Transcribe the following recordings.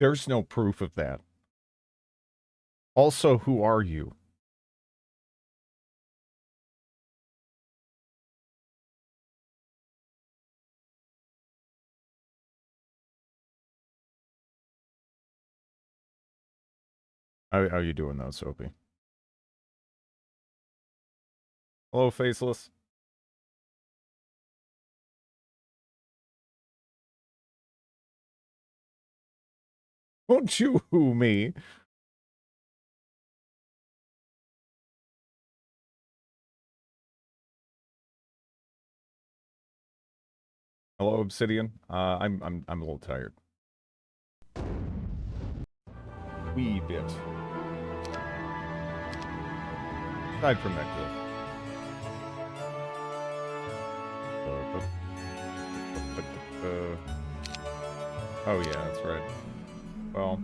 There's no proof of that. Also, who are you? How you doing though, Soapy? Hello, Faceless. Won't you who me? Hello, Obsidian. I'm a little tired. Wee bit. Aside from that, oh yeah, that's right. Well,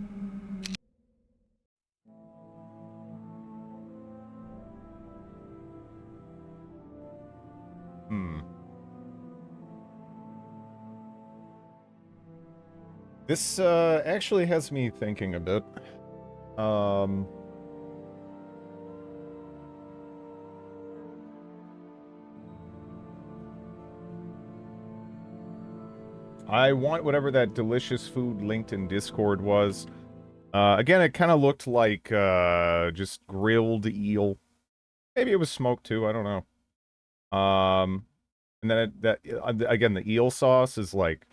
this actually has me thinking a bit. I want whatever that delicious food linked in Discord was. Again, it kind of looked like just grilled eel. Maybe it was smoked too. I don't know. And then again, the eel sauce is like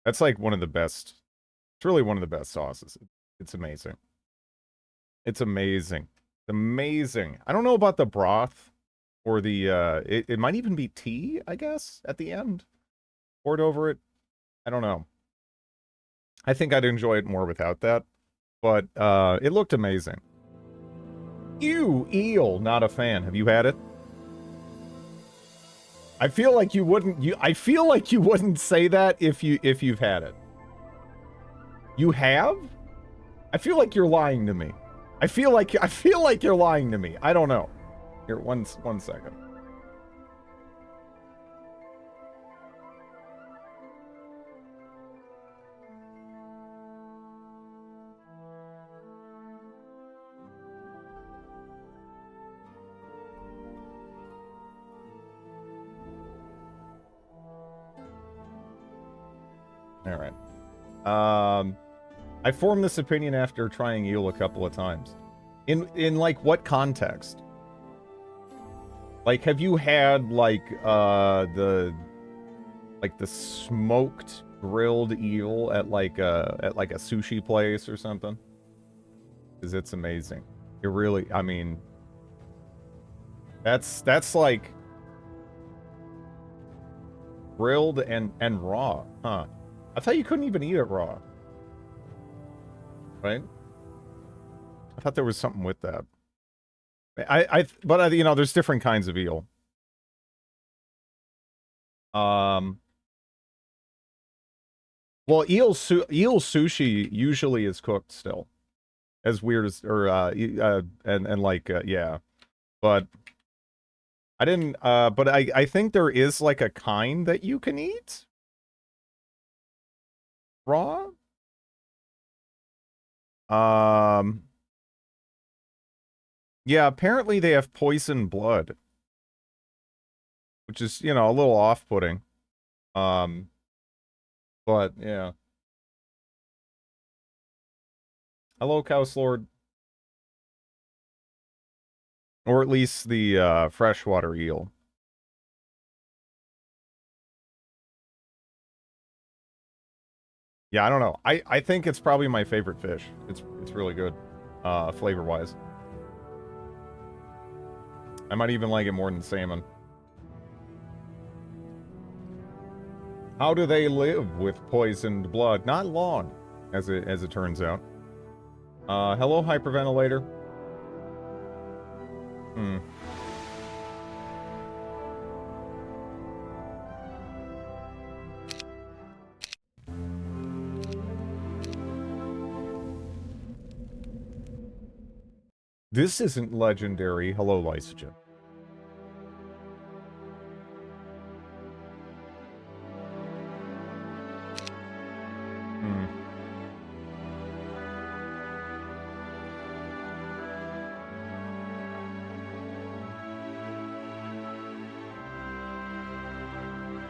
that's like one of the best. It's really one of the best sauces. It's amazing. It's amazing. It's amazing. I don't know about the broth or the it might even be tea, I guess, at the end. Poured over it. I don't know. I think I'd enjoy it more without that. But it looked amazing. Ew, eel, not a fan. Have you had it? I feel like you wouldn't I feel like you wouldn't say that if you've had it. You have? I feel like you're lying to me. I feel like you're lying to me. I don't know. Here, one second. All right. I formed this opinion after trying eel a couple of times. In like what context? Like, have you had like the smoked grilled eel at like a sushi place or something? Because it's amazing. It really, I mean, that's like grilled and raw, huh? I thought you couldn't even eat it raw, right? I thought there was something with that. But you know, there's different kinds of eel. Um, well, eel sushi usually is cooked still, as weird as and like yeah, but I didn't. But I think there is like a kind that you can eat raw. Um, yeah, apparently they have poison blood, which is, you know, a little off-putting. Um, but yeah. Hello, Cows Lord. Or at least the freshwater eel. Yeah, I don't know. I think it's probably my favorite fish. It's really good, flavor-wise. I might even like it more than salmon. How do they live with poisoned blood? Not long, as it turns out. Hello, hyperventilator. Hmm. This isn't legendary. Hello, Lysogen. Hmm.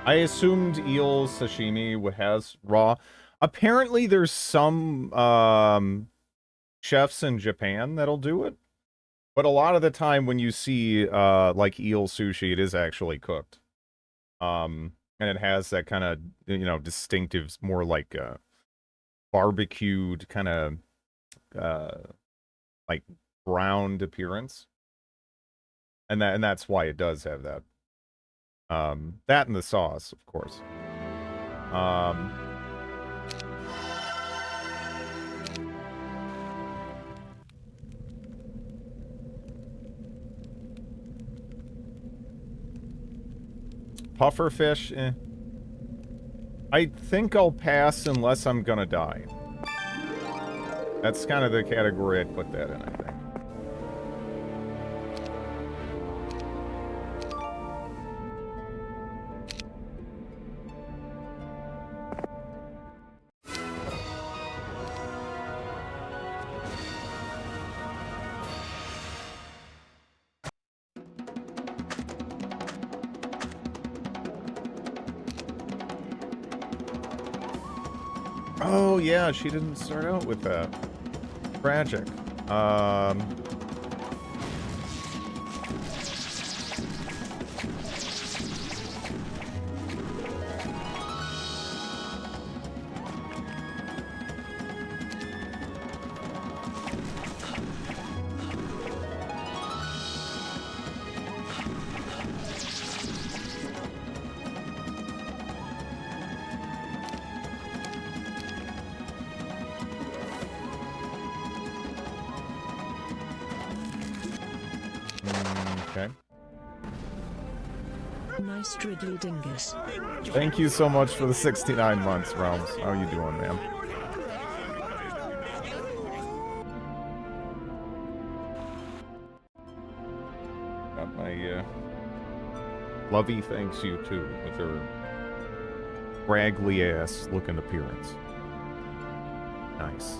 I assumed eel sashimi has raw. Apparently, there's some chefs in Japan that'll do it, but a lot of the time when you see like eel sushi, it is actually cooked. And it has that kind of distinctive, more like barbecued kind of like browned appearance, and that's why it does have that. That and the sauce, of course. Pufferfish, eh. I think I'll pass unless I'm gonna die. That's kind of the category I'd put that in, I think. Oh, yeah, she didn't start out with that. Tragic. Okay. Nice Stridley Dingus. Thank you so much for the 69 months, Realms. How you doing, man? Got my Lovey thanks you too with her scraggly ass looking appearance. Nice.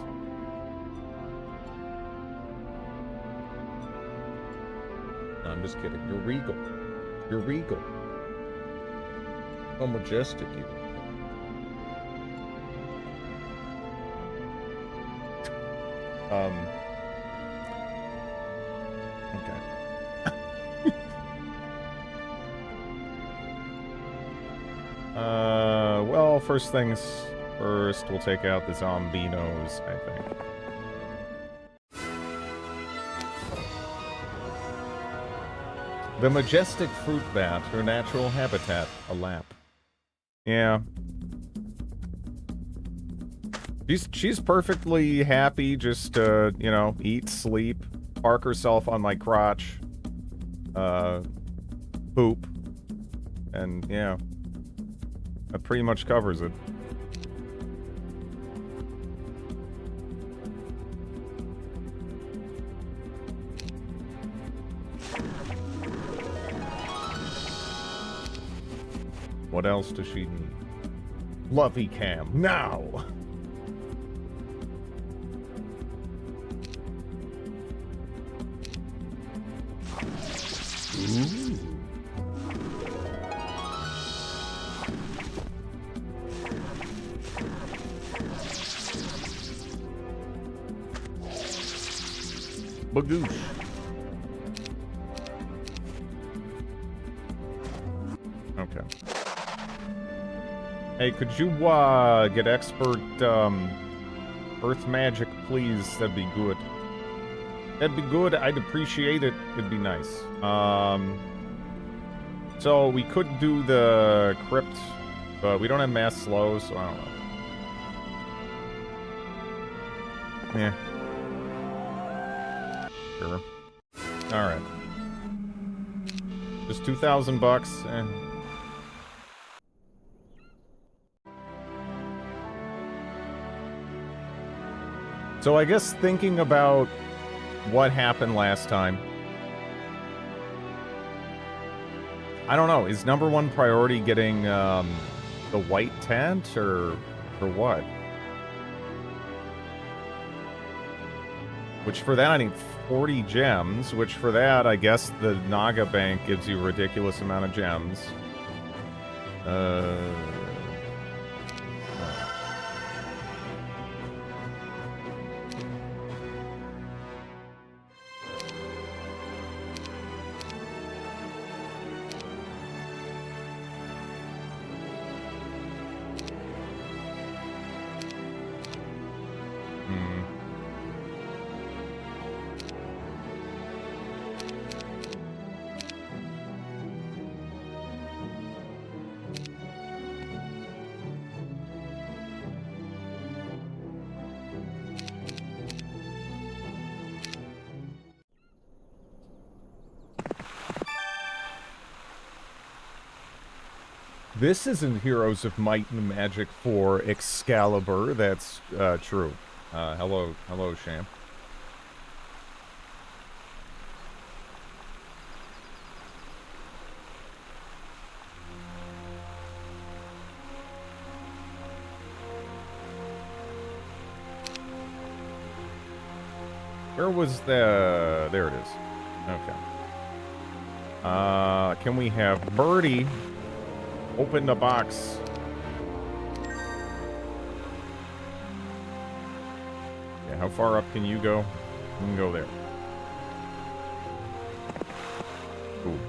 No, I'm just kidding. You're regal. You're regal. How majestic you are. Okay. Well, first things first, we'll take out the Zombinos, I think. The majestic fruit bat, her natural habitat, a lap. Yeah. She's perfectly happy just to, you know, eat, sleep, park herself on my crotch, poop, and yeah. That pretty much covers it. What else does she need? Lovey cam, now! Ooh. Bagoosh. Okay. Hey, could you, get expert, earth magic, please? That'd be good. That'd be good. I'd appreciate it. It'd be nice. So we could do the crypt, but we don't have mass slows, so I don't know. Yeah. Sure. Alright. Just $2,000, and so I guess thinking about what happened last time, I don't know, is #1 priority getting the white tent or what? Which for that I need 40 gems, which for that I guess the Naga Bank gives you a ridiculous amount of gems. Uh... Hmm. This isn't Heroes of Might and Magic 4 Excalibur. That's true. Hello, Sham. Where was the... There it is. Okay. Can we have Birdie open the box? Yeah, how far up can you go? You can go there. Ooh.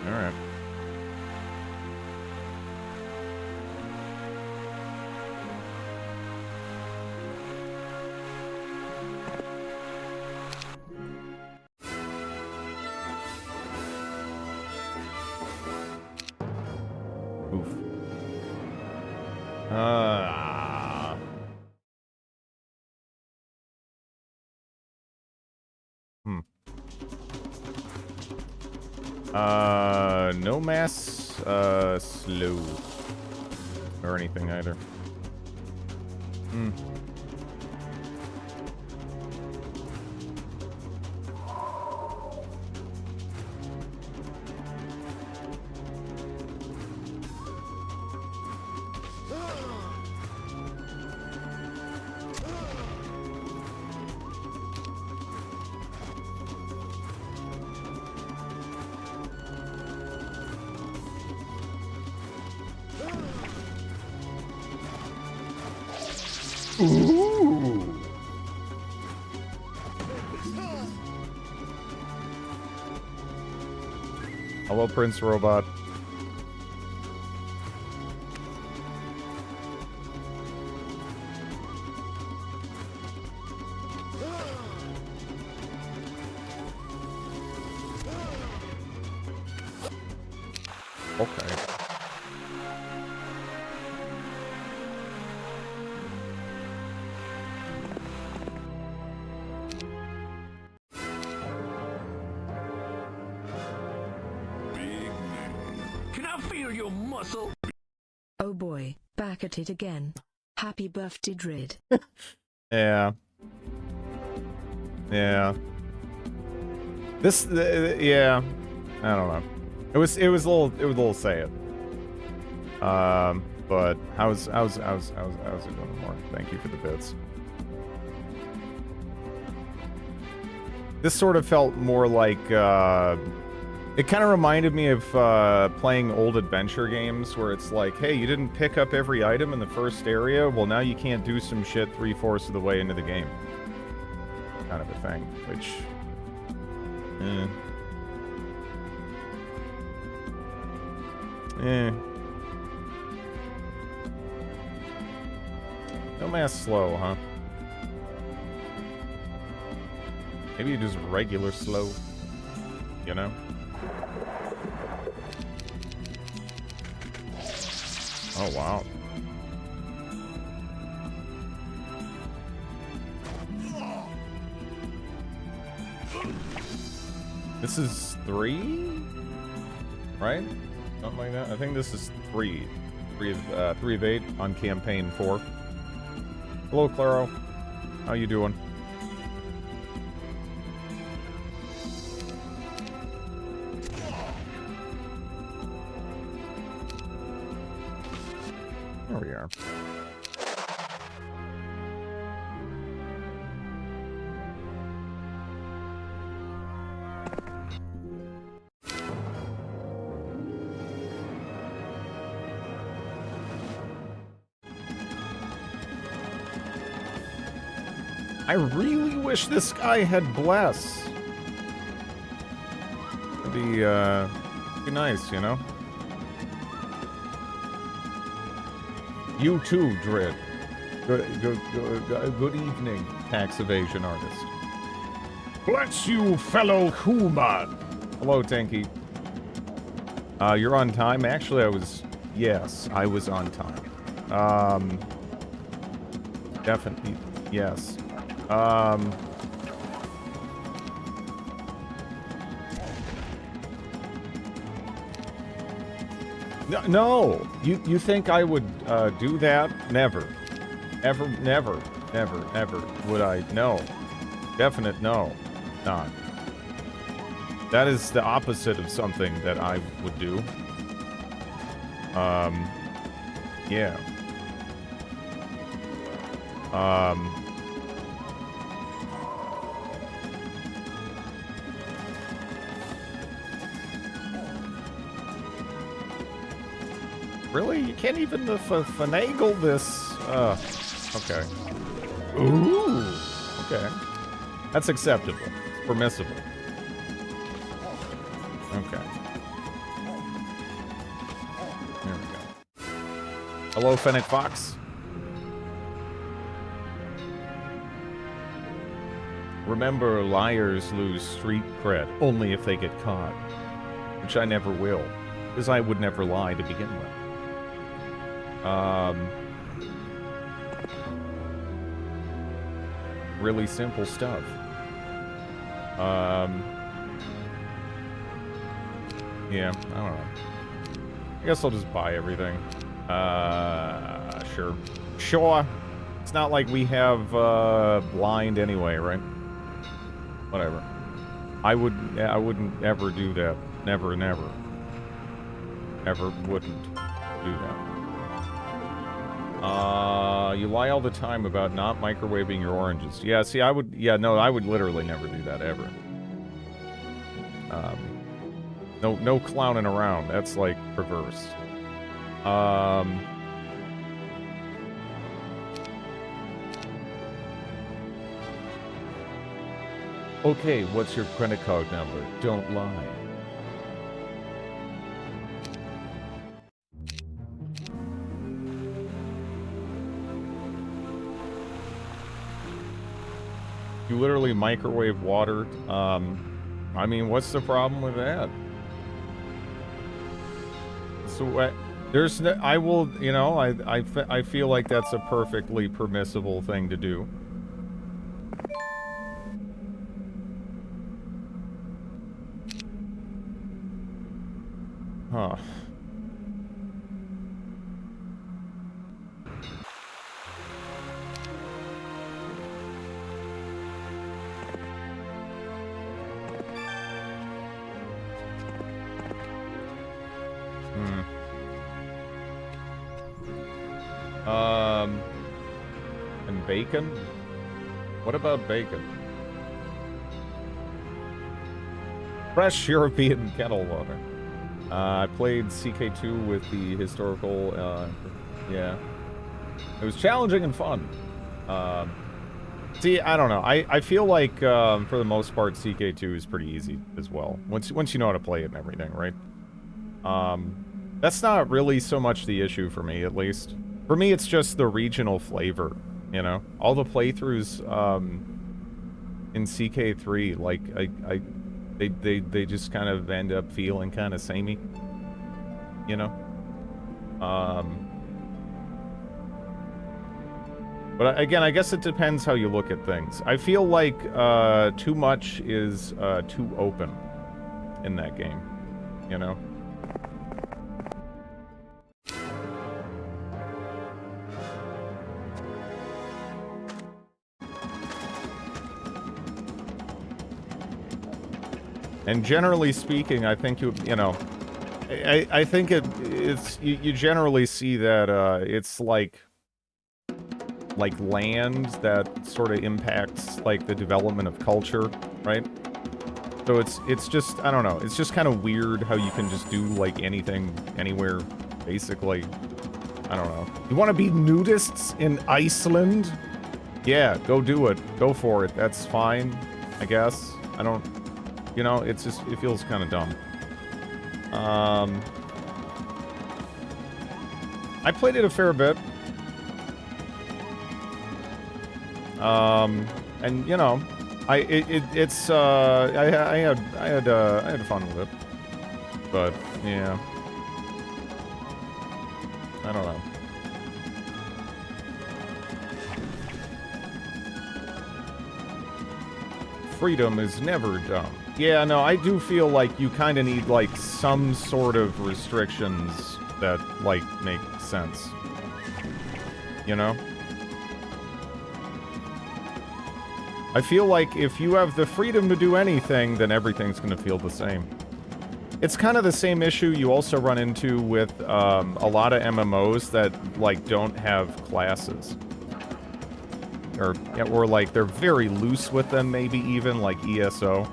All right. Oof. No mass, slow. Or anything either. Ooh. Hello, Prince Robot. Okay. Can I feel your muscle? Oh boy, back at it again. Happy birthday, Drid. Yeah. Yeah. This, yeah. I don't know. It was a little say it. But how's it going, Mark? Thank you for the bits. This sort of felt more like, it kind of reminded me of playing old adventure games where it's like, hey, you didn't pick up every item in the first area, well, now you can't do some shit 3/4 of the way into the game. Kind of a thing, which... No mass slow, huh? Maybe just regular slow, you know? Oh, wow. This is 3? Right? Something like that? I think this is 3. 3 of 8 on campaign 4. Hello, Claro. How you doing? There we are. I really wish this guy had bless. It'd be nice, you know? You too, Dread. Good evening, tax evasion artist. Bless you, fellow human. Hello, Tanky. You're on time? Actually, yes, I was on time. Definitely, yes. No, you think I would do that? Never. Never would I. No. Definite no. Not. That is the opposite of something that I would do. Yeah. Really? You can't even finagle this? Okay. Ooh. Okay. That's acceptable. Permissible. Okay. There we go. Hello, Fennec Fox. Remember, liars lose street cred only if they get caught. Which I never will. Because I would never lie to begin with. Really simple stuff. Yeah, I don't know. I guess I'll just buy everything. Sure. Sure. It's not like we have, blind anyway, right? Whatever. I wouldn't ever do that. Never. Ever wouldn't do that. You lie all the time about not microwaving your oranges. Yeah, see, I would literally never do that, ever. No clowning around. That's, like, perverse. Okay, what's your credit card number? Don't lie. You literally microwave water. I mean, what's the problem with that? So there's no, I will, you know, I feel like that's a perfectly permissible thing to do. Huh. And bacon? What about bacon? Fresh European kettle water. I played CK2 with the historical, yeah. It was challenging and fun. See, I don't know. I feel like, for the most part, CK2 is pretty easy as well. Once you know how to play it and everything, right? That's not really so much the issue for me, at least. For me, it's just the regional flavor, you know? All the playthroughs, in CK3, like, they just kind of end up feeling kind of samey, you know? But again, I guess it depends how you look at things. I feel like, too much is, too open in that game, you know? And generally speaking, I think you know, I think it's you generally see that it's like land that sort of impacts like the development of culture, right? So it's just, I don't know, it's just kind of weird how you can just do like anything anywhere, basically. I don't know. You want to be nudists in Iceland? Yeah, go do it. Go for it. That's fine, I guess. I don't... You know, it's just... It feels kind of dumb. I played it a fair bit. And, you know... I had fun with it. But, yeah. I don't know. Freedom is never dumb. Yeah, no, I do feel like you kind of need, like, some sort of restrictions that, like, make sense. You know? I feel like if you have the freedom to do anything, then everything's gonna feel the same. It's kind of the same issue you also run into with a lot of MMOs that, like, don't have classes. Or like, they're very loose with them, maybe even, like ESO.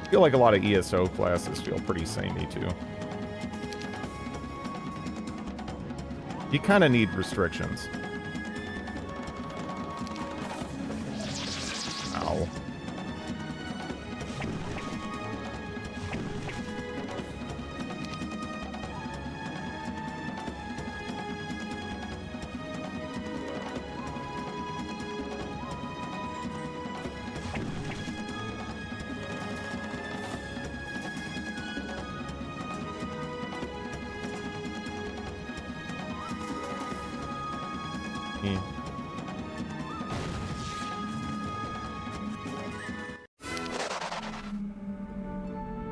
I feel like a lot of ESO classes feel pretty samey, too. You kind of need restrictions. Ow.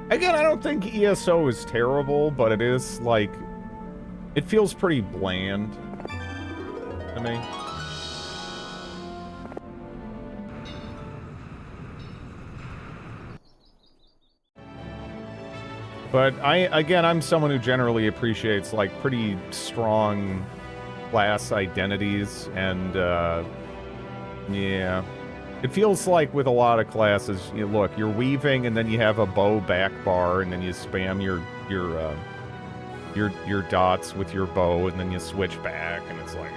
Again, I don't think ESO is terrible, but it is, like... It feels pretty bland to me. But I'm someone who generally appreciates, like, pretty strong class identities, and, yeah. It feels like with a lot of classes, you look, you're weaving, and then you have a bow back bar, and then you spam your dots with your bow, and then you switch back, and it's like,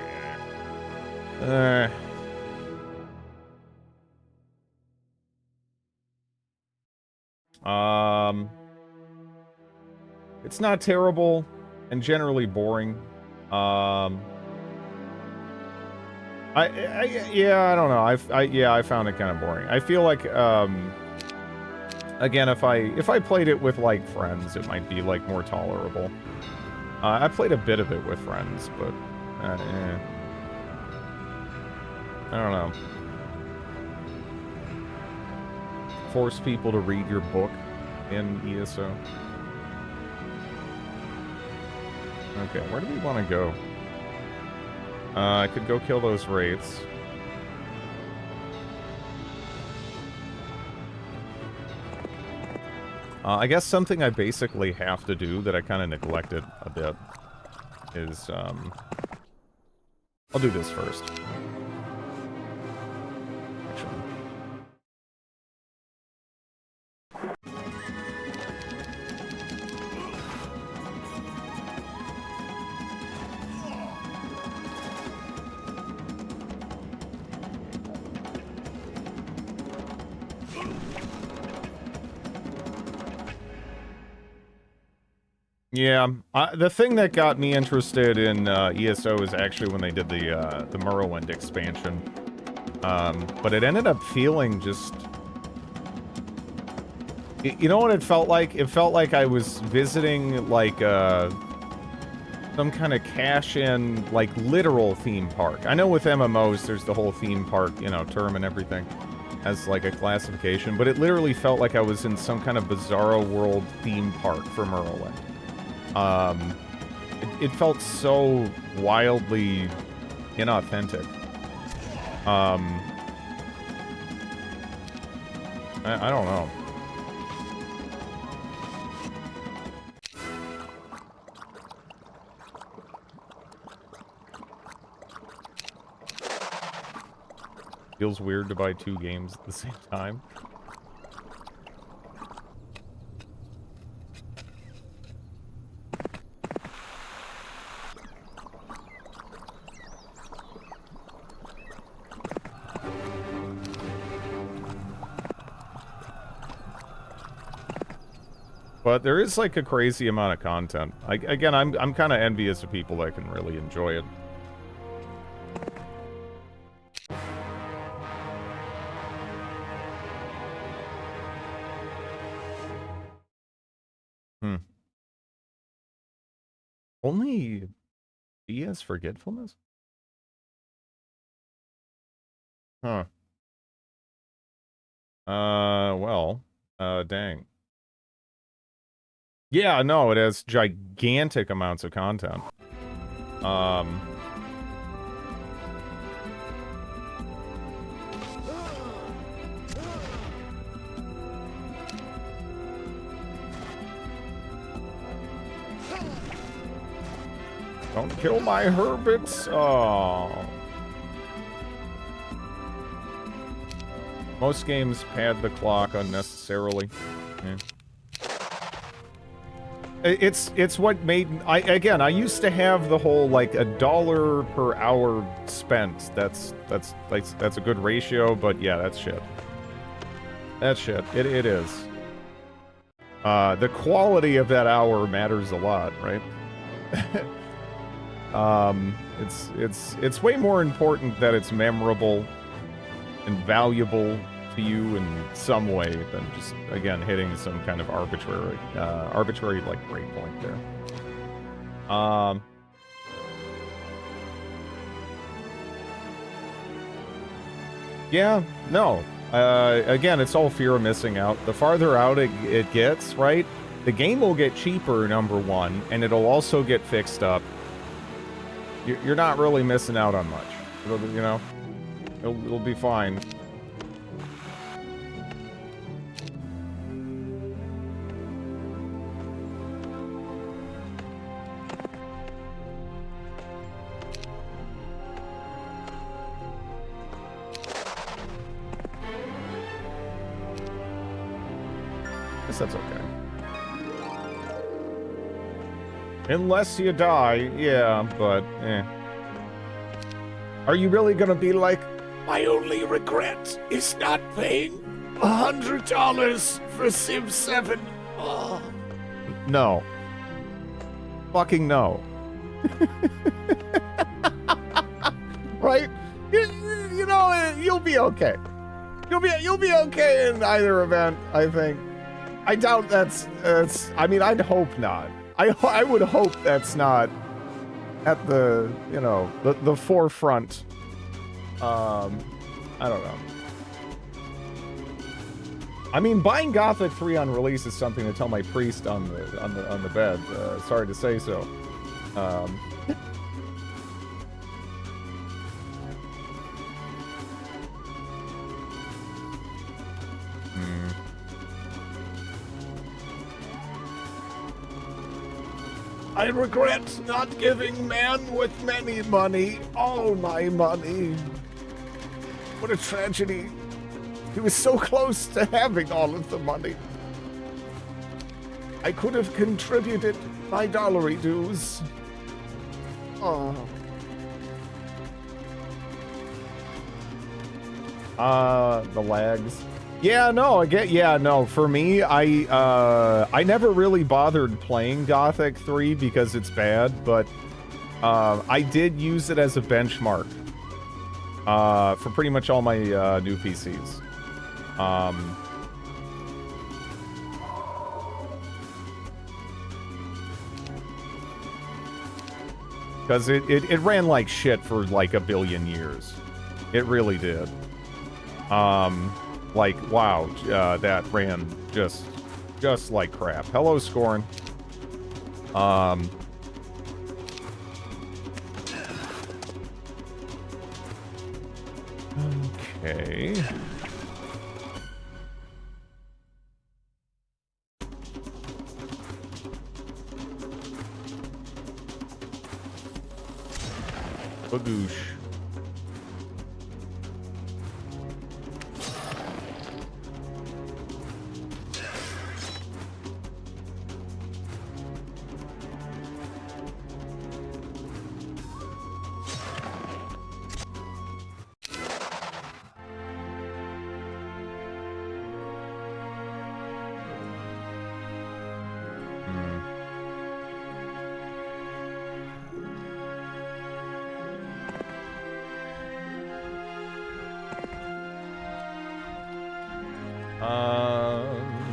it's not terrible, and generally boring. Yeah, I don't know. I found it kind of boring. I feel like, again, if I played it with, like, friends, it might be, like, more tolerable. I played a bit of it with friends, but, I don't know. Force people to read your book in ESO. Okay, where do we want to go? I could go kill those wraiths. I guess something I basically have to do that I kind of neglected a bit is, I'll do this first. Actually. Yeah, the thing that got me interested in ESO is actually when they did the Morrowind expansion. But it ended up feeling just... You know what it felt like? It felt like I was visiting, like, some kind of cash-in, like, literal theme park. I know with MMOs, there's the whole theme park, you know, term and everything as, like, a classification, but it literally felt like I was in some kind of Bizarro World theme park for Morrowind. It felt so wildly inauthentic. I don't know. Feels weird to buy 2 games at the same time. But there is like a crazy amount of content. Again, I'm kind of envious of people that can really enjoy it. Only B has forgetfulness? Huh. Dang. Yeah, no, it has gigantic amounts of content. Don't kill my hermits. Oh. Most games pad the clock unnecessarily. Yeah. It's what made I used to have the whole like $1 per hour spent. That's a good ratio, but yeah, that's shit. That's shit. It is. The quality of that hour matters a lot, right? It's way more important that it's memorable and valuable to you in some way than just, again, hitting some kind of arbitrary like breakpoint there. Yeah, no. Again, it's all fear of missing out. The farther out it gets, right? The game will get cheaper, number one, and it'll also get fixed up. You're not really missing out on much. You know? It'll be fine. Guess that's okay. Unless you die, yeah, but eh. Are you really gonna be like, my only regret is not paying $100 for Civ 7? Oh. No. Fucking no. Right? You know, you'll be okay. You'll be okay in either event, I think. I doubt that's I mean, I'd hope not. I would hope that's not at the, you know, the forefront. I don't know. I mean, buying Gothic 3 on release is something to tell my priest on the bed. Sorry to say so. I regret not giving man with many money all my money. What a tragedy. He was so close to having all of the money. I could have contributed my dollary dues. Oh. The lags. Yeah, no, for me, I never really bothered playing Gothic 3 because it's bad, but I did use it as a benchmark for pretty much all my new PCs. Because it ran like shit for like a billion years. It really did. Like, wow, that ran just like crap. Hello, Scorn. Okay. Bagoosh.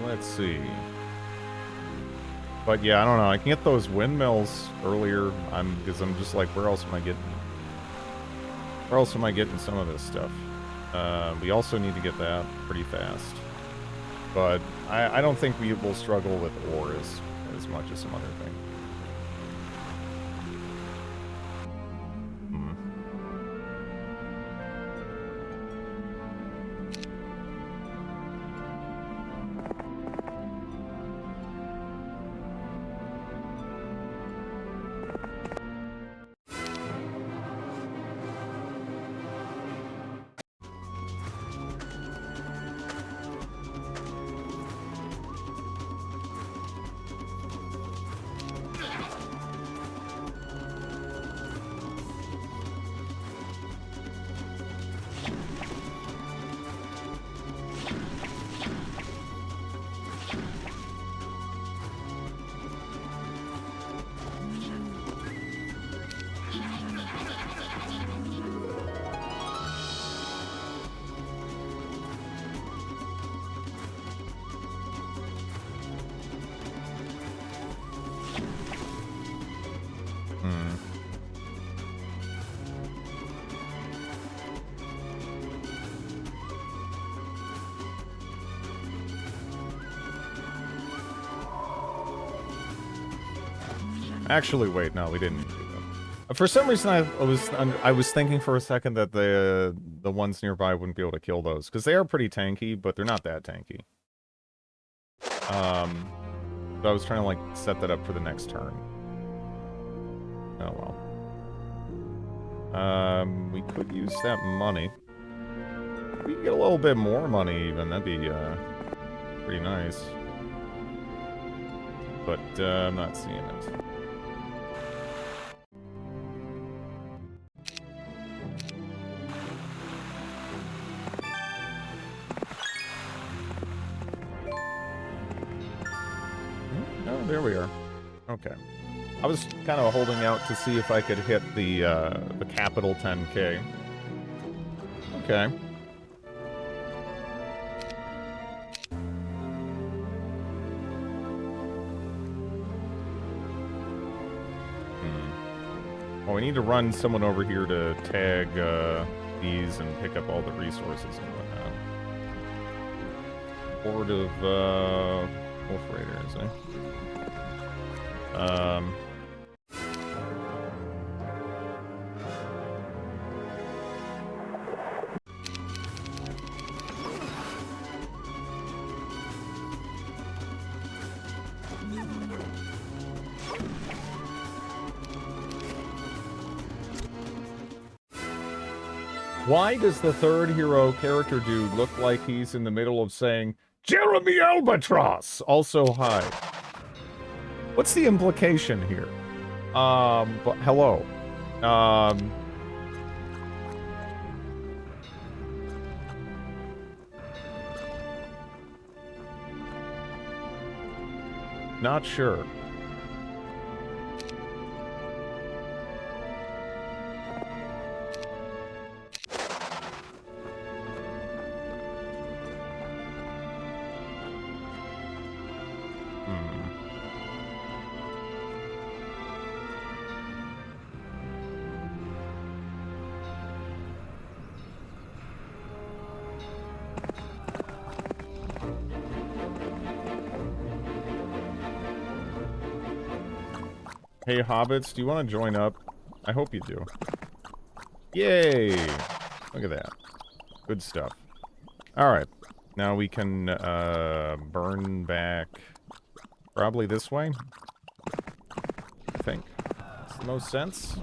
Let's see. But yeah, I don't know. I can get those windmills earlier. Because I'm just like, where else am I getting? Where else am I getting some of this stuff? We also need to get that pretty fast. But I don't think we will struggle with ore as much as some other thing. Actually, wait, no, we didn't need to do that. For some reason, I was thinking for a second that the ones nearby wouldn't be able to kill those, because they are pretty tanky, but they're not that tanky. So I was trying to like set that up for the next turn. Oh well. We could use that money. We could get a little bit more money even. That'd be pretty nice. But I'm not seeing it. There we are. Okay. I was kind of holding out to see if I could hit the capital 10K. Okay. Well, we need to run someone over here to tag these and pick up all the resources and whatnot. Horde of wolf raiders, eh? Why does the third hero character dude look like he's in the middle of saying, Jeremy Albatross! Also, hi. What's the implication here? But hello. Not sure. Hey, hobbits, do you want to join up? I hope you do. Yay! Look at that. Good stuff. Alright. Now we can, burn back... probably this way? I think. Makes the most sense.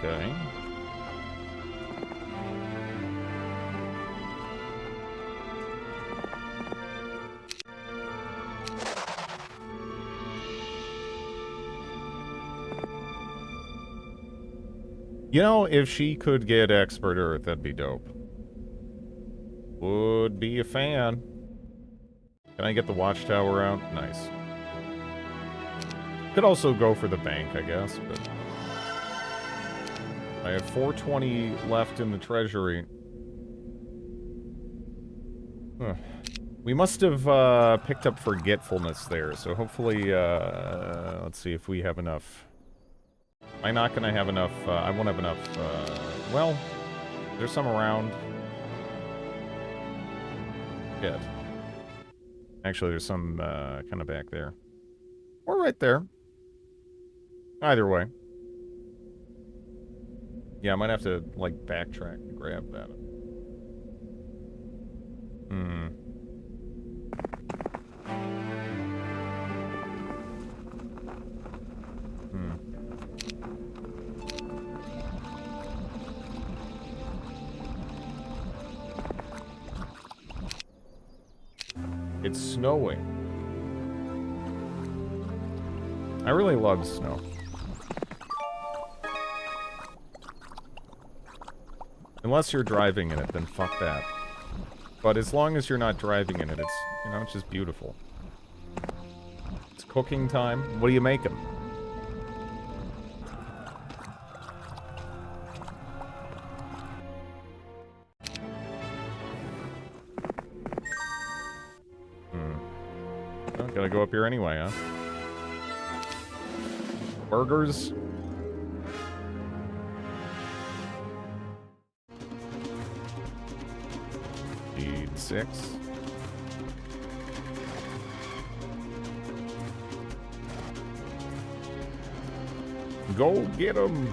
Okay. You know, if she could get Expert Earth, that'd be dope. Would be a fan. Can I get the watchtower out? Nice. Could also go for the bank, I guess, but... I have 420 left in the treasury. Huh. We must have picked up Forgetfulness there, so hopefully, let's see if we have enough. Am I not going to have enough? I won't have enough. Well, there's some around. Good. Actually, there's some kind of back there. Or right there. Either way. Yeah, I might have to, like, backtrack and grab that. Hmm. It's snowing. I really love snow. Unless you're driving in it, then fuck that. But as long as you're not driving in it, it's, you know, it's just beautiful. It's cooking time. What are you making? Well, gotta go up here anyway, huh? Burgers? Need 6. Go get 'em!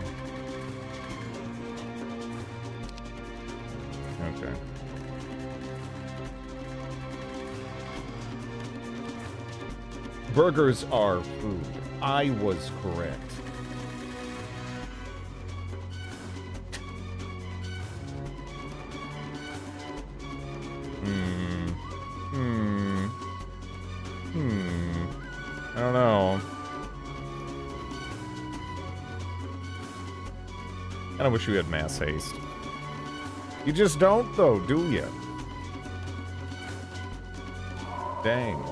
Okay. Burgers are food. I was correct. I don't know. I wish we had mass haste. You just don't, though, do you? Dang.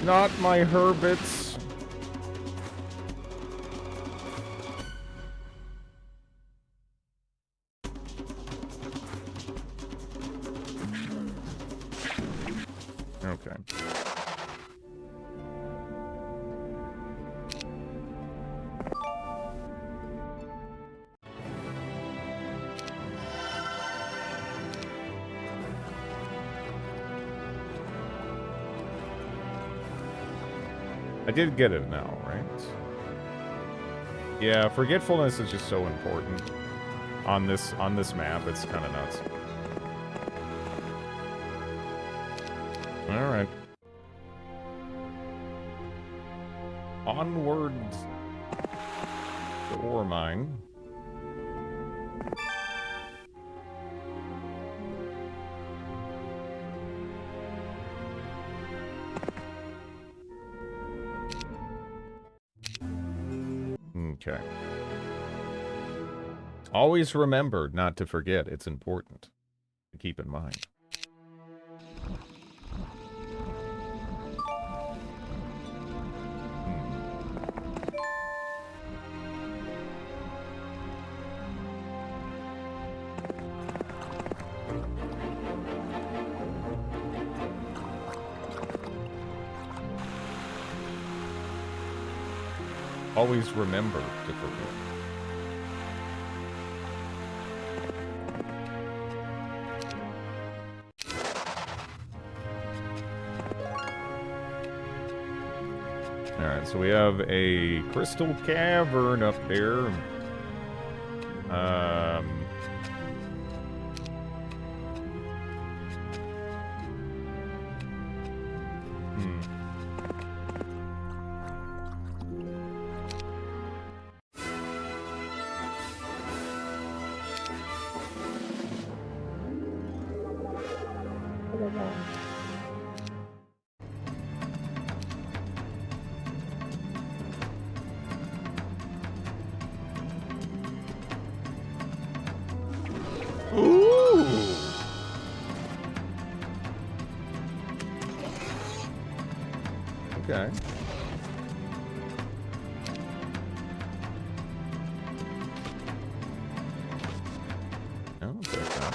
Not my Herbits. Okay. I did get it now, right? Yeah, forgetfulness is just so important on this map. It's kind of nuts. All right. Onwards to ore mine. Okay. Always remember not to forget. It's important to keep in mind. Always remember to forget. Alright, so we have a crystal cavern up there. Hmm. Ooh. Okay. Oh, I'll take that.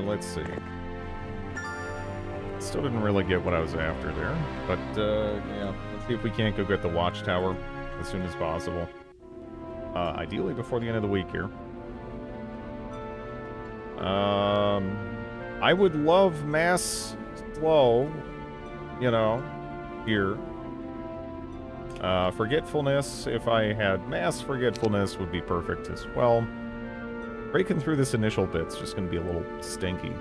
Let's see. Still didn't really get what I was after there, but yeah, let's see if we can't go get the watchtower as soon as possible. Ideally before the end of the week here. I would love mass slow, you know, here. Forgetfulness, if I had mass forgetfulness, would be perfect as well. Breaking through this initial bit's just going to be a little stinky.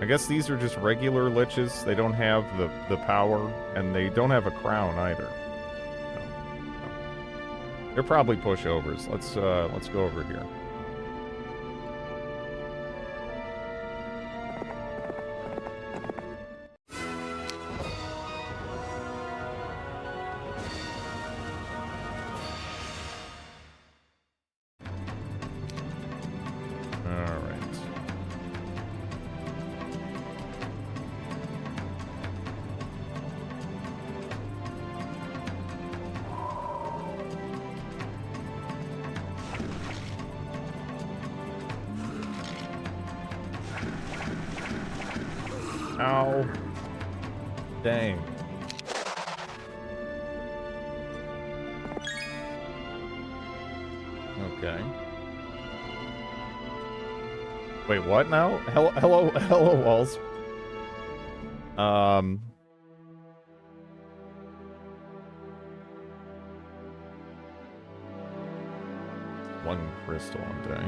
I guess these are just regular liches. They don't have the power, and they don't have a crown either. No. They're probably pushovers. Let's go over here. Ow. Dang. Okay. Wait, what now? Hello, walls. One crystal a day.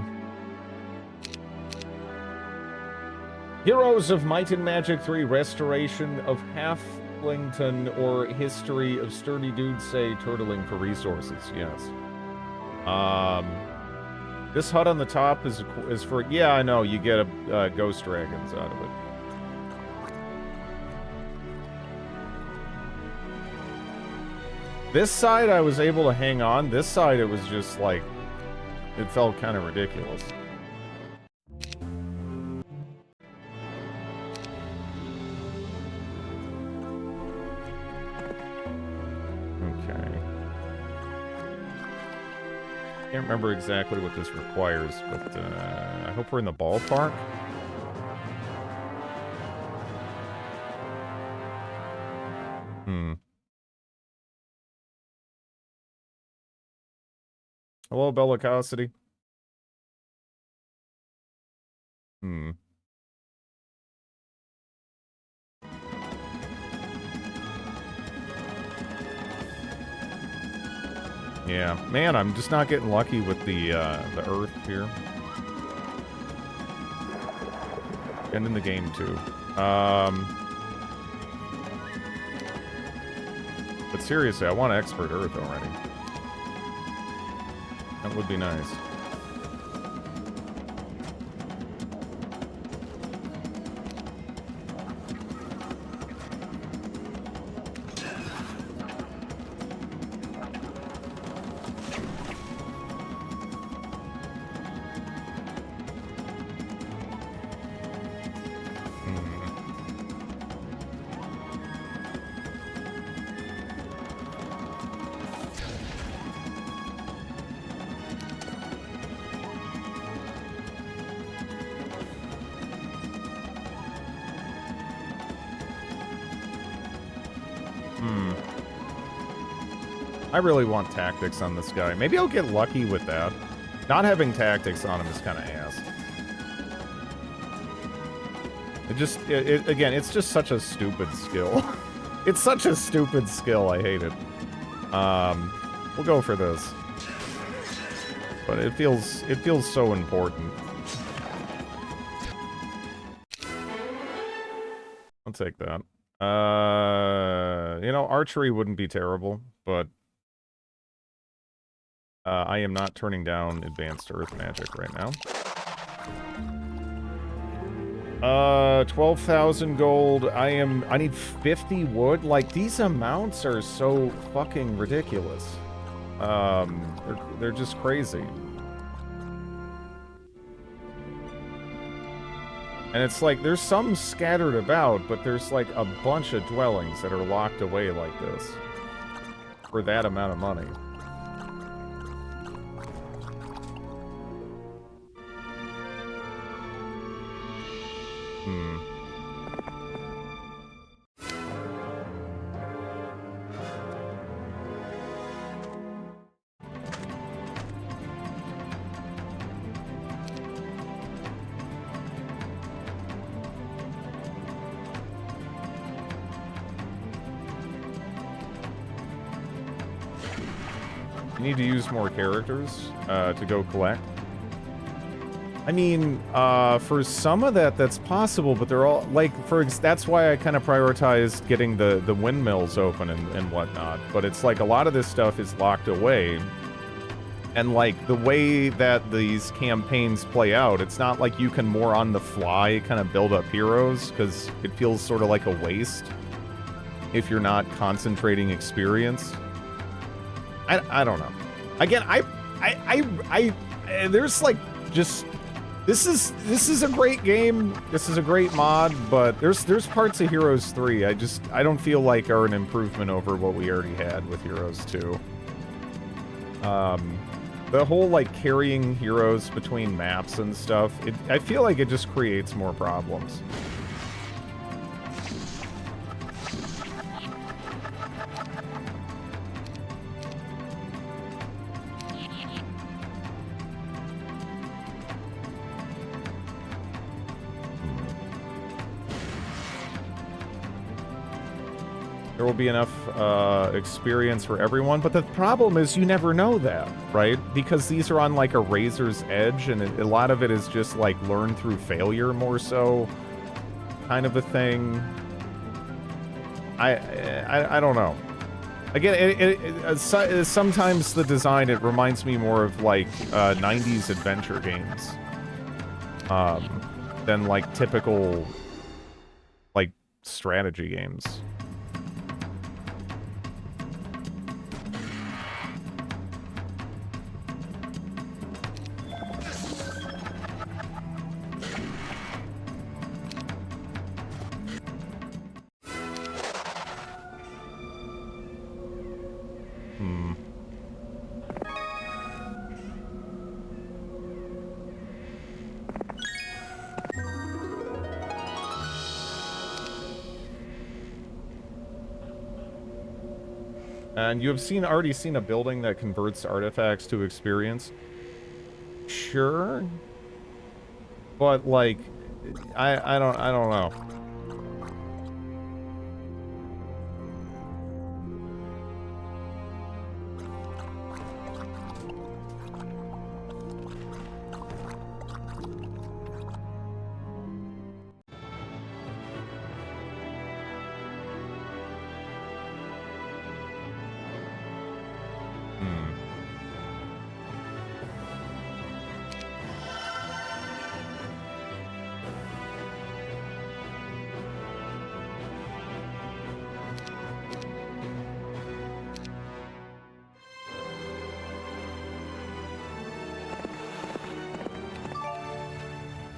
Heroes of Might and Magic 3 Restoration of Halflington or History of Sturdy Dudes say turtling for resources. Yes. This hut on the top is for... Yeah, I know. You get a ghost dragons out of it. This side I was able to hang on. This side it was just like... It felt kind of ridiculous. Can't remember exactly what this requires, but I hope we're in the ballpark. Hello, Bellicosity. Yeah, man, I'm just not getting lucky with the earth here. And in the game, too. But seriously, I want expert earth already. That would be nice. I really want tactics on this guy. Maybe I'll get lucky with that. Not having tactics on him is kind of ass. Again, it's just such a stupid skill. It's such a stupid skill. I hate it. We'll go for this. but it feels so important. I'll take that. You know, archery wouldn't be terrible, but I am not turning down advanced earth magic right now. 12,000 gold. I need 50 wood. Like, these amounts are so fucking ridiculous. They're just crazy. And it's like, there's some scattered about, but there's like a bunch of dwellings that are locked away like this. For that amount of money. You need to use more characters to go collect. I mean, for some of that's possible, but they're all, like, that's why I kind of prioritized getting the windmills open and whatnot. But it's like a lot of this stuff is locked away. And, like, the way that these campaigns play out, it's not like you can more on the fly kind of build up heroes, because it feels sort of like a waste if you're not concentrating experience. I don't know. Again, there's like just this is a great game. This is a great mod, but there's parts of Heroes 3 I don't feel like are an improvement over what we already had with Heroes 2. The whole like carrying heroes between maps and stuff, I feel like it just creates more problems. There will be enough experience for everyone, but the problem is you never know that, right? Because these are on like a razor's edge, and a lot of it is just like learn through failure more so kind of a thing. I don't know. Again, sometimes the design, it reminds me more of like 90s adventure games than like typical like strategy games. And you have already seen a building that converts artifacts to experience. Sure. But like, I don't know.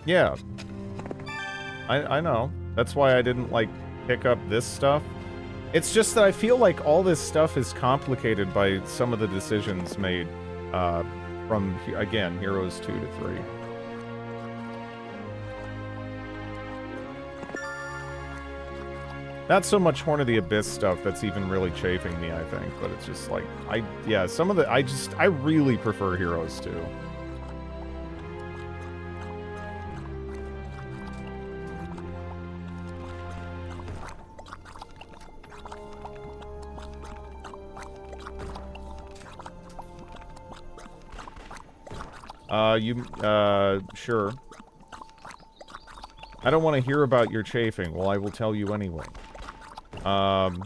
Yeah. I know. That's why I didn't, like, pick up this stuff. It's just that I feel like all this stuff is complicated by some of the decisions made from, again, Heroes 2 to 3. Not so much Horn of the Abyss stuff that's even really chafing me, I think, but it's just like, yeah, some of the, I really prefer Heroes 2. Sure. I don't want to hear about your chafing. Well, I will tell you anyway. Um...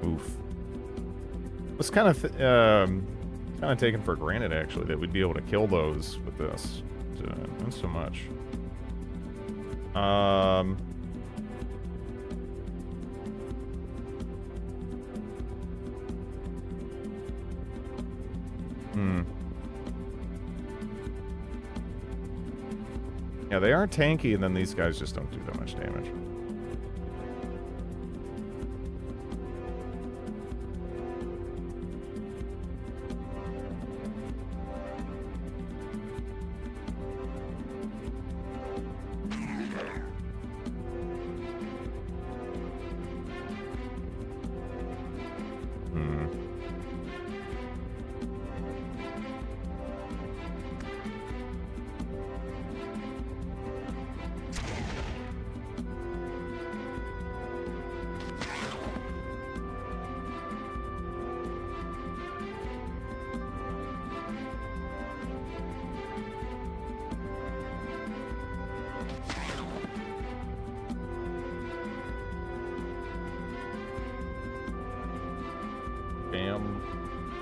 Oof. It's kind of taken for granted actually that we'd be able to kill those with this. Not so much. Yeah, they are tanky, and then these guys just don't do that much damage.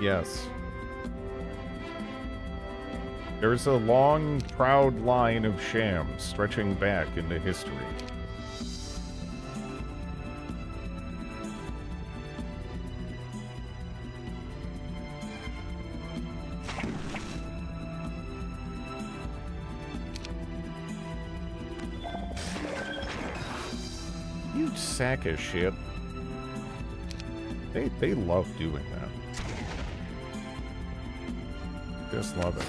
Yes. There's a long, proud line of shams stretching back into history. You sack of shit. They love doing that. Just love it.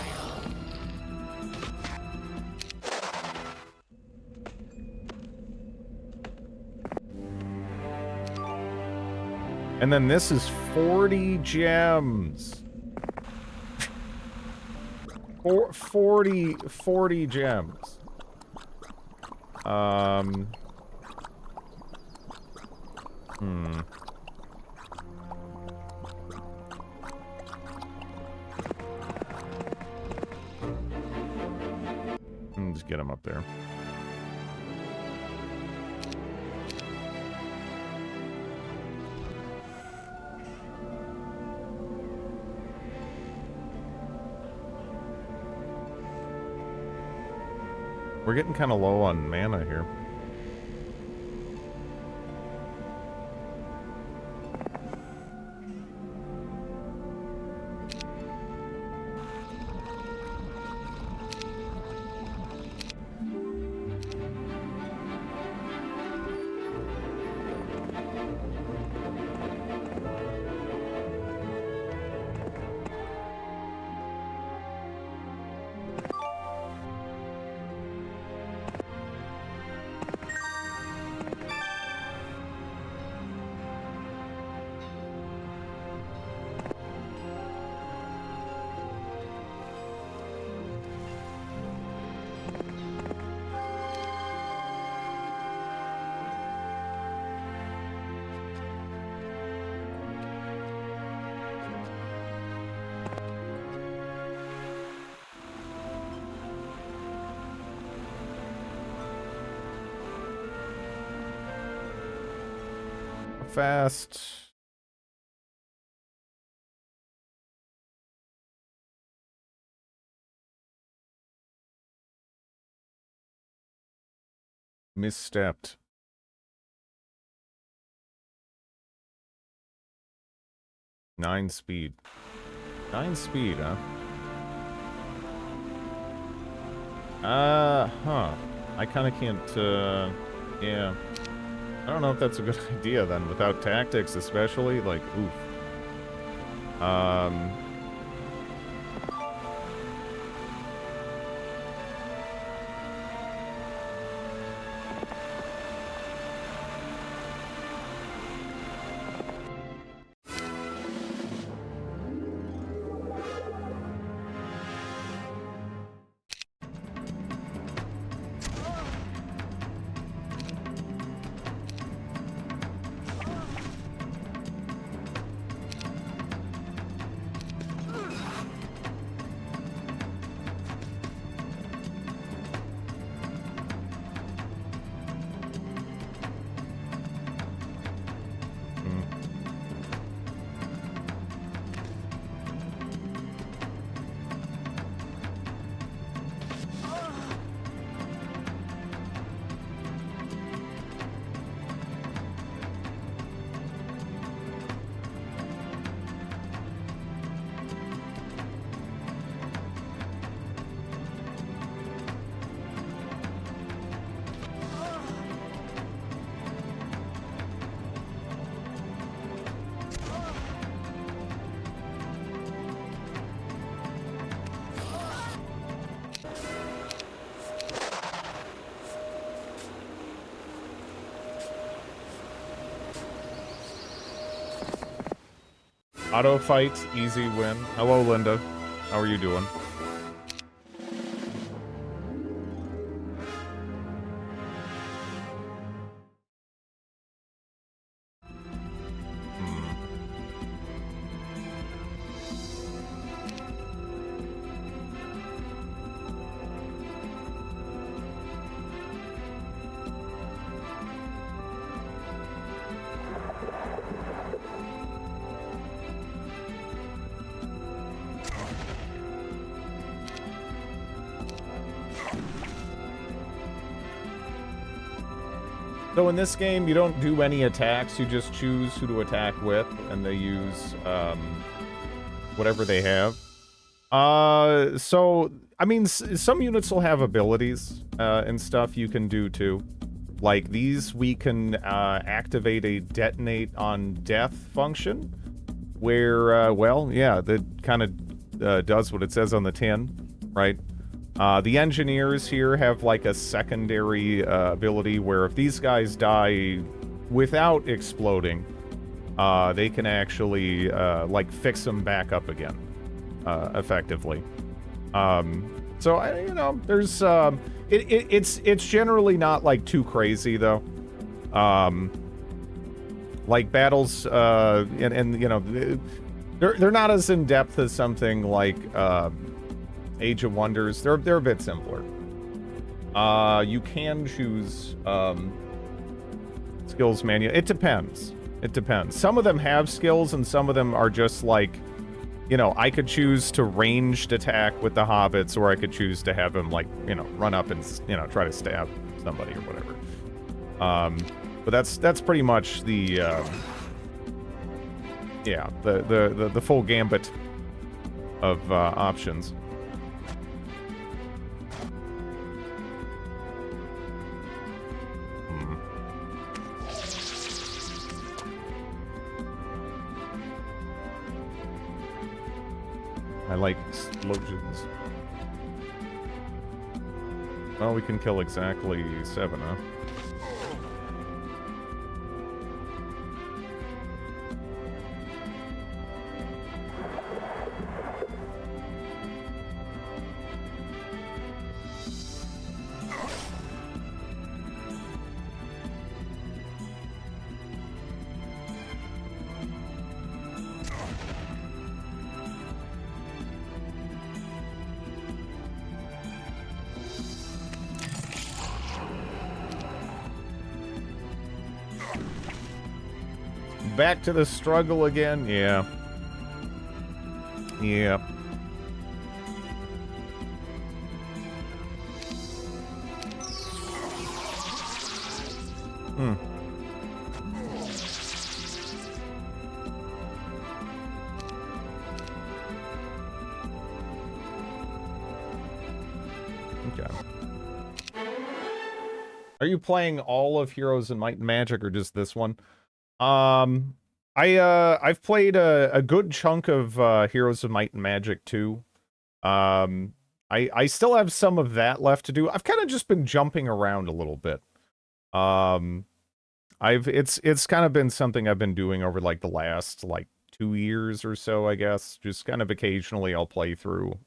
And then this is 40 gems. 40 gems. Just get him up there. We're getting kind of low on mana here. Fast. Misstepped. 9 speed. 9 speed, huh? Huh. I kind of can't, yeah. I don't know if that's a good idea then, without tactics especially, like, oof. Auto fight, easy win. Hello, Linda. How are you doing? So in this game, you don't do any attacks, you just choose who to attack with, and they use, whatever they have. So, I mean, some units will have abilities, and stuff you can do too. Like these, we can, activate a detonate on death function, where, well, yeah, that kind of, does what it says on the tin, right? The engineers here have like a secondary ability where if these guys die without exploding, they can actually like fix them back up again, effectively. So you know, there's it's generally not like too crazy though. Like battles, and you know, they're not as in depth as something like Age of Wonders. They're a bit simpler. You can choose skills menu. It depends. It depends. Some of them have skills, and some of them are just like, you know, I could choose to ranged attack with the hobbits, or I could choose to have him like, you know, run up and, you know, try to stab somebody or whatever. But that's pretty much the yeah, the full gambit of options. I like explosions. Well, we can kill exactly 7, huh? Back to the struggle again? Yeah. Yeah. Hmm. Okay. Are you playing all of Heroes of Might and Magic or just this one? I've played a good chunk of Heroes of Might and Magic 2. I still have some of that left to do. I've kind of just been jumping around a little bit. It's kind of been something I've been doing over like the last like 2 years or so, I guess. Just kind of occasionally I'll play through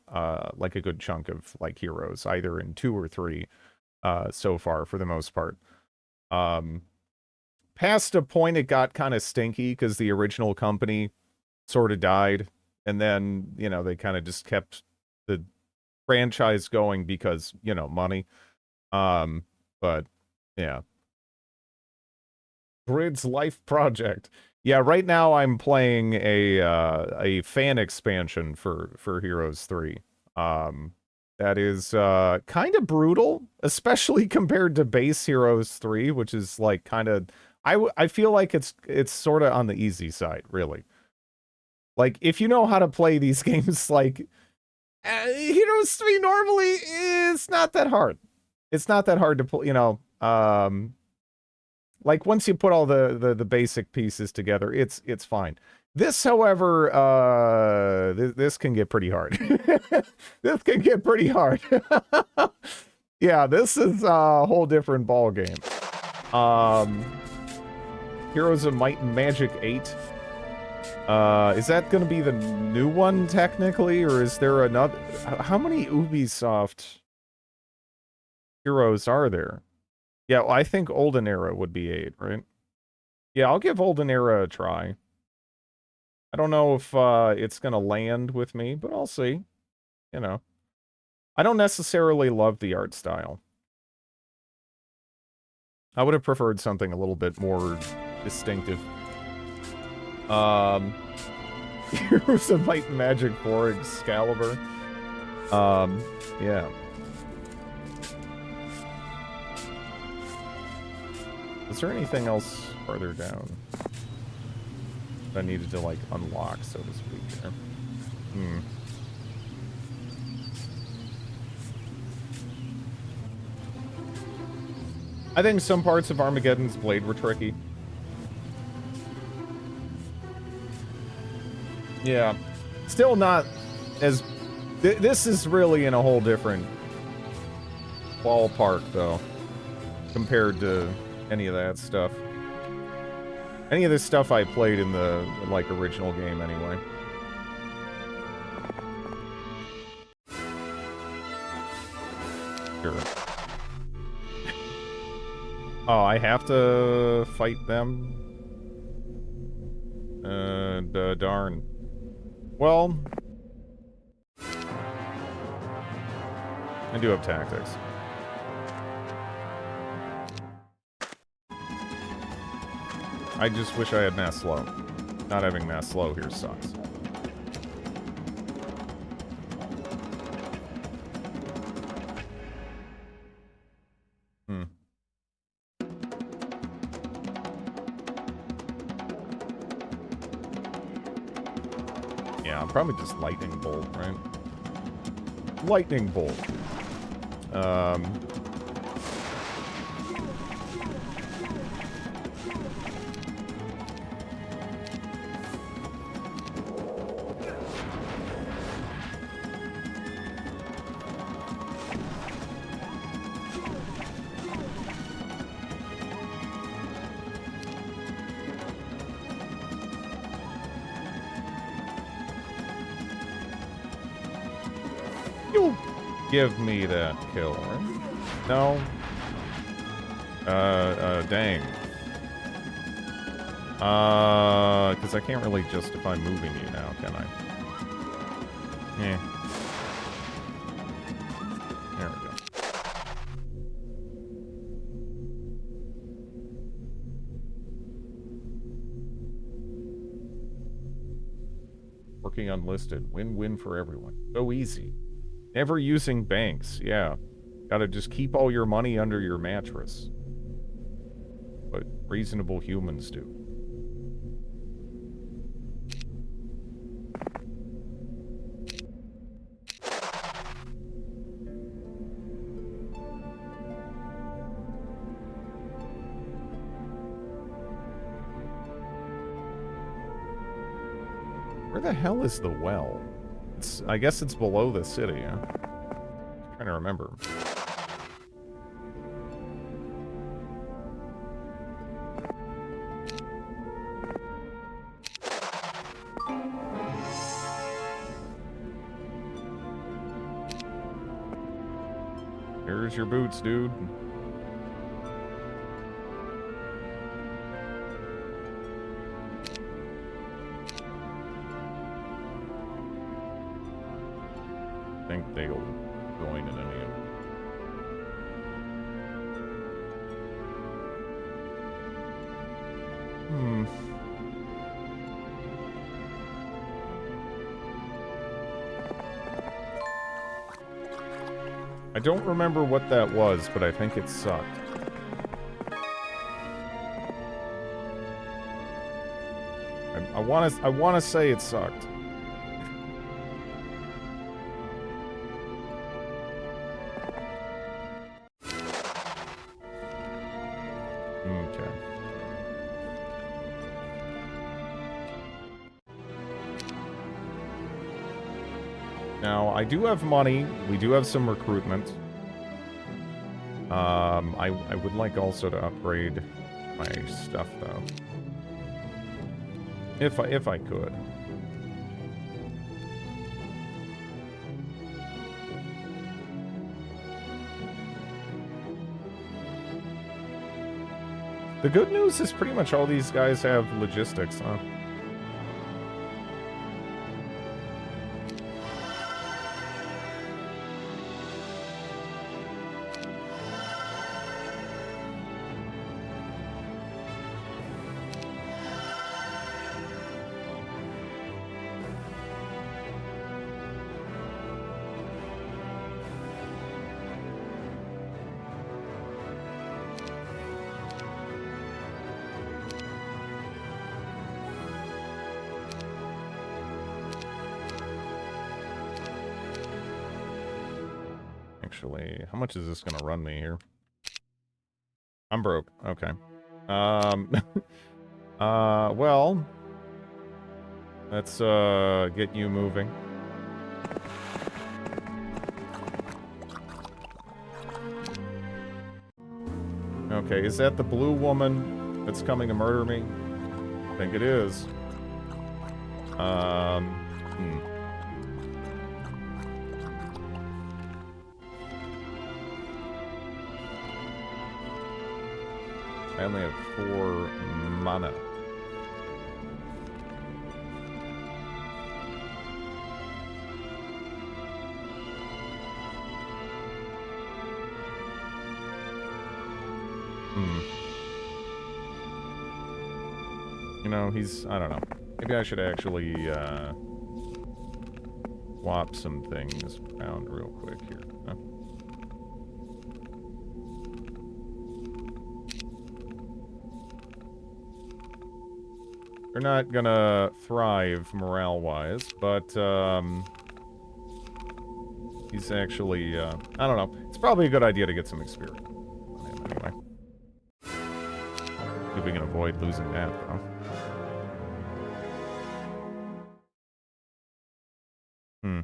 like a good chunk of like Heroes, either in 2 or 3 so far for the most part. Past a point it got kind of stinky because the original company sort of died, and then, you know, they kind of just kept the franchise going because, you know, money. But yeah. Grid's Life Project. Yeah, right now I'm playing a fan expansion for Heroes 3. That is kind of brutal, especially compared to base Heroes 3, which is like kind of I feel like it's sort of on the easy side, really. Like if you know how to play these games like Heroes 3 normally, it's not that hard. It's not that hard to pull, you know, like once you put all the basic pieces together, it's fine. This, however, this can get pretty hard. This can get pretty hard. Yeah, this is a whole different ball game. Heroes of Might and Magic 8. Is that going to be the new one technically, or is there another? How many Ubisoft Heroes are there? Yeah, well, I think Olden Era would be 8, right? Yeah, I'll give Olden Era a try. I don't know if it's going to land with me, but I'll see. You know. I don't necessarily love the art style. I would have preferred something a little bit more distinctive. Heroes of Might and Magic 4 Excalibur. Yeah. Is there anything else farther down that I needed to, like, unlock, so to speak, there? I think some parts of Armageddon's Blade were tricky. Yeah. Still not as... This is really in a whole different ballpark, though, compared to any of that stuff. Any of this stuff I played in the, like, original game, anyway. Sure. Oh, I have to fight them? Darn. Well... I do have tactics. I just wish I had mass slow. Not having mass slow here sucks. Yeah, probably just lightning bolt, right? Lightning bolt. You'll give me that kill, right? No? Dang. Because I can't really justify moving you now, can I? Yeah. There we go. Working unlisted. Win-win for everyone. So easy. Never using banks, yeah. Gotta just keep all your money under your mattress. What reasonable humans do. the hell is the well? I guess it's below the city, huh? I'm trying to remember. Here's your boots, dude. I think they'll join in any of them. I don't remember what that was, but I think it sucked. I wanna say it sucked. Okay. Now, I do have money. We do have some recruitment. I would like also to upgrade my stuff, though. If I could. The good news is pretty much all these guys have logistics, huh? Actually, how much is this gonna run me here? I'm broke. Okay. Well, let's get you moving. Okay, is that the blue woman that's coming to murder me? I think it is. I only have 4 mana. You know, I don't know. Maybe I should actually, swap some things around real quick here. Huh? They're not gonna thrive morale-wise, but, he's actually, I don't know. It's probably a good idea to get some experience on him anyway. See if we can avoid losing that, though. Hmm.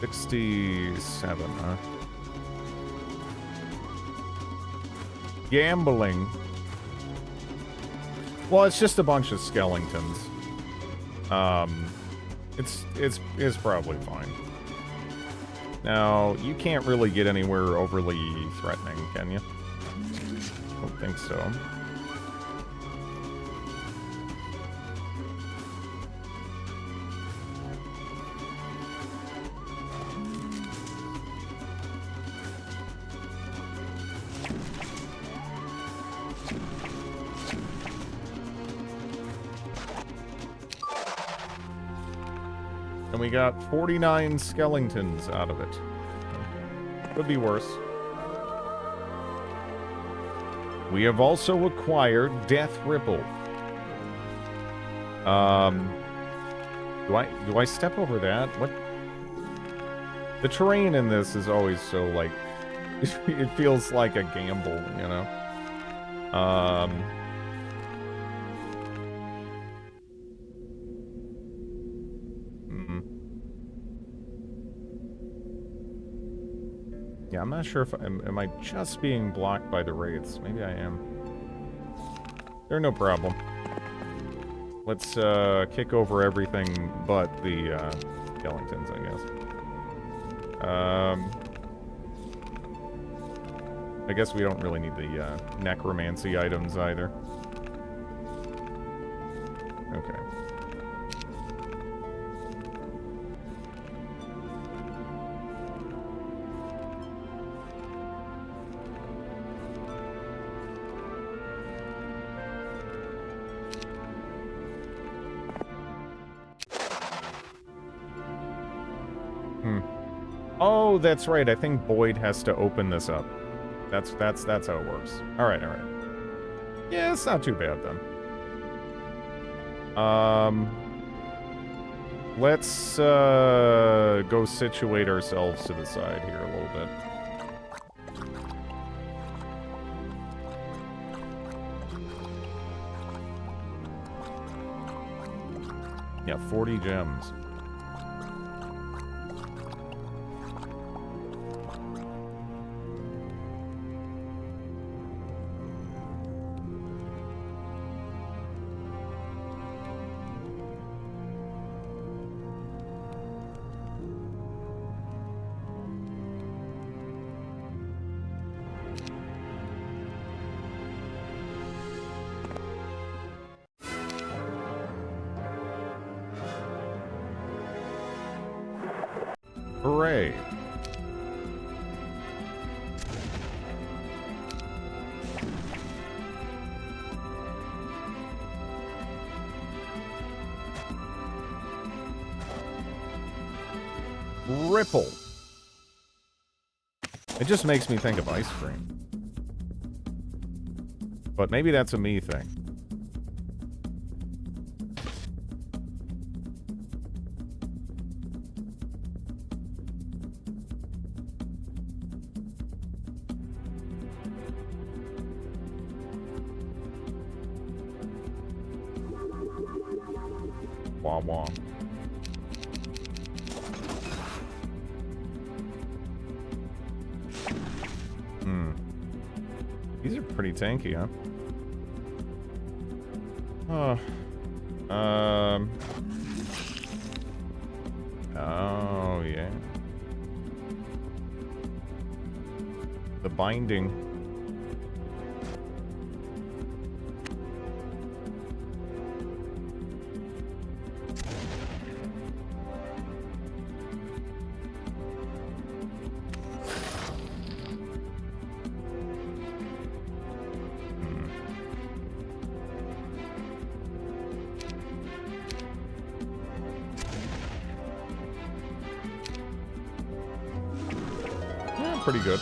67, huh? Gambling. Well, it's just a bunch of skeletons. It's probably fine. Now, you can't really get anywhere overly threatening, can you? Don't think so. And we got 49 skeletons out of it. Could be worse. We have also acquired Death Ripple. Do I step over that? What? The terrain in this is always so, like, it feels like a gamble, you know? Yeah, I'm not sure if am I just being blocked by the wraiths? Maybe I am. They're no problem. Let's kick over everything but the skeletons, I guess we don't really need the necromancy items either. Okay. Oh, that's right. I think Boyd has to open this up. That's how it works. All right. Yeah, it's not too bad then. Let's go situate ourselves to the side here a little bit. Yeah, 40 gems. Hooray. Ripple. It just makes me think of ice cream. But maybe that's a me thing. Wah wah. These are pretty tanky, huh? Oh. Oh, yeah. The binding. Pretty good.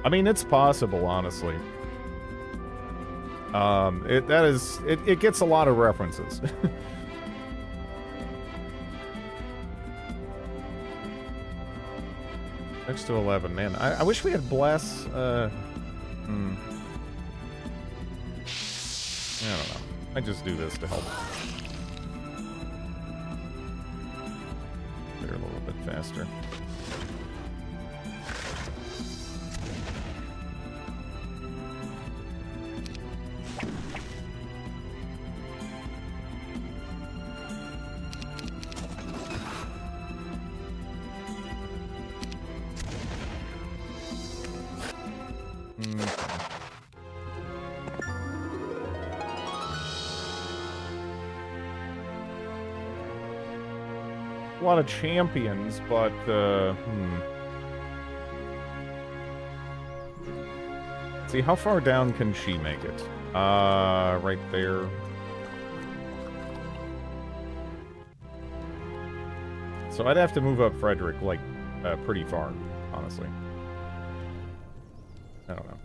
I mean, it's possible, honestly. It gets a lot of references. Next to 11, man. I wish we had Bless. I don't know. I just do this to help. faster. A lot of champions, but, See, how far down can she make it? Right there. So I'd have to move up Frederick, like, pretty far, honestly. I don't know.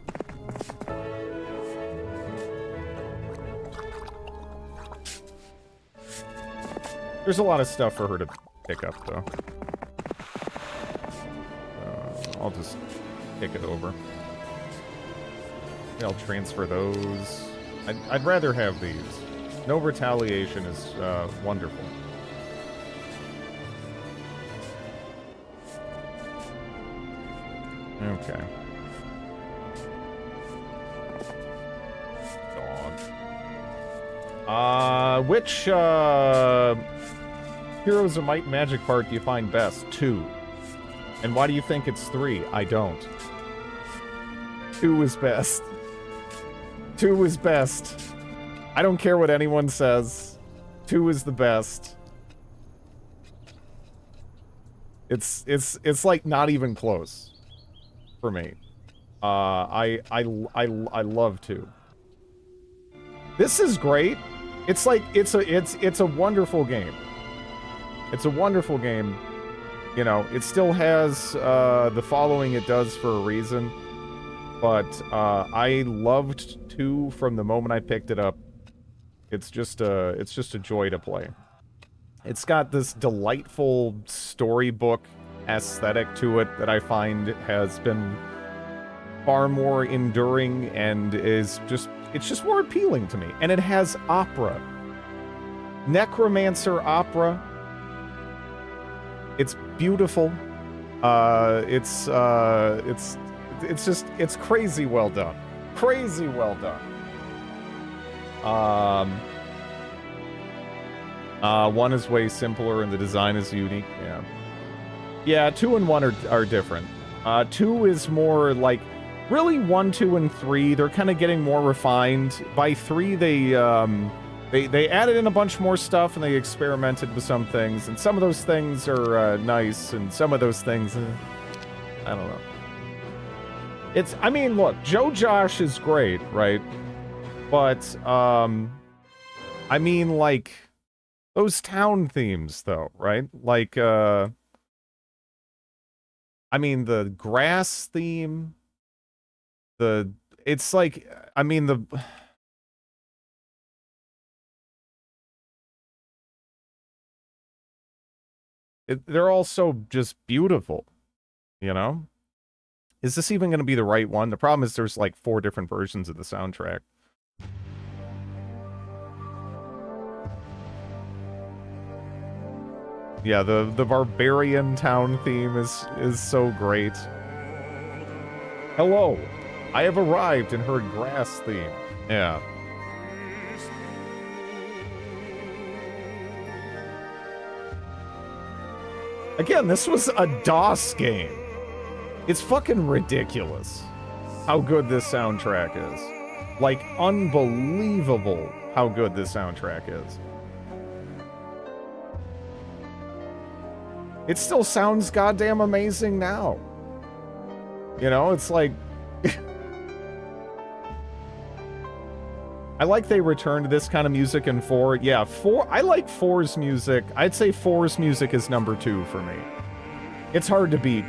There's a lot of stuff for her to pick up, though. I'll just kick it over. Maybe I'll transfer those. I'd rather have these. No retaliation is wonderful. Okay. Dog. Which Heroes of Might and Magic part do you find best? 2. And why do you think it's 3? I don't. 2 is best. 2 is best. I don't care what anyone says. 2 is the best. It's like not even close for me. I love 2. This is great. It's like it's a wonderful game. It's a wonderful game. You know, it still has the following it does for a reason. But I loved 2 from the moment I picked it up. It's just a joy to play. It's got this delightful storybook aesthetic to it that I find has been far more enduring and it's just more appealing to me. And it has opera. Necromancer opera. It's beautiful. It's crazy well done. Crazy well done. 1 is way simpler and the design is unique. Yeah, 2 and 1 are different. 2 is more like, really 1, 2, and 3, they're kind of getting more refined. By 3, they added in a bunch more stuff and they experimented with some things. And some of those things are nice and some of those things, I don't know. I mean, look, Joe Josh is great, right? But, I mean, like, those town themes, though, right? Like, I mean, the grass theme, it's like, I mean, they're all so just beautiful, you know? Is this even going to be the right one? The problem is there's like 4 different versions of the soundtrack. Yeah, the barbarian town theme is so great. Hello, I have arrived and heard grass theme. Yeah. Again, this was a DOS game. It's fucking ridiculous how good this soundtrack is. Like, unbelievable how good this soundtrack is. It still sounds goddamn amazing now. You know, it's like... I like they returned this kind of music in 4. Yeah, 4... I like 4's music. I'd say 4's music is number 2 for me. It's hard to beat.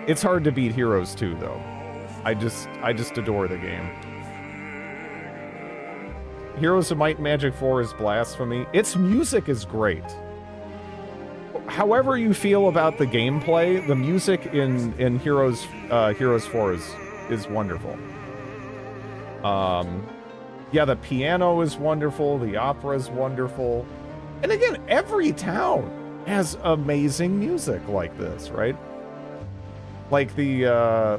It's hard to beat Heroes 2, though. I just adore the game. Heroes of Might and Magic 4 is blasphemy. Its music is great. However you feel about the gameplay, the music in Heroes 4 is wonderful. Yeah, the piano is wonderful, the opera is wonderful. And again, every town has amazing music like this, right? Like the,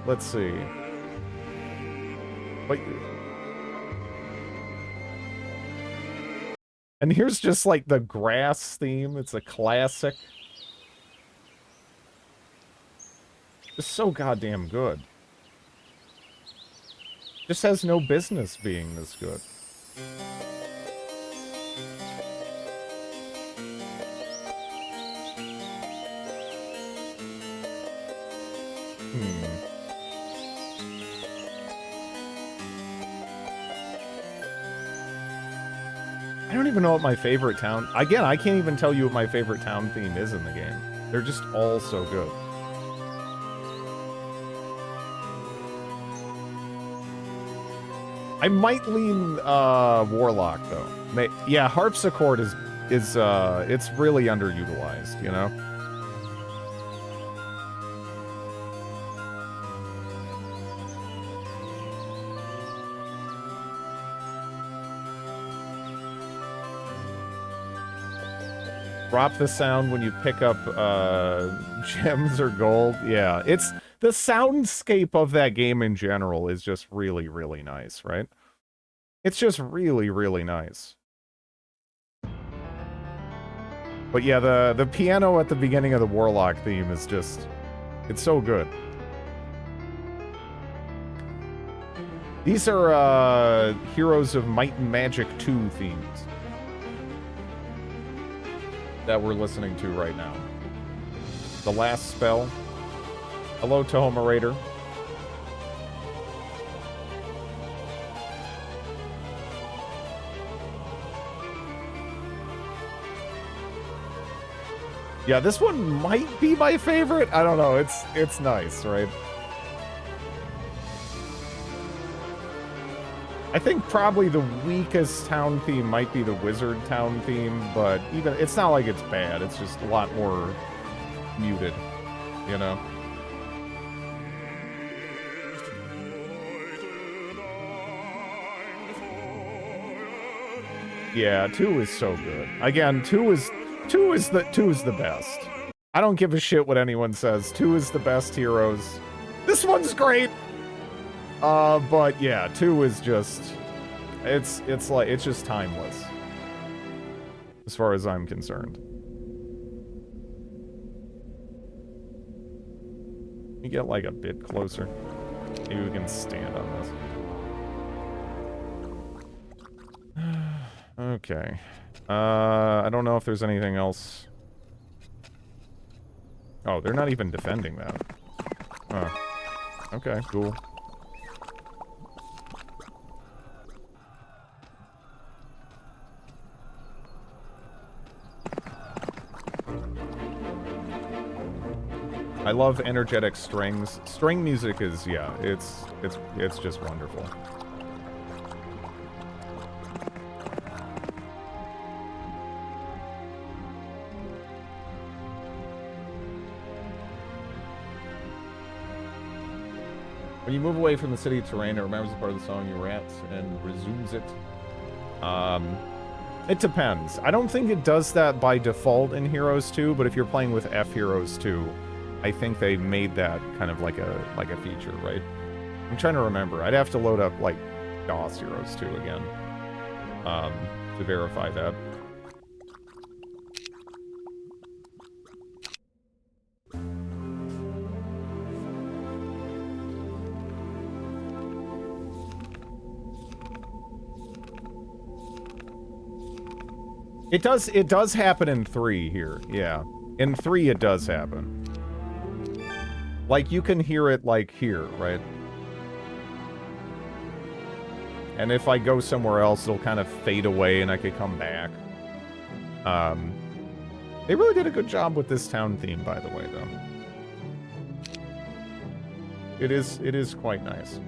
let's see. Wait. And here's just like the grass theme. It's a classic. It's so goddamn good. Just has no business being this good. I don't even know what my favorite town... Again, I can't even tell you what my favorite town theme is in the game. They're just all so good. I might lean Warlock though. Yeah, Harpsichord is it's really underutilized, you know? Drop the sound when you pick up gems or gold. Yeah, it's the soundscape of that game in general is just really, really nice, right? It's just really, really nice. But yeah, the piano at the beginning of the Warlock theme is just... It's so good. These are Heroes of Might and Magic 2 themes that we're listening to right now. The Last Spell. Hello, Tahoma Raider. Yeah, this one might be my favorite. I don't know. It's nice, right? I think probably the weakest town theme might be the Wizard town theme, but even it's not like it's bad. It's just a lot more muted, you know? Yeah, 2 is so good. Again, 2 is the best. I don't give a shit what anyone says. 2 is the best Heroes. This one's great. But yeah, 2 is just it's just timeless as far as I'm concerned. Let me get like a bit closer. Maybe we can stand on this. Okay. I don't know if there's anything else. Oh, they're not even defending that. Oh. Okay, cool. I love energetic strings. String music is, yeah, it's just wonderful. When you move away from the city terrain, it remembers the part of the song you were at and resumes it. It depends. I don't think it does that by default in Heroes 2, but if you're playing with F Heroes 2, I think they made that kind of like a feature, right? I'm trying to remember. I'd have to load up like DOS Heroes 2 again to verify that. It does happen in 3 here, yeah. In 3 it does happen. Like, you can hear it, like, here, right? And if I go somewhere else, it'll kind of fade away and I could come back. They really did a good job with this town theme, by the way, though. It is quite nice.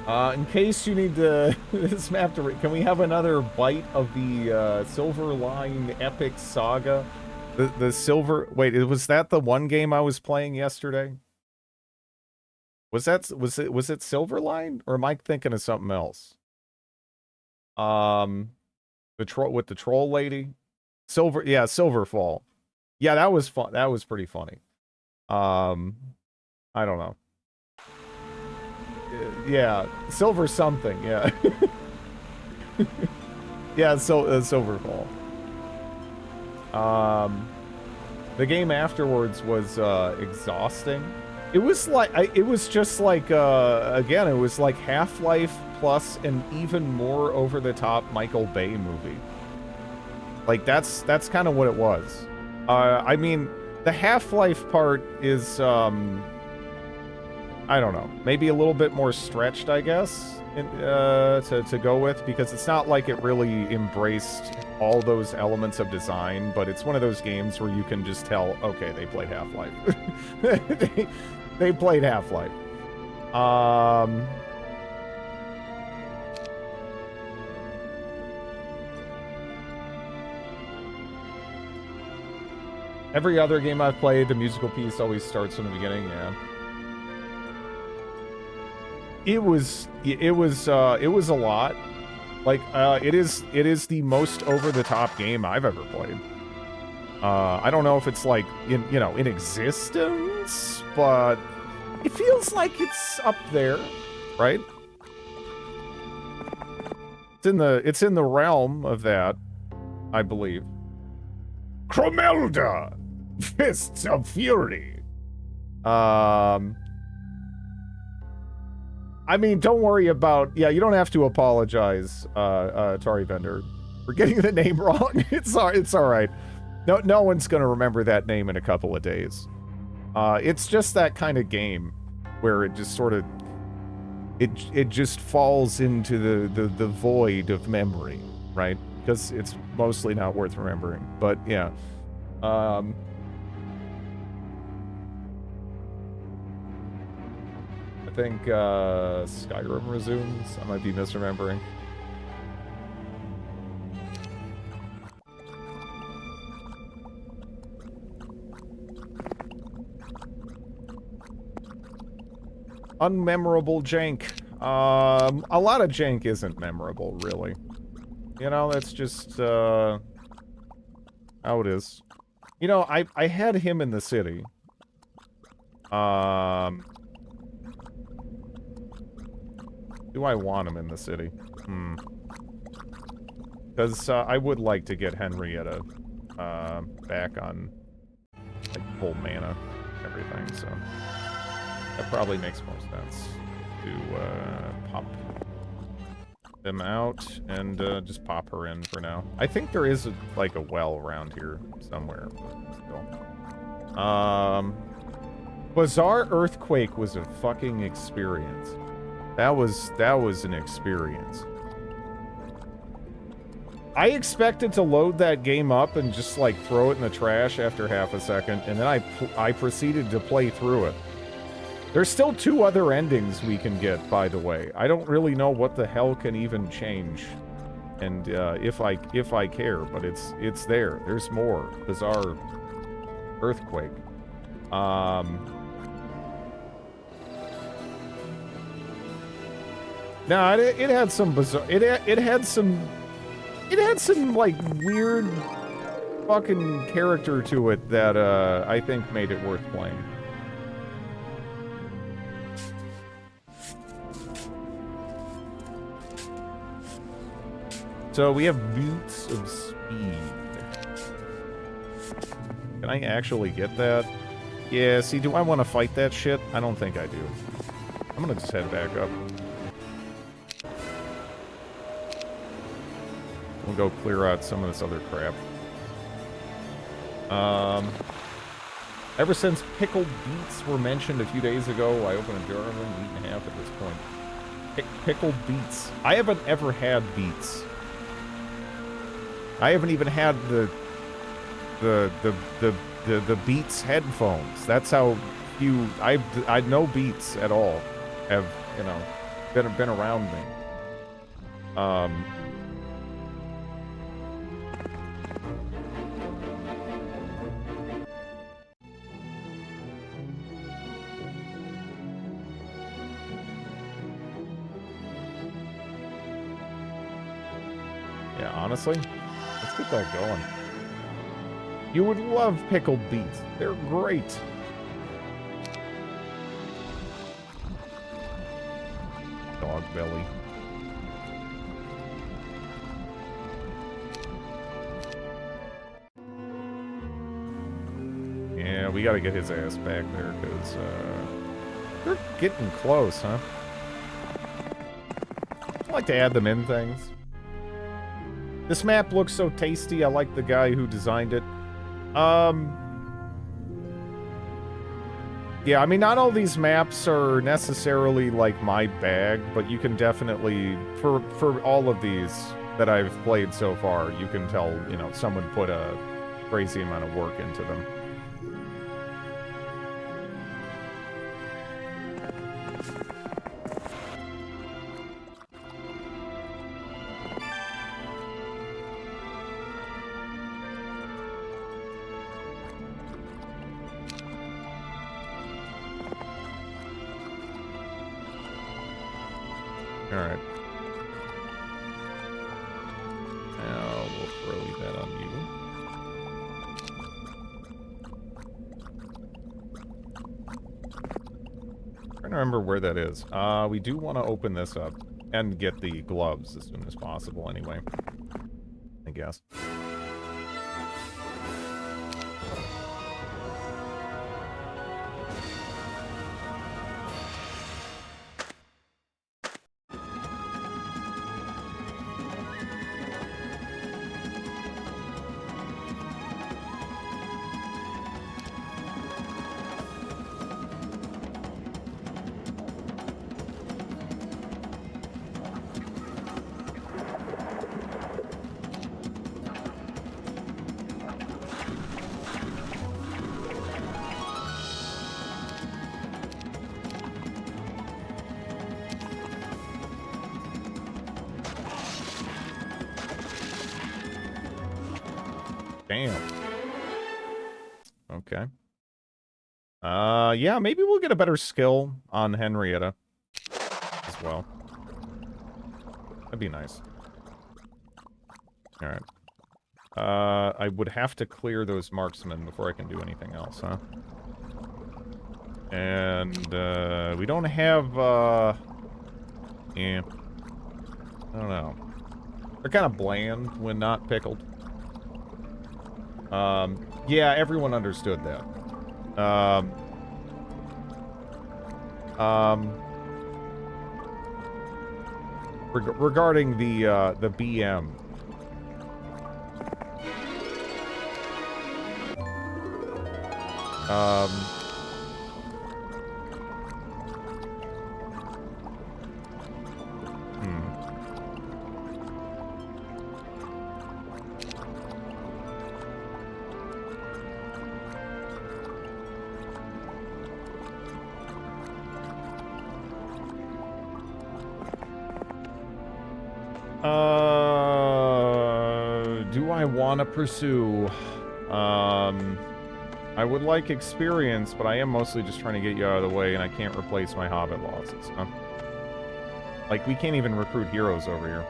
In case you need to, this map to, can we have another bite of the Silver Line Epic Saga? The Silver, wait, was that the one game I was playing yesterday? Was it Silver Line, or am I thinking of something else? The troll with the troll lady, Silverfall. Yeah, that was fun. That was pretty funny. I don't know. Yeah, Silver something. Yeah, yeah. So Silverfall. The game afterwards was exhausting. It was like it was just like again, it was like Half-Life plus an even more over-the-top Michael Bay movie. Like that's kind of what it was. I mean, the Half-Life part is I don't know, maybe a little bit more stretched, I guess, to go with, because it's not like it really embraced all those elements of design, but it's one of those games where you can just tell, okay, they played Half-Life. they played Half-Life. Every other game I've played, the musical piece always starts from the beginning, yeah. It was a lot. Like it is the most over the top game I've ever played. I don't know if it's like in existence, but it feels like it's up there, right? It's in the realm of that, I believe. Chromelda! Fists of Fury! I mean, don't worry about... Yeah, you don't have to apologize, Atari Vendor, for getting the name wrong. It's all right. No one's going to remember that name in a couple of days. It's just that kind of game where it just sort of... It just falls into the void of memory, right? Because it's mostly not worth remembering. But, yeah. I think Skyrim resumes. I might be misremembering. Unmemorable jank. A lot of jank isn't memorable, really. You know, that's just how it is. You know, I had him in the city. Do I want him in the city? Because I would like to get Henrietta back on like full mana, everything. So that probably makes more sense to pop them out and just pop her in for now. I think there is like a well around here somewhere. Still. Bazaar Earthquake was a fucking experience. That was an experience. I expected to load that game up and just like throw it in the trash after half a second, and then I proceeded to play through it. There's still 2 other endings we can get, by the way. I don't really know what the hell can even change, and if I care, but it's there. There's more. Bazaar Earthquake. No, it had some bizarre. It had some like weird fucking character to it that I think made it worth playing. So we have Boots of Speed. Can I actually get that? Yeah, see, do I want to fight that shit? I don't think I do. I'm gonna just head back up. We'll go clear out some of this other crap. Ever since pickled beets were mentioned a few days ago, I opened a jar of them and eaten half at this point. Pickled beets. I haven't ever had beets. I haven't even had the Beats headphones. That's how few I know Beats at all have, you know. been around me. Yeah, honestly, let's get that going. You would love pickled beets. They're great. Dog belly. Yeah, we gotta get his ass back there, because, they're getting close, huh? I like to add them in things. This map looks so tasty, I like the guy who designed it. Yeah, I mean, not all these maps are necessarily, like, my bag, but you can definitely, for all of these that I've played so far, you can tell, you know, someone put a crazy amount of work into them. Alright. Now we'll throw that on you. Trying to remember where that is. We do want to open this up and get the gloves as soon as possible anyway. I guess. Damn. Okay. Yeah, maybe we'll get a better skill on Henrietta as well. That'd be nice. Alright. I would have to clear those marksmen before I can do anything else, huh? And, we don't have, yeah. I don't know. They're kind of bland when not pickled. Yeah, everyone understood that. Regarding the BM. Do I want to pursue? I would like experience, but I am mostly just trying to get you out of the way, and I can't replace my Hobbit losses, huh? Like, we can't even recruit heroes over here.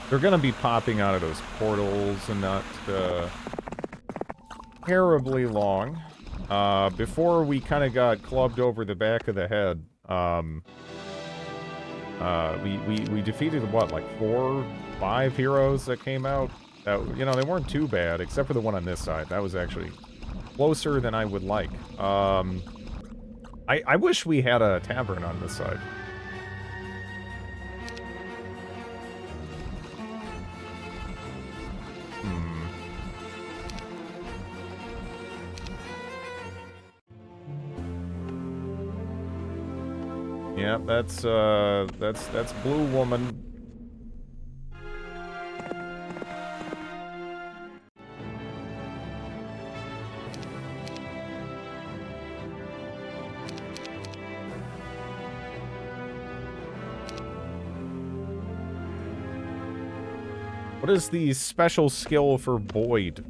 They're gonna be popping out of those portals and not terribly long. Before we kind of got clubbed over the back of the head, We defeated, what, like 4, 5 heroes that came out? That, you know, they weren't too bad, except for the one on this side. That was actually closer than I would like. I wish we had a tavern on this side. Yeah, that's Blue Woman. What is the special skill for Boyd?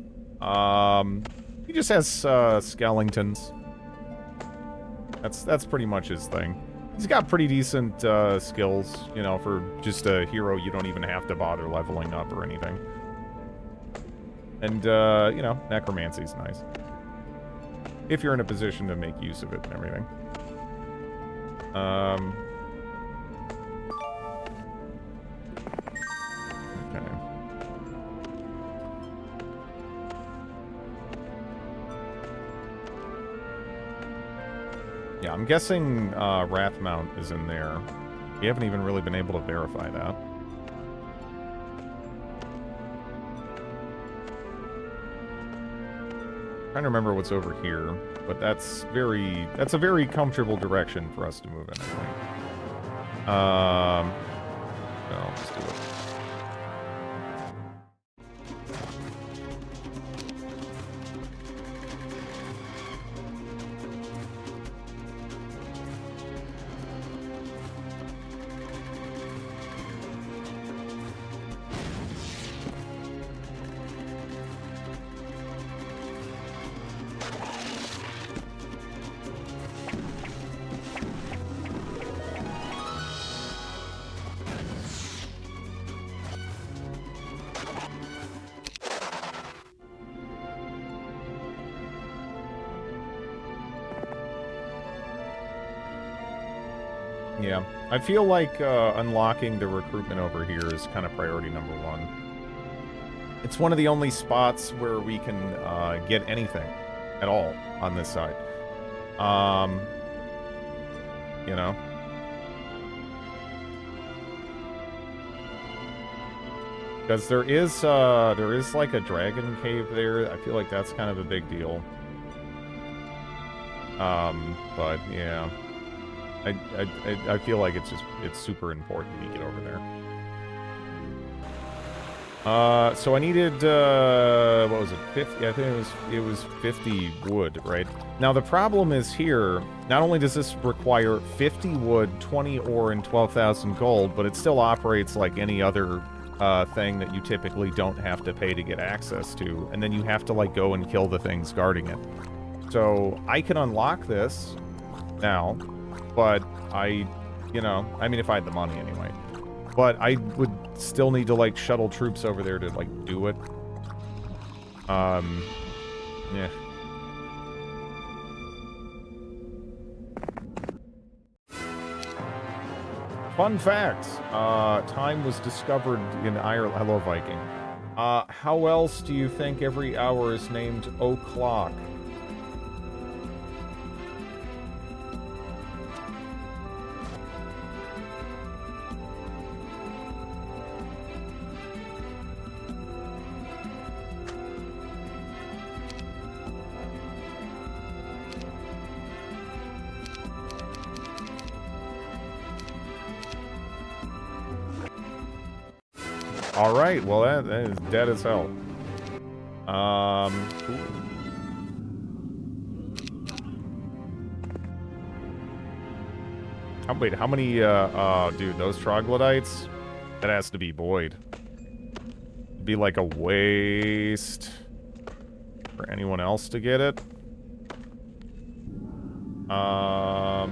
He just has skeletons. That's pretty much his thing. He's got pretty decent skills, you know, for just a hero you don't even have to bother leveling up or anything. And, you know, necromancy's nice. If you're in a position to make use of it and everything. Okay. Yeah, I'm guessing Wrathmount is in there. We haven't even really been able to verify that. Trying to remember what's over here, but that's a very comfortable direction for us to move in, I think. No, let's do it. Yeah, I feel like unlocking the recruitment over here is kind of priority number 1. It's one of the only spots where we can get anything at all on this side. You know? Because there is like a dragon cave there. I feel like that's kind of a big deal. But yeah. I feel like it's super important to get over there. So I needed what was it, 50? I think it was 50 wood, right? Now the problem is here, not only does this require 50 wood, 20 ore, and 12,000 gold, but it still operates like any other thing that you typically don't have to pay to get access to, and then you have to like go and kill the things guarding it. So I can unlock this now. But you know, I mean, if I had the money anyway. But I would still need to, like, shuttle troops over there to, like, do it. Yeah. Fun fact, time was discovered in Ireland. Hello, Viking. How else do you think every hour is named o'clock? All right, well that is dead as hell. Cool. Wait, how many? Dude, those troglodytes. That has to be Boyd. It'd be like a waste for anyone else to get it. Damn.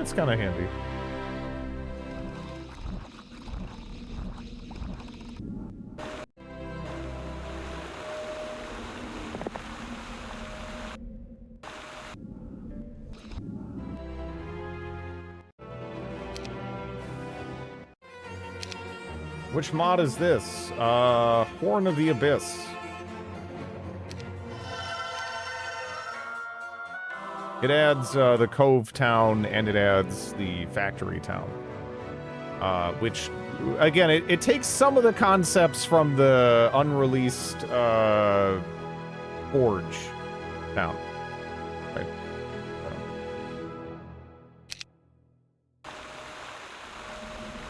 It's kind of handy. Which mod is this? Horn of the Abyss. It adds the Cove Town and it adds the Factory Town. Which, again, it takes some of the concepts from the unreleased Forge Town. Right.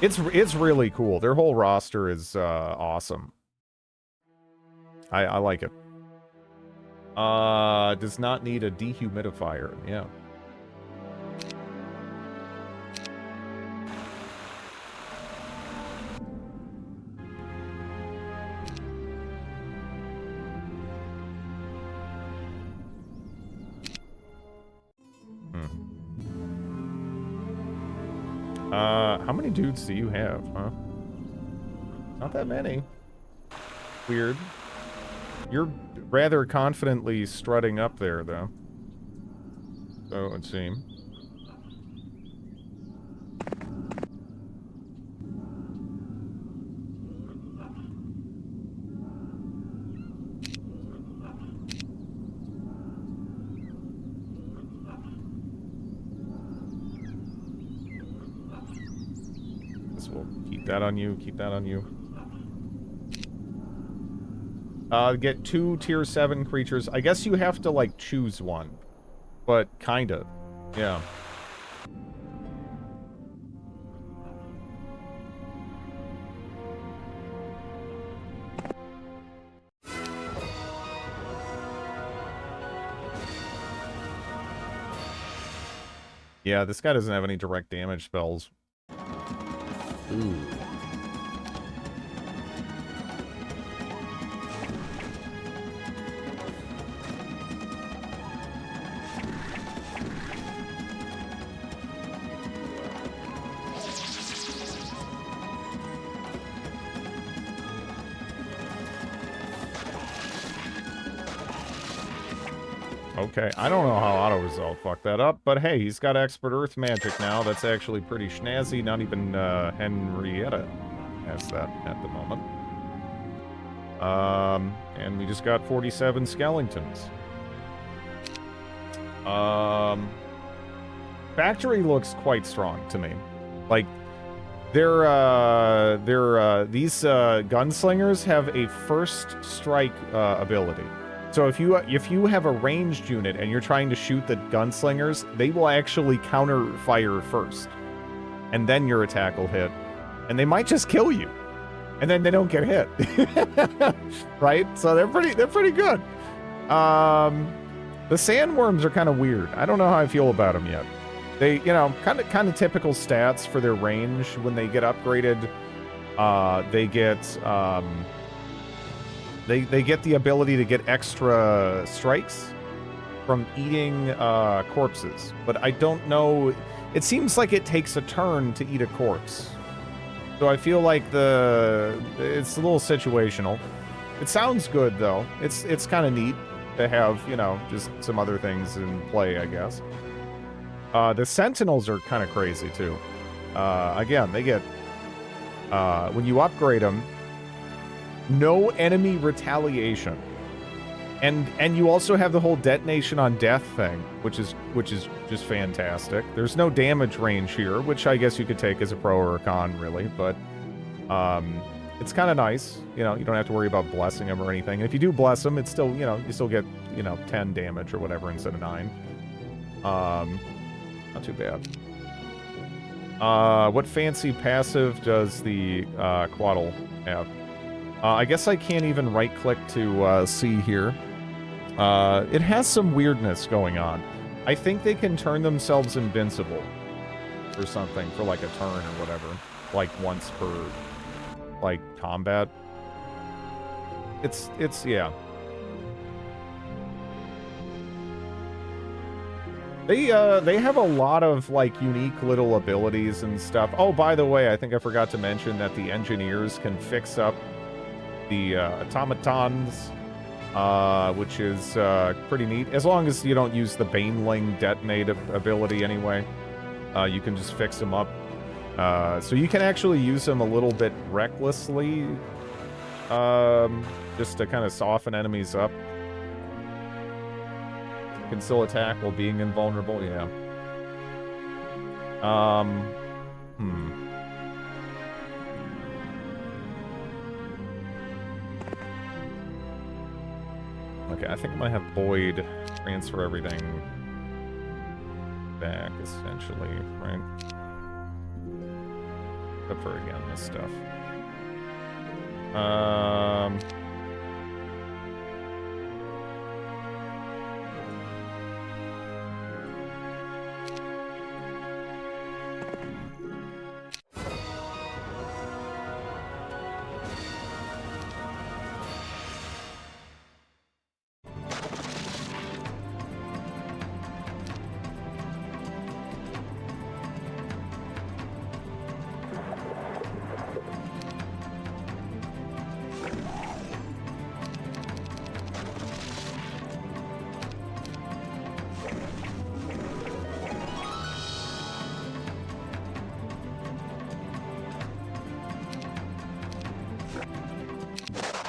It's really cool. Their whole roster is awesome. I like it. Does not need a dehumidifier. Yeah. How many dudes do you have, huh? Not that many. Weird. You're rather confidently strutting up there, though. So it would seem. This will keep that on you, keep that on you. Get 2 tier 7 creatures. I guess you have to, like, choose one. But, kinda. Yeah. Yeah, this guy doesn't have any direct damage spells. Ooh. Okay, I don't know how auto-resolve fucked that up, but hey, he's got expert earth magic now. That's actually pretty snazzy. Not even Henrietta has that at the moment. And we just got 47 skeletons. Factory looks quite strong to me. Like, these gunslingers have a first strike ability. So if you have a ranged unit and you're trying to shoot the gunslingers, they will actually counter fire first, and then your attack will hit, and they might just kill you, and then they don't get hit, right? So they're pretty good. The sandworms are kind of weird. I don't know how I feel about them yet. They, you know, kind of typical stats for their range. When they get upgraded, they get They get the ability to get extra strikes from eating corpses, but I don't know. It seems like it takes a turn to eat a corpse, so I feel like it's a little situational. It sounds good though. It's kind of neat to have, you know, just some other things in play, I guess. The Sentinels are kind of crazy too. Again, they get when you upgrade them. No enemy retaliation, and you also have the whole detonation on death thing, which is just fantastic. There's no damage range here, which I guess you could take as a pro or a con, really, but it's kind of nice. You know, you don't have to worry about blessing them or anything. And if you do bless them, it's still, you know, you still get, you know, 10 damage or whatever instead of 9. Not too bad. What fancy passive does the Quaddle have? I guess I can't even right-click to see here. It has some weirdness going on. I think they can turn themselves invincible or something for like a turn or whatever. Like once per, like, combat. It's yeah. They have a lot of like unique little abilities and stuff. Oh, by the way, I think I forgot to mention that the engineers can fix up the automatons, which is pretty neat. As long as you don't use the Baneling detonate ability anyway, you can just fix them up. So you can actually use them a little bit recklessly, just to kind of soften enemies up. Can still attack while being invulnerable, yeah. Okay, I think I might have Boyd transfer everything back, essentially, right? Except for, again, this stuff.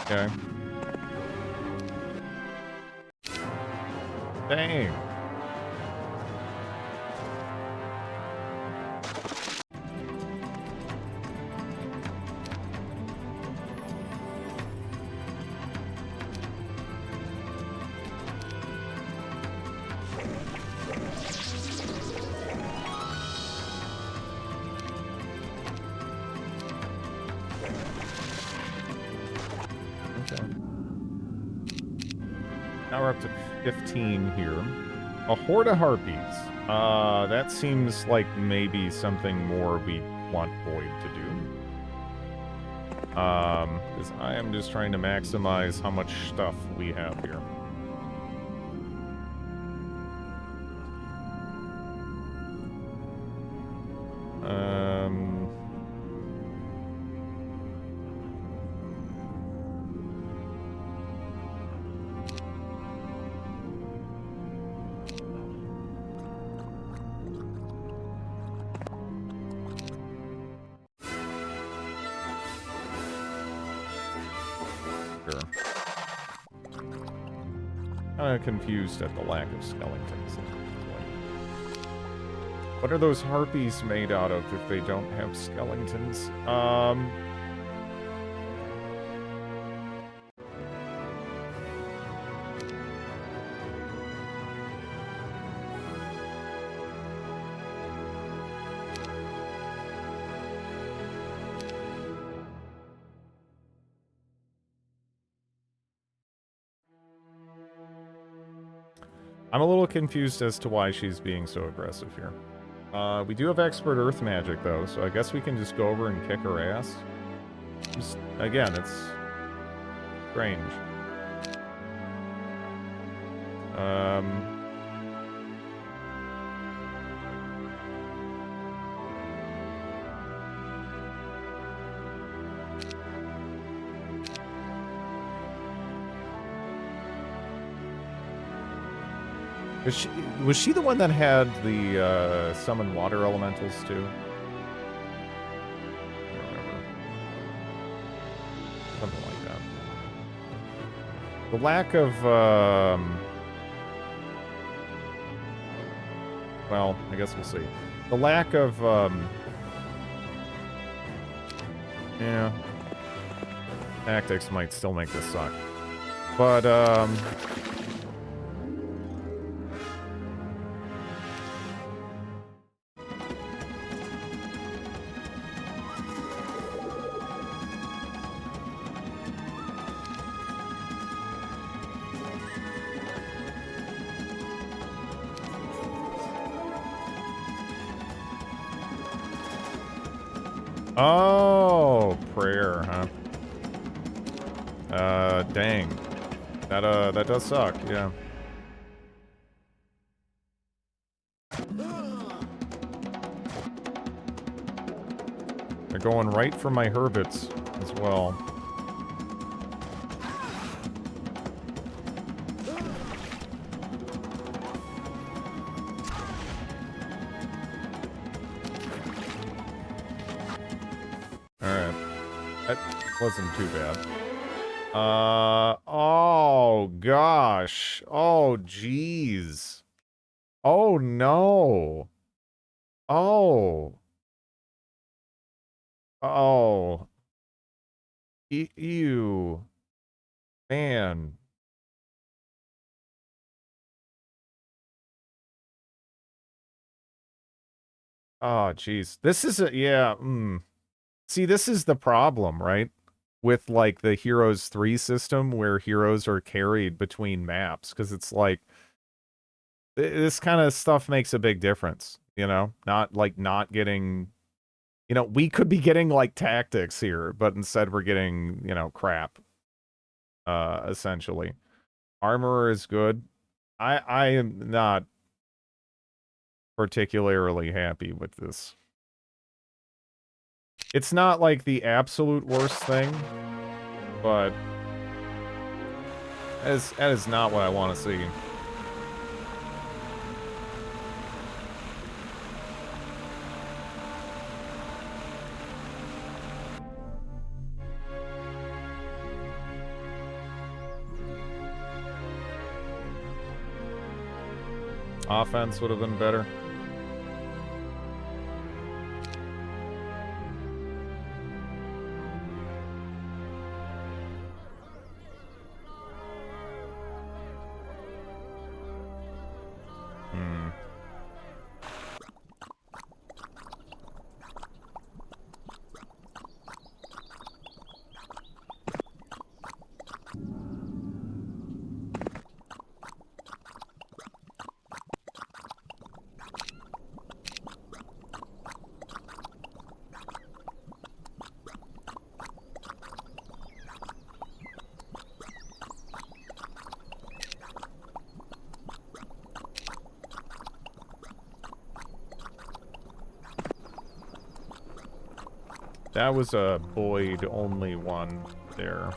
Okay. Dang. Now we're up to 15 here. A horde of harpies. That seems like maybe something more we want Boyd to do. Because I am just trying to maximize how much stuff we have here. Kind of confused at the lack of skeletons. What are those harpies made out of if they don't have skeletons? I'm a little confused as to why she's being so aggressive here. We do have expert earth magic, though, so I guess we can just go over and kick her ass. Just, again, it's strange. Was she the one that had the summon water elementals too? I don't remember. Something like that. The lack of well, I guess we'll see. The lack of yeah, tactics might still make this suck. But oh, prayer, huh? Dang. That does suck, yeah. They're going right for my Herbits as well. Alright. That wasn't too bad. Oh, gosh. Oh, jeez. Oh, no. Oh. Oh. Ew. Man. Oh, jeez. This is a, yeah, See, this is the problem, right? With, like, the Heroes 3 system, where heroes are carried between maps, because it's like, this kind of stuff makes a big difference, you know? Not getting, you know, we could be getting, like, tactics here, but instead we're getting, you know, crap, essentially. Armorer is good. I am not particularly happy with this. It's not, like, the absolute worst thing, but that is not what I want to see. Offense would have been better. That was a Boyd-only one there.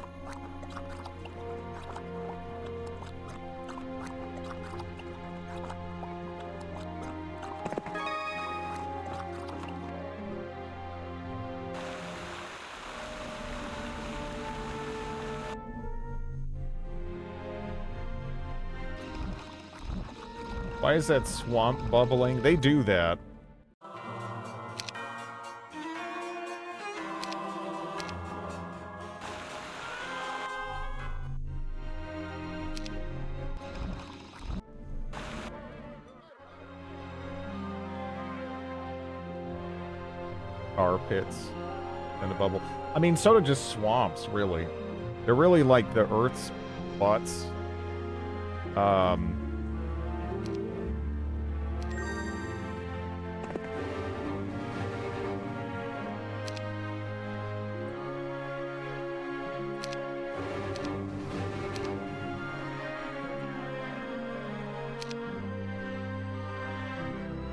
Why is that swamp bubbling? They do that. Tar pits and the bubble. I mean, so do just swamps, really. They're really like the Earth's butts.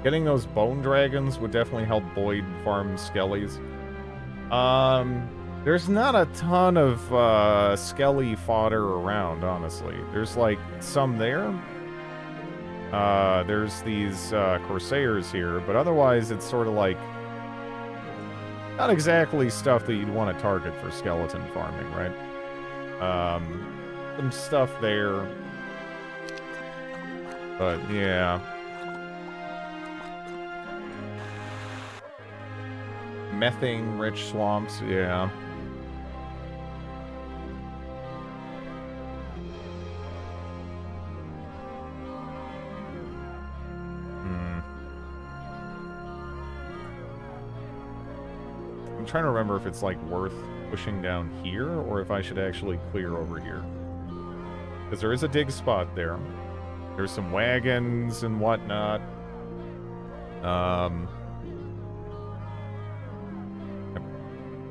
Getting those bone dragons would definitely help Boyd farm skellies. There's not a ton of skelly fodder around, honestly. There's like some there. There's these Corsairs here, but otherwise it's sort of like not exactly stuff that you'd want to target for skeleton farming, right? Some stuff there. But yeah. Methane-rich swamps, yeah. I'm trying to remember if it's, like, worth pushing down here, or if I should actually clear over here. Because there is a dig spot there. There's some wagons and whatnot.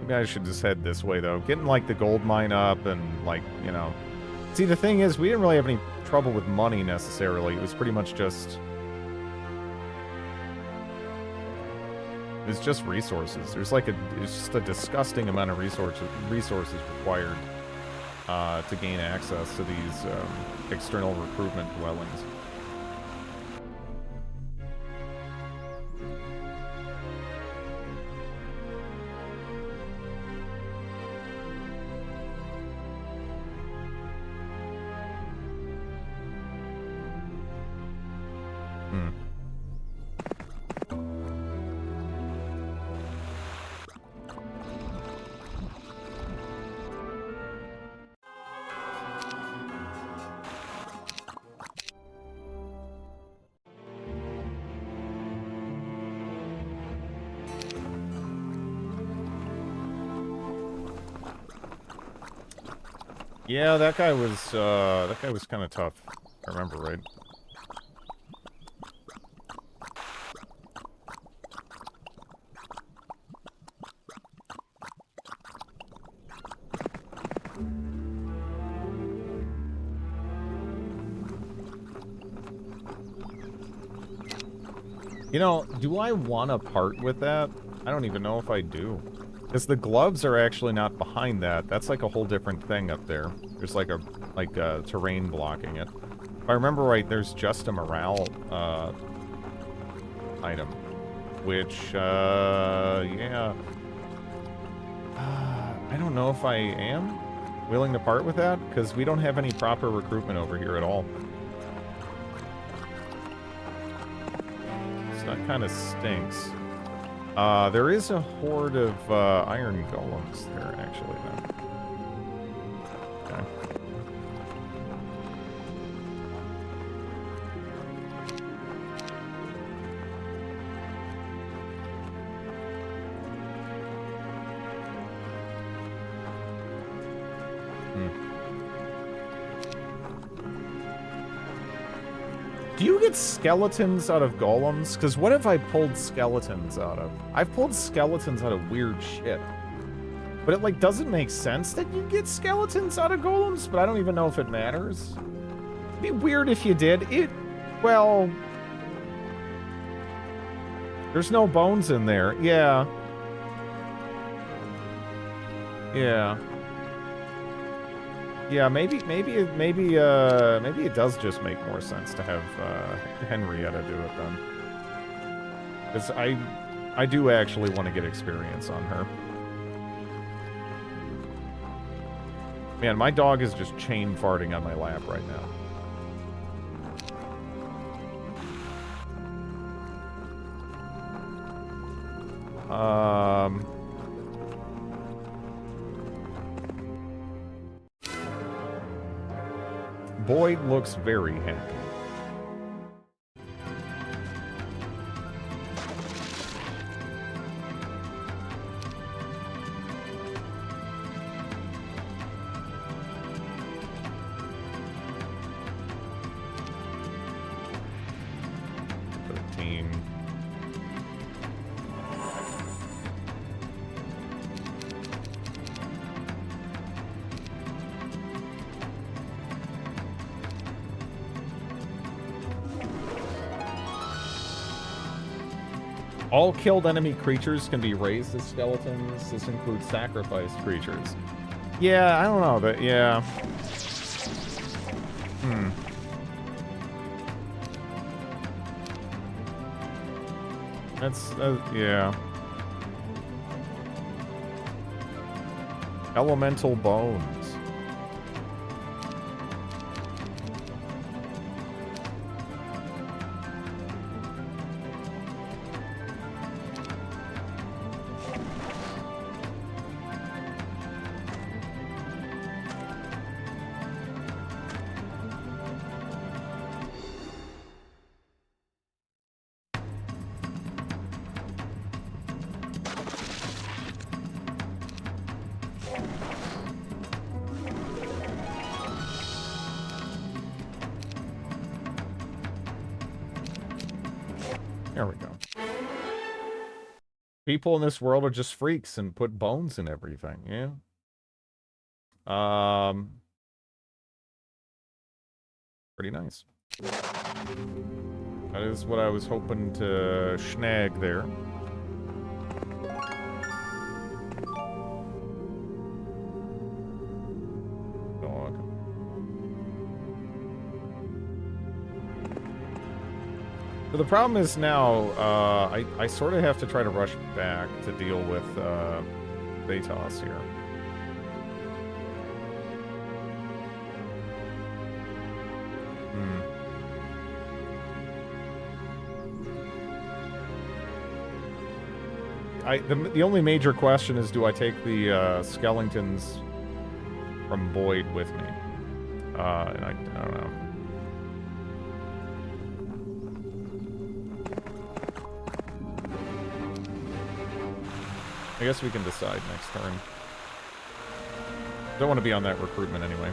Maybe I should just head this way, though. Getting, like, the gold mine up and, like, you know... See, the thing is, we didn't really have any trouble with money, necessarily. It was pretty much just... It's just resources. There's like it's just a disgusting amount of resources required to gain access to these external recruitment dwellings. Yeah, that guy was kind of tough. If I remember right. You know, do I want to part with that? I don't even know if I do. Because the gloves are actually not behind that. That's like a whole different thing up there. There's like a terrain blocking it. If I remember right, there's just a morale item. Which, yeah. I don't know if I am willing to part with that, because we don't have any proper recruitment over here at all. So that kind of stinks. There is a horde of iron golems there, actually, then. Okay. Do you get skeletons out of golems? Because what have I pulled skeletons out of? I've pulled skeletons out of weird shit. But it, like, doesn't make sense that you get skeletons out of golems, but I don't even know if it matters. It'd be weird if you did. Well... There's no bones in there. Yeah. Yeah. Yeah, maybe it does just make more sense to have Henrietta do it then. Because I do actually want to get experience on her. Man, my dog is just chain farting on my lap right now. Boyd looks very happy. All killed enemy creatures can be raised as skeletons. This includes sacrificed creatures. Yeah, I don't know, but yeah. That's, yeah. Elemental bones. There we go. People in this world are just freaks and put bones in everything, yeah. Pretty nice. That is what I was hoping to snag there. So the problem is now, I sort of have to try to rush back to deal with, Vatos here. Hmm. The only major question is, do I take the, skeletons from Boyd with me? And I don't know. I guess we can decide next turn. Don't want to be on that recruitment anyway.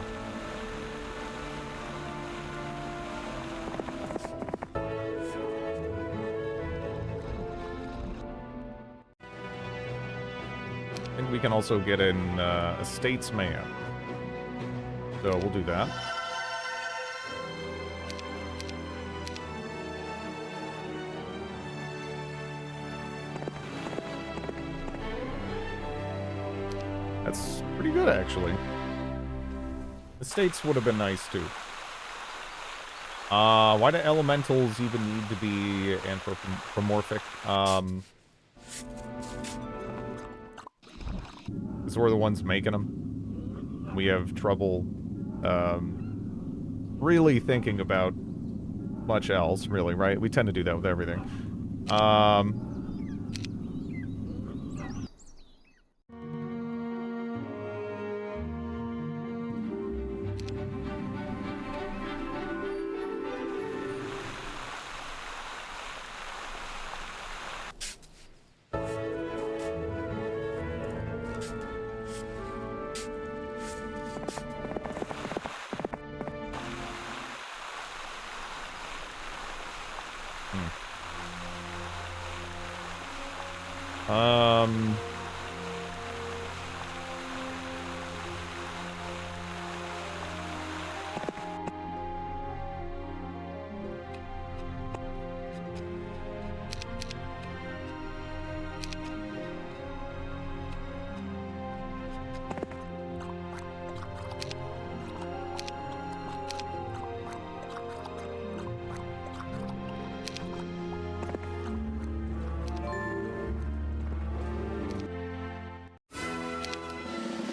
I think we can also get in a statesman. So we'll do that. That's pretty good, actually. The states would have been nice, too. Why do elementals even need to be anthropomorphic? Because we're the ones making them. We have trouble, really thinking about much else, really, right? We tend to do that with everything.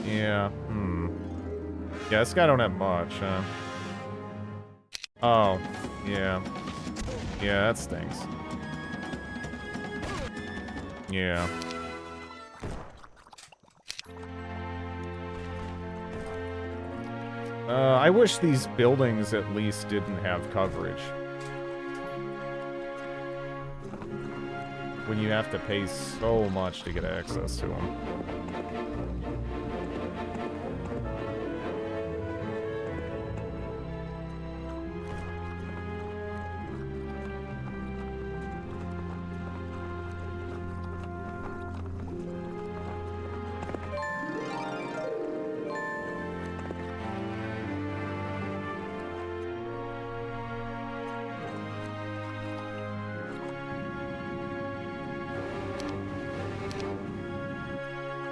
Yeah, Yeah, this guy don't have much, huh? Oh, yeah. Yeah, that stinks. Yeah. I wish these buildings at least didn't have coverage. When you have to pay so much to get access to them.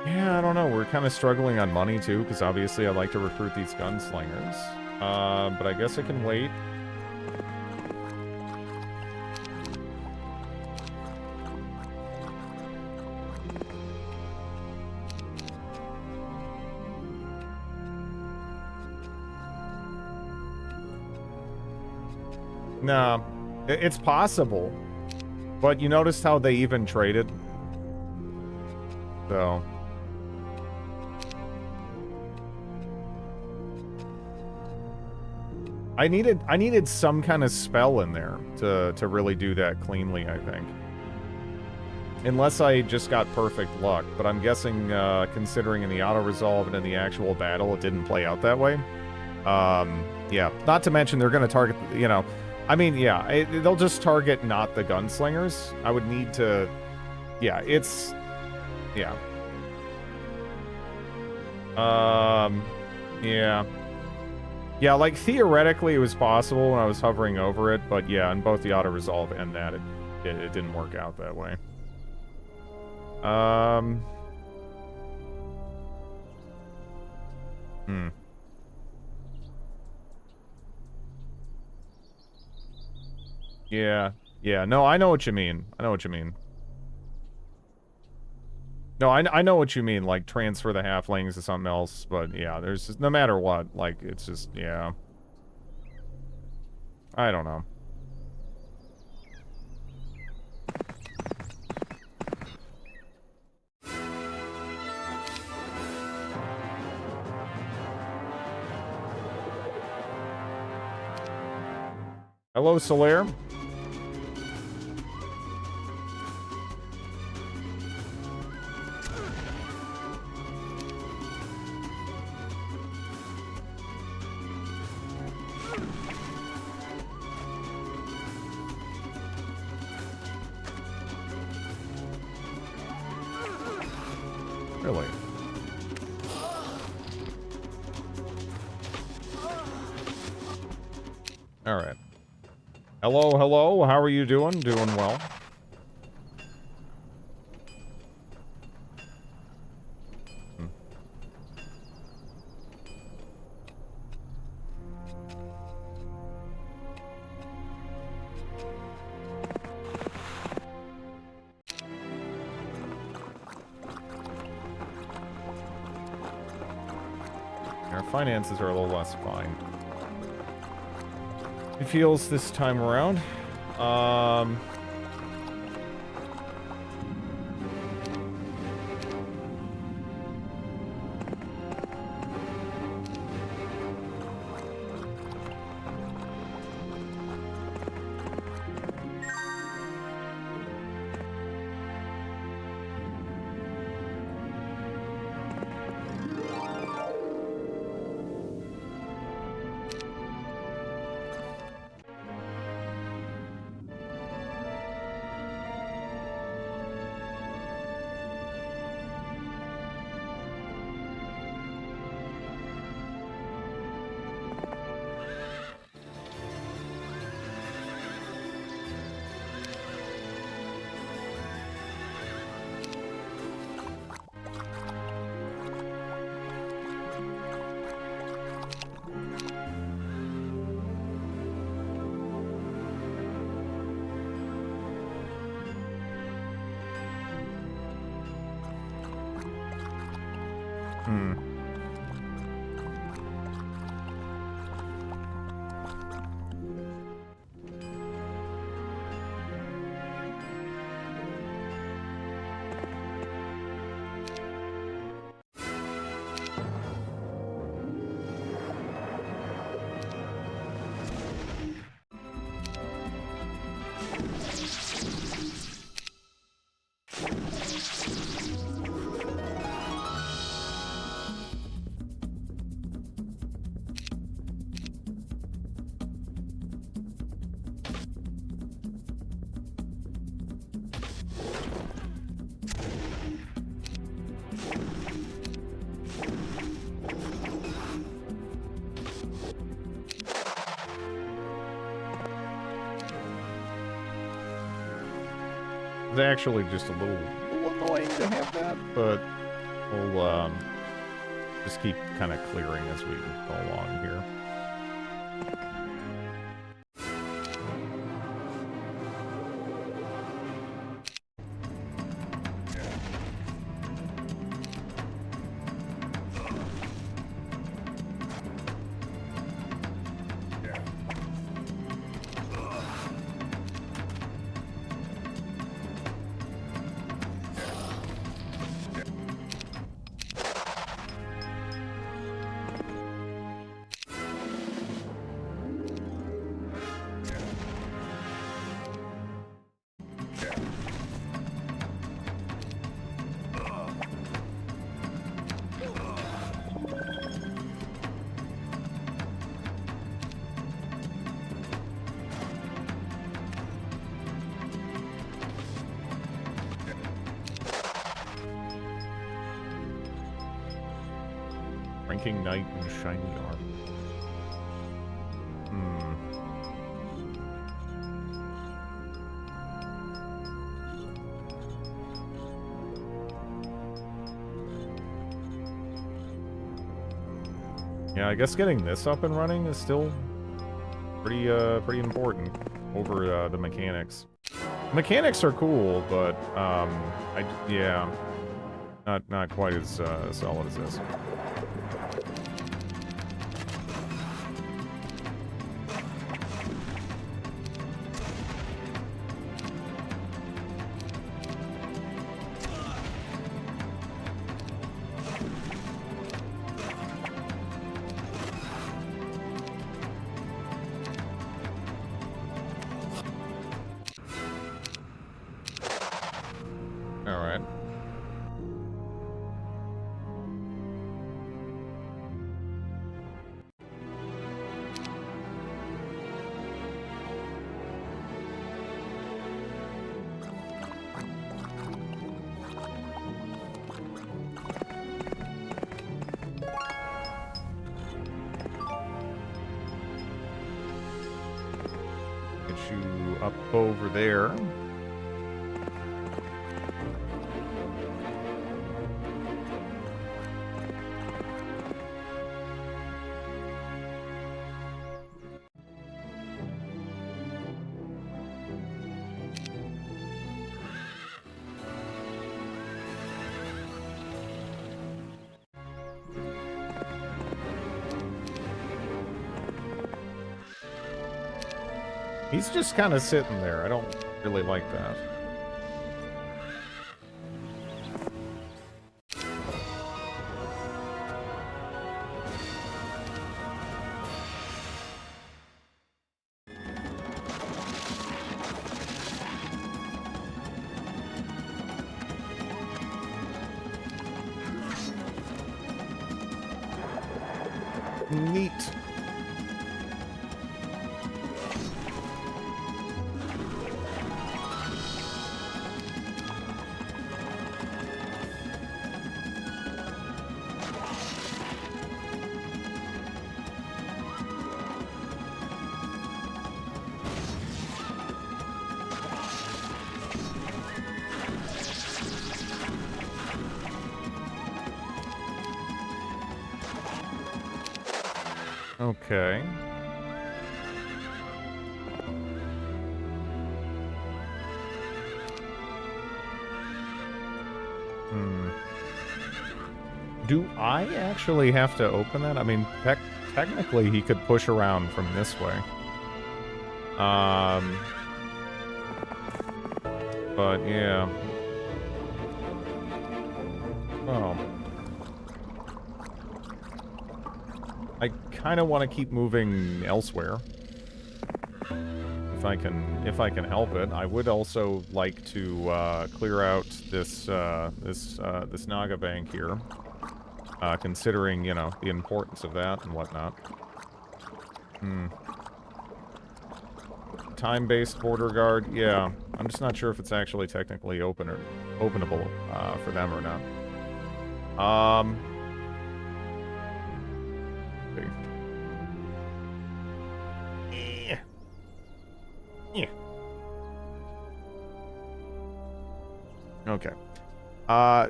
Yeah, I don't know. We're kind of struggling on money, too, because obviously I like to recruit these gunslingers. But I guess I can wait. No, it's possible. But you noticed how they even traded? So... I needed some kind of spell in there to really do that cleanly, I think. Unless I just got perfect luck, but I'm guessing, considering in the auto-resolve and in the actual battle, it didn't play out that way. Yeah. Not to mention they're gonna target, you know... I mean, yeah, they'll just target not the gunslingers. I would need to... Yeah, it's... Yeah. Yeah. Yeah, like, theoretically it was possible when I was hovering over it, but yeah, in both the auto-resolve and that, it didn't work out that way. Yeah. Yeah, no, I know what you mean. I know what you mean. No, I know what you mean, like, transfer the halflings to something else, but yeah, there's just, no matter what, like, it's just, yeah. I don't know. Hello, Solaire. Really? Alright. Hello, hello, how are you doing? Doing well. Our finances are a little less fine. It feels this time around. It's actually just a little annoying to have that, but we'll just keep kind of clearing as we go along here. Ranking Knight in shiny armor. Yeah, I guess getting this up and running is still pretty important over the mechanics. Mechanics are cool, but yeah, not quite as solid as this. All right. Get you up over there. He's just kind of sitting there. I don't really like that. Neat. Okay. Do I actually have to open that? I mean, technically he could push around from this way. But yeah. Oh. I kind of want to keep moving elsewhere. If I can help it. I would also like to clear out this Naga bank here. Considering, you know, the importance of that and whatnot. Time-based border guard, yeah. I'm just not sure if it's actually technically openable for them or not. Yeah. Okay.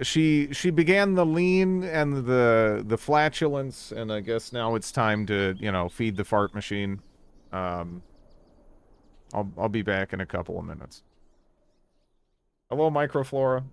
She began the lean and the flatulence, and I guess now it's time to, you know, feed the fart machine. I'll be back in a couple of minutes. Hello, Microflora.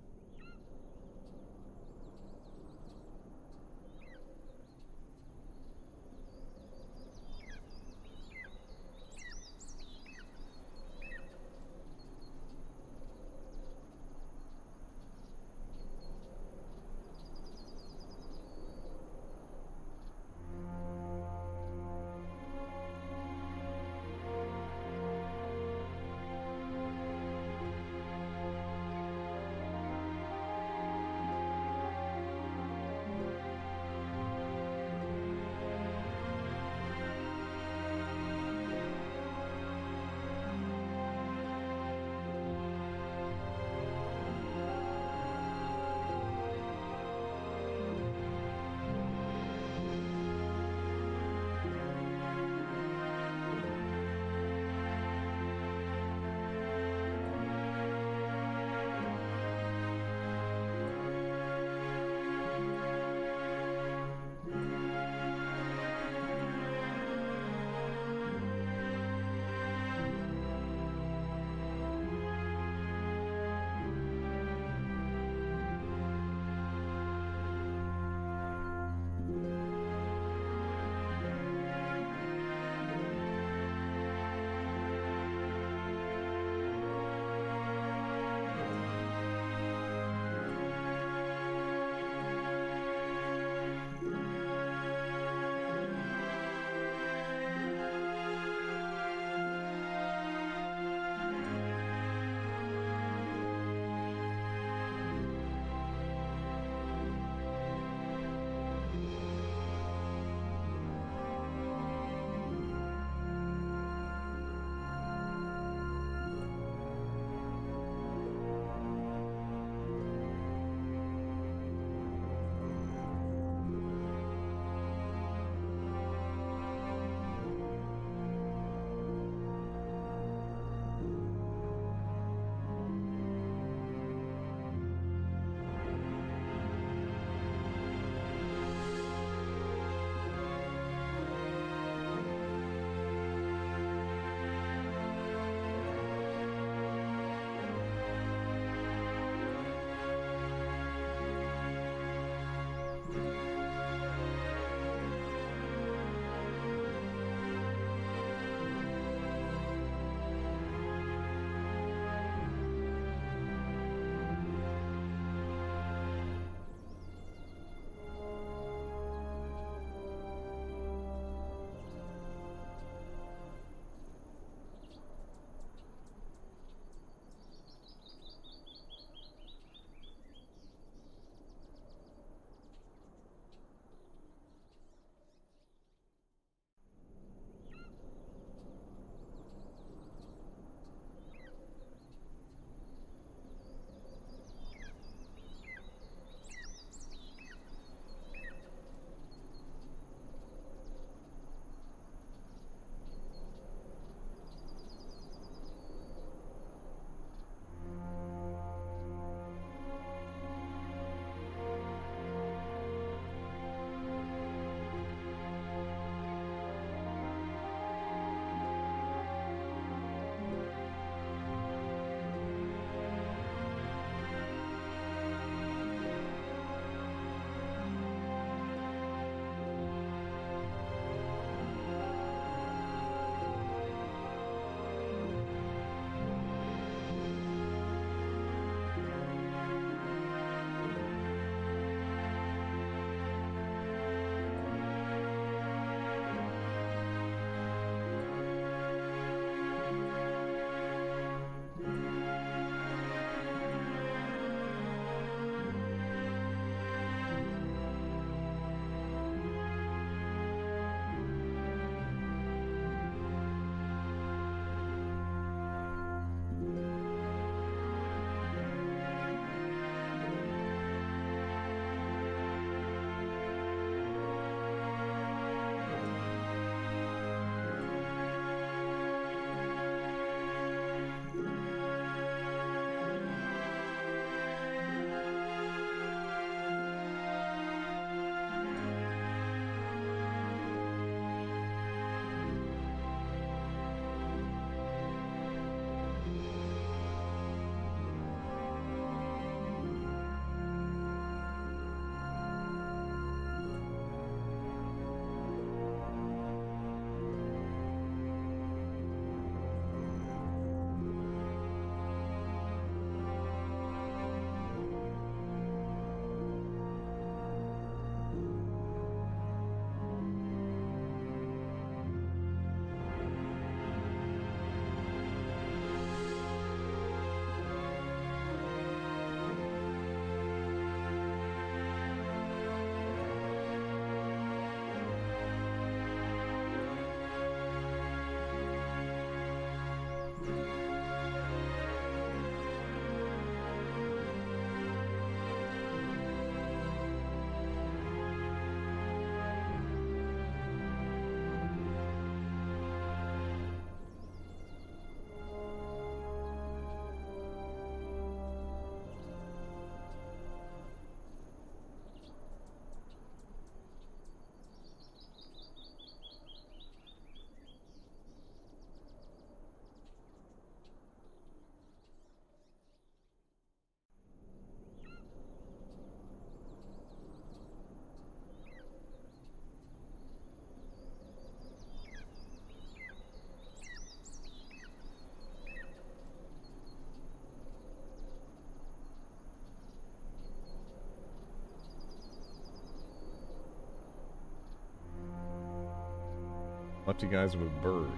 Left you guys with bird.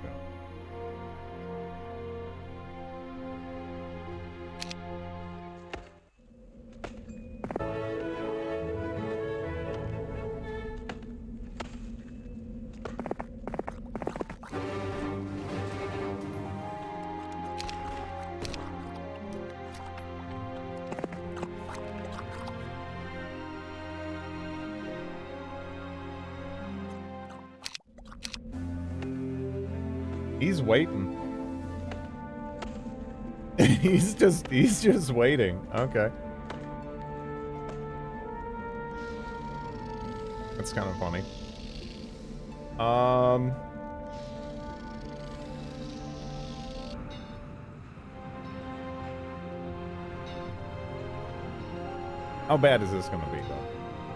He's waiting. he's just waiting. Okay. That's kind of funny. How bad is this gonna be, though?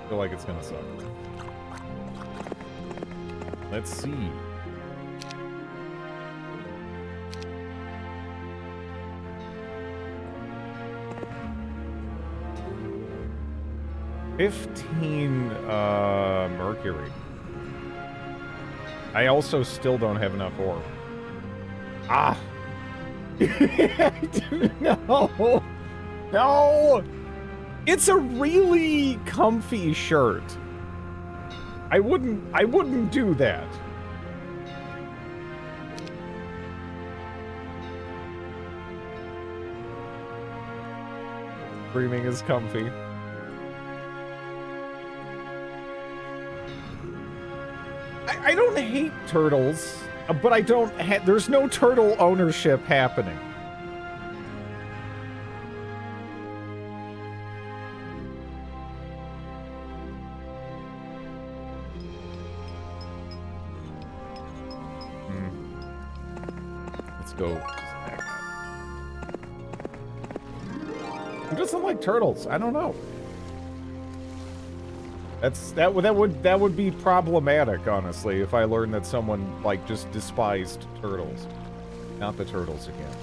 I feel like it's gonna suck. Let's see. Mercury. I also still don't have enough ore. Ah! No! No! It's a really comfy shirt. I wouldn't do that. Screaming is comfy. I don't hate turtles, but I don't there's no turtle ownership happening. Let's go. Who doesn't like turtles? I don't know. That would be problematic, honestly, if I learned that someone like just despised turtles. Not the turtles again.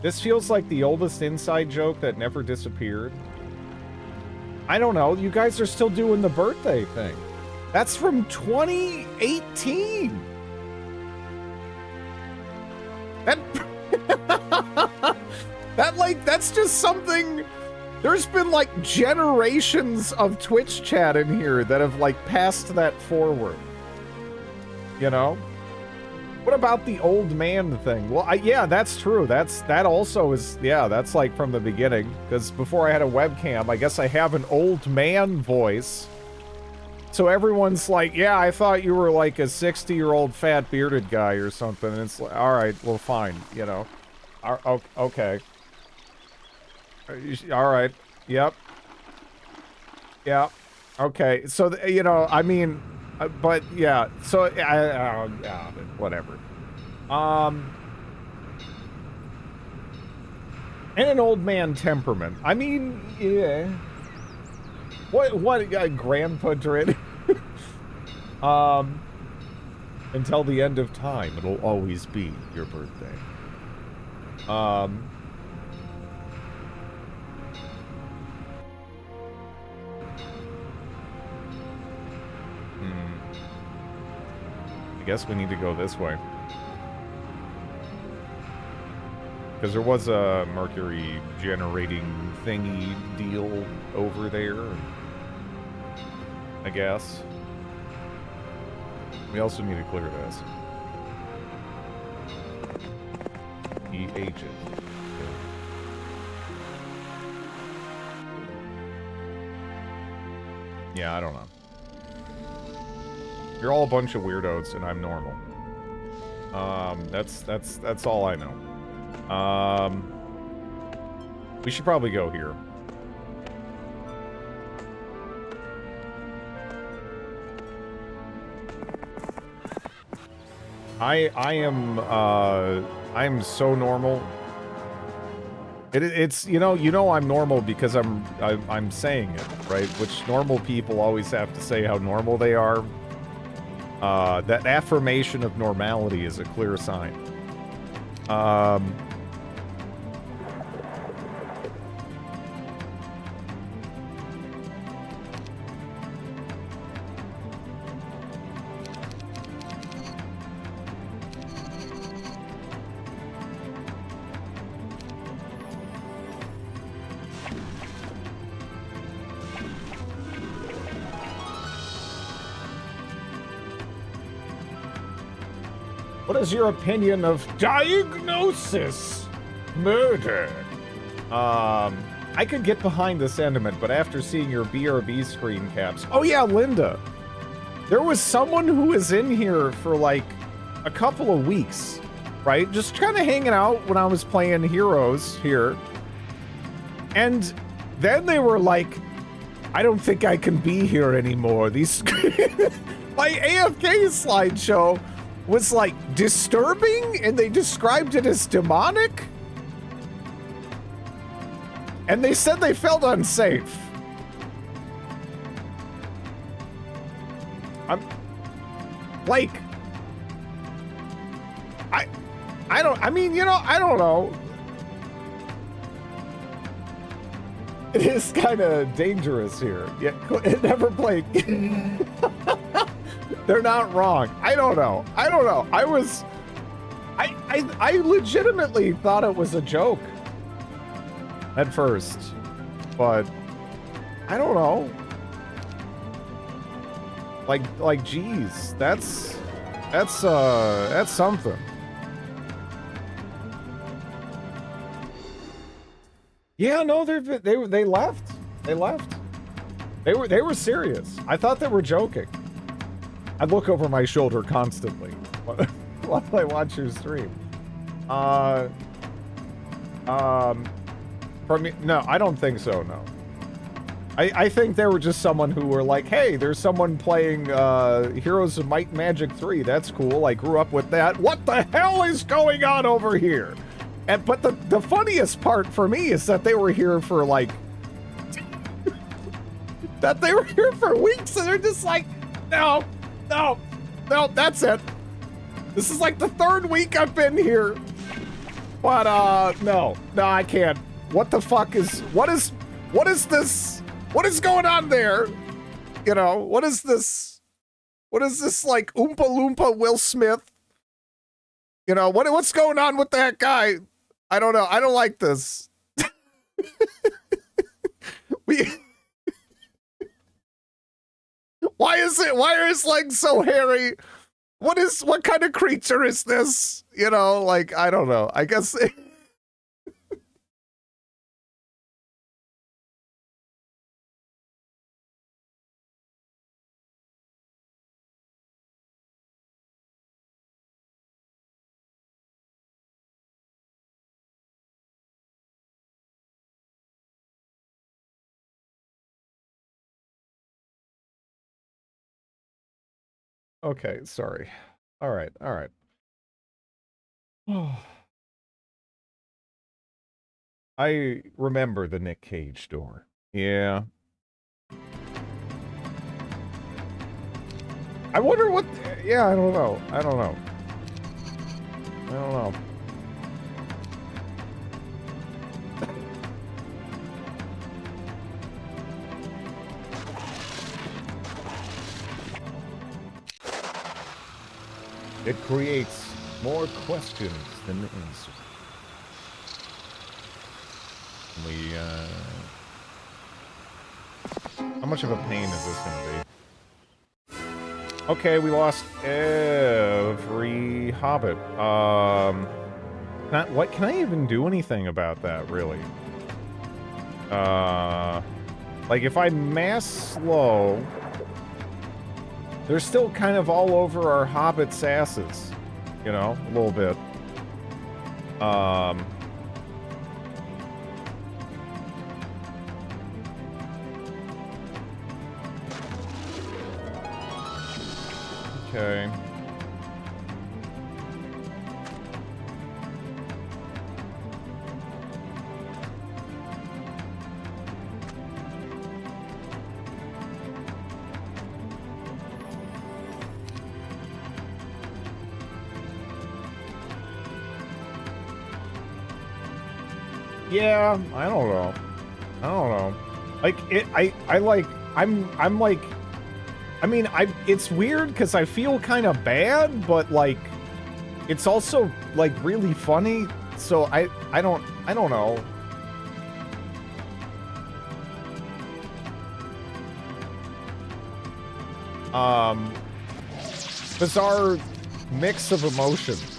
This feels like the oldest inside joke that never disappeared. I don't know. You guys are still doing the birthday thing. That's from 2018. That's just something. There's been, like, generations of Twitch chat in here that have, like, passed that forward. You know? What about the old man thing? Well, yeah, that's true. That also is, yeah, that's, like, from the beginning. Because before I had a webcam, I guess I have an old man voice. So everyone's like, yeah, I thought you were, like, a 60-year-old fat bearded guy or something. And it's like, all right, well, fine, you know. Okay. All right. Yep. Yeah. Okay. So, you know, I mean, but yeah. So, yeah, whatever. And an old man temperament. I mean, yeah. What Grandpa Drid? Until the end of time, it'll always be your birthday. I guess we need to go this way. Because there was a mercury generating thingy deal over there, I guess. We also need to clear this. He ages. Yeah, I don't know. You're all a bunch of weirdos, and I'm normal. That's all I know. We should probably go here. I'm so normal. It's you know I'm normal because I'm saying it, right? Which normal people always have to say how normal they are. That affirmation of normality is a clear sign. What is your opinion of Diagnosis Murder? I could get behind the sentiment, but after seeing your BRB screen caps... Oh yeah, Linda! There was someone who was in here for like a couple of weeks, right? Just kind of hanging out when I was playing Heroes here. And then they were like, I don't think I can be here anymore. These... My AFK slideshow was like disturbing, and they described it as demonic. And they said they felt unsafe. I'm like, I mean, you know, I don't know. It is kind of dangerous here. Yeah, never played. They're not wrong. I don't know. I legitimately thought it was a joke at first, but I don't know. Like, geez, that's something. Yeah, no, they left. They left. They were serious. I thought they were joking. I look over my shoulder constantly while I watch your stream. For me, no, I don't think so. No, I think they were just someone who were like, hey, there's someone playing Heroes of Might and Magic 3. That's cool. I grew up with that. What the hell is going on over here? And but the funniest part for me is that they were here for like that they were here for weeks, and they're just like, no, that's it. This is like the third week I've been here. But no, I can't. What the fuck is what is this? What is going on there? You know, what is this? What is this, like Oompa Loompa Will Smith? You know, what's going on with that guy? I don't know. I don't like this. Why is his legs so hairy? What kind of creature is this? You know, like, I don't know. I guess okay, sorry. All right. I remember the Nick Cage door. Yeah. I wonder what... Yeah, I don't know. It creates more questions than answers. How much of a pain is this gonna be? Okay, we lost every hobbit. What can I even do anything about that, really? Like if I mass slow, they're still kind of all over our hobbits' asses, you know, a little bit. Okay. Yeah, I don't know. Like I'm like, I mean, it's weird because I feel kind of bad, but like, it's also like really funny. So I don't know. Bizarre mix of emotions.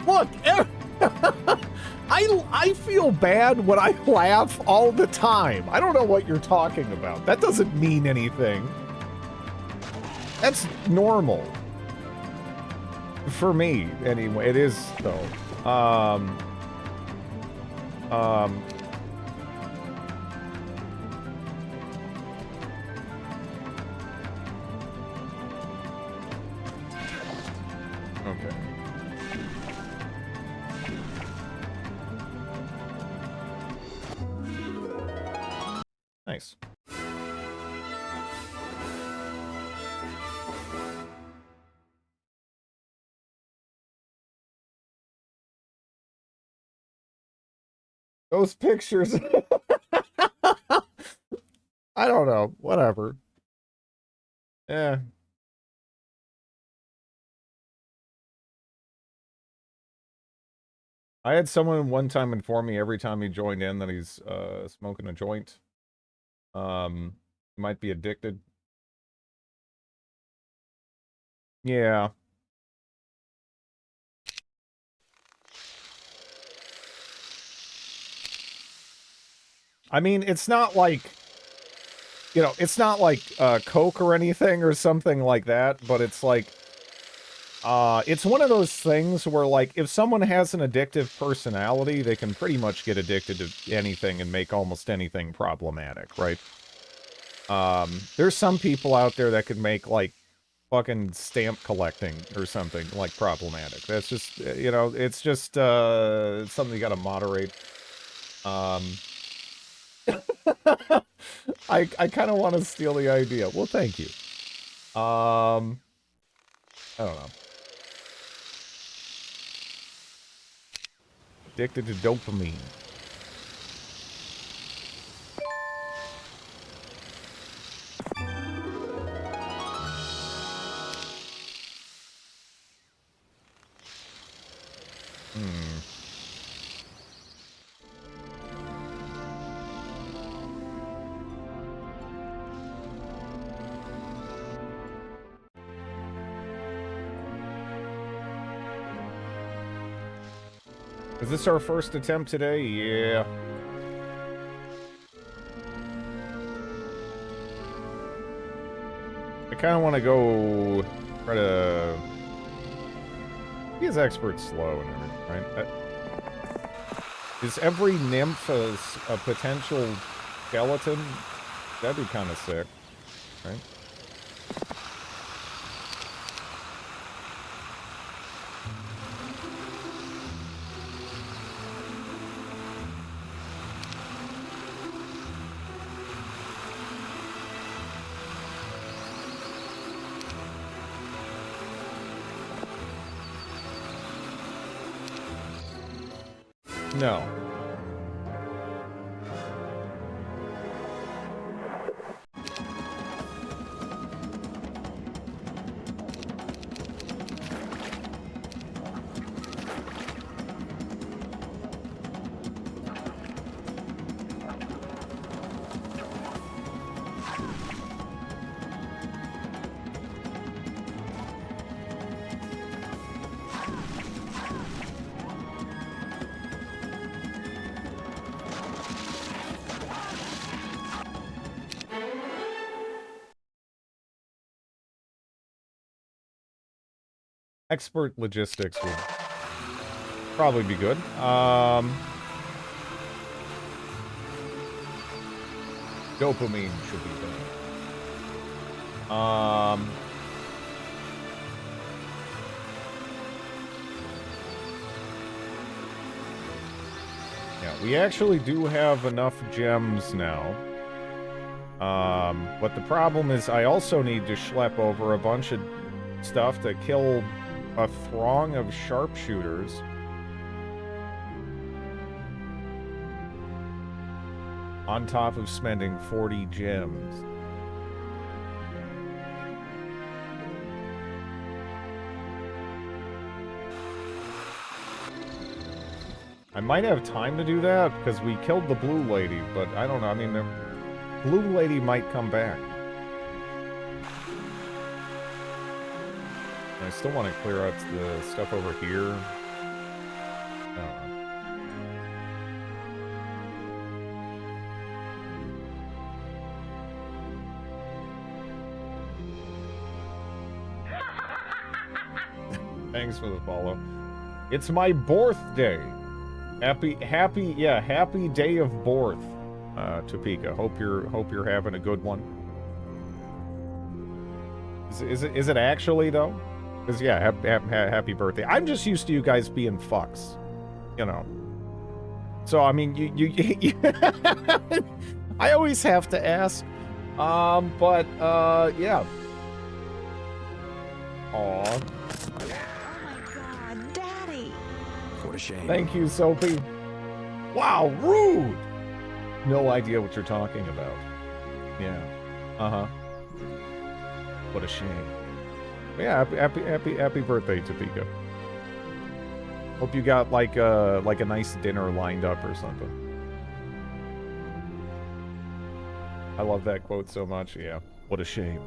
Look, I feel bad when I laugh all the time. I don't know what you're talking about. That doesn't mean anything. That's normal. For me, anyway. It is, though. Okay. Nice. Those pictures. I don't know. Whatever. Yeah. I had someone one time inform me every time he joined in that he's smoking a joint. He might be addicted. Yeah. I mean, it's not like, you know, it's not like Coke or anything or something like that, but it's like, it's one of those things where, like, if someone has an addictive personality, they can pretty much get addicted to anything and make almost anything problematic, right? There's some people out there that could make, like, fucking stamp collecting or something, like, problematic. That's just, you know, it's just, something you gotta moderate. I kind of want to steal the idea. Well, thank you. I don't know. Addicted to dopamine. Is this our first attempt today? Yeah. I kind of want to go try to... He is expert slow and everything, right? Is every nymph a potential skeleton? That'd be kind of sick, right? No. Expert logistics would probably be good. Dopamine should be good. Yeah, we actually do have enough gems now. But the problem is I also need to schlep over a bunch of stuff to kill a throng of sharpshooters. On top of spending 40 gems. I might have time to do that, because we killed the blue lady, but I don't know, I mean, the blue lady might come back. I still want to clear out the stuff over here. I don't know. Thanks for the follow. It's my birthday. Happy day of birth, Topeka. Hope you're having a good one. Is it actually though? Because yeah, happy birthday. I'm just used to you guys being fucks, you know. So I mean, you I always have to ask. But yeah. Aw. What a shame. Thank you, Soapy. Wow, rude! No idea what you're talking about. Yeah. Uh-huh. What a shame. Yeah, happy birthday, Topeka. Hope you got like a nice dinner lined up or something. I love that quote so much, yeah. What a shame.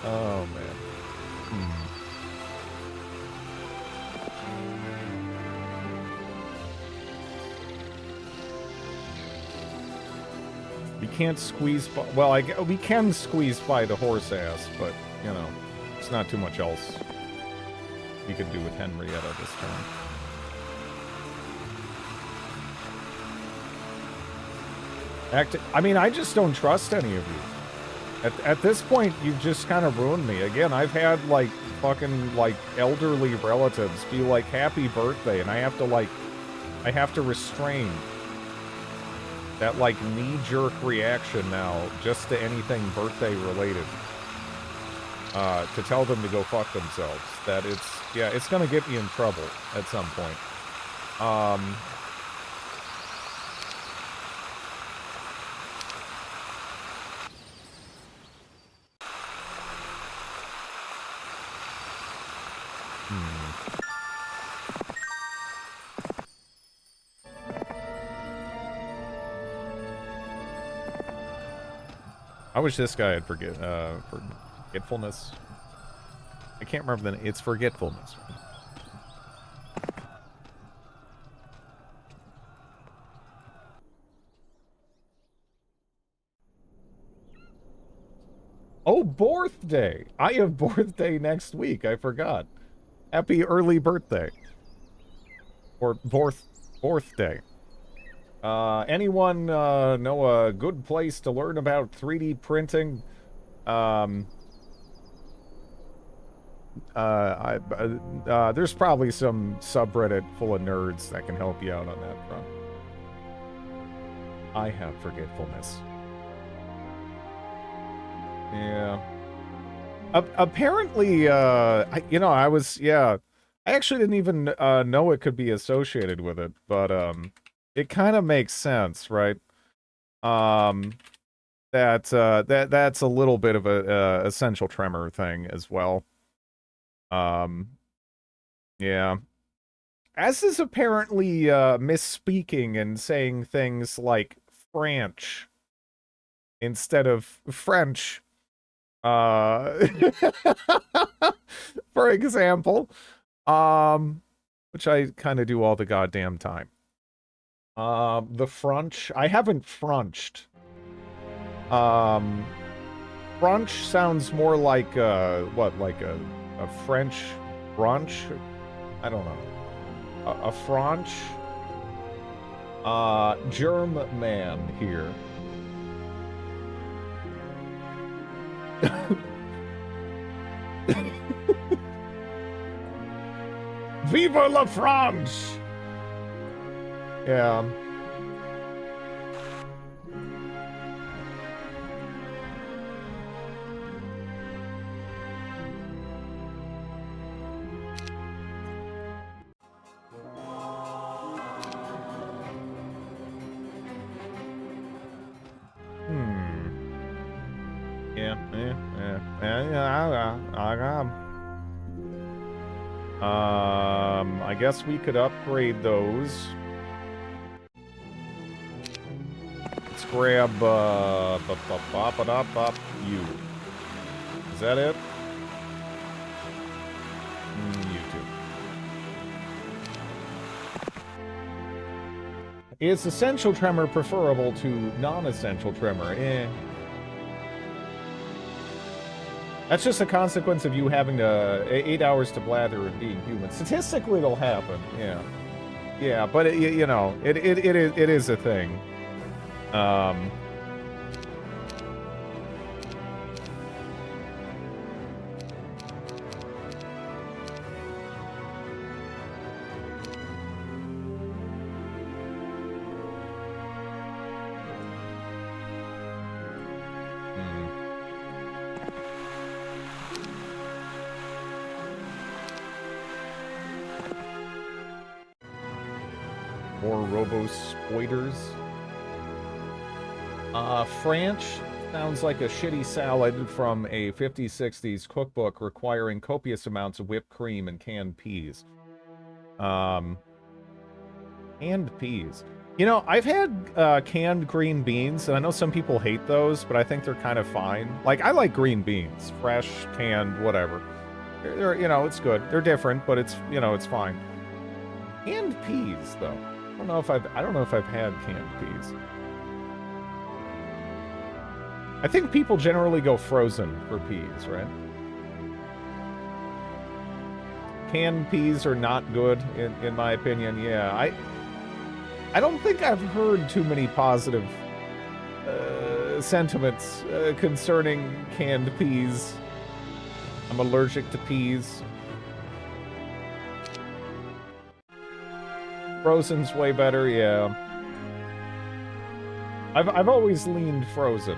Oh, man. We can't squeeze by... Well, we can squeeze by the horse ass, but, you know, it's not too much else you could do with Henrietta this turn. I mean, I just don't trust any of you. At this point, you've just kind of ruined me. Again, I've had, like, fucking, like, elderly relatives be like, happy birthday, and I have to restrain that, like, knee-jerk reaction now, just to anything birthday-related. To tell them to go fuck themselves. That it's gonna get me in trouble at some point. I wish this guy had forgetfulness. I can't remember the name. It's forgetfulness. Oh, birthday! I have birthday next week. I forgot. Happy early birthday. Or birthday. Anyone know a good place to learn about 3D printing? There's probably some subreddit full of nerds that can help you out on that front. I have forgetfulness. Yeah. Apparently, I actually didn't even know it could be associated with it, but it kind of makes sense, right? That's a little bit of a essential tremor thing as well. Yeah. As is apparently misspeaking and saying things like French instead of French. For example, which I kind of do all the goddamn time. The French. I haven't Frenched. French sounds more like what, like a French brunch? I don't know. A French. Germ man here. Viva la France! Yeah. Yeah, I guess we could upgrade those. Let's grab, you. Is that it? You too. Is essential tremor preferable to non-essential tremor? That's just a consequence of you having 8 hours to blather and being human. Statistically, it'll happen. Yeah, yeah, but it is a thing. More robo-spoiters. Franch sounds like a shitty salad from a 50s, 60s cookbook requiring copious amounts of whipped cream and canned peas. Canned peas. You know, I've had canned green beans, and I know some people hate those, but I think they're kind of fine. Like, I like green beans. Fresh, canned, whatever. They're, you know, it's good. They're different, but it's, you know, it's fine. Canned peas, though. I don't know if I've had canned peas. I think people generally go frozen for peas, right? Canned peas are not good, in my opinion. Yeah, I don't think I've heard too many positive sentiments concerning canned peas. I'm allergic to peas. Frozen's way better, yeah. I've always leaned frozen.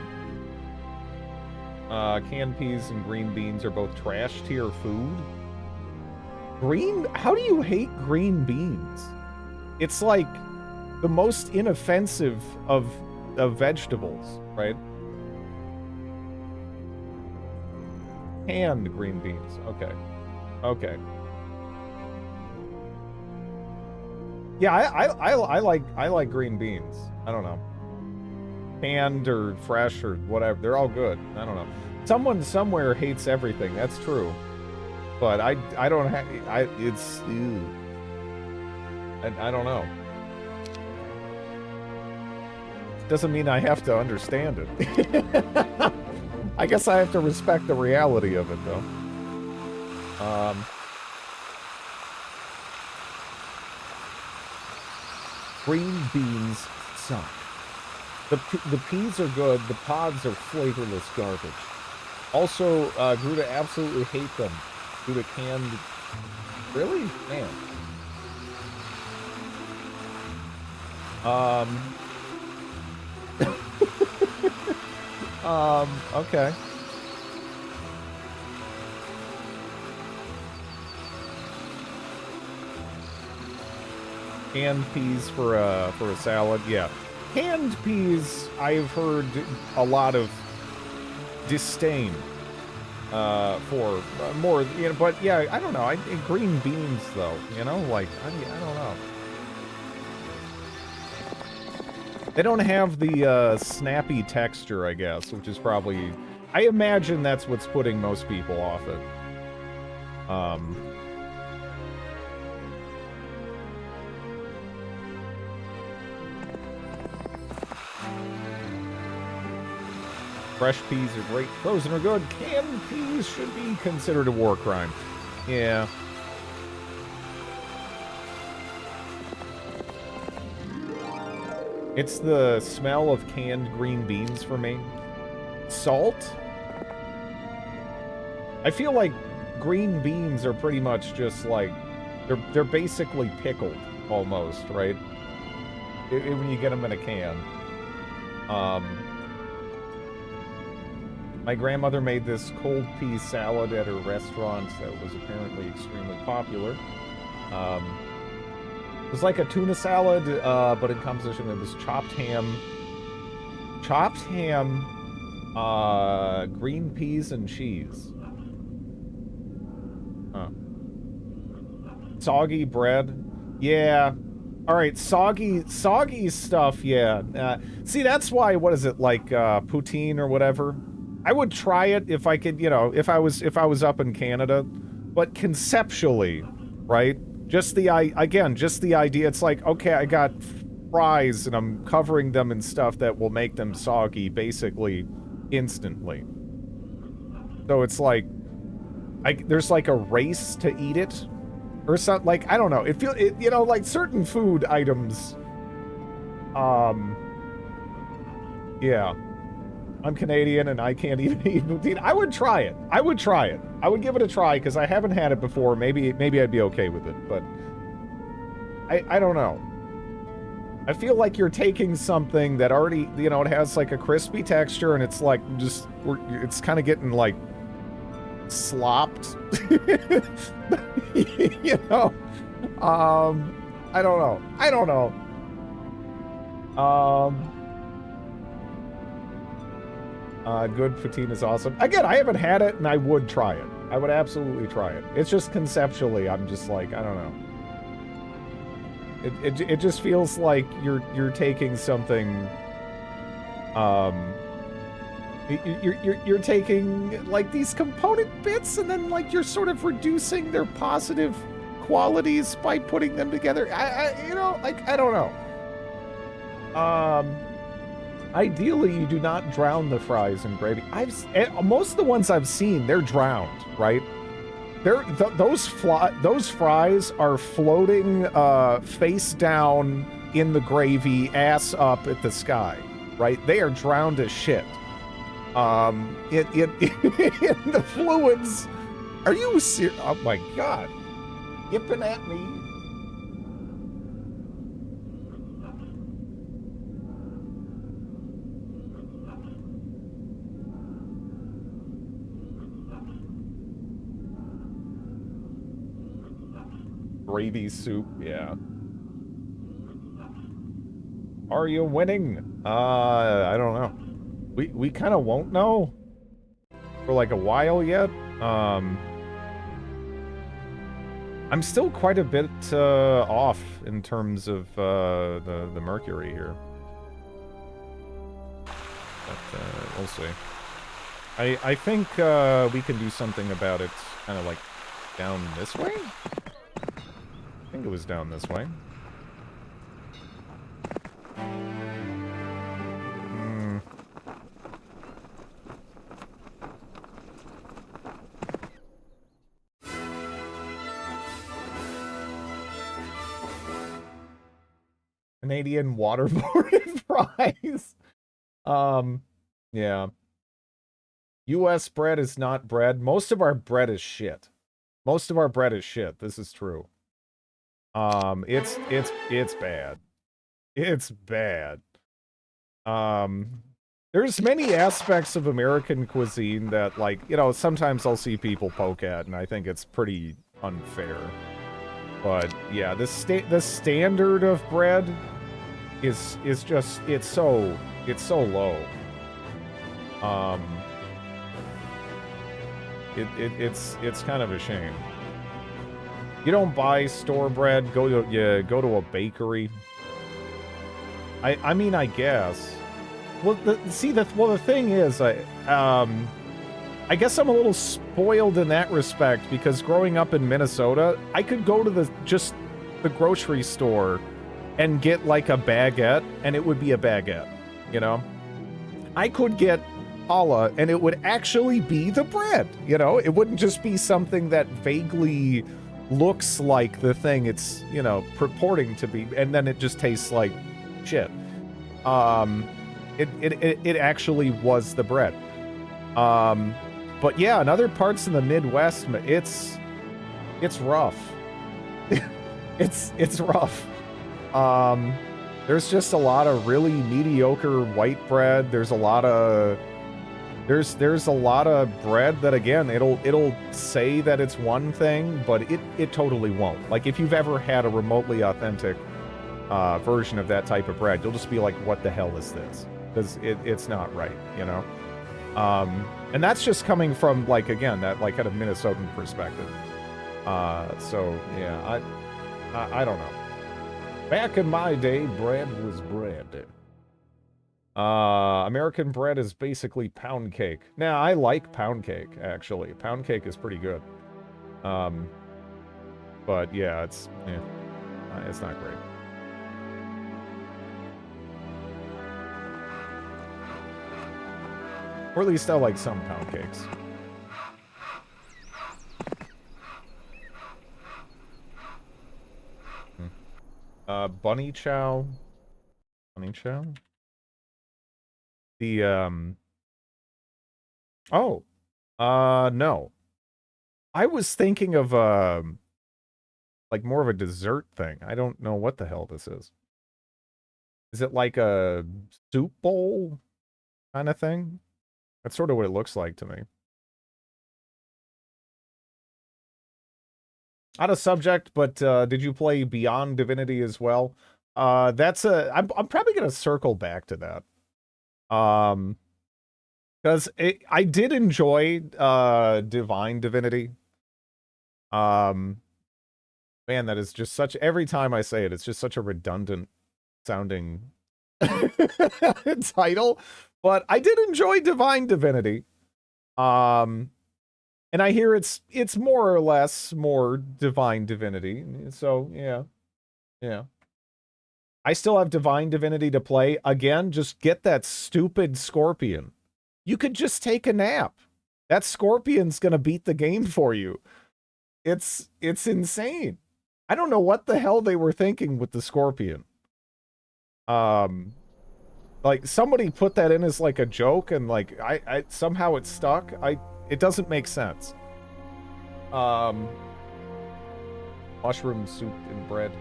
Canned peas and green beans are both trash tier food. How do you hate green beans? It's like the most inoffensive of vegetables, right? Canned green beans, okay. Okay. Yeah, I like green beans. I don't know. Canned or fresh or whatever. They're all good. I don't know. Someone somewhere hates everything. That's true. But I don't have... It's... Ew. I don't know. Doesn't mean I have to understand it. I guess I have to respect the reality of it, though. Green beans suck. The peas are good. The pods are flavorless garbage. Also, Gruda absolutely hate them due to canned... Really? Man. Okay. Canned peas for a salad, yeah. Canned peas, I've heard a lot of disdain for more, you know, but yeah, I don't know. Green beans, though, you know, like, I don't know. They don't have the snappy texture, I guess, which is probably... I imagine that's what's putting most people off it. Fresh peas are great. Frozen are good. Canned peas should be considered a war crime. Yeah. It's the smell of canned green beans for me. Salt? I feel like green beans are pretty much just like... They're basically pickled, almost, right? When you get them in a can. My grandmother made this cold pea salad at her restaurant that was apparently extremely popular. It was like a tuna salad, but in composition it was chopped ham, Chopped ham, green peas and cheese. Huh. Soggy bread. Yeah. All right, soggy stuff, yeah. See, that's why, what is it, like, poutine or whatever? I would try it if I could, you know, if I was up in Canada. But conceptually, right? Just the idea, it's like, okay, I got fries and I'm covering them in stuff that will make them soggy basically instantly. So it's like, there's like a race to eat it or something. Like, I don't know. You know, like certain food items. Yeah. I'm Canadian and I can't even eat poutine. I would try it. I would give it a try because I haven't had it before. Maybe I'd be okay with it, but I don't know. I feel like you're taking something that already, you know, it has like a crispy texture and it's like it's kind of getting like slopped. You know? I don't know. Good poutine is awesome. Again, I haven't had it, and I would try it. I would absolutely try it. It's just conceptually, I'm just like, I don't know. It just feels like you're taking something. You're taking like these component bits, and then like you're sort of reducing their positive qualities by putting them together. You know, like I don't know. Ideally, you do not drown the fries in gravy. Most of the ones I've seen, they're drowned, right? Those fries are floating face down in the gravy, ass up at the sky, right? They are drowned as shit. In the fluids. Are you serious? Oh my god! Yipping at me. Gravy soup, yeah. Are you winning? I don't know. We kind of won't know for like a while yet. I'm still quite a bit off in terms of the mercury here. But we'll see. I think we can do something about it, kind of like down this way? I think it was down this way. Canadian waterboarded fries. Yeah. U.S. bread is not bread. Most of our bread is shit. This is true. It's bad. It's bad. There's many aspects of American cuisine that, like, you know, sometimes I'll see people poke at, and I think it's pretty unfair. But yeah, the standard of bread is just it's so low. It's kind of a shame. You don't buy store bread, go to a bakery. I mean, I guess. Well, the thing is, I guess I'm a little spoiled in that respect because growing up in Minnesota, I could go to the grocery store and get like a baguette, and it would be a baguette, you know? I could get challah, and it would actually be the bread, you know? It wouldn't just be something that vaguely looks like the thing it's, you know, purporting to be, and then it just tastes like shit. It actually was the bread. But yeah, in other parts in the Midwest, it's rough. it's rough. There's just a lot of really mediocre white bread. There's a lot of bread that, again, it'll say that it's one thing, but it totally won't. Like, if you've ever had a remotely authentic version of that type of bread, you'll just be like, what the hell is this? because it's not right, you know? And that's just coming from, like, again, that, like, kind of Minnesotan perspective. So, yeah, I don't know. Back in my day, bread was bread. American bread is basically pound cake. Now, I like pound cake, actually. Pound cake is pretty good. But, yeah, it's not great. Or at least I like some pound cakes. Bunny chow. Bunny chow? The, oh. No. I was thinking of, like, more of a dessert thing. I don't know what the hell this is. Is it like a soup bowl kind of thing? That's sort of what it looks like to me. Out of subject, but did you play Beyond Divinity as well? I'm probably gonna circle back to that. Because I did enjoy Divine Divinity. Man, that is just such, every time I say it, it's just such a redundant sounding title. But I did enjoy Divine Divinity. And I hear it's more or less more Divine Divinity. So, yeah. Yeah. I still have Divine Divinity to play. Again, just get that stupid Scorpion. You could just take a nap. That Scorpion's gonna beat the game for you. It's insane. I don't know what the hell they were thinking with the Scorpion. Like, somebody put that in as, like, a joke, and, like, I somehow it stuck. It doesn't make sense. Mushroom soup and bread.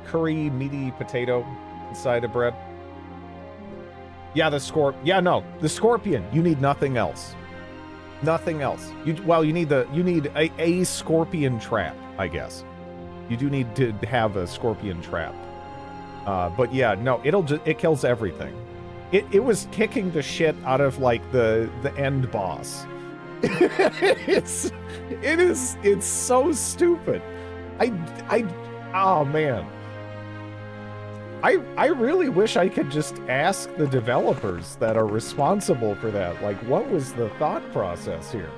Curry meaty potato inside of bread. Yeah, the Scorpion. You need nothing else. Nothing else. You need a scorpion trap, I guess. You do need to have a scorpion trap. But yeah, no, it kills everything. It was kicking the shit out of, like, the end boss. It's so stupid. Oh man. I really wish I could just ask the developers that are responsible for that, like, what was the thought process here?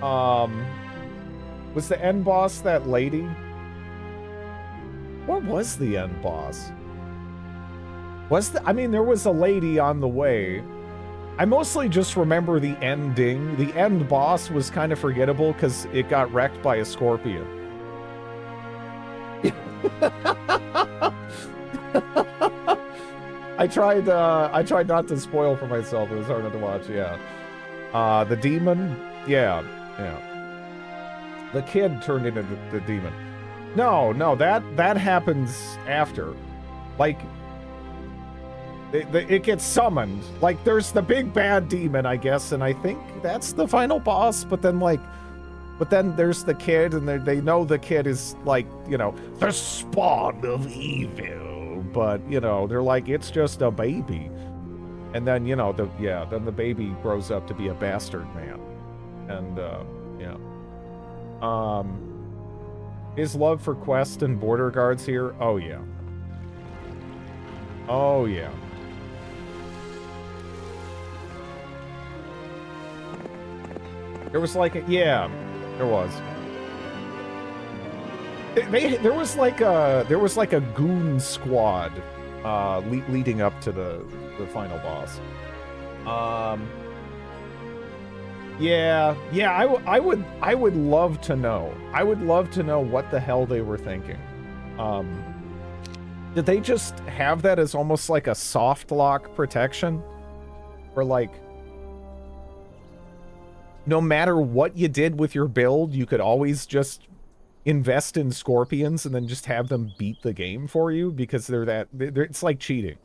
Was the end boss that lady? What was the end boss? I mean, there was a lady on the way. I mostly just remember the ending. The end boss was kind of forgettable because it got wrecked by a scorpion. I tried not to spoil for myself. It was hard not to watch, yeah. The demon? Yeah. The kid turned into the demon. No, that happens after. Like, it gets summoned. Like, there's the big bad demon, I guess, and I think that's the final boss, but then there's the kid, and they know the kid is, like, you know, the spawn of evil, but, you know, they're like, it's just a baby. And then, you know, then the baby grows up to be a bastard man. And, yeah. His love for Quest and Border Guards here? Oh, yeah. Oh, yeah. There was like yeah, there was. There was like a goon squad leading up to the final boss. Yeah, I would love to know. I would love to know what the hell they were thinking. Did they just have that as almost like a soft lock protection? Or like, no matter what you did with your build, you could always just invest in scorpions and then just have them beat the game for you because it's like cheating.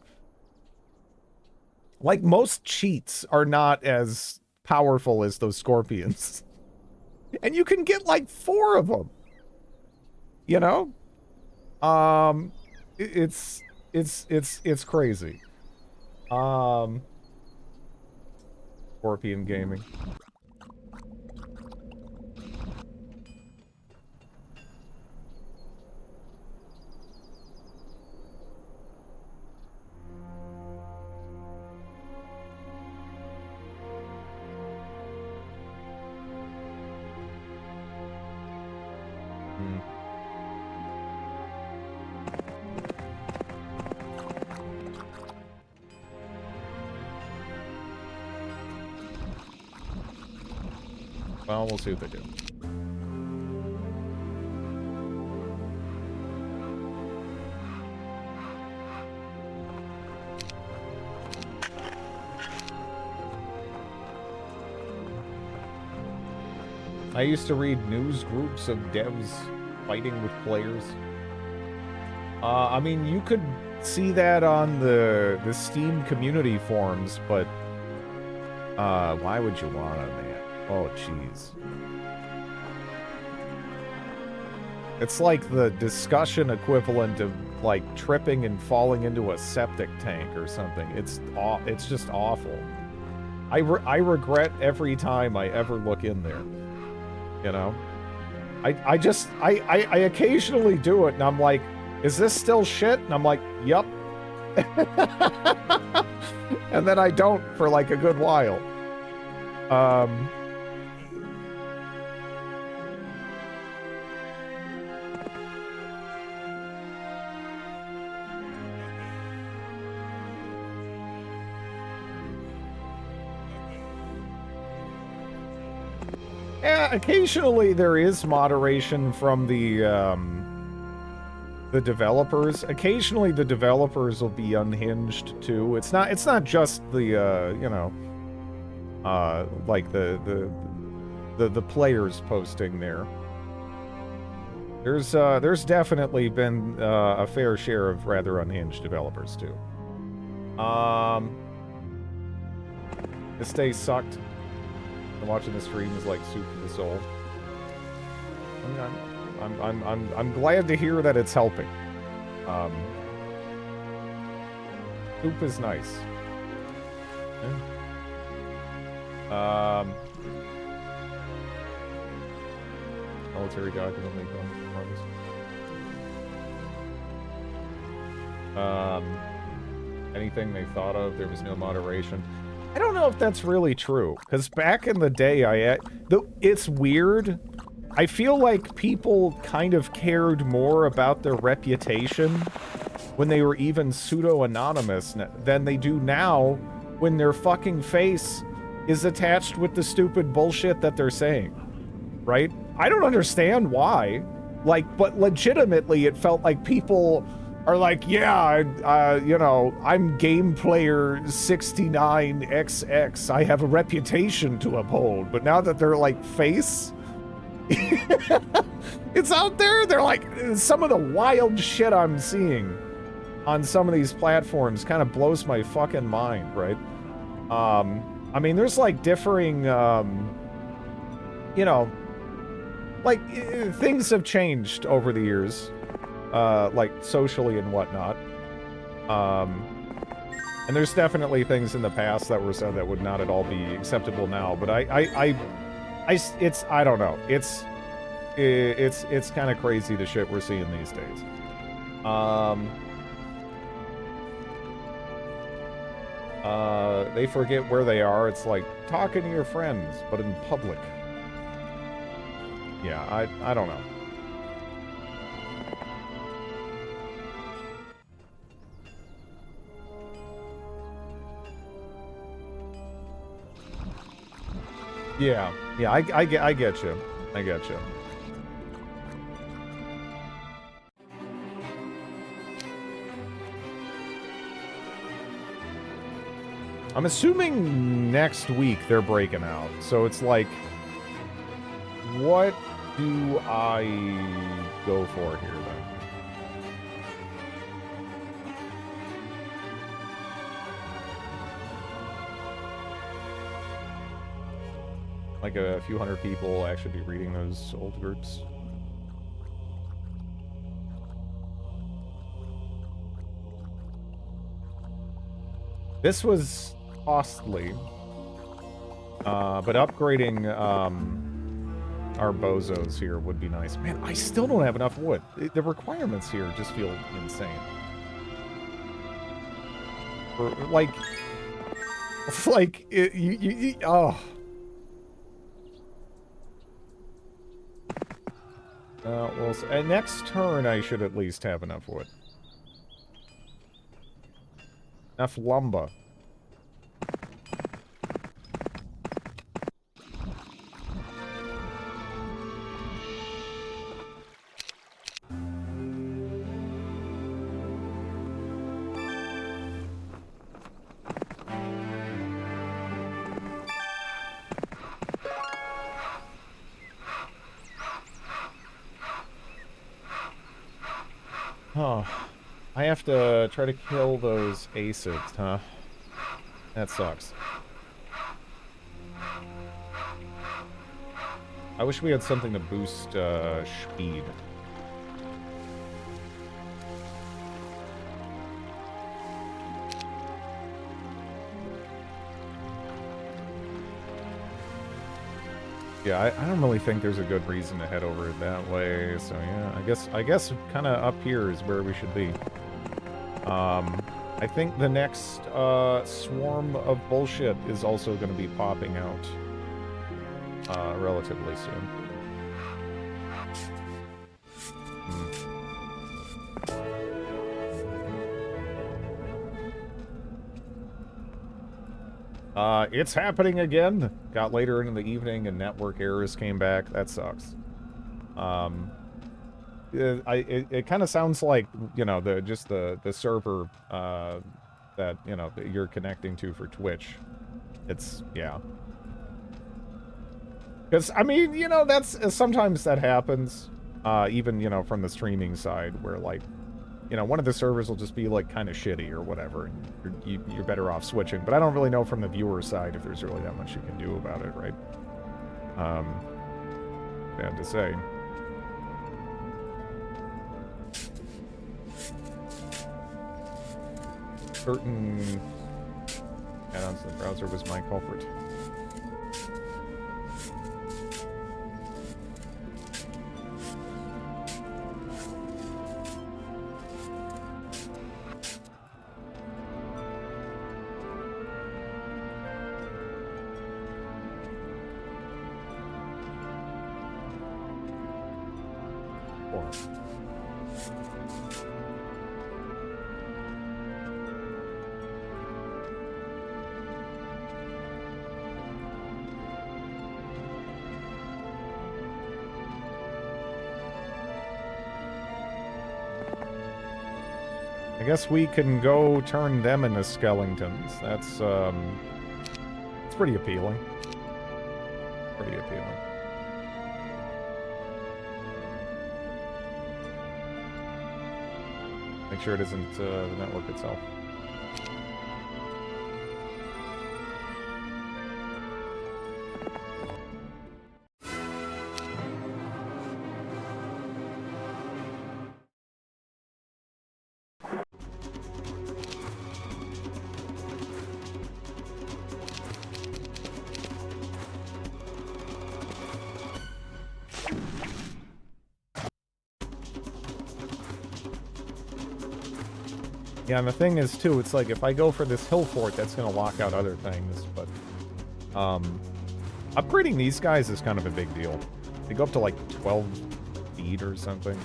Like, most cheats are not as powerful as those scorpions. And you can get like 4 of them. You know? It's crazy. Scorpion Gaming. Well, we'll see what they do. I used to read news groups of devs fighting with players. I mean, you could see that on the Steam community forums, but why would you want to, man? Oh, jeez. It's like the discussion equivalent of, like, tripping and falling into a septic tank or something. It's just awful. I regret every time I ever look in there. You know? I occasionally do it, and I'm like, is this still shit? And I'm like, yup. And then I don't for, like, a good while. Yeah, occasionally there is moderation from the developers. Occasionally the developers will be unhinged too. It's not just the you know, like the players posting there. There's definitely been a fair share of rather unhinged developers too. This day sucked. And watching the stream is like soup to the soul. I'm glad to hear that it's helping. Soup is nice. Yeah. Military document may come from August. Anything they thought of, there was no moderation. I don't know if that's really true, because back in the day, it's weird. I feel like people kind of cared more about their reputation when they were even pseudo-anonymous than they do now when their fucking face is attached with the stupid bullshit that they're saying. Right? I don't understand why. Like, but legitimately, it felt like people are like, yeah, you know, I'm game player 69XX. I have a reputation to uphold. But now that they're like face, it's out there. They're like, some of the wild shit I'm seeing on some of these platforms kind of blows my fucking mind, right? I mean, there's like differing, you know, like things have changed over the years. Like socially and whatnot. And there's definitely things in the past that were said that would not at all be acceptable now, but I don't know. It's kind of crazy the shit we're seeing these days. They forget where they are. It's like talking to your friends, but in public. Yeah, I don't know. Yeah, I get you. I get you. I'm assuming next week they're breaking out. So it's like, what do I go for here then? Like a few hundred people will actually be reading those old groups. This was costly, but upgrading our bozos here would be nice. Man, I still don't have enough wood. The requirements here just feel insane. For, like, oh. Well, next turn I should at least have enough wood. Enough lumber. Oh, I have to try to kill those acids, huh? That sucks. I wish we had something to boost speed. Yeah, I don't really think there's a good reason to head over that way, so yeah, I guess kind of up here is where we should be. I think the next swarm of bullshit is also going to be popping out relatively soon. It's happening again. Got later into the evening and network errors came back. That sucks. It kind of sounds like, you know, the server that, you know, that you're connecting to for Twitch. It's, yeah. Because, I mean, you know, that's, sometimes that happens, even, you know, from the streaming side, where, like, you know, one of the servers will just be, like, kind of shitty or whatever, and you're better off switching. But I don't really know from the viewer side if there's really that much you can do about it, right? Bad to say. Certain add-ons to the browser was my culprit. I guess we can go turn them into skeletons. That's it's pretty appealing. Pretty appealing. Make sure it isn't the network itself. Yeah, and the thing is, too, it's like, if I go for this hill fort, that's going to lock out other things, but... upgrading these guys is kind of a big deal. They go up to, like, 12 feet or something.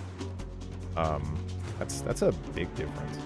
That's a big difference.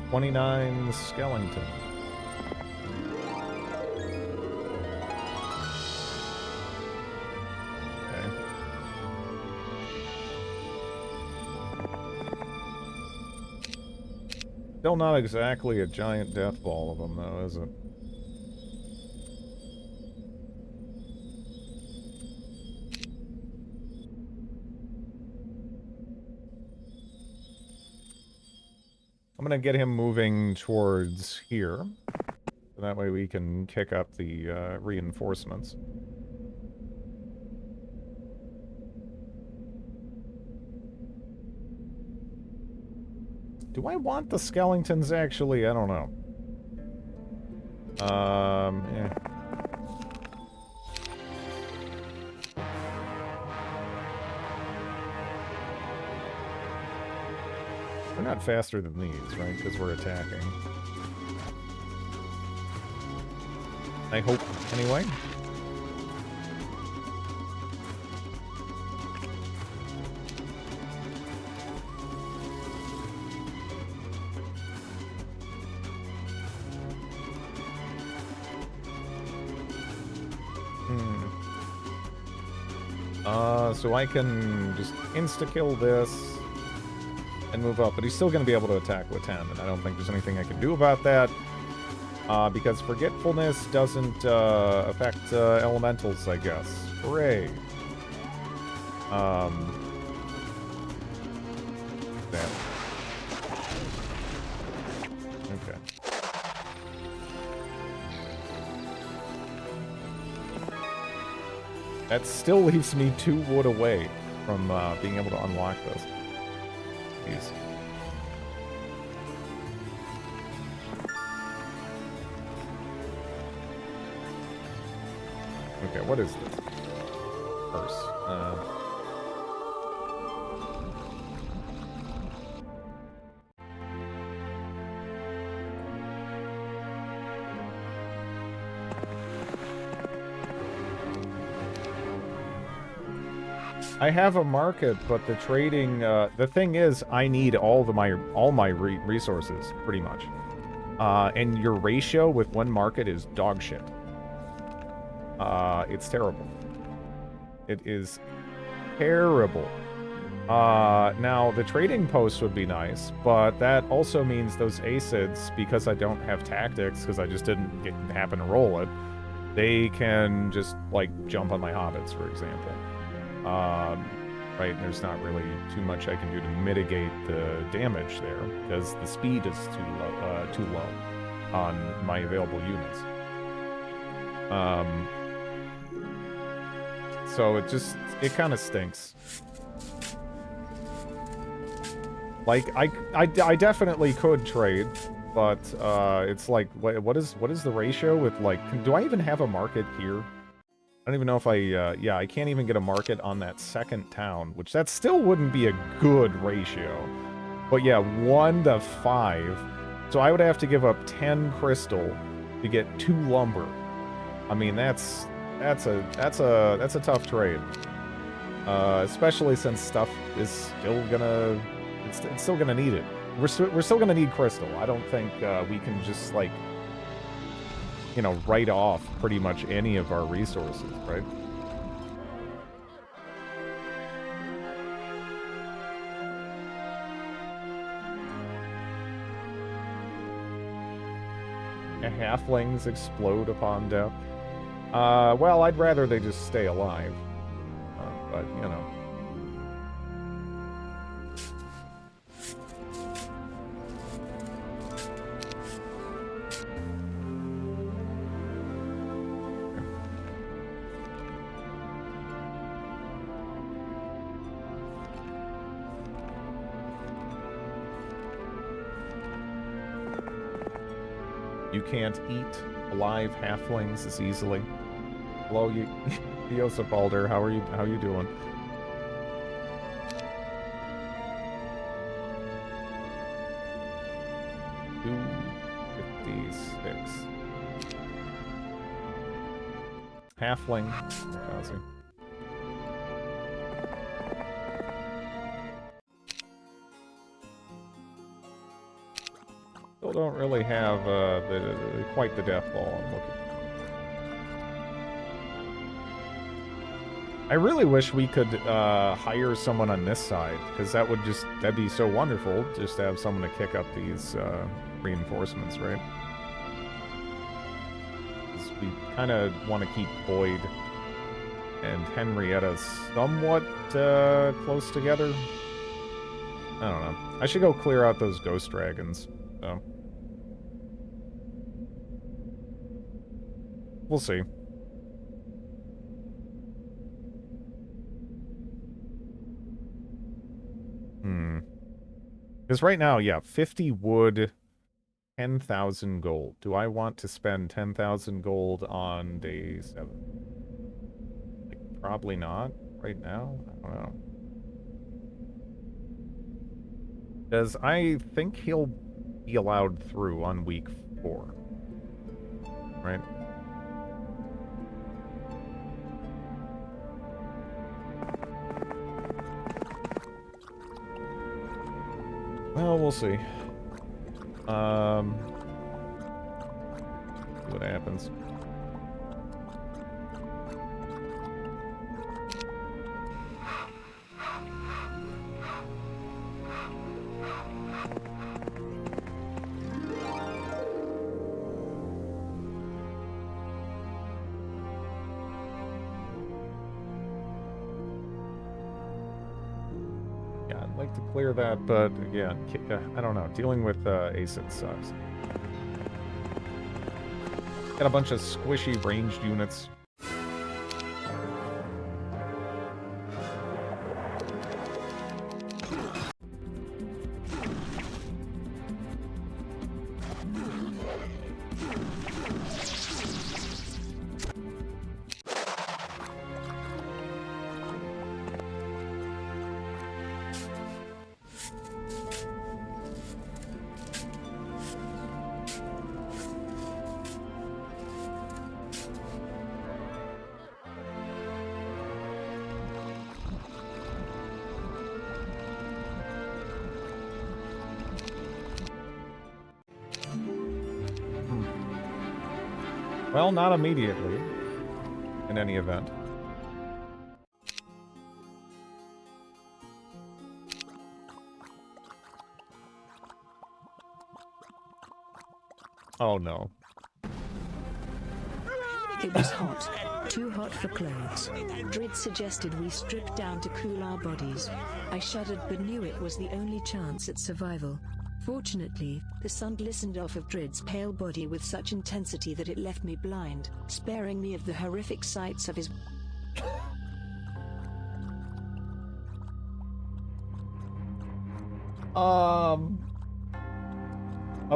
$29 skeleton. Okay. Still not exactly a giant death ball of them, though, is it? I'm gonna get him moving towards here. So that way we can kick up the reinforcements. Do I want the skeletons, actually? I don't know. Yeah. We're not faster than these, right? Because we're attacking. I hope, anyway. So I can just insta-kill this and move up, but he's still going to be able to attack with 10, and I don't think there's anything I can do about that, because Forgetfulness doesn't affect elementals, I guess. Hooray! Damn. Okay. That still leaves me 2 wood away from being able to unlock this. Jeez. Okay, what is this? Curse. I have a market, but the trading, the thing is, I need all my resources, pretty much. And your ratio with one market is dog shit. It's terrible. It is terrible. Now, the trading post would be nice, but that also means those acids, because I don't have tactics, because I just didn't happen to roll it, they can just, like, jump on my hobbits, for example. Right, there's not really too much I can do to mitigate the damage there, because the speed is too low on my available units. So it kind of stinks. Like, I definitely could trade, but, it's like, what is the ratio with, like, do I even have a market here? I don't even know if yeah, I can't even get a market on that second town, which that still wouldn't be a good ratio. But yeah, 1 to 5. So I would have to give up 10 crystal to get 2 lumber. I mean, that's a tough trade. Especially since stuff is still gonna, it's still gonna need it. We're still gonna need crystal. I don't think we can just, like, you know, write off pretty much any of our resources, right? Halflings explode upon death. Well, I'd rather they just stay alive. But, you know. You can't eat alive halflings as easily. Hello, Yosef Balder, how you doing? $256. Halfling. Kazi. Still don't really have quite the death ball I'm looking for. I really wish we could hire someone on this side, because that'd be so wonderful, just to have someone to kick up these reinforcements, right? 'Cause we kind of want to keep Boyd and Henrietta somewhat close together. I don't know. I should go clear out those ghost dragons, so. We'll see. Because right now, yeah, 50 wood, 10,000 gold. Do I want to spend 10,000 gold on day 7? Like, probably not right now. I don't know. Because I think he'll be allowed through on week 4. Right? Well, we'll see. See what happens. To clear that, but again, I don't know. Dealing with ACID sucks. Got a bunch of squishy ranged units. Well, not immediately, in any event. Oh no. It was hot. Too hot for clothes. Drid suggested we strip down to cool our bodies. I shuddered but knew it was the only chance at survival. Fortunately, the sun glistened off of Drid's pale body with such intensity that it left me blind, sparing me of the horrific sights of his... Of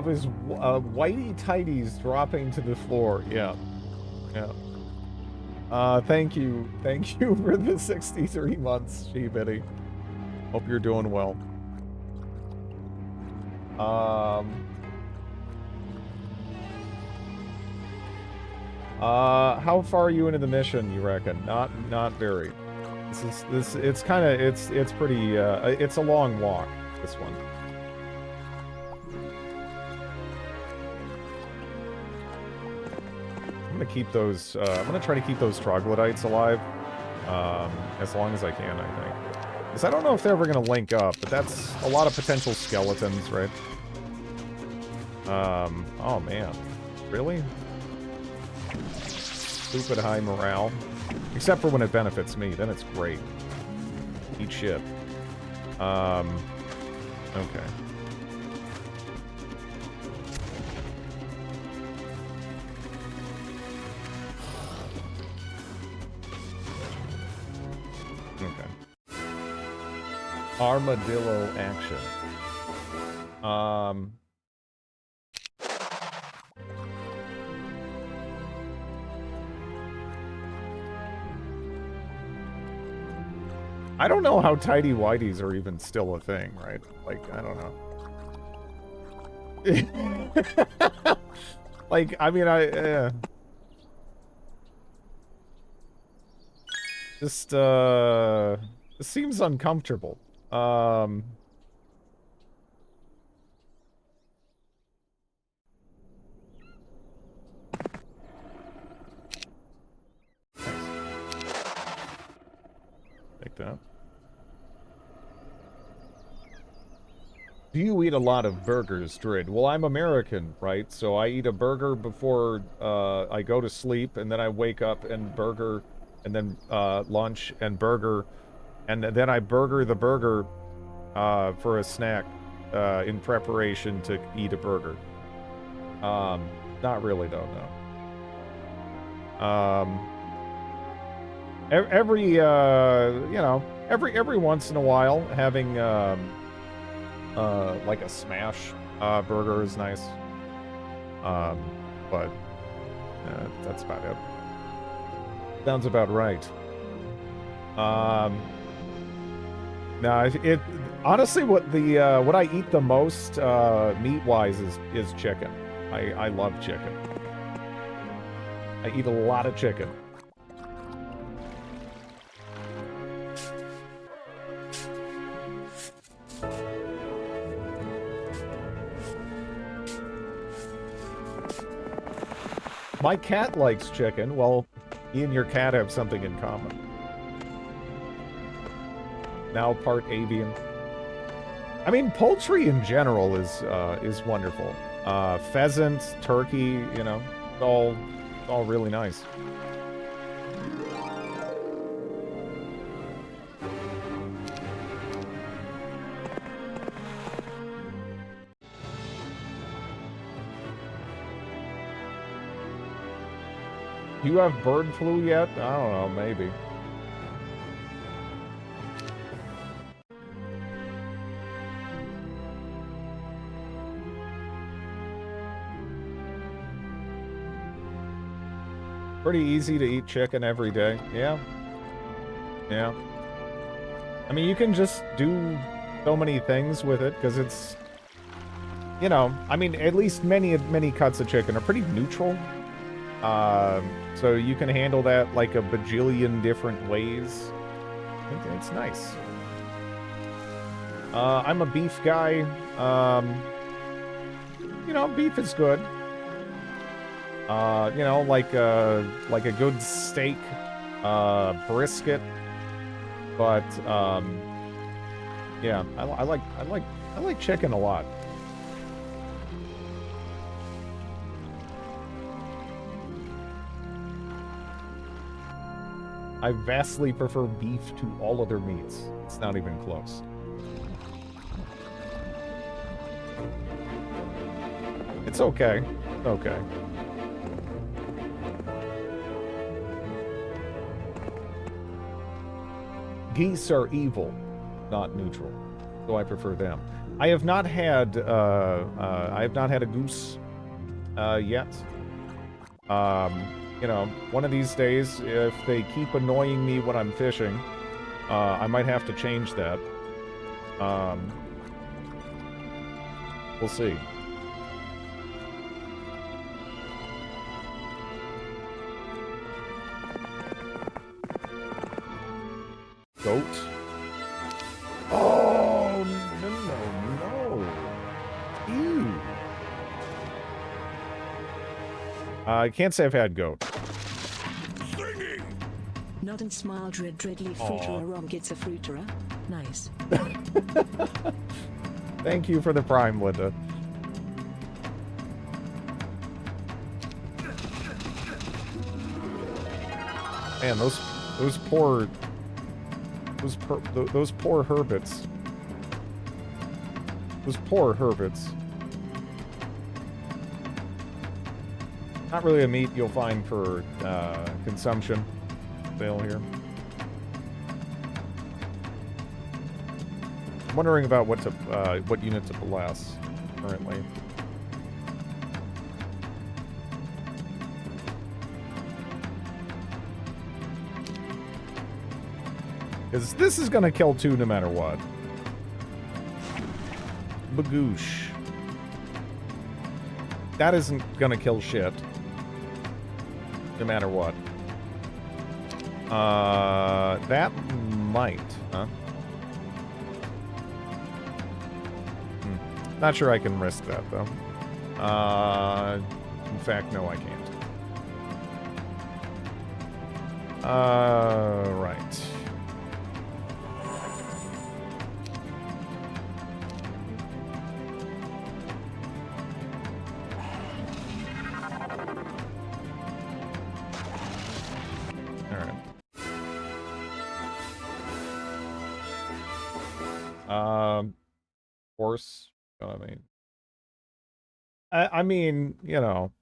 his whitey-tighties dropping to the floor. Yeah. Yeah. Thank you for the 63 months, She-Bitty. Hope you're doing well. How far are you into the mission, you reckon? Not very. It's pretty, it's a long walk, this one. I'm gonna keep those, I'm gonna try to keep those troglodytes alive, as long as I can, I think. Because I don't know if they're ever gonna link up, but that's a lot of potential skeletons, right? Oh man. Really? Stupid high morale. Except for when it benefits me, then it's great. Eat shit. Okay. Okay. Armadillo action. I don't know how tidy whities are even still a thing, right? Like, I don't know. Like, I mean, just, it seems uncomfortable. Nice. like that. Do you eat a lot of burgers, Drid? Well, I'm American, right? So I eat a burger before I go to sleep, and then I wake up and burger, and then lunch and burger, and then I burger the burger for a snack in preparation to eat a burger. Not really, though, no. Every once in a while, having like a smash burger is nice. But that's about it. Sounds about right. No, it honestly, what I eat the most meat-wise is chicken. I love chicken. I eat a lot of chicken. My cat likes chicken. Well, you and your cat have something in common. Now part avian. I mean, poultry in general is wonderful. Pheasant, turkey, you know, it's all really nice. Do you have bird flu yet? I don't know, maybe. Pretty easy to eat chicken every day. Yeah. Yeah. I mean, you can just do so many things with it, because it's, you know, I mean, at least many cuts of chicken are pretty neutral. So you can handle that like a bajillion different ways. It's nice. I'm a beef guy. You know, beef is good. You know, like a good steak, brisket. But yeah, I like chicken a lot. I vastly prefer beef to all other meats. It's not even close. It's okay. Okay. Geese are evil, not neutral, so I prefer them. I have not had a goose yet. You know, one of these days, if they keep annoying me when I'm fishing, I might have to change that. We'll see. Goat? Oh, no. Ew. I can't say I've had goat. Nod and smile, Dridley fruiterer Rom gets a fruiterer. Nice. Thank you for the prime, Linda. Man, those poor hermits. Those poor hermits. Not really a meat you'll find for consumption. Sale here. I'm wondering about what unit to bless currently. Because this is gonna kill two no matter what. Bagoosh. That isn't gonna kill shit. No matter what. That might, huh? Not sure I can risk that, though. In fact, no, I can't. Right. horse. You know what I mean? I mean, you know,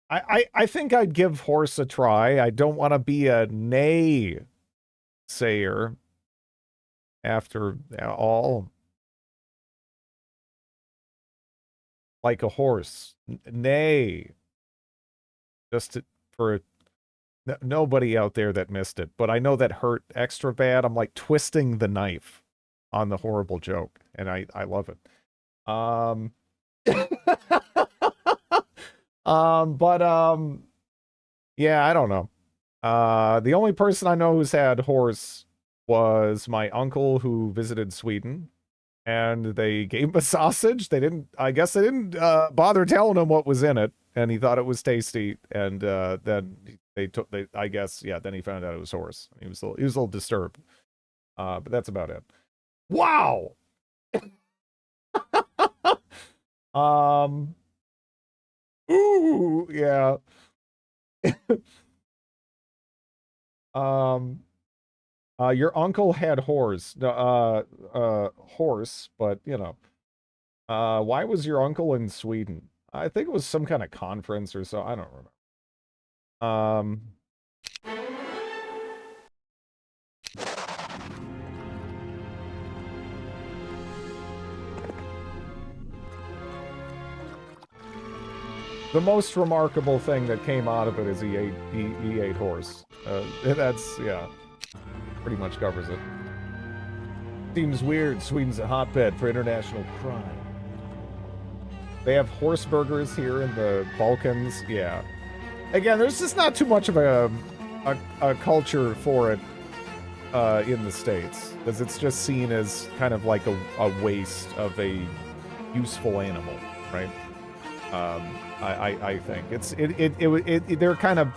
I think I'd give horse a try. I don't want to be a nay-sayer after all. Like a horse. Nay. Just for nobody out there that missed it. But I know that hurt extra bad. I'm like twisting the knife on the horrible joke. And I love it. Yeah, I don't know. The only person I know who's had horse was my uncle who visited Sweden, and they gave him a sausage. I guess they didn't bother telling him what was in it, and he thought it was tasty, and then I guess, yeah, then he found out it was horse. He was a little disturbed. But that's about it. Wow! Ooh, yeah. Your uncle had horse, but you know, why was your uncle in Sweden? I think it was some kind of conference or so. I don't remember. The most remarkable thing that came out of it is he ate horse. That's, yeah, pretty much covers it. Seems weird. Sweden's a hotbed for international crime. They have horse burgers here in the Balkans. Yeah. Again, there's just not too much of a culture for it in the States, because it's just seen as kind of like a waste of a useful animal, right? I think they're kind of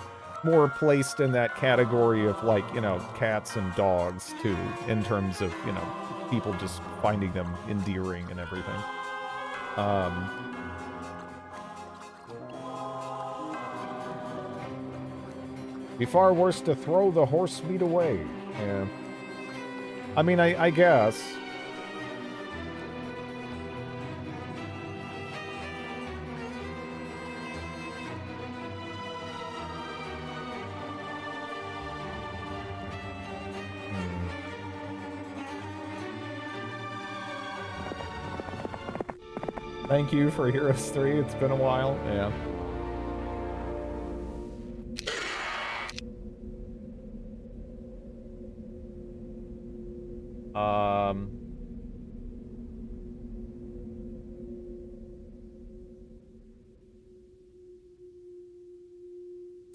more placed in that category of, like, you know, cats and dogs too, in terms of, you know, people just finding them endearing and everything. Be far worse to throw the horse meat away. Yeah. I mean, I guess. Thank you for Heroes 3. It's been a while. Yeah.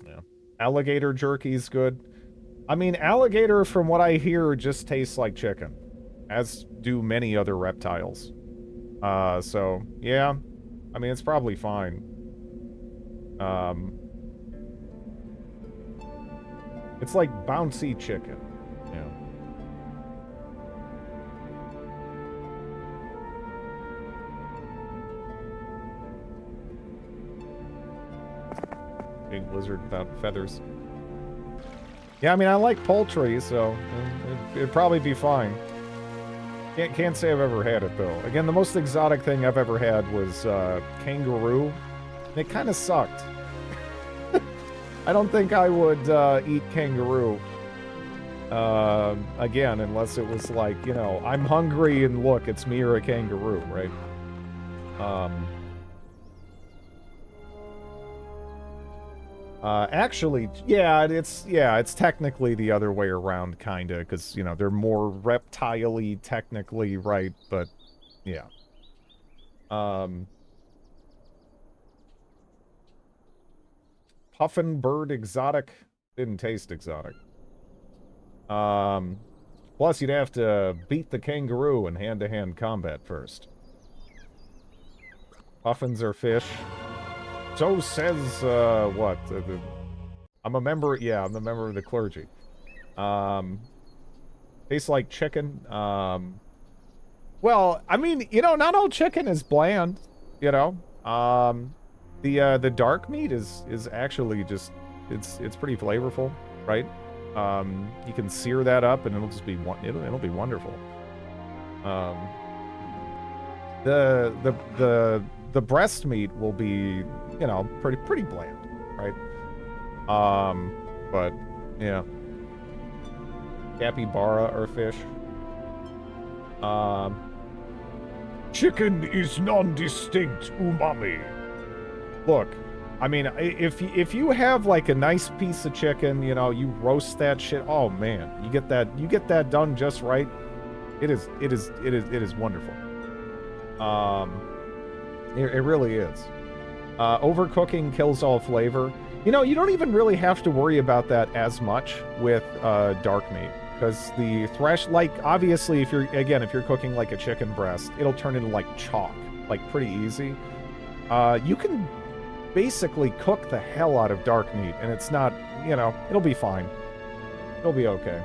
Yeah. Alligator jerky's good. I mean, alligator, from what I hear, just tastes like chicken, as do many other reptiles. So, yeah. I mean, it's probably fine. It's like bouncy chicken. Yeah. Big lizard without feathers. Yeah, I mean, I like poultry, so it'd probably be fine. Can't say I've ever had it, though. Again, the most exotic thing I've ever had was kangaroo. It kind of sucked. I don't think I would eat kangaroo again, unless it was like, you know, I'm hungry and look, it's me or a kangaroo, right? Actually, yeah, it's technically the other way around, kinda, because, you know, they're more reptile-y technically, right? But, yeah. Puffin bird exotic. Didn't taste exotic. Plus you'd have to beat the kangaroo in hand-to-hand combat first. Puffins are fish. So says, what? I'm a member, yeah, I'm a member of the clergy. Tastes like chicken. Well, I mean, you know, not all chicken is bland, you know? The dark meat is actually just, it's pretty flavorful, right? You can sear that up and it'll just be, it'll be wonderful. Um, the breast meat will be, you know, pretty bland, right? But yeah, capybara or fish. Chicken is non-distinct umami. Look, I mean, if you have like a nice piece of chicken, you know, you roast that shit. Oh man, you get that done just right. It is wonderful. It really is. Overcooking kills all flavor. You know, you don't even really have to worry about that as much with dark meat, because the like, obviously, if you're cooking like a chicken breast, it'll turn into like chalk, like pretty easy. You can basically cook the hell out of dark meat, and it's not, you know, it'll be fine. It'll be okay.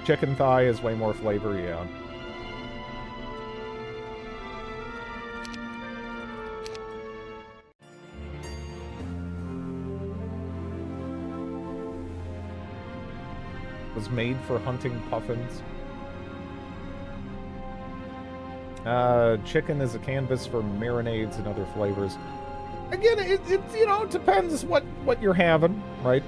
Chicken thigh is way more flavor, yeah. Was made for hunting puffins. Chicken is a canvas for marinades and other flavors. Again, it you know, it depends what you're having, right?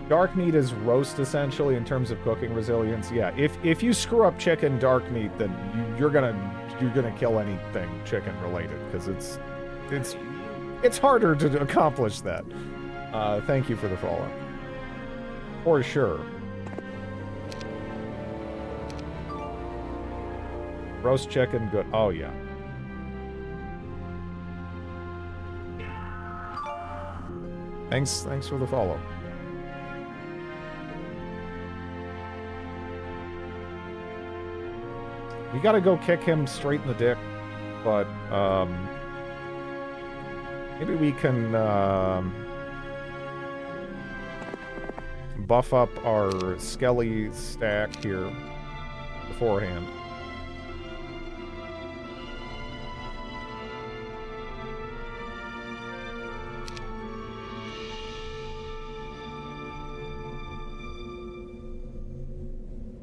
Dark meat is roast essentially in terms of cooking resilience. Yeah, if you screw up chicken dark meat, then you're gonna kill anything chicken related, because it's harder to accomplish that. Thank you for the follow. For sure. Roast chicken, good. Oh, yeah. Thanks for the follow. You gotta go kick him straight in the dick, but, maybe we can, buff up our Skelly stack here beforehand.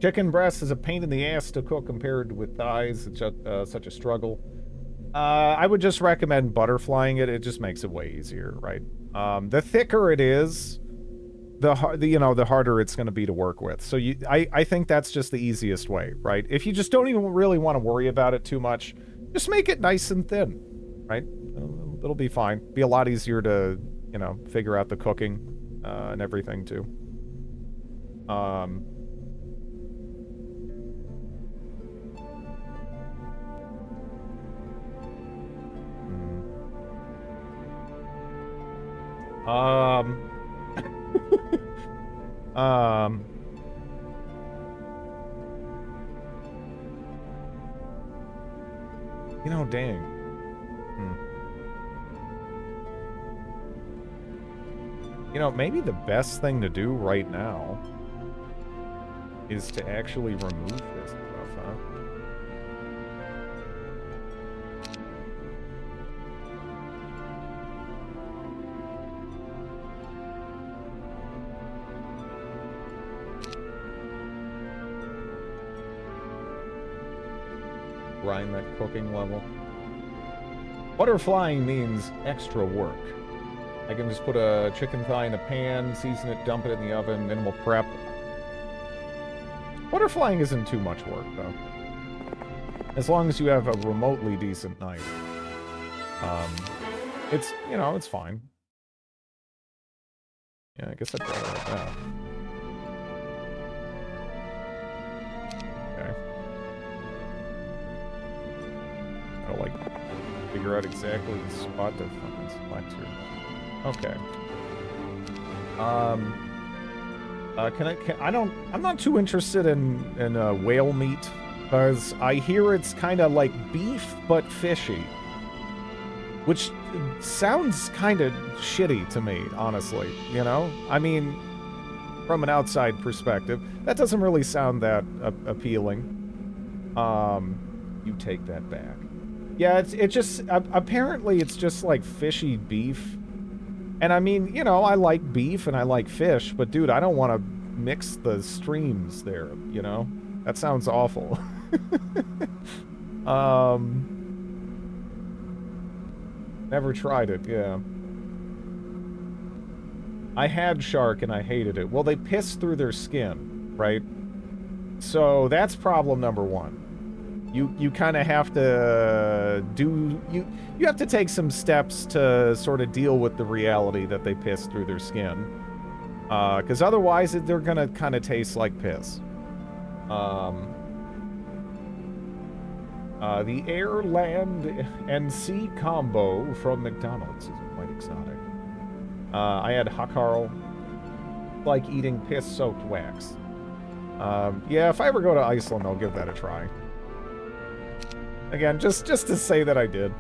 Chicken breast is a pain in the ass to cook compared with thighs. It's such a struggle. I would just recommend butterflying it. It just makes it way easier, right? The thicker it is, the harder it's going to be to work with. So I think that's just the easiest way, right? If you just don't even really want to worry about it too much, just make it nice and thin, right? It'll be fine. Be a lot easier to, you know, figure out the cooking and everything too. You know, dang. You know, maybe the best thing to do right now is to actually remove this stuff, huh? Grind that cooking level. Butterflying means extra work. I can just put a chicken thigh in a pan, season it, dump it in the oven, minimal prep. Butterflying isn't too much work, though. As long as you have a remotely decent knife. It's, you know, it's fine. Yeah, I guess I'd try it like that. Okay. I'll, like, figure out exactly the spot to fucking select here. Okay. I'm not too interested in whale meat, because I hear it's kind of like beef, but fishy. Which sounds kind of shitty to me, honestly, you know? I mean, from an outside perspective, that doesn't really sound that appealing. You take that back. Yeah, it just, apparently it's just like fishy beef. And I mean, you know, I like beef and I like fish, but dude, I don't want to mix the streams there, you know? That sounds awful. Never tried it, yeah. I had shark and I hated it. Well, they piss through their skin, right? So that's problem number one. You kind of have to you have to take some steps to sort of deal with the reality that they piss through their skin. Because otherwise they're gonna kind of taste like piss. The air, land, and sea combo from McDonald's is quite exotic. I had Hakarl, like eating piss-soaked wax. Yeah, if I ever go to Iceland, I'll give that a try. Again, just to say that I did.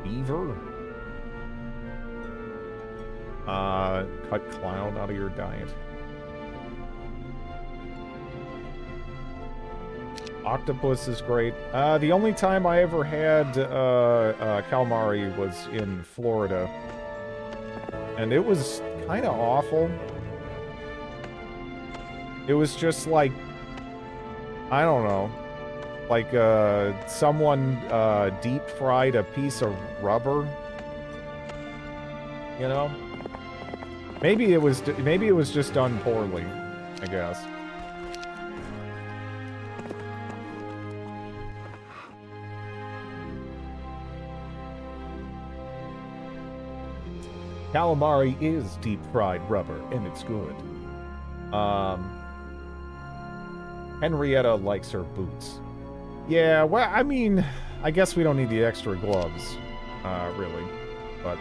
Beaver. Cut clown out of your diet. Octopus is great. The only time I ever had calamari was in Florida. And it was kind of awful. It was just like, I don't know, like someone deep fried a piece of rubber. You know? Maybe it was just done poorly, I guess. Calamari is deep-fried rubber, and it's good. Henrietta likes her boots. Yeah, well, I mean, I guess we don't need the extra gloves, really. But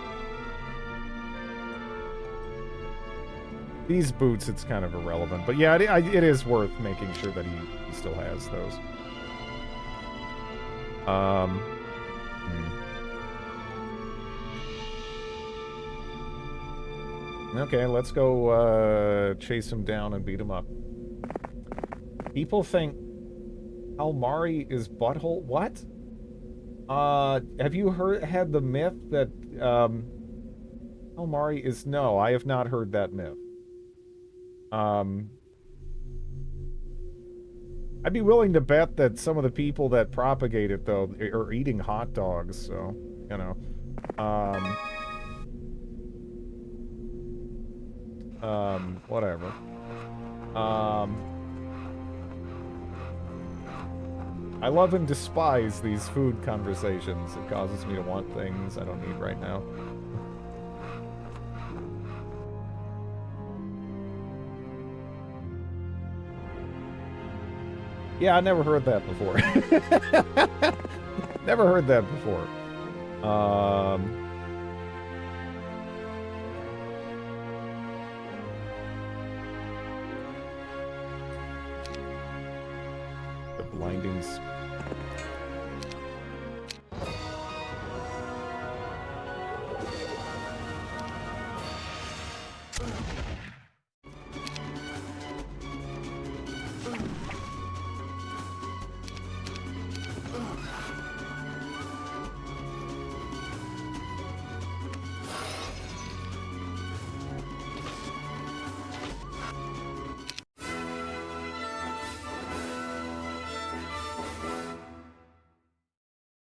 these boots, it's kind of irrelevant. But yeah, it is worth making sure that he still has those. Okay, let's go chase him down and beat him up. People think calamari is butthole. What? Have you had the myth that calamari is? No, I have not heard that myth. I'd be willing to bet that some of the people that propagate it though are eating hot dogs. So you know. Whatever. I love and despise these food conversations. It causes me to want things I don't need right now. Yeah, I never heard that before. Never heard that before. Blindings.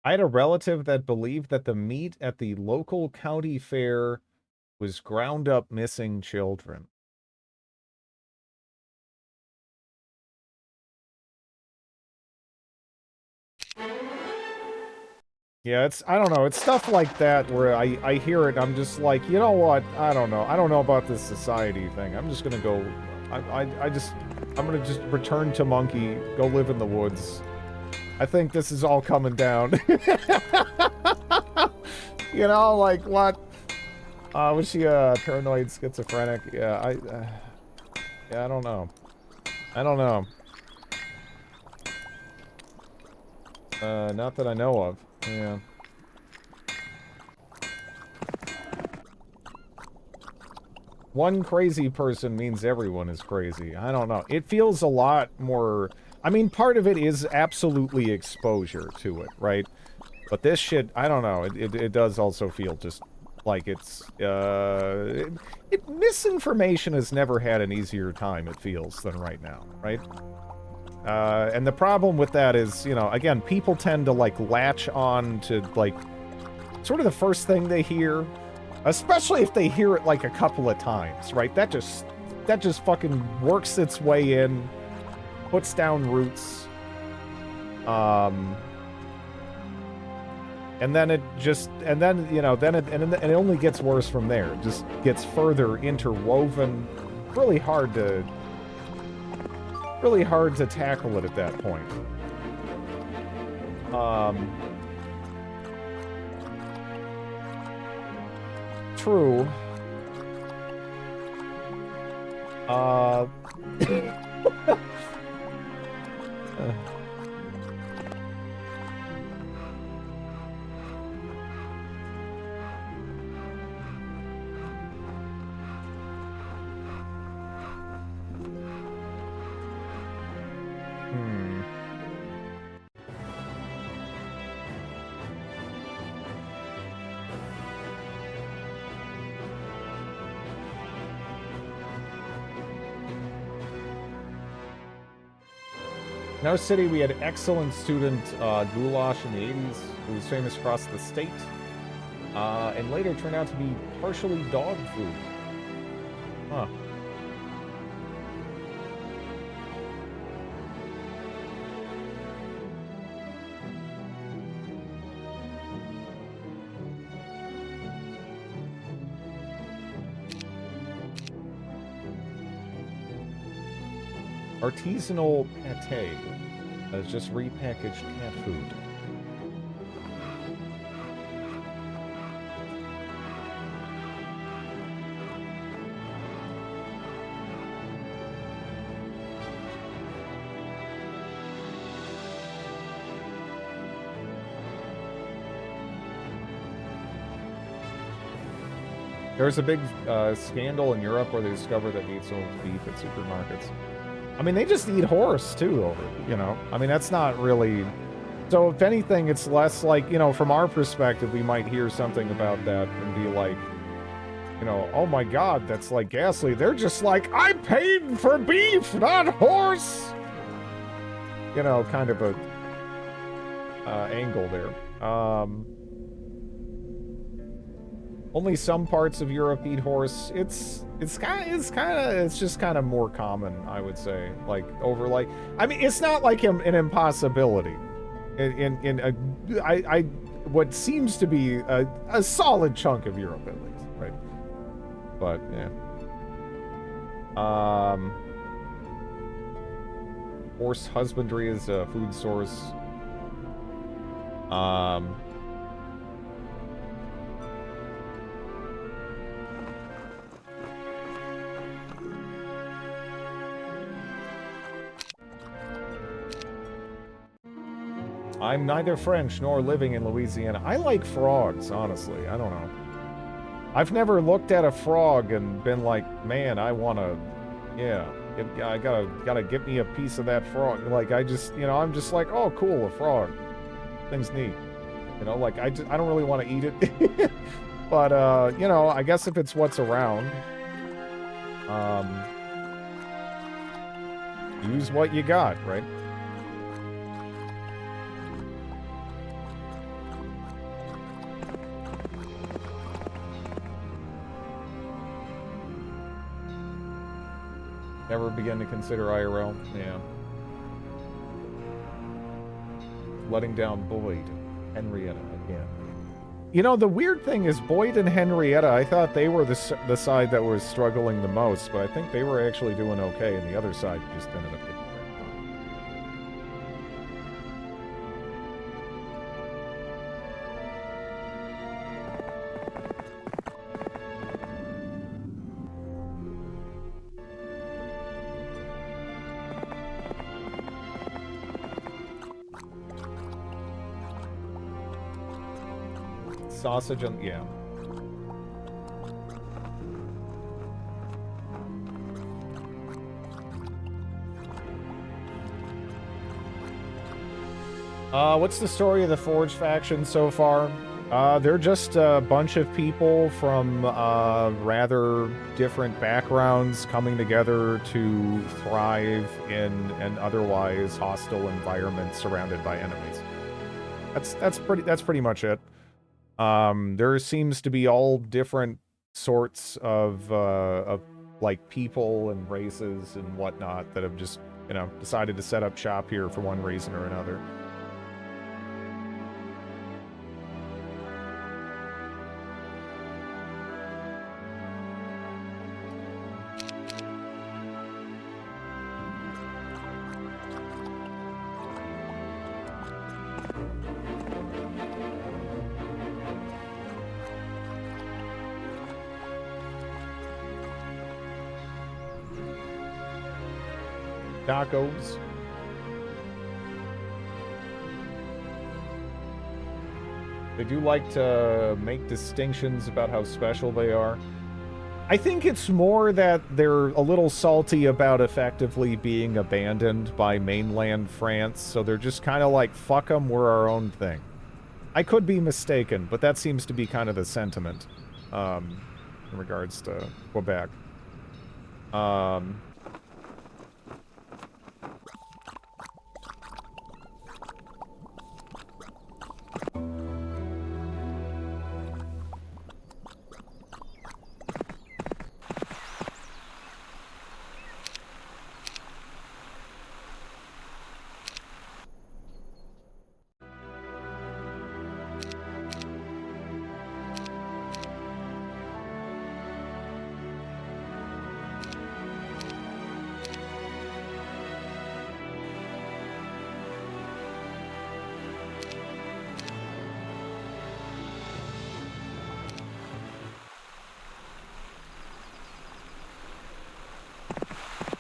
I had a relative that believed that the meat at the local county fair was ground up missing children. Yeah, I don't know, it's stuff like that where I hear it, I'm just like, you know what, I don't know about this society thing, I'm just gonna go, I'm gonna just return to Monkey, go live in the woods. I think this is all coming down. You know, like, what? Was she paranoid schizophrenic? Yeah, yeah, I don't know. I don't know. Not that I know of. Yeah. One crazy person means everyone is crazy. I don't know. It feels a lot more... I mean, part of it is absolutely exposure to it, right? But this shit, I don't know. It does also feel just like it's misinformation has never had an easier time, it feels, than right now, right? And the problem with that is, you know, again, people tend to like latch on to like sort of the first thing they hear, especially if they hear it like a couple of times, right? That just fucking works its way in, puts down roots. And then it just, and then, you know, then it only gets worse from there. It just gets further interwoven. Really hard to tackle it at that point. True. In our city, we had excellent student goulash in the 80s. It was famous across the state. And later turned out to be partially dog food. Huh. Artisanal pate. That's just repackaged cat food. There was a big scandal in Europe where they discovered that they eat so much beef at supermarkets. I mean, they just eat horse, too, over it, you know? I mean, that's not really... So, if anything, it's less like, you know, from our perspective, we might hear something about that and be like, you know, oh my god, that's like ghastly. They're just like, I paid for beef, not horse! You know, kind of a angle there. Only some parts of Europe eat horse. It's just kind of more common, I would say. Like over like, I mean, it's not like an impossibility. What seems to be a solid chunk of Europe at least, right? But yeah. Horse husbandry is a food source. I'm neither French nor living in Louisiana. I like frogs, honestly. I don't know. I've never looked at a frog and been like, man, I want to, yeah, I gotta get me a piece of that frog. Like, I just, you know, I'm just like, oh, cool, a frog. Thing's neat. You know, like, I don't really want to eat it. But, you know, I guess if it's what's around, use what you got, right? Never begin to consider IRL. Yeah. Letting down Boyd, Henrietta again. You know, the weird thing is Boyd and Henrietta, I thought they were the side that was struggling the most, but I think they were actually doing okay, and the other side just ended up getting wrecked. Sausage and yeah. What's the story of the Forge faction so far? They're just a bunch of people from rather different backgrounds coming together to thrive in an otherwise hostile environment surrounded by enemies. That's pretty much it. There seems to be all different sorts of like people and races and whatnot that have just, you know, decided to set up shop here for one reason or another. Tacos. They do like to make distinctions about how special they are. I think it's more that they're a little salty about effectively being abandoned by mainland France, so they're just kind of like, fuck them, we're our own thing. I could be mistaken, but that seems to be kind of the sentiment in regards to Quebec.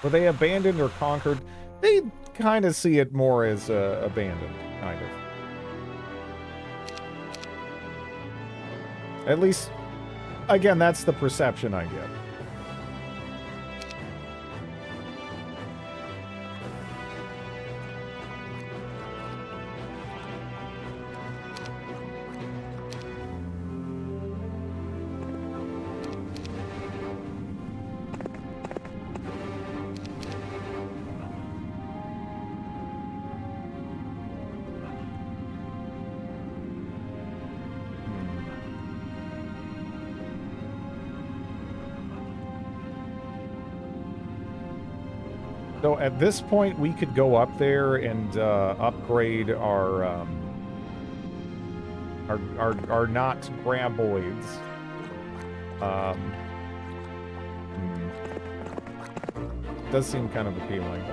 Were they abandoned or conquered? They kind of see it more as abandoned, kind of. At least, again, that's the perception I get. So at this point, we could go up there and upgrade our not graboids. Does seem kind of appealing.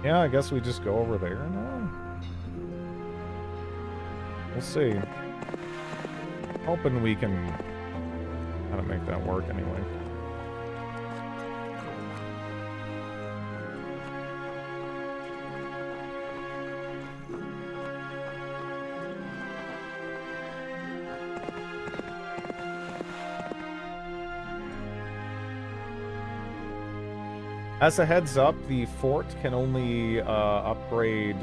Yeah, I guess we just go over there now. We'll see. Hoping we can kind of make that work anyway. As a heads up, the fort can only upgrade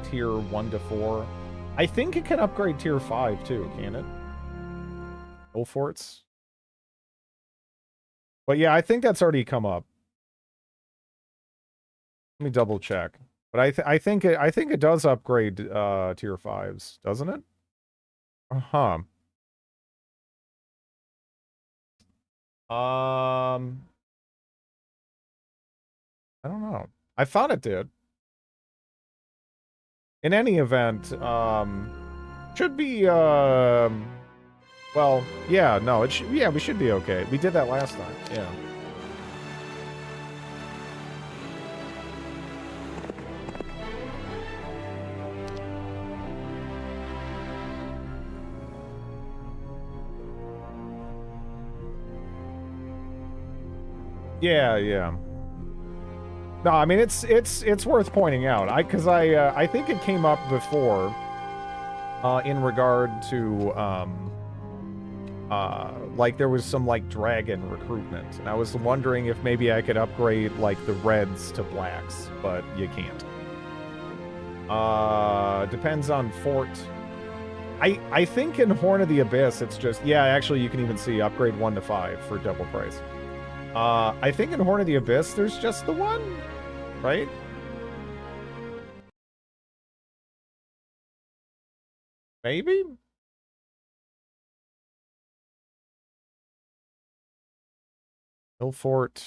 tier 1 to 4. I think it can upgrade tier 5 too, can it? No forts? But yeah, I think that's already come up. Let me double check. But I think it does upgrade tier 5s, doesn't it? Uh-huh. I don't know. I thought it did. In any event, should be, well, yeah, no, it should, yeah, we should be okay. We did that last time, yeah. Yeah, yeah. No, I mean it's worth pointing out. I think it came up before in regard to like there was some like dragon recruitment, and I was wondering if maybe I could upgrade like the reds to blacks, but you can't. Depends on fort. I think in Horn of the Abyss it's just, yeah, actually you can even see upgrade 1 to 5 for double price. I think in Horn of the Abyss there's just the one, right? Maybe? Hillfort.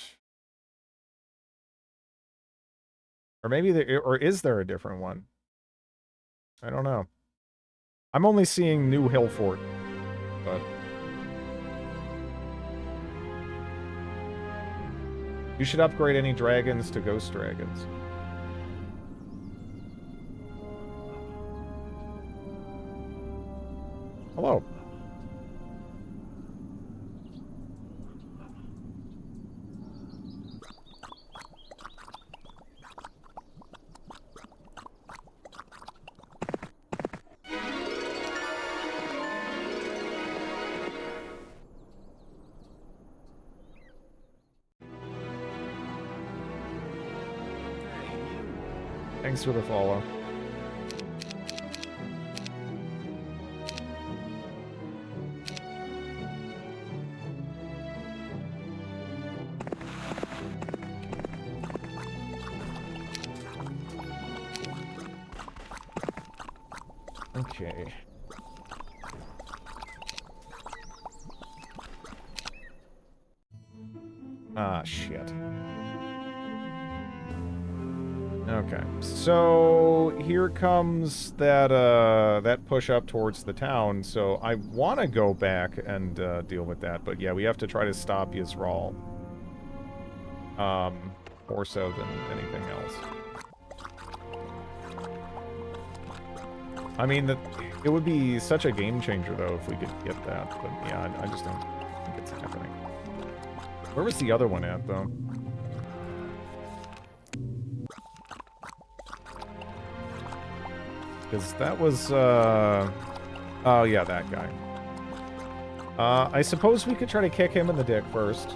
Or maybe there, or is there a different one? I don't know. I'm only seeing New Hillfort, but you should upgrade any dragons to ghost dragons. Hello. Thanks for the follow. Okay. Ah, shit. Okay, so here comes that that push up towards the town. So I want to go back and deal with that, but yeah, we have to try to stop Yisrael. More so than anything else. I mean, it would be such a game changer though if we could get that, but yeah, I just don't think it's happening. Where was the other one at though? Because that was, oh yeah, that guy. I suppose we could try to kick him in the dick first.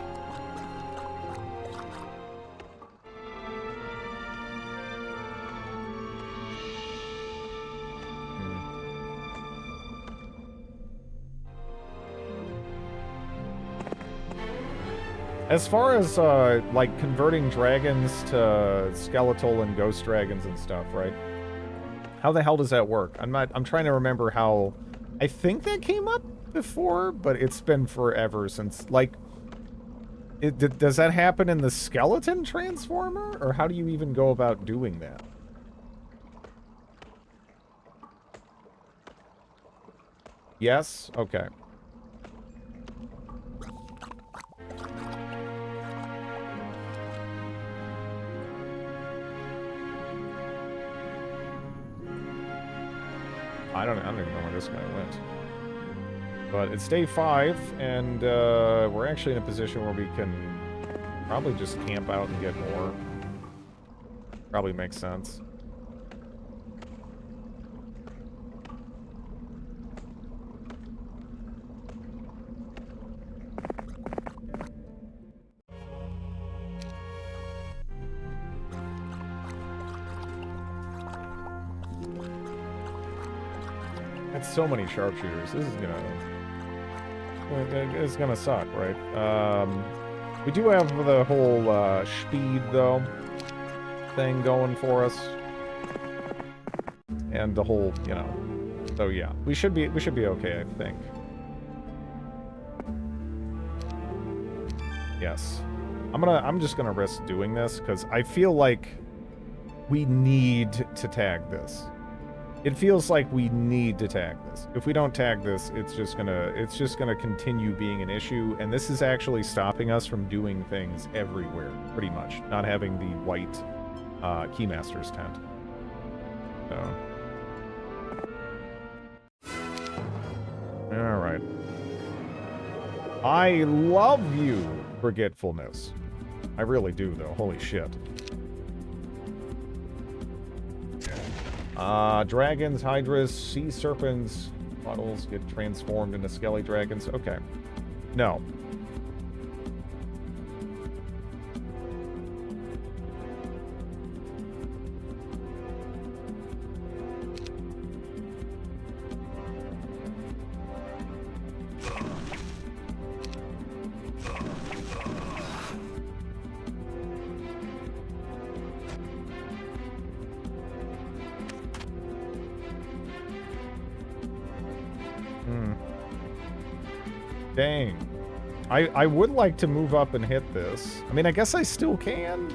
As far as, like, converting dragons to skeletal and ghost dragons and stuff, right? How the hell does that work? I'm trying to remember how... I think that came up before, but it's been forever since, like... does that happen in the skeleton transformer? Or how do you even go about doing that? Yes? Okay. I don't even know where this guy went. But it's day 5, and we're actually in a position where we can probably just camp out and get more. Probably makes sense. That's so many sharpshooters. This is it's gonna suck, right? We do have the whole speed though thing going for us, and the whole, you know. So yeah, we should be okay, I think. Yes, I'm just gonna risk doing this because I feel like we need to tag this. It feels like we need to tag this. If we don't tag this, it's just gonna continue being an issue, and this is actually stopping us from doing things everywhere, pretty much. Not having the white Keymaster's tent. So. Alright. I love you, Forgetfulness. I really do, though. Holy shit. Dragons, hydras, sea serpents, puddles get transformed into skelly dragons. Okay. No. Dang. I would like to move up and hit this. I mean, I guess I still can.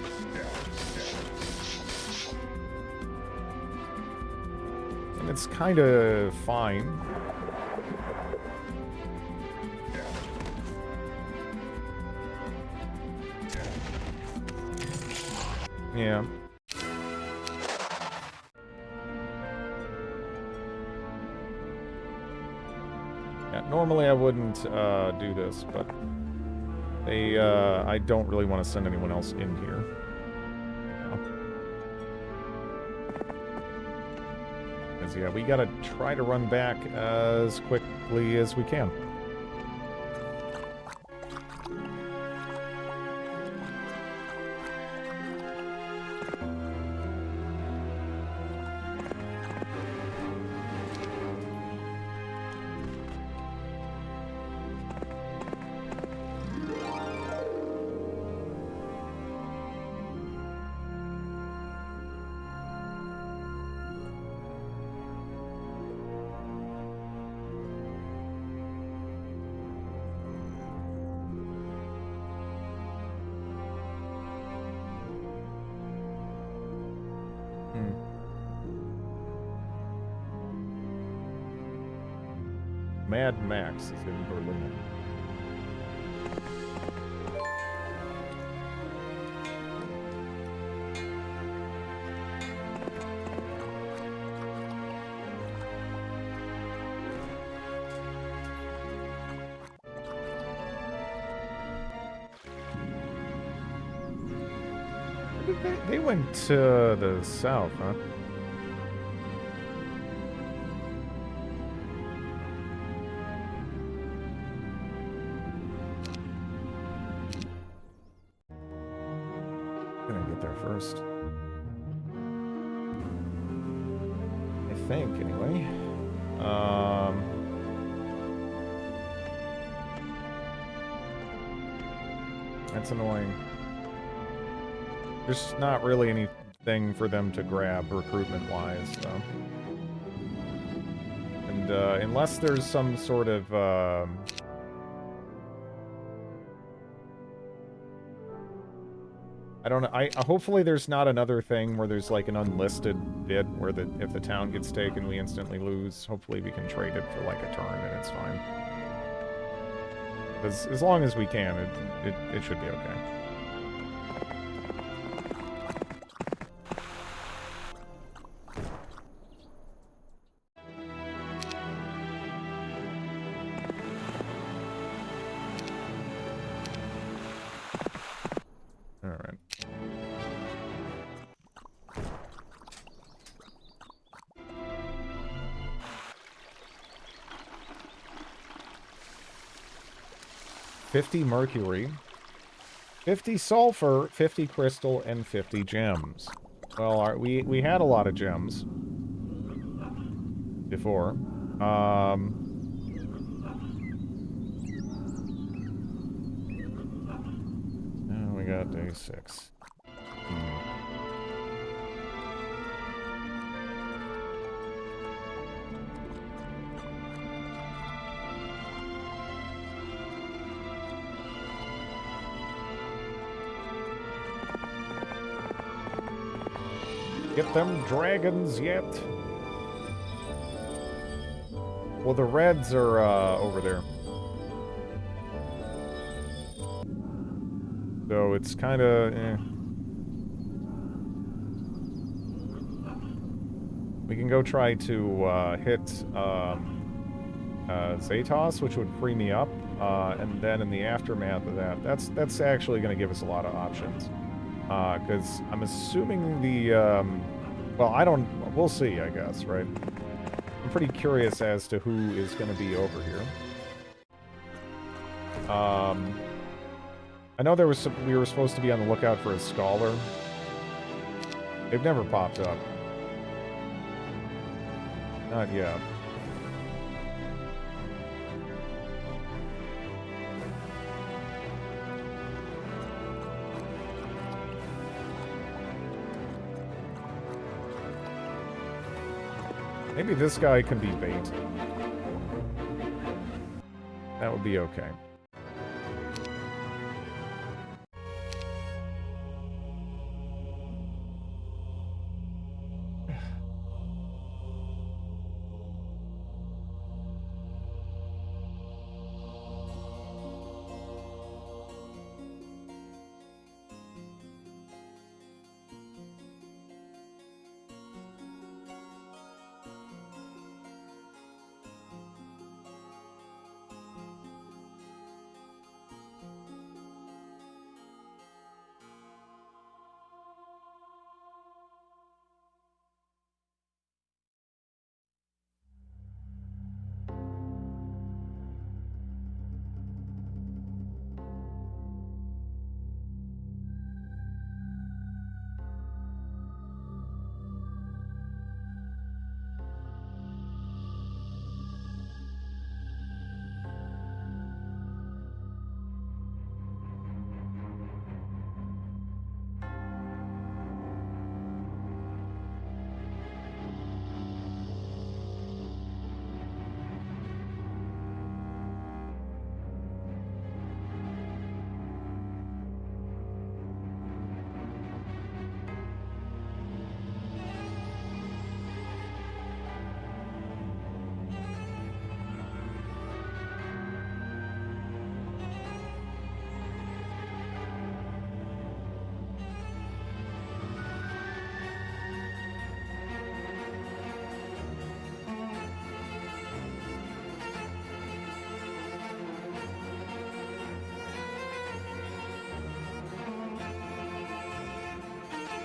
And it's kind of fine. Yeah. Normally I wouldn't do this, but I don't really want to send anyone else in here. Because, yeah, we gotta try to run back as quickly as we can. Mad Max is in Berlin. They went to the south, huh? First. I think, anyway. That's annoying. There's not really anything for them to grab recruitment-wise, so. And, unless there's some sort of, I don't know. Hopefully there's not another thing where there's like an unlisted bid where if the town gets taken, we instantly lose. Hopefully we can trade it for like a turn and it's fine. As long as we can, it should be okay. All right. $50 mercury, 50 sulfur, 50 crystal, and 50 gems. Well, we had a lot of gems before. We got day 6. Get them dragons yet? Well, the reds are over there. So it's kind of We can go try to hit Zatos, which would free me up. And then in the aftermath of that, that's actually going to give us a lot of options. Because I'm assuming the, well, we'll see, I guess, right? I'm pretty curious as to who is going to be over here. I know we were supposed to be on the lookout for a scholar. They've never popped up. Not yet. Maybe this guy can be bait. That would be okay.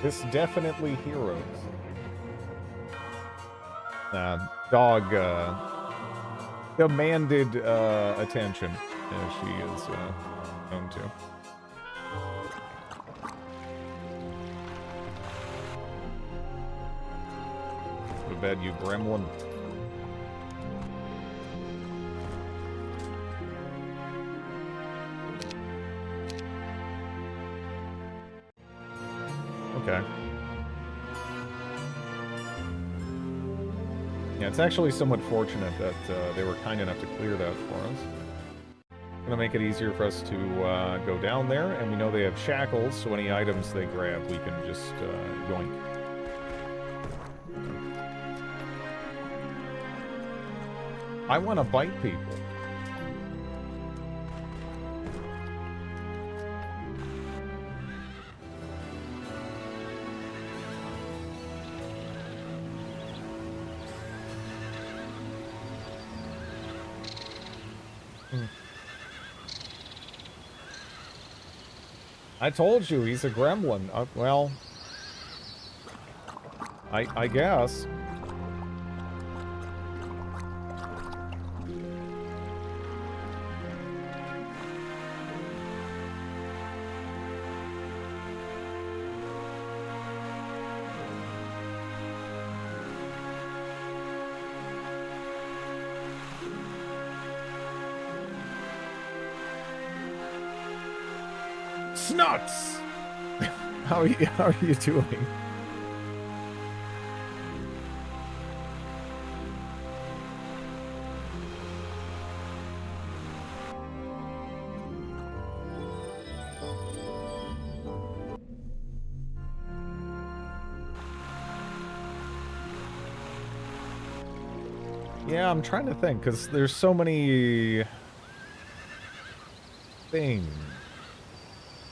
This definitely heroes. Dog demanded attention, as she is known to. Go to bed, you gremlin. Okay. Yeah, it's actually somewhat fortunate that they were kind enough to clear that for us. Gonna make it easier for us to go down there, and we know they have shackles, so any items they grab, we can just yoink. I want to bite people. I told you, he's a gremlin. Well, I guess. Snuts! How are you doing? Yeah, I'm trying to think, because there's so many things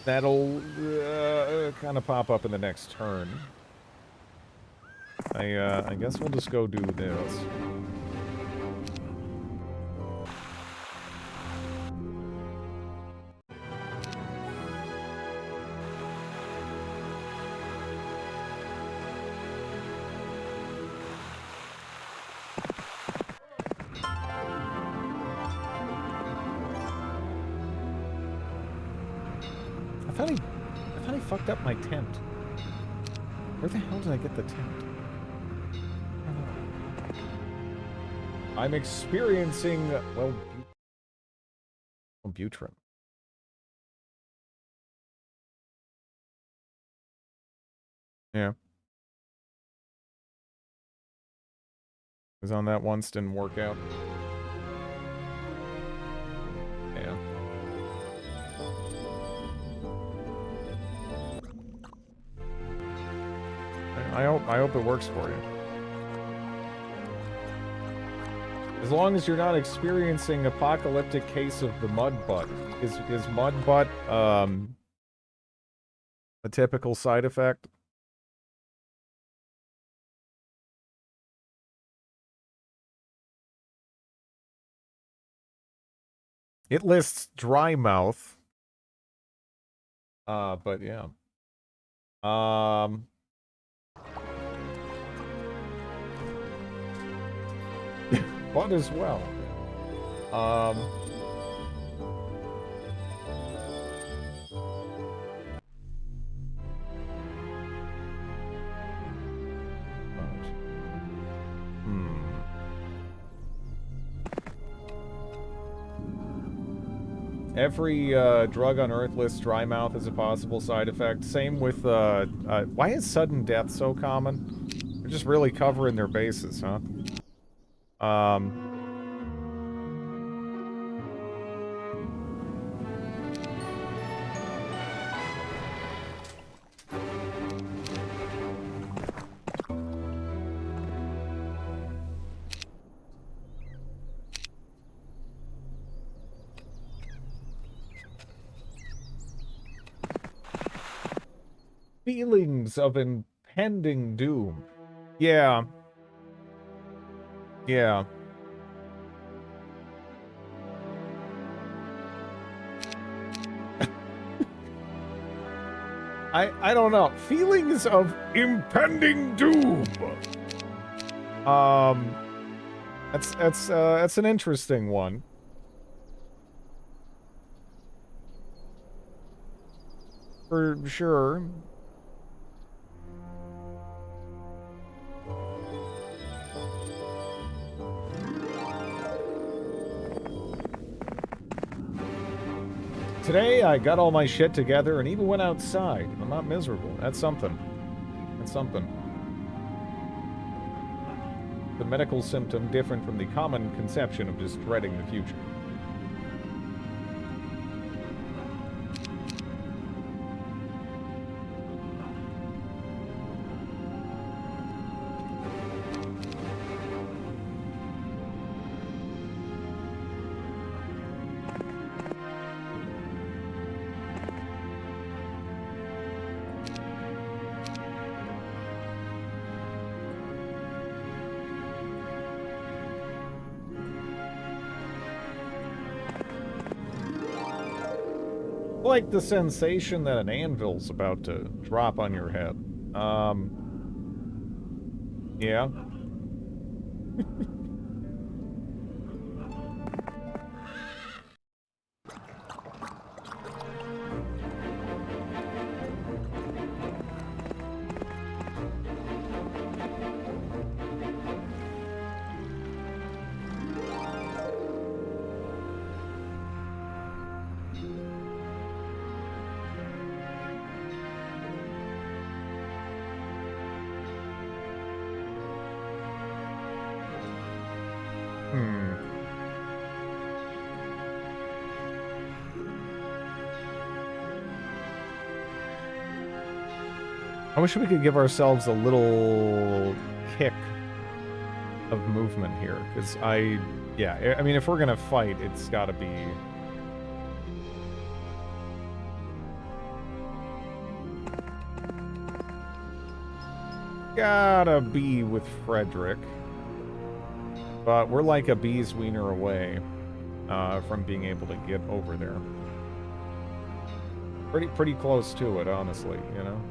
that'll kind of pop up in the next turn. I guess we'll just go do this. fucked up my tent. Where the hell did I get the tent? I'm experiencing, well, Butrin. Yeah. Was on that once, didn't work out. Yeah. I hope it works for you. As long as you're not experiencing apocalyptic case of the mud butt. Is mud butt a typical side effect? It lists dry mouth. But yeah. Butt as well. Every drug on Earth lists dry mouth as a possible side effect. Same with, why is sudden death so common? They're just really covering their bases, huh? Feelings of impending doom. Yeah. Yeah. I don't know. Feelings of impending doom. That's an interesting one. For sure. Today, I got all my shit together and even went outside. I'm not miserable. That's something. That's something. The medical symptom different from the common conception of just dreading the future. Like the sensation that an anvil's about to drop on your head. Yeah. I wish we could give ourselves a little kick of movement here, because yeah, I mean, if we're gonna fight, it's gotta be... Gotta be with Frederick. But we're like a bee's wiener away from being able to get over there. Pretty close to it, honestly, you know?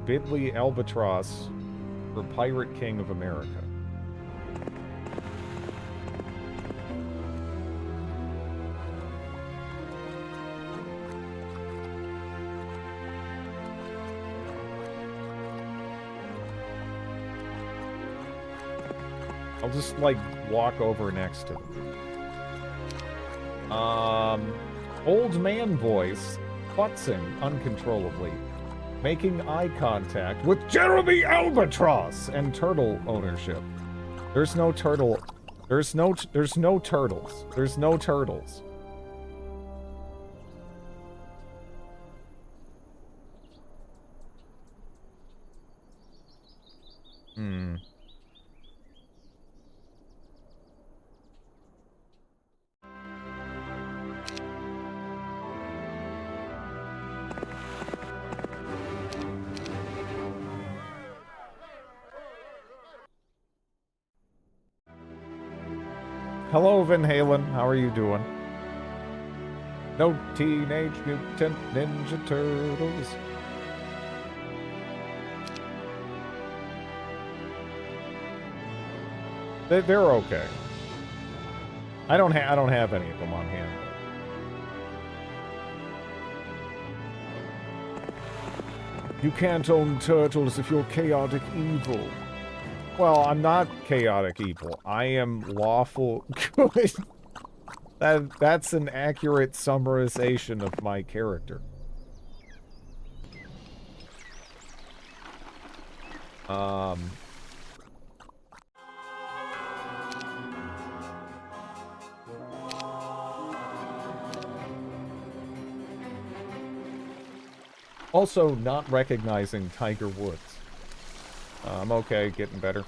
Bidley Albatross for Pirate King of America. I'll just, like, walk over next to them. Old man voice, futzing uncontrollably, making eye contact with Jeremy Albatross and turtle ownership. There's no turtle. There's no turtles. There's no turtles. Hmm. Hello, Van Halen. How are you doing? No Teenage Mutant Ninja Turtles. They're okay. I don't have any of them on hand. You can't own turtles if you're chaotic evil. Well, I'm not chaotic evil. I am lawful good. That's an accurate summarization of my character. Also, not recognizing Tiger Woods. I'm okay, getting better.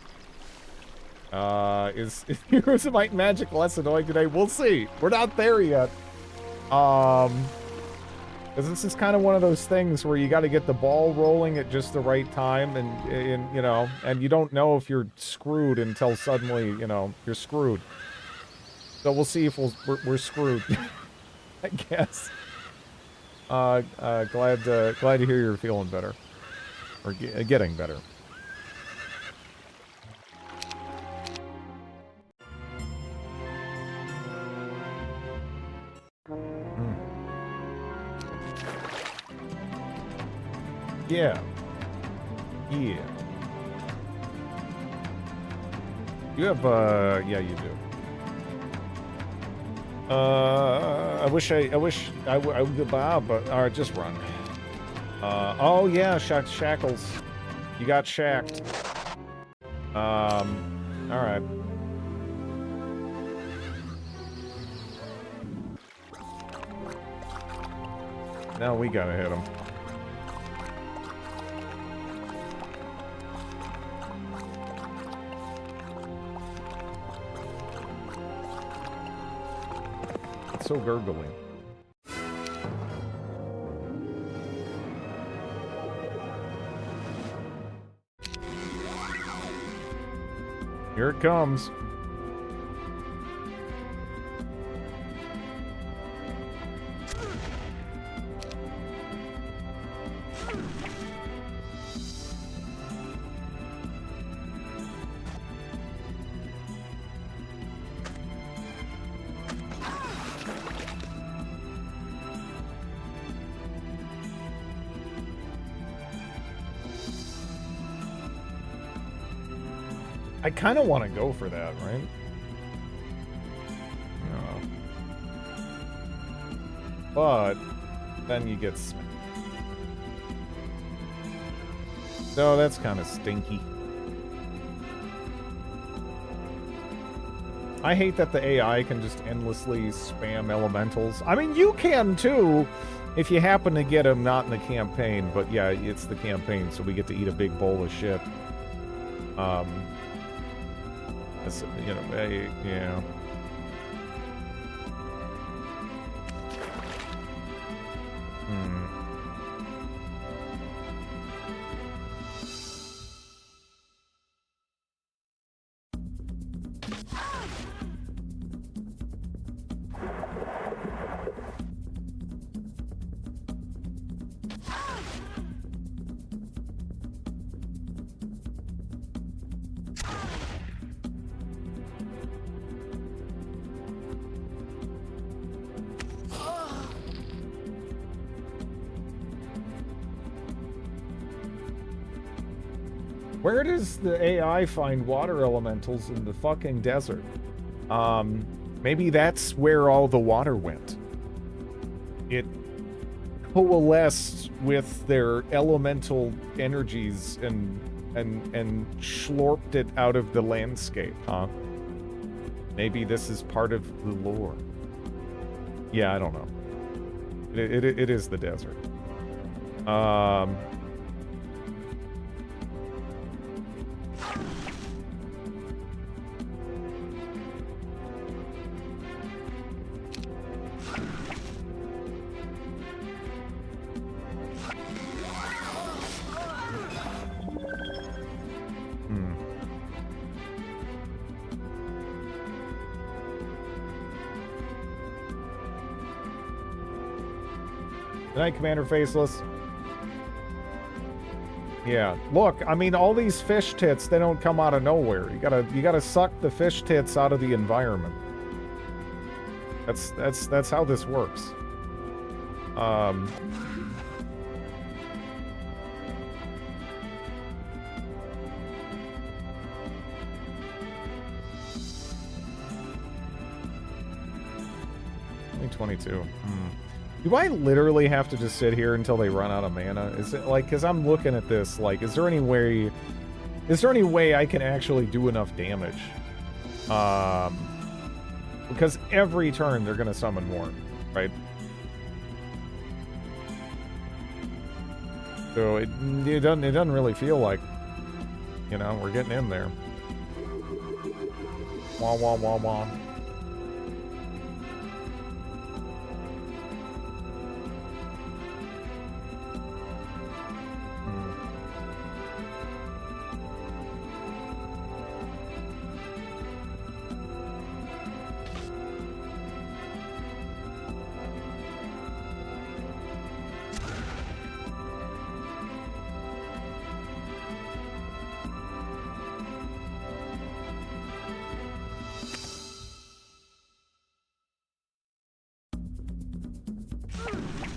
Is Heroes of Might and Magic less annoying today? We'll see. We're not there yet. Because this is kind of one of those things where you got to get the ball rolling at just the right time, and you know, and you don't know if you're screwed until suddenly, you know, you're screwed. So we'll see if we're screwed. I guess. Glad to hear you're feeling better, or getting better. Yeah. Yeah. You have, yeah, you do. I wish I would, but, alright, just run. Oh yeah, Shackles. You got shacked. Alright. Now we gotta hit him. It's so gurgly. Here it comes. I kind of want to go for that, right? No. But then you get smacked. So that's kind of stinky. I hate that the AI can just endlessly spam elementals. I mean, you can too, if you happen to get them not in the campaign. But yeah, it's the campaign, so we get to eat a big bowl of shit. You know, yeah. Where does the AI find water elementals in the fucking desert? Maybe that's where all the water went. It coalesced with their elemental energies and schlorped it out of the landscape, huh? Maybe this is part of the lore. Yeah, I don't know. It is the desert. Good night, Commander Faceless. Yeah, look, I mean, all these fish tits, they don't come out of nowhere. You gotta suck the fish tits out of the environment. That's how this works. Only 22. Do I literally have to just sit here until they run out of mana? Is it like, because I'm looking at this, like, is there any way I can actually do enough damage? Because every turn they're gonna summon more, right? So it doesn't really feel like, you know, we're getting in there. Wah wah wah wah.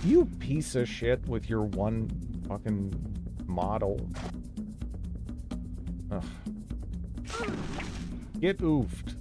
You piece of shit with your one fucking model. Ugh. Get oofed.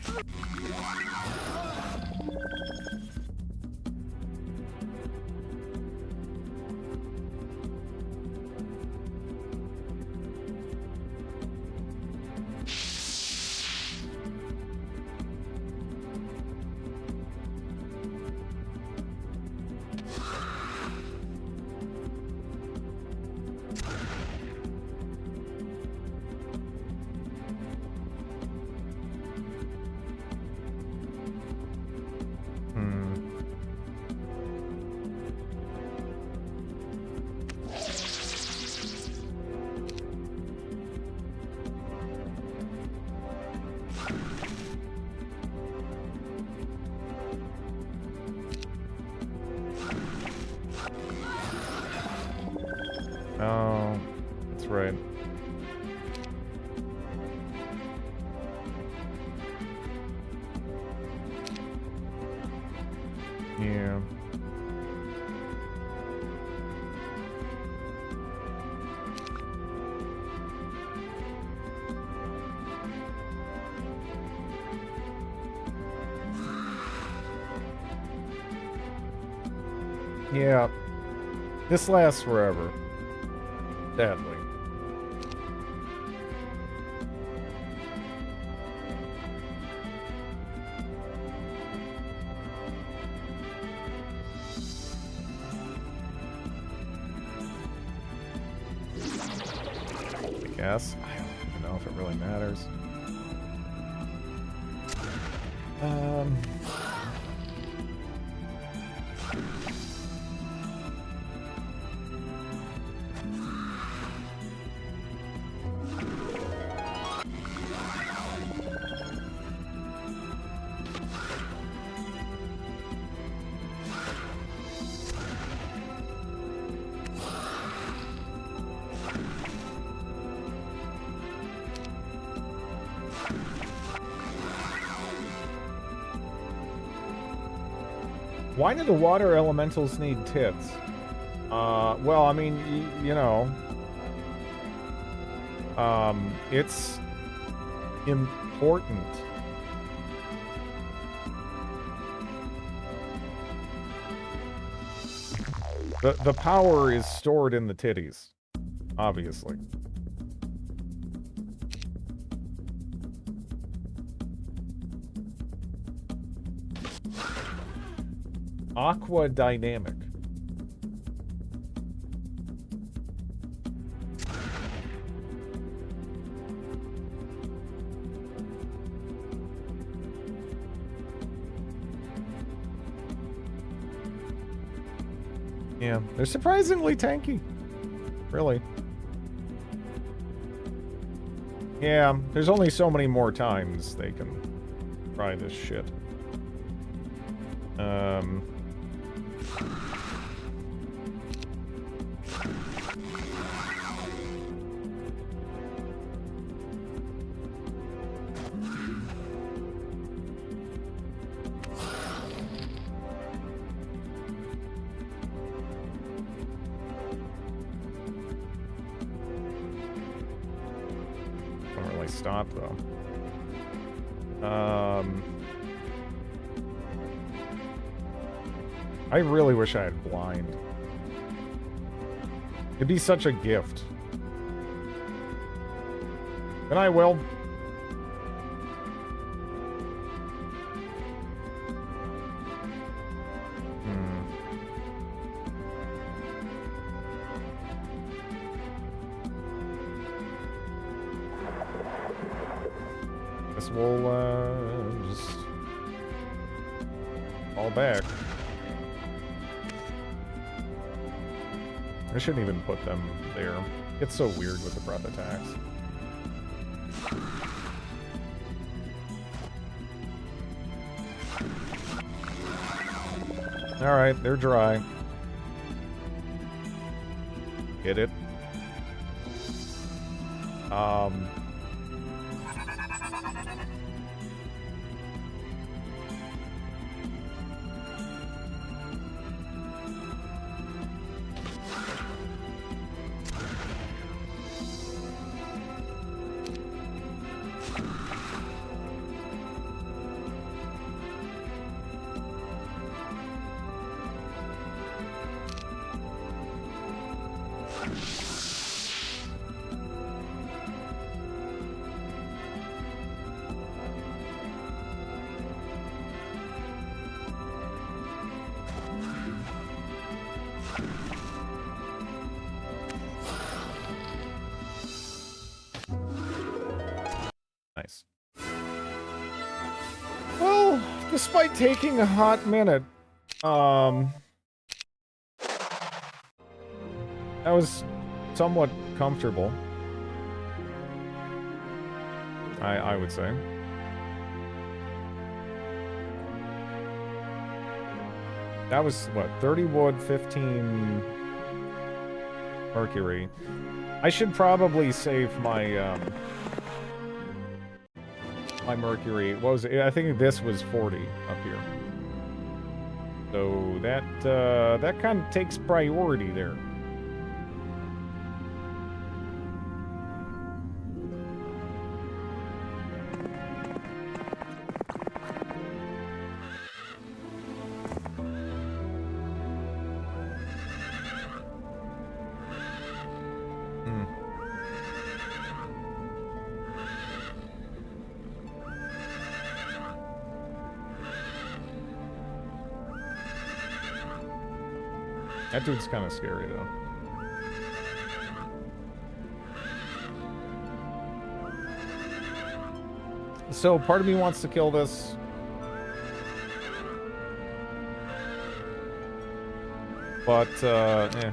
Oh, that's right. Yeah. Yeah. This lasts forever. Sadly. I guess. I don't even know if it really matters. Why do the water elementals need tits? Well, I mean, you know. It's important. The power is stored in the titties, obviously. Aqua dynamic. Yeah, they're surprisingly tanky. Really. Yeah, there's only so many more times they can try this shit. Don't really stop though. I really wish I had blind. It'd be such a gift. Good night, Will. Guess we'll just fall back. I shouldn't even put them there. It's so weird with the breath attacks. Alright, they're dry. Get it? Nice. Well, despite taking a hot minute, that was somewhat comfortable. I would say. That was, what, 30 wood, 15 mercury. I should probably save my, my mercury. What was it? I think this was 40 up here. So that, that kind of takes priority there. That dude's kind of scary, though. So, part of me wants to kill this. But, eh.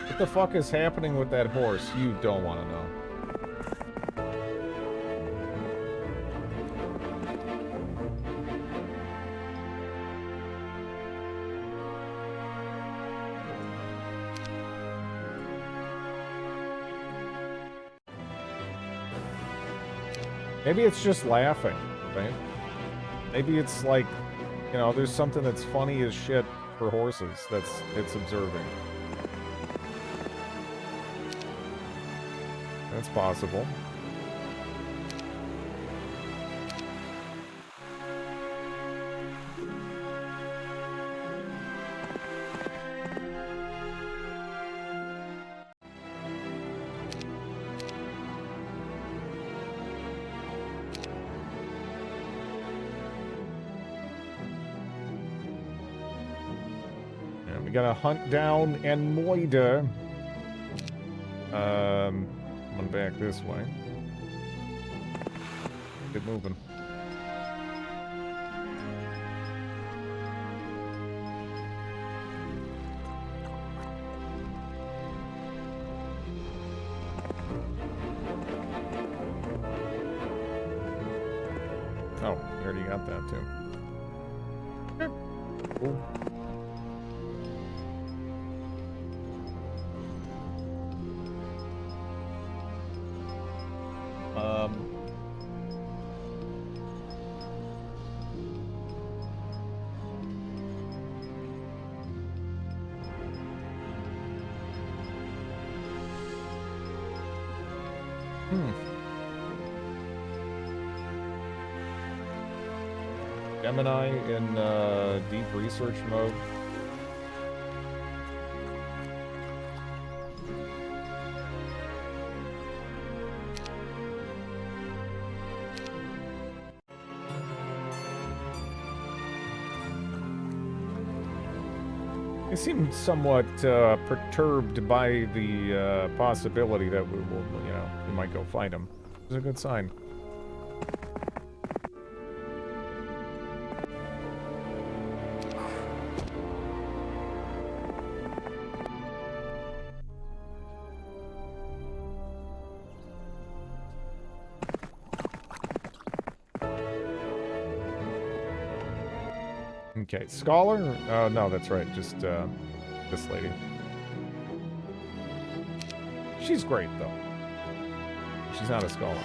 What the fuck is happening with that horse? You don't want to know. Maybe it's just laughing, right? Maybe it's like, you know, there's something that's funny as shit for horses that's it's observing. That's possible. And we gotta hunt down Enmoida. One back this way. Get moving. Oh, we already got that too. Cool. Gemini in deep research mode. They seem somewhat perturbed by the possibility that we will, you know, we might go fight him. It's a good sign. Okay, Scholar? Oh, no, that's right. Just, this lady. She's great, though. She's not a Scholar.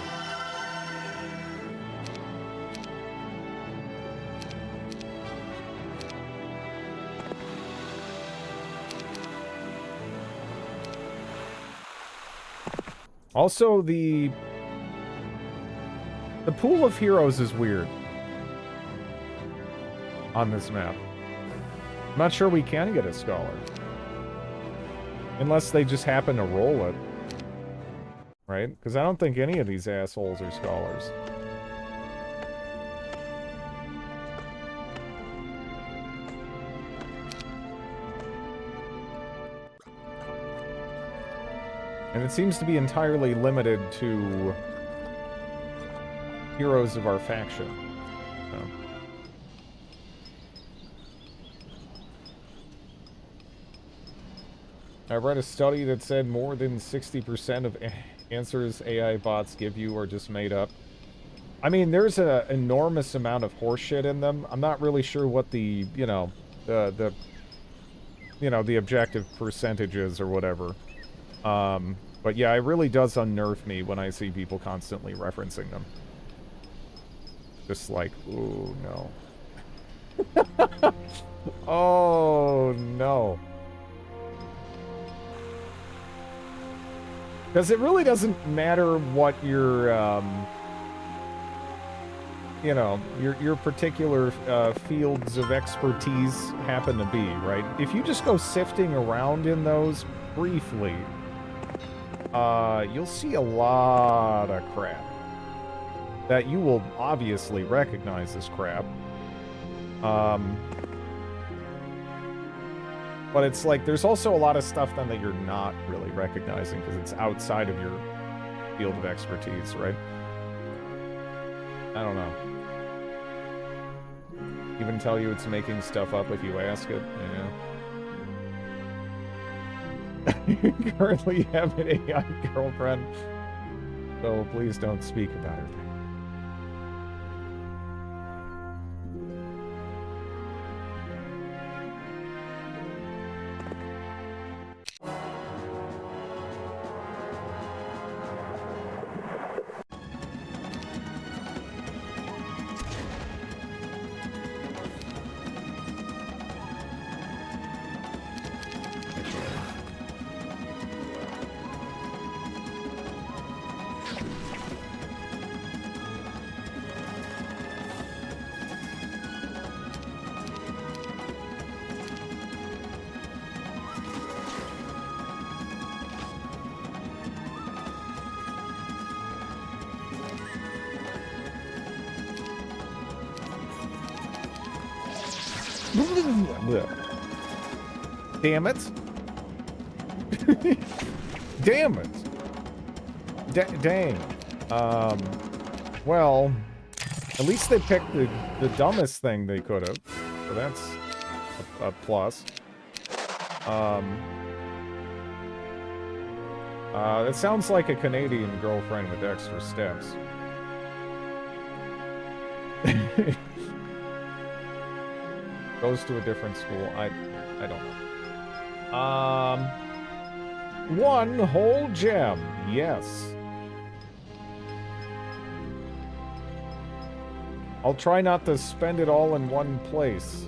Also, the pool of heroes is weird on this map. I'm not sure we can get a Scholar. Unless they just happen to roll it. Right? Because I don't think any of these assholes are Scholars. And it seems to be entirely limited to heroes of our faction. So. I read a study that said more than 60% of answers AI bots give you are just made up. I mean, there's an enormous amount of horseshit in them. I'm not really sure what the, you know, the objective percentage is or whatever. But yeah, it really does unnerve me when I see people constantly referencing them. Just like, ooh, no. Oh, no. Because it really doesn't matter what your, you know, your particular fields of expertise happen to be, right? If you just go sifting around in those briefly, you'll see a lot of crap that you will obviously recognize as crap. But it's like, there's also a lot of stuff then that you're not really recognizing because it's outside of your field of expertise, right? I don't know. Even tell you it's making stuff up if you ask it, you know? You currently have an AI girlfriend, so please don't speak about her. Blech. Damn it. Damn it. Dang. Well, at least they picked the dumbest thing they could have. So that's a plus. That sounds like a Canadian girlfriend with extra steps. Goes to a different school. I don't know. One whole gem. Yes. I'll try not to spend it all in one place.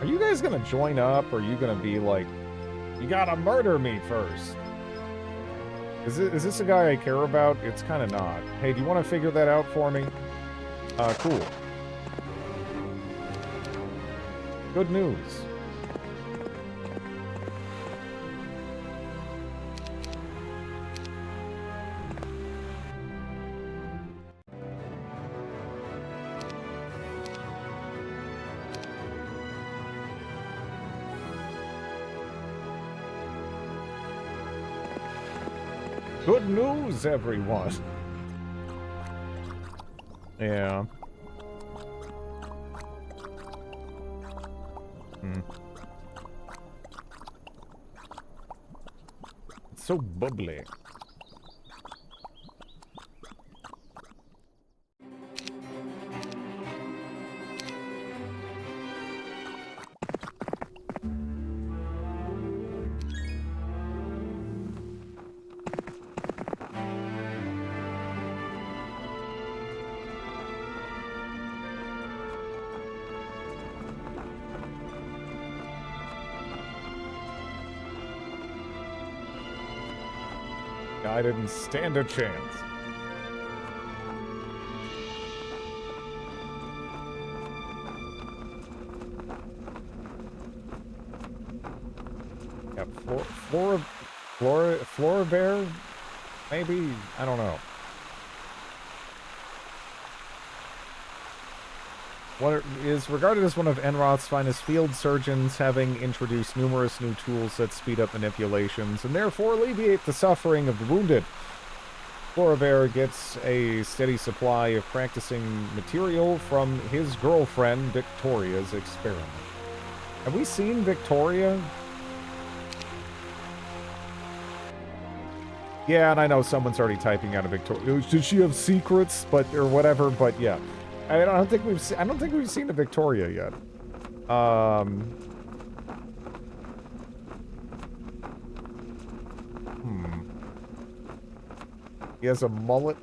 Are you guys gonna join up, or are you gonna be like, you gotta murder me first? Is this a guy I care about? It's kind of not. Hey, do you want to figure that out for me? Cool. Good news. Good news, everyone. Yeah. It's so bubbly. I didn't stand a chance. Yeah, Flora Bear? Maybe? I don't know. What is regarded as one of Enroth's finest field surgeons, having introduced numerous new tools that speed up manipulations and therefore alleviate the suffering of the wounded. Floribert gets a steady supply of practicing material from his girlfriend Victoria's experiment. Have we seen Victoria? Yeah, and I know someone's already typing out of Victoria. Did she have secrets? Or whatever, but yeah. I don't think we've seen the Victoria yet. He has a mullet.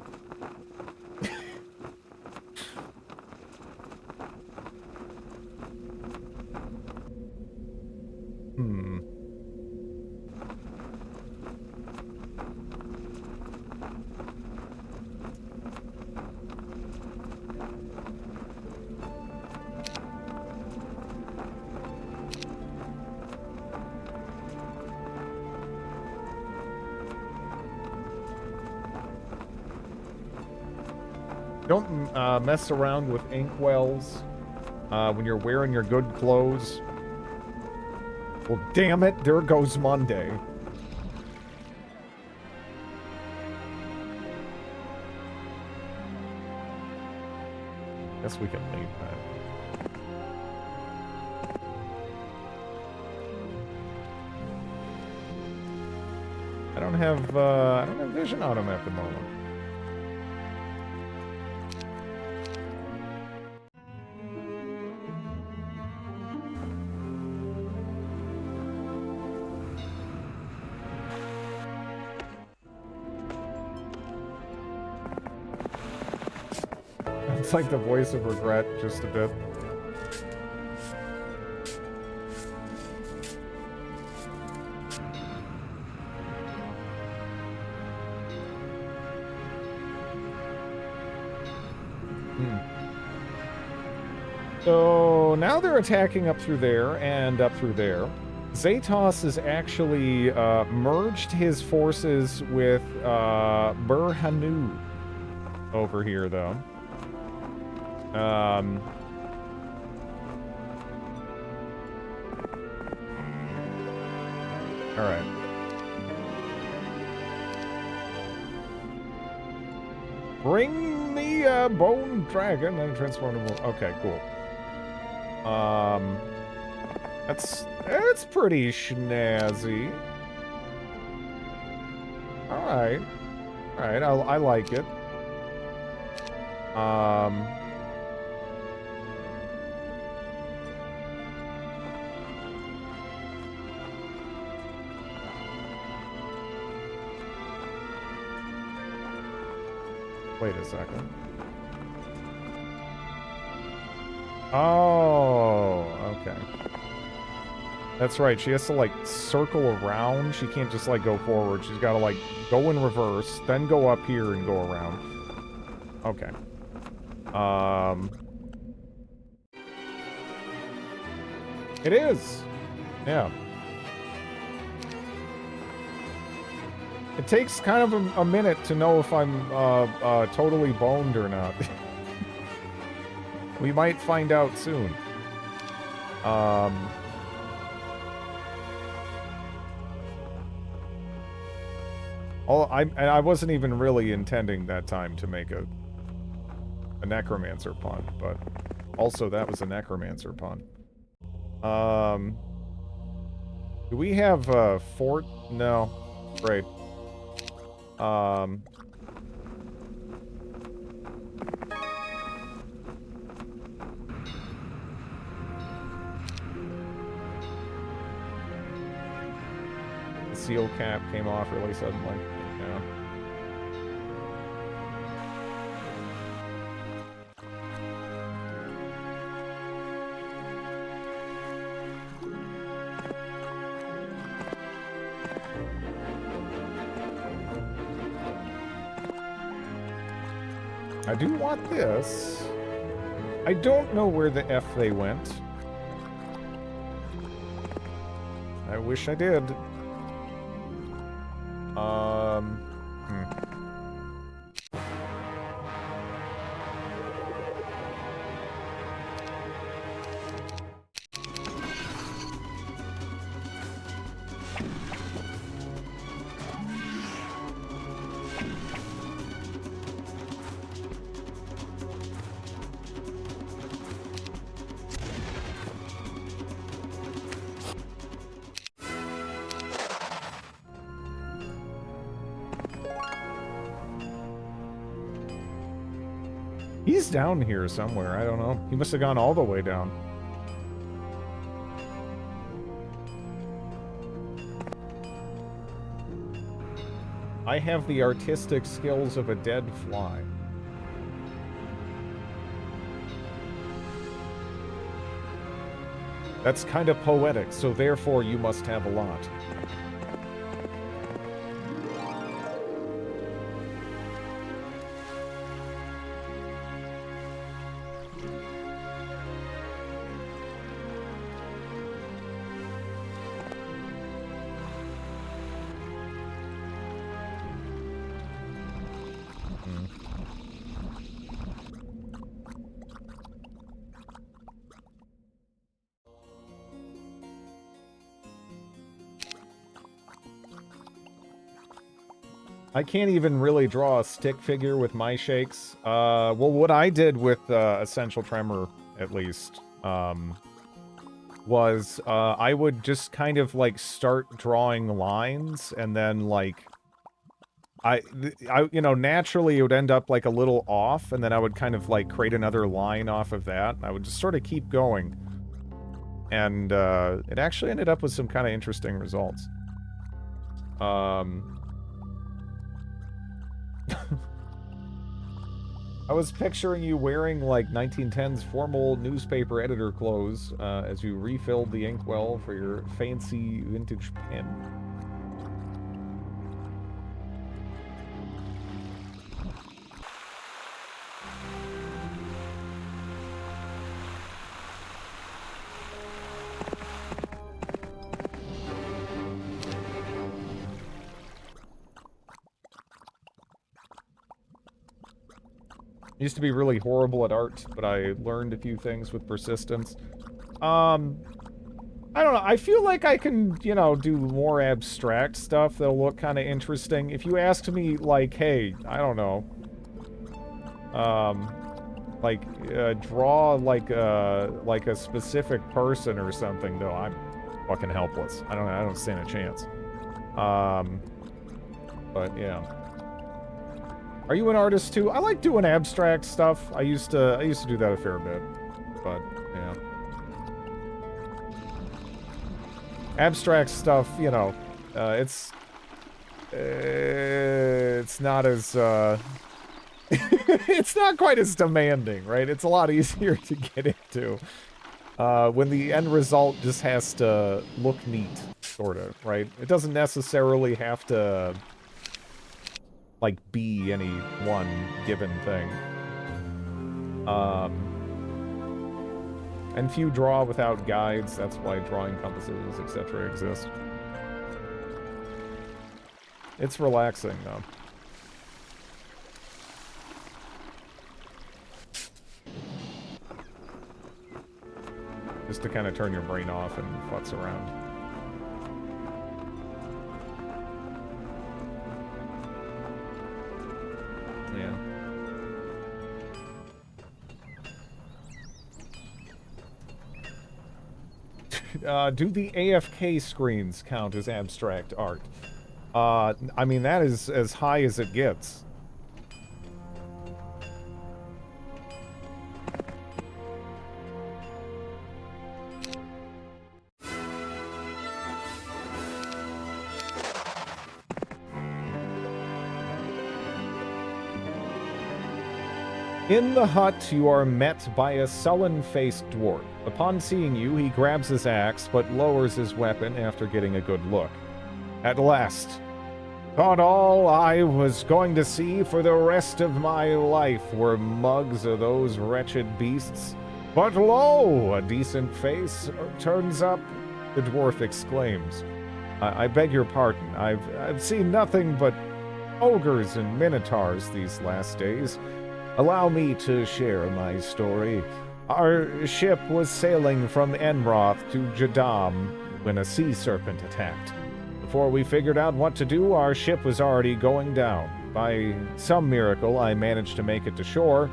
Don't mess around with inkwells when you're wearing your good clothes. Well, damn it, there goes Monday. Guess we can leave that. I don't have vision on him at the moment. sounds like the voice of regret just a bit. So now they're attacking up through there and up through there. Zatos has actually merged his forces with Burhanu over here, though. All right. Bring the bone dragon and transform him. Okay, cool. That's pretty snazzy. All right, I like it. Wait a second. Oh, okay. That's right. She has to, like, circle around. She can't just, like, go forward. She's got to, like, go in reverse, then go up here and go around. Okay. It is. Yeah. It takes kind of a minute to know if I'm totally boned or not. We might find out soon. I wasn't even really intending that time to make a necromancer pun, but also that was a necromancer pun. Do we have a fort? No. Great. The seal cap came off really suddenly. Yeah. I do want this. I don't know where the F they went. I wish I did. He's down here somewhere. I don't know. He must have gone all the way down. I have the artistic skills of a dead fly. That's kind of poetic, so therefore you must have a lot. I can't even really draw a stick figure with my shakes. Well, what I did with Essential Tremor, at least, was I would just kind of, like, start drawing lines, and then, like, you know, naturally it would end up, like, a little off, and then I would kind of, like, create another line off of that, and I would just sort of keep going. And it actually ended up with some kind of interesting results. I was picturing you wearing, like, 1910s formal newspaper editor clothes as you refilled the inkwell for your fancy vintage pen. Used to be really horrible at art, but I learned a few things with persistence. I don't know. I feel like I can, you know, do more abstract stuff that'll look kind of interesting. If you asked me, like, hey, I don't know, draw like a specific person or something, though, I'm fucking helpless. I don't stand a chance. But yeah. Are you an artist too? I like doing abstract stuff. I used to do that a fair bit, but yeah. Abstract stuff, you know, it's not as it's not quite as demanding, right? It's a lot easier to get into when the end result just has to look neat, sort of, right? It doesn't necessarily have to like be any one given thing. And few draw without guides, that's why drawing compasses, etc. exist. It's relaxing, though. Just to kind of turn your brain off and futz around. Yeah. Do the AFK screens count as abstract art? I mean, that is as high as it gets. In the hut, you are met by a sullen-faced dwarf. Upon seeing you, he grabs his axe, but lowers his weapon after getting a good look. At last. Thought all I was going to see for the rest of my life were mugs of those wretched beasts. But lo, a decent face turns up, the dwarf exclaims. I beg your pardon. I've seen nothing but ogres and minotaurs these last days. Allow me to share my story. Our ship was sailing from Enroth to Jadam when a sea serpent attacked. Before we figured out what to do, our ship was already going down. By some miracle, I managed to make it to shore,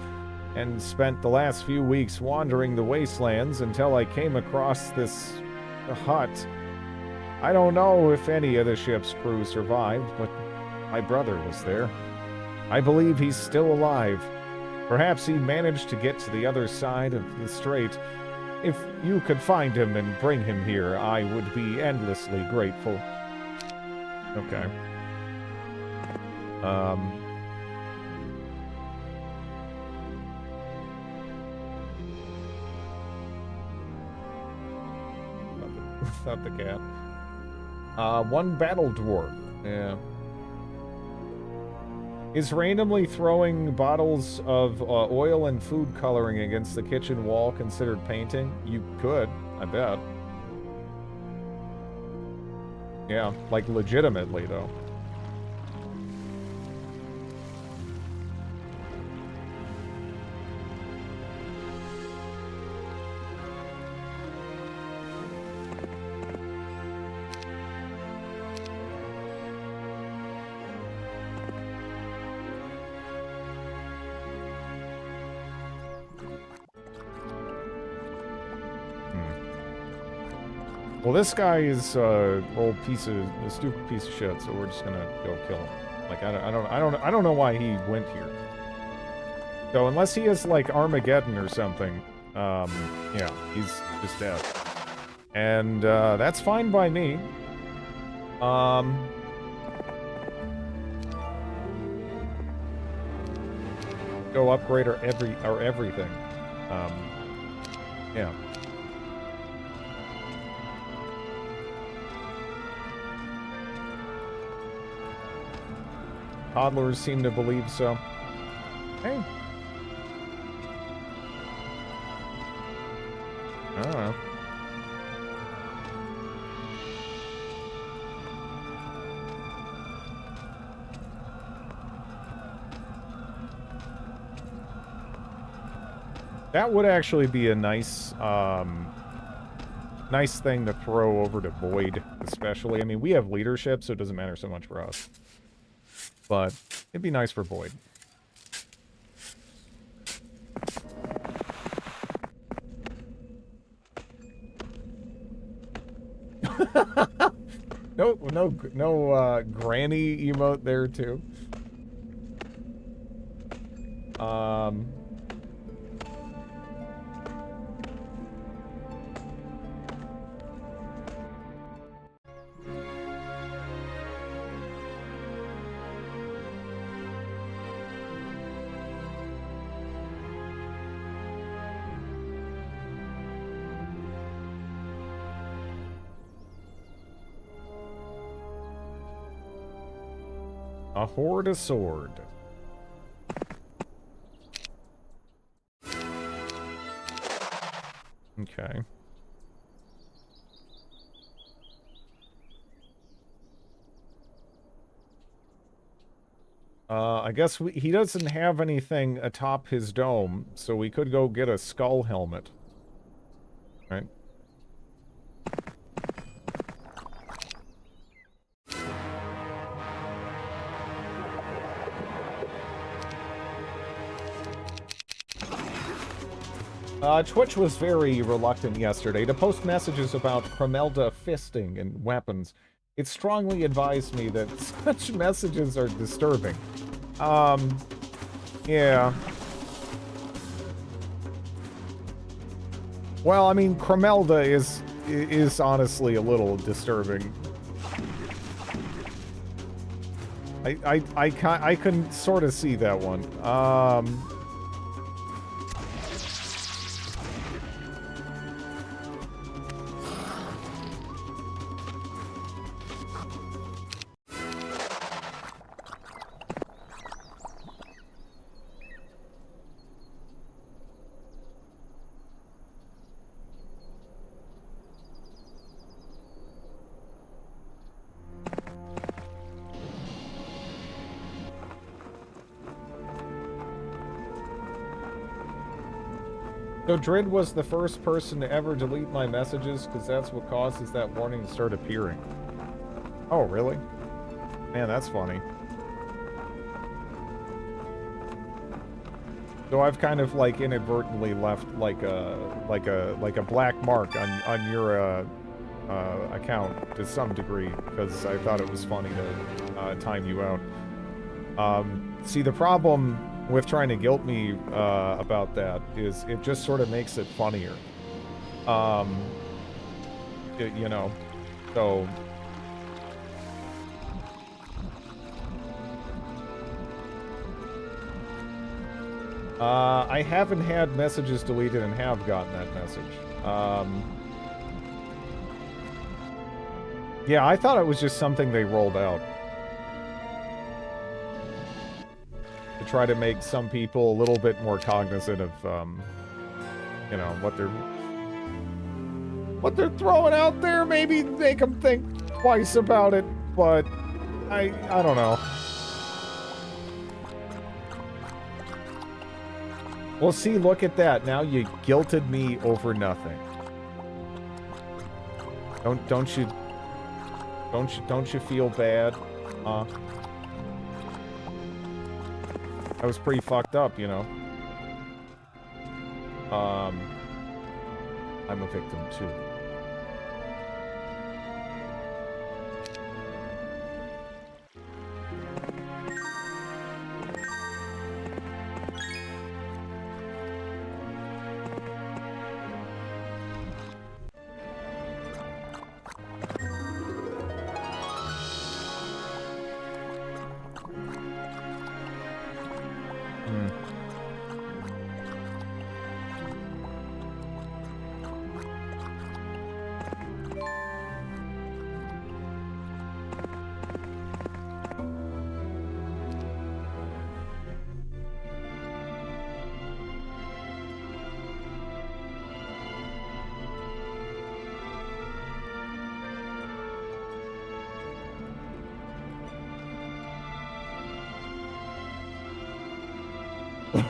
and spent the last few weeks wandering the wastelands until I came across this hut. I don't know if any of the ship's crew survived, but my brother was there. I believe he's still alive. Perhaps he managed to get to the other side of the strait. If you could find him and bring him here, I would be endlessly grateful. Okay. Not the cat. One battle dwarf. Yeah. Is randomly throwing bottles of oil and food coloring against the kitchen wall considered painting? You could, I bet. Yeah, like legitimately, though. Well, this guy is a stupid piece of shit. So we're just gonna go kill him. Like I don't know why he went here. So unless he is like Armageddon or something, yeah, he's just dead, and that's fine by me. go upgrade our everything. Yeah. Toddlers seem to believe so. Hey. I don't know. That would actually be a nice, nice thing to throw over to Void, especially. I mean, we have leadership, so it doesn't matter so much for us. But it'd be nice for Void. No granny emote there too. A horde a sword. Okay. I guess he doesn't have anything atop his dome, so we could go get a skull helmet. Right? Twitch was very reluctant yesterday to post messages about Cremelda fisting and weapons. It strongly advised me that such messages are disturbing. Yeah. Well, I mean, Cremelda is honestly a little disturbing. I can sort of see that one. So Drid was the first person to ever delete my messages because that's what causes that warning to start appearing. Oh, really? Man, that's funny. So I've kind of like inadvertently left like a black mark on your account to some degree because I thought it was funny to time you out. See, the problem with trying to guilt me about that is it just sort of makes it funnier. You know, so... I haven't had messages deleted and have gotten that message. Yeah, I thought it was just something they rolled out. To try to make some people a little bit more cognizant of, you know, what they're throwing out there. Maybe make them think twice about it, but I don't know. Well, see, look at that. Now you guilted me over nothing. Don't you feel bad? That was pretty fucked up, you know. I'm a victim too.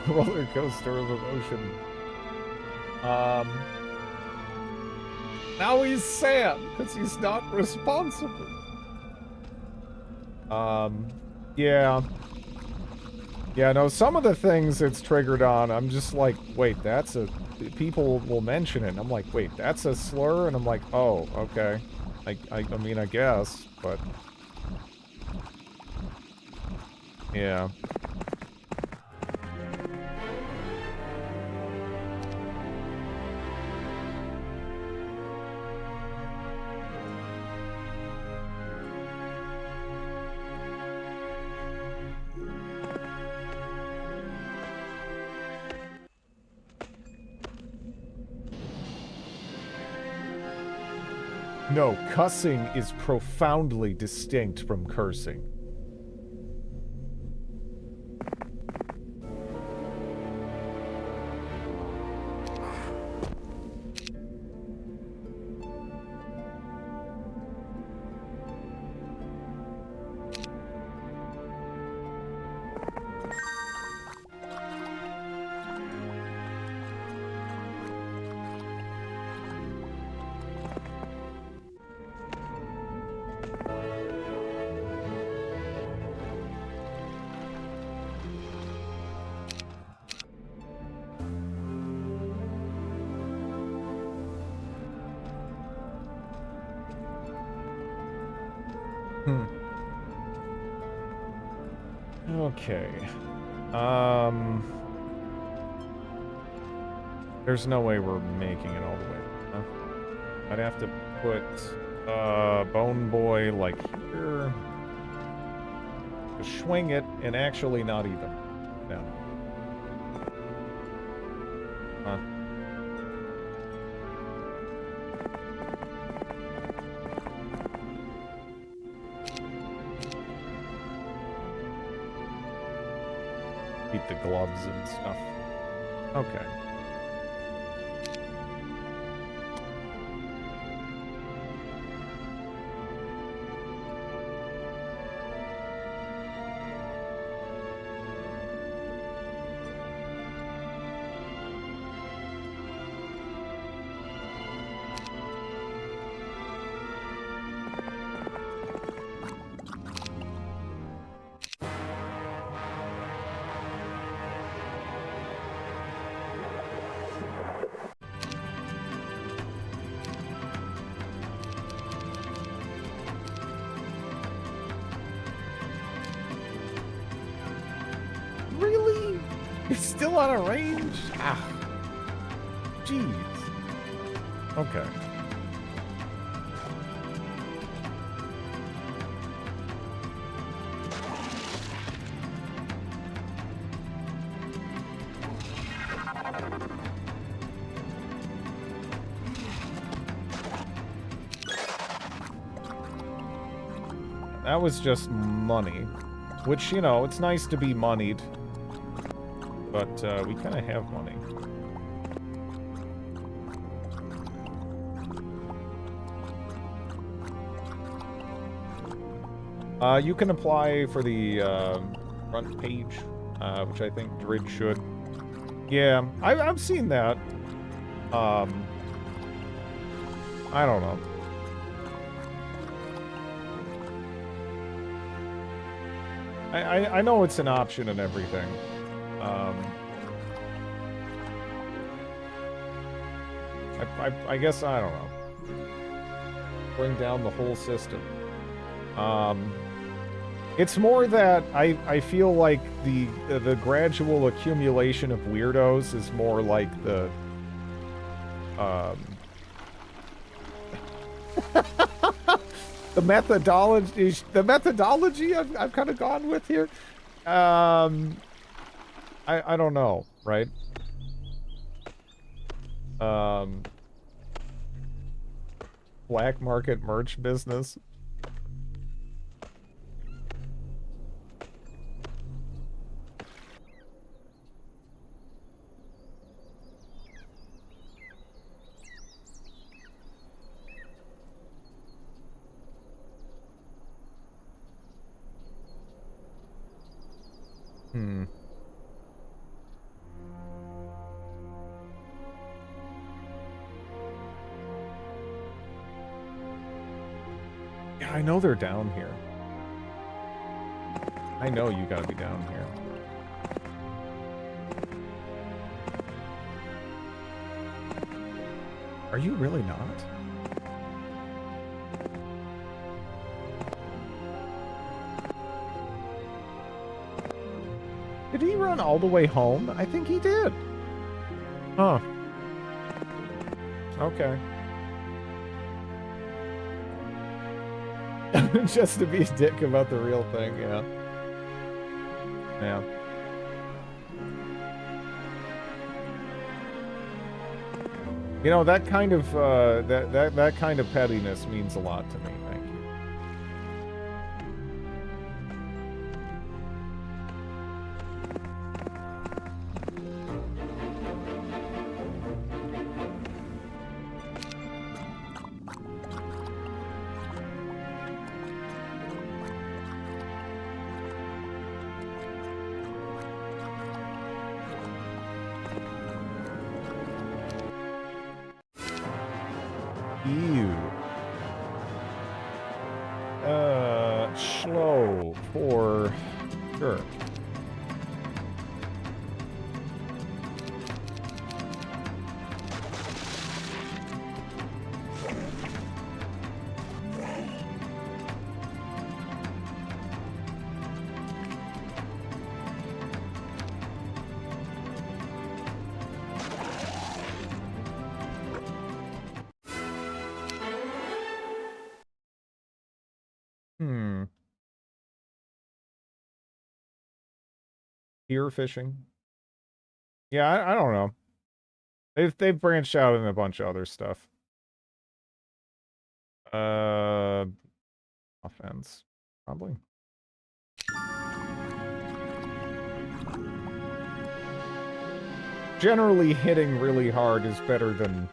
roller coaster of emotion. Now he's sad because he's not responsible. Yeah. Yeah, no, some of the things it's triggered on, I'm just like, wait, that's a... People will mention it, and I'm like, wait, that's a slur? And I'm like, oh, okay. I mean, I guess, but... Yeah. No, cussing is profoundly distinct from cursing. Okay. There's no way we're making it all the way. Huh? I'd have to put, Bone Boy, like, here. Swing it, and actually not even. No. Huh. Beat the gloves and stuff. Okay. Really? It's still out of range? Ah. Jeez. Okay. That was just money. Which, you know, it's nice to be moneyed. But, we kind of have money. You can apply for the, front page, which I think Drid should. Yeah, I've seen that. I don't know. I know it's an option and everything. I guess, I don't know. Bring down the whole system. It's more that I feel like the gradual accumulation of weirdos is more like the the methodology I've kind of gone with here. I don't know, right? Black market merch business. I know they're down here. I know you gotta be down here. Are you really not? Did he run all the way home? I think he did. Huh. Okay. Just to be a dick about the real thing, yeah. Yeah. You know, that kind of that kind of pettiness means a lot to me. Thank you. Ew. Slow for sure. Spear fishing. Yeah, I don't know. They've branched out in a bunch of other stuff. Offense, probably. Generally, hitting really hard is better than,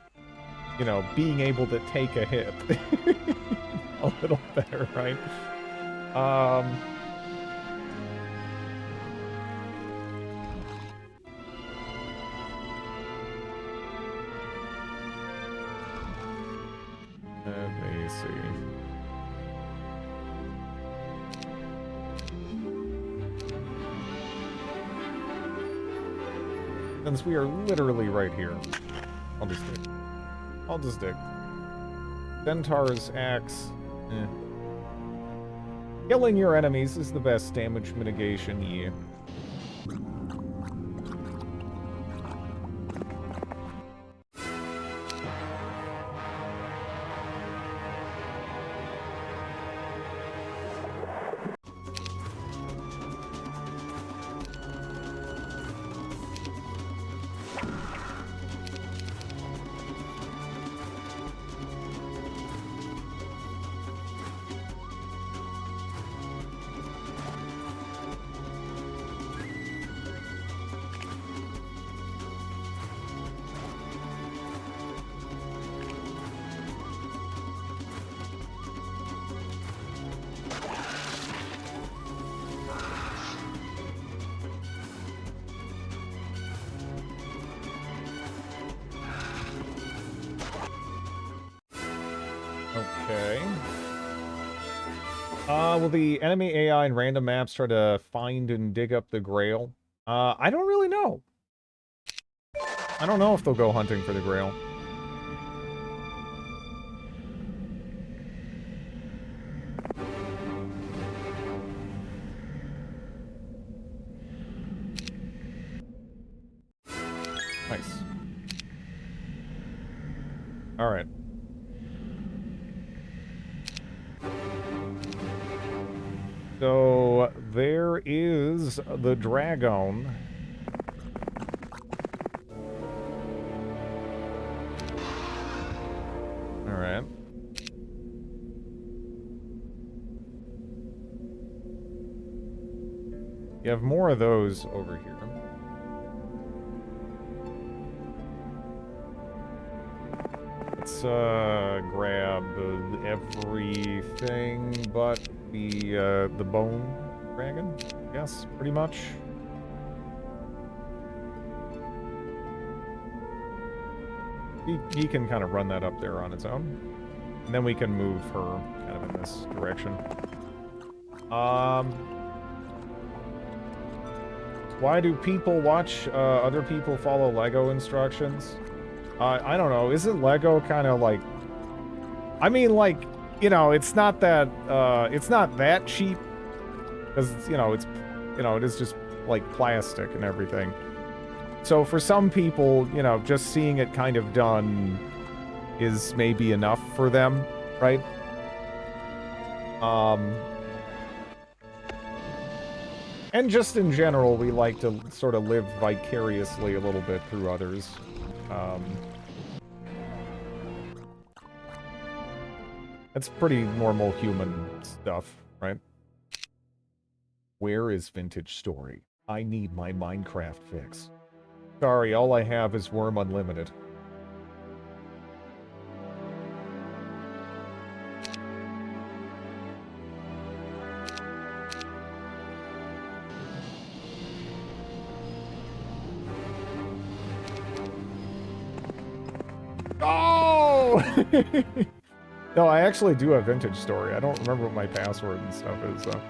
you know, being able to take a hit. A little better, right? Let me see. Since we are literally right here, I'll just dig. I'll just dig. Centaur's axe. Killing your enemies is the best damage mitigation, yeah. Okay. Will the enemy AI and random maps try to find and dig up the Grail? I don't really know. I don't know if they'll go hunting for the Grail. Nice. All right. So there is the dragon. All right. You have more of those over here. Let's grab everything but the bone dragon. Yes, pretty much. He can kind of run that up there on its own. And then we can move her kind of in this direction. Why do people watch other people follow Lego instructions? I don't know. Isn't Lego kind of like... I mean, like, you know, it's not that cheap. Because, you know, it is just, like, plastic and everything. So for some people, you know, just seeing it kind of done is maybe enough for them, right? And just in general, we like to sort of live vicariously a little bit through others. That's pretty normal human stuff, right? Where is Vintage Story? I need my Minecraft fix. Sorry, all I have is Worm Unlimited. Oh! No, I actually do have Vintage Story. I don't remember what my password and stuff is, though.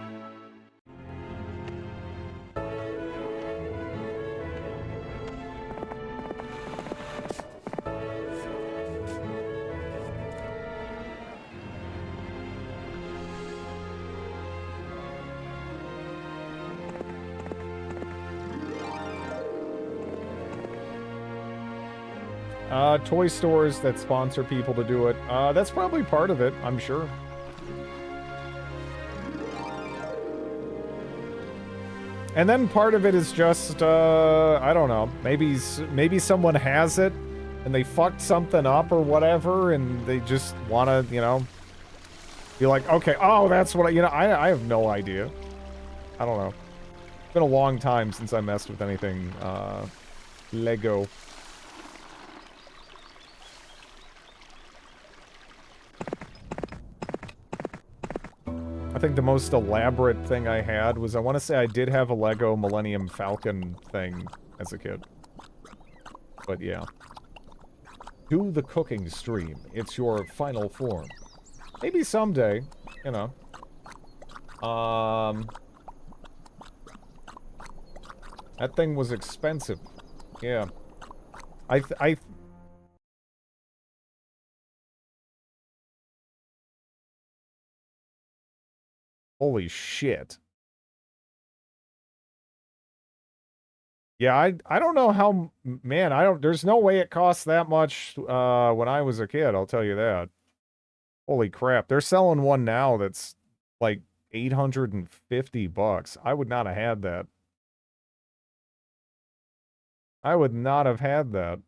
Toy stores that sponsor people to do it. That's probably part of it, I'm sure. And then part of it is just, I don't know, maybe someone has it and they fucked something up or whatever and they just want to, you know, be like, okay, oh, that's what I have no idea. I don't know. It's been a long time since I messed with anything, Lego. I think the most elaborate thing I had was, I want to say I did have a Lego Millennium Falcon thing as a kid. But yeah. Do the cooking stream. It's your final form. Maybe someday, you know. That thing was expensive. Yeah. Holy shit. Yeah, I don't know how, man, there's no way it costs that much when I was a kid, I'll tell you that. Holy crap. They're selling one now that's like $850. I would not have had that. I would not have had that.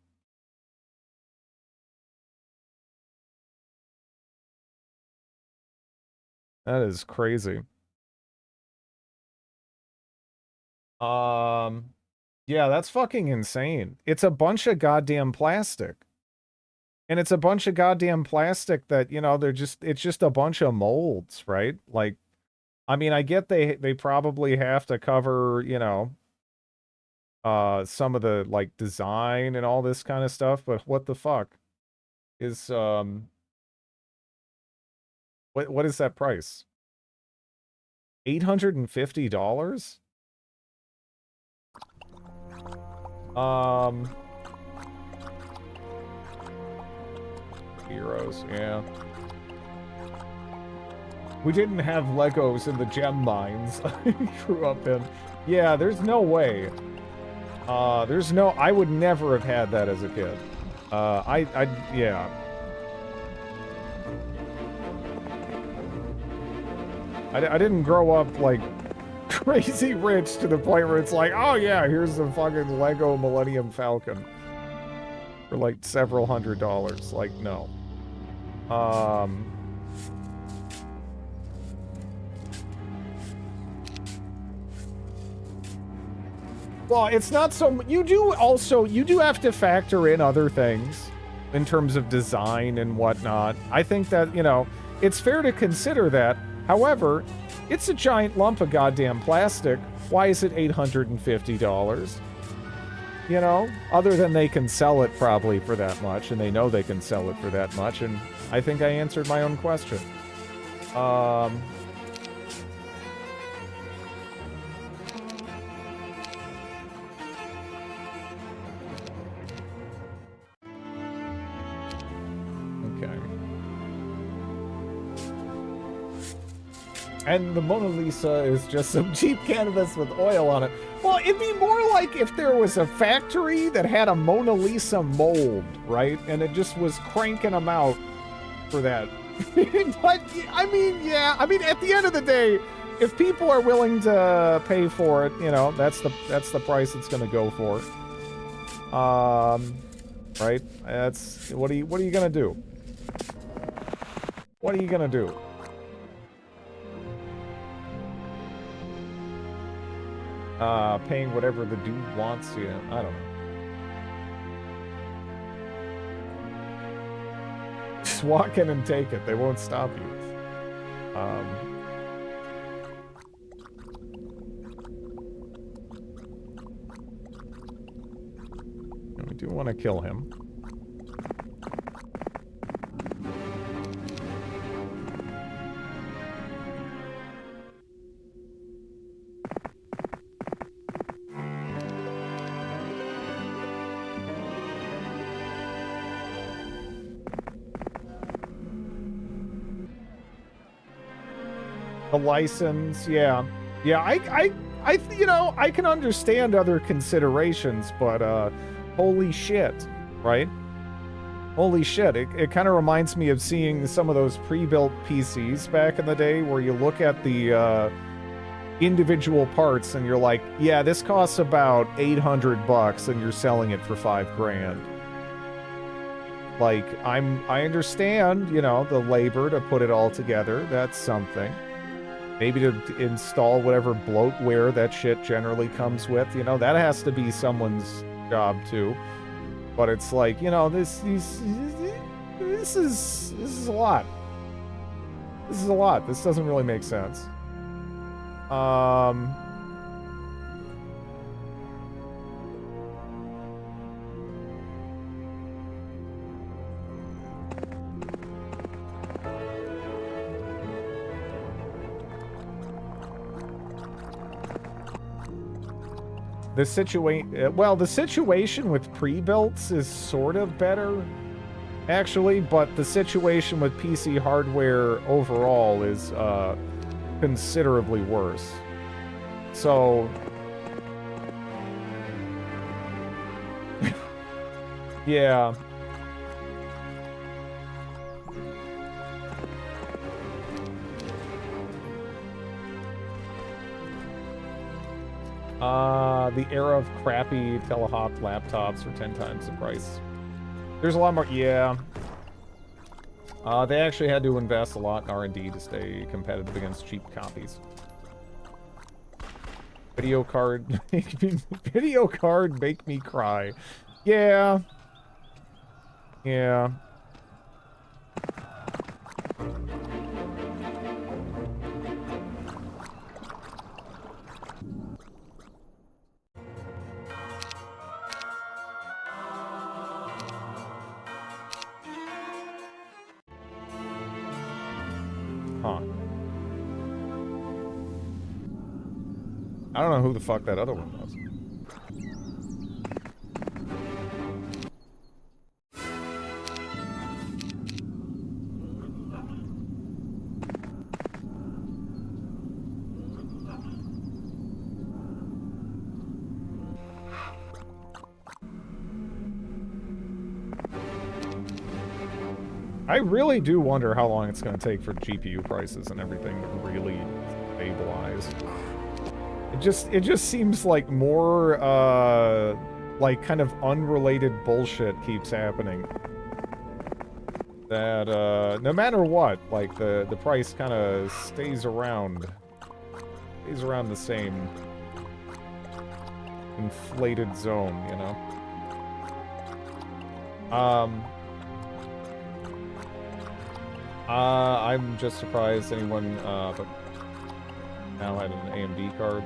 That is crazy. Yeah, that's fucking insane. It's a bunch of goddamn plastic. And it's a bunch of goddamn plastic that, you know, it's just a bunch of molds, right? Like, I mean, I get they probably have to cover, you know, some of the, like, design and all this kind of stuff, but what the fuck is, what is that price? $850? Heroes, yeah. We didn't have Legos in the gem mines I grew up in. Yeah, there's no way. I would never have had that as a kid. Yeah. I didn't grow up, like, crazy rich to the point where it's like, oh yeah, here's the fucking Lego Millennium Falcon. For, like, several $100s. Like, no. Well, it's not so... You do have to factor in other things in terms of design and whatnot. I think that, you know, it's fair to consider that. However, it's a giant lump of goddamn plastic. Why is it $850? You know? Other than they can sell it probably for that much, and they know they can sell it for that much, and I think I answered my own question. Okay. And the Mona Lisa is just some cheap canvas with oil on it. Well, it'd be more like if there was a factory that had a Mona Lisa mold, right? And it just was cranking them out for that. But, I mean, yeah. I mean, at the end of the day, if people are willing to pay for it, you know, that's the price it's going to go for. Right? That's... What are you going to do? What are you going to do? Paying whatever the dude wants, yeah, I don't know. Just walk in and take it. They won't stop you. We do want to kill him. The license, yeah. Yeah, I you know, I can understand other considerations, but, holy shit, right? Holy shit, it kind of reminds me of seeing some of those pre-built PCs back in the day where you look at the, individual parts and you're like, yeah, this costs about $800 and you're selling it for $5 grand. Like, I understand, you know, the labor to put it all together, that's something. Maybe to install whatever bloatware that shit generally comes with. You know, that has to be someone's job too. But it's like, you know, this is a lot. This is a lot. This doesn't really make sense. The situation with pre-builts is sort of better, actually, but the situation with PC hardware overall is considerably worse. So, yeah. The era of crappy Telehawk laptops are 10 times the price. There's a lot more, yeah. They actually had to invest a lot in R&D to stay competitive against cheap copies. Video card, video card make me cry. Yeah. Yeah. Huh. I don't know who the fuck that other one was. I really do wonder how long it's going to take for GPU prices and everything to really stabilize. It just seems like more, like, kind of unrelated bullshit keeps happening. That, no matter what, like, the price kind of stays around the same inflated zone, you know? I'm just surprised anyone, but now had an AMD card.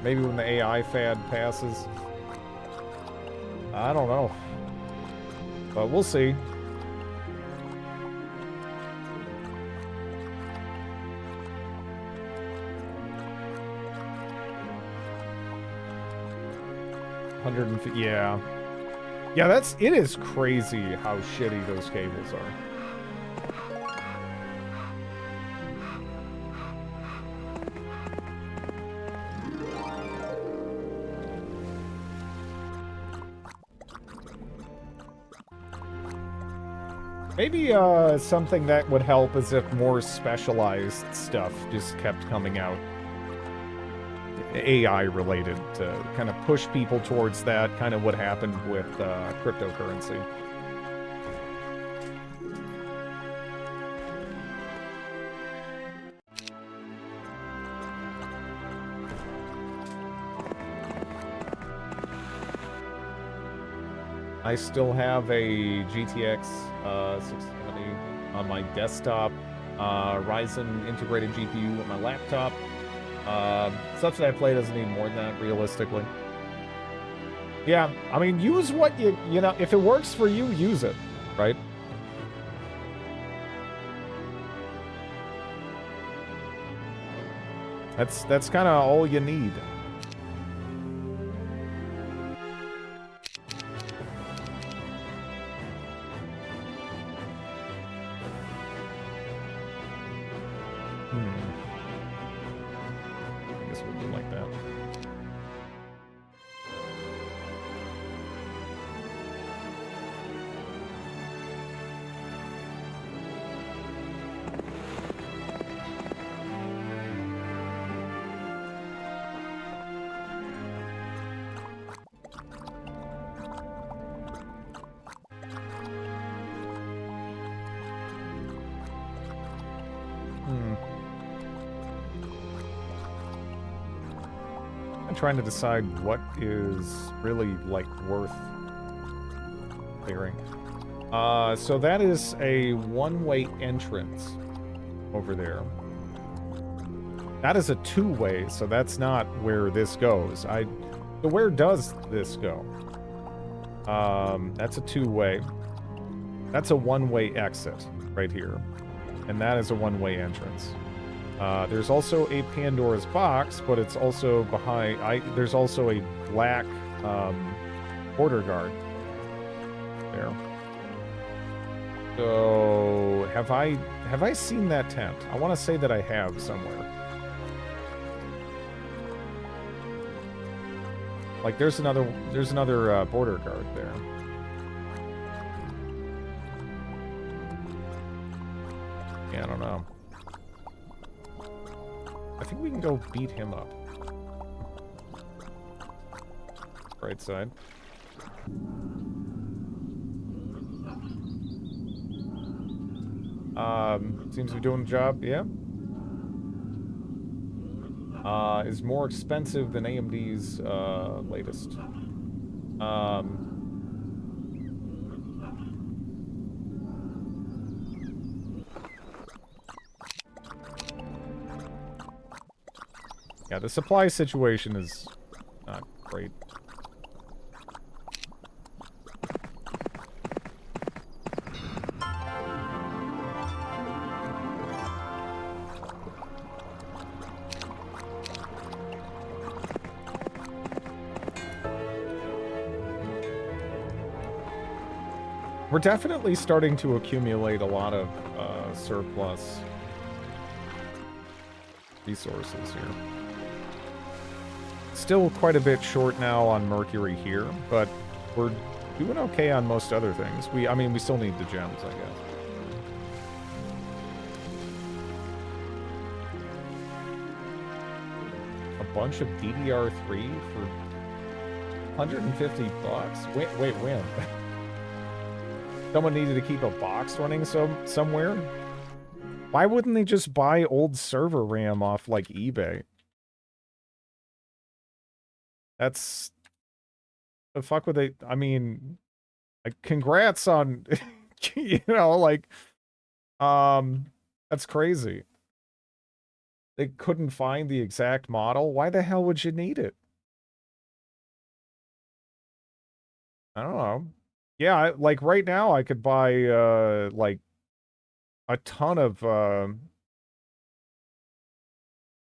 Maybe when the AI fad passes. I don't know. But we'll see. 150, yeah. Yeah, it is crazy how shitty those cables are. Maybe something that would help is if more specialized stuff just kept coming out. AI related to kind of push people towards that, kind of what happened with cryptocurrency. I still have a GTX 670 on my desktop, Ryzen integrated GPU on my laptop. Stuff that I play doesn't need more than that, realistically. Yeah, I mean, use what you know, if it works for you, use it, right? That's kind of all you need. I guess we'll do like that. I'm trying to decide what is really, like, worth clearing. So that is a one-way entrance over there. That is a two-way, so that's not where this goes. So where does this go? That's a two-way. That's a one-way exit right here. And that is a one-way entrance. There's also a Pandora's box, but it's also behind... there's also a black border guard there. So, have I seen that tent? I want to say that I have somewhere. Like, there's another border guard there. Yeah, I don't know. I think we can go beat him up. Right side. Seems to be doing the job, yeah. Is more expensive than AMD's latest. Yeah, the supply situation is not great. We're definitely starting to accumulate a lot of surplus resources here. Still quite a bit short now on Mercury here, but we're doing okay on most other things. I mean, we still need the gems, I guess. A bunch of DDR3 for 150 bucks. Wait, when? Someone needed to keep a box running somewhere? Why wouldn't they just buy old server RAM off, like, eBay? That's... The fuck would they... I mean... Like, congrats on... you know, like... That's crazy. They couldn't find the exact model? Why the hell would you need it? I don't know. Yeah, like, right now I could buy, like, a ton of,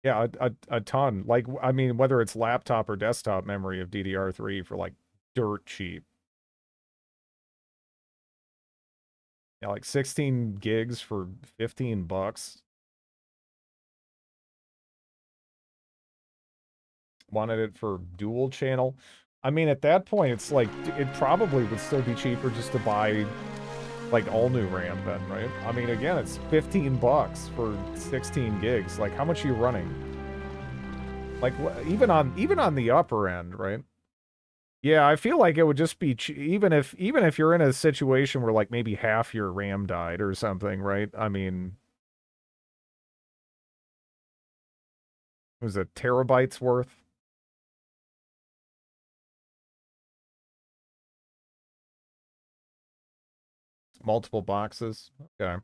yeah, a ton. Like, I mean, whether it's laptop or desktop memory of DDR3 for, like, dirt cheap. Yeah, like 16 gigs for 15 bucks. Wanted it for dual channel. I mean, at that point, it's like, it probably would still be cheaper just to buy, like, all new RAM then, right? I mean, again, it's 15 bucks for 16 gigs. Like, how much are you running? Like, even on the upper end, right? Yeah, I feel like it would just be even if you're in a situation where like maybe half your RAM died or something, right? I mean, it was a terabyte's worth. Multiple boxes. Okay.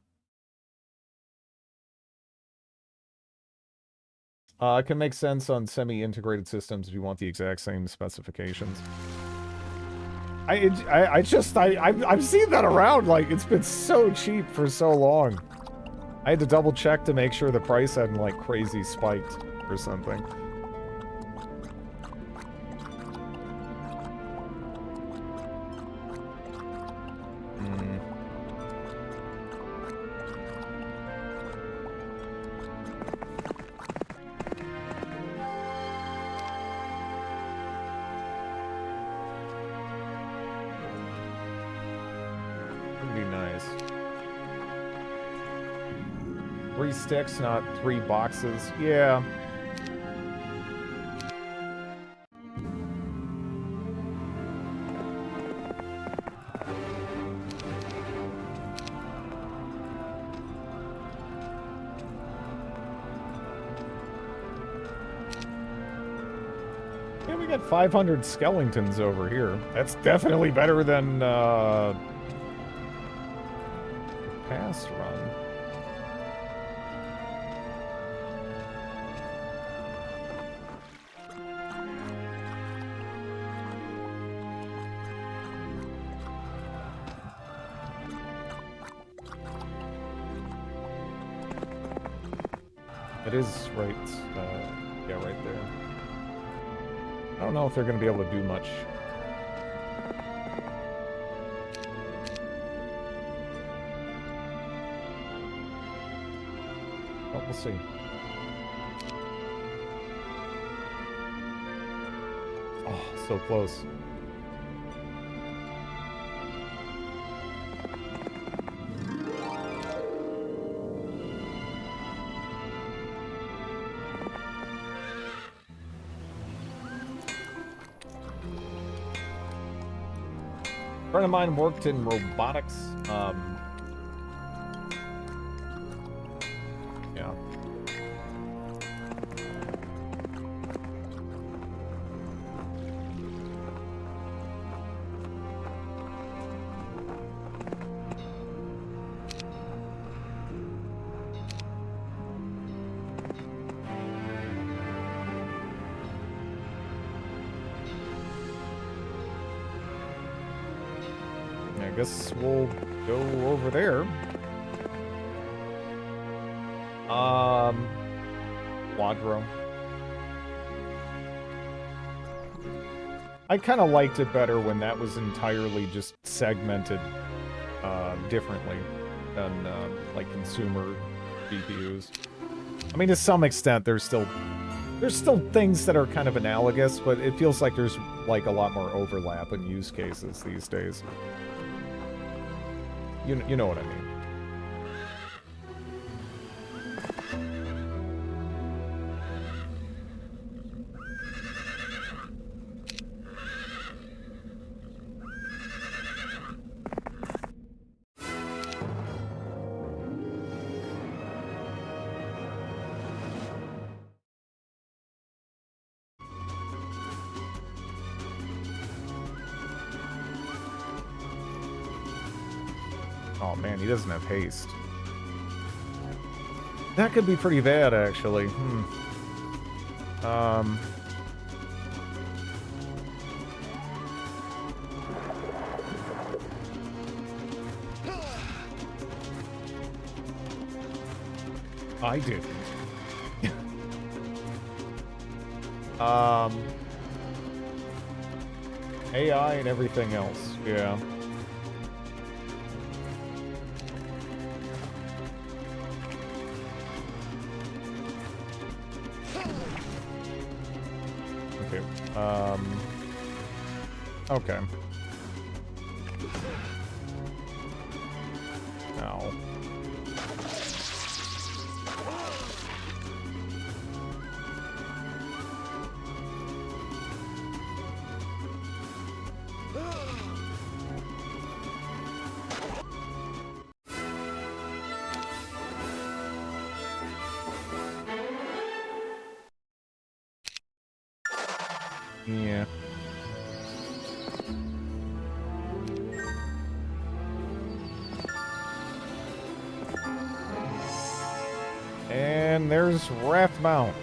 It can make sense on semi-integrated systems if you want the exact same specifications. I've seen that around. Like, it's been so cheap for so long. I had to double check to make sure the price hadn't like crazy spiked or something. Sticks, not 3 boxes. Yeah. Yeah, we got 500 skeletons over here. That's definitely better than past run. It is right, yeah, right there. I don't know if they're going to be able to do much. Oh, we'll see. Oh, so close. A friend of mine worked in robotics. Yeah. I guess we'll go over there. Quadro. I kind of liked it better when that was entirely just segmented differently than like consumer GPUs. I mean, to some extent, there's still things that are kind of analogous, but it feels like there's like a lot more overlap in use cases these days. You know what I mean. Oh man, he doesn't have haste. That could be pretty bad, actually. I didn't. AI and everything else, yeah. Okay, okay. Ow. Yeah. And there's Wrathmount.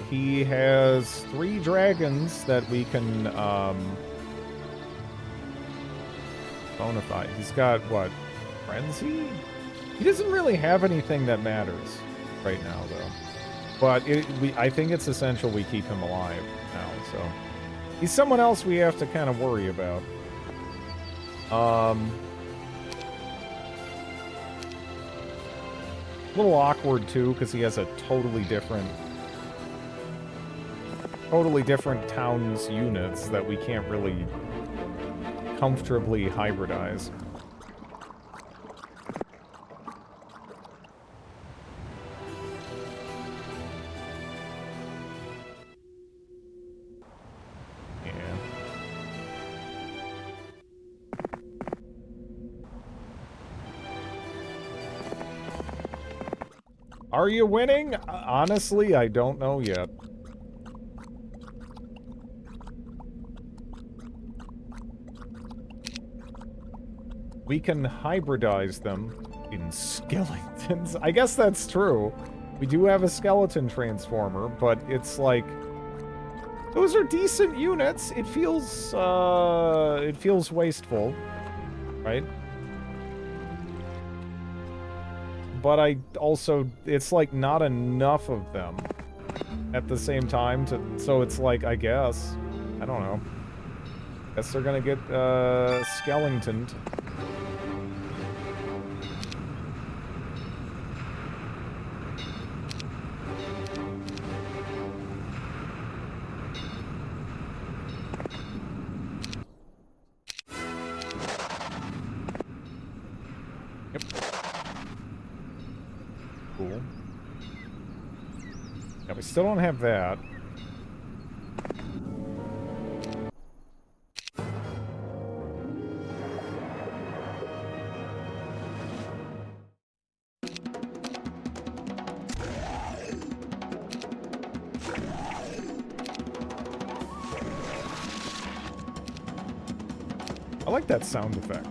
He has 3 dragons that we can, bonafide. He's got, what, Frenzy? He doesn't really have anything that matters right now, though. But I think it's essential we keep him alive now, so... He's someone else we have to kind of worry about. A little awkward, too, because he has a totally different town's units that we can't really comfortably hybridize. Are you winning? Honestly, I don't know yet. We can hybridize them in skeletons. I guess that's true. We do have a skeleton transformer, but it's like... Those are decent units. It feels wasteful, right? But I also, it's like not enough of them at the same time to, so it's like, I guess, I don't know. Guess they're gonna get, skeletoned. Cool. Yeah, we still don't have that. I like that sound effect.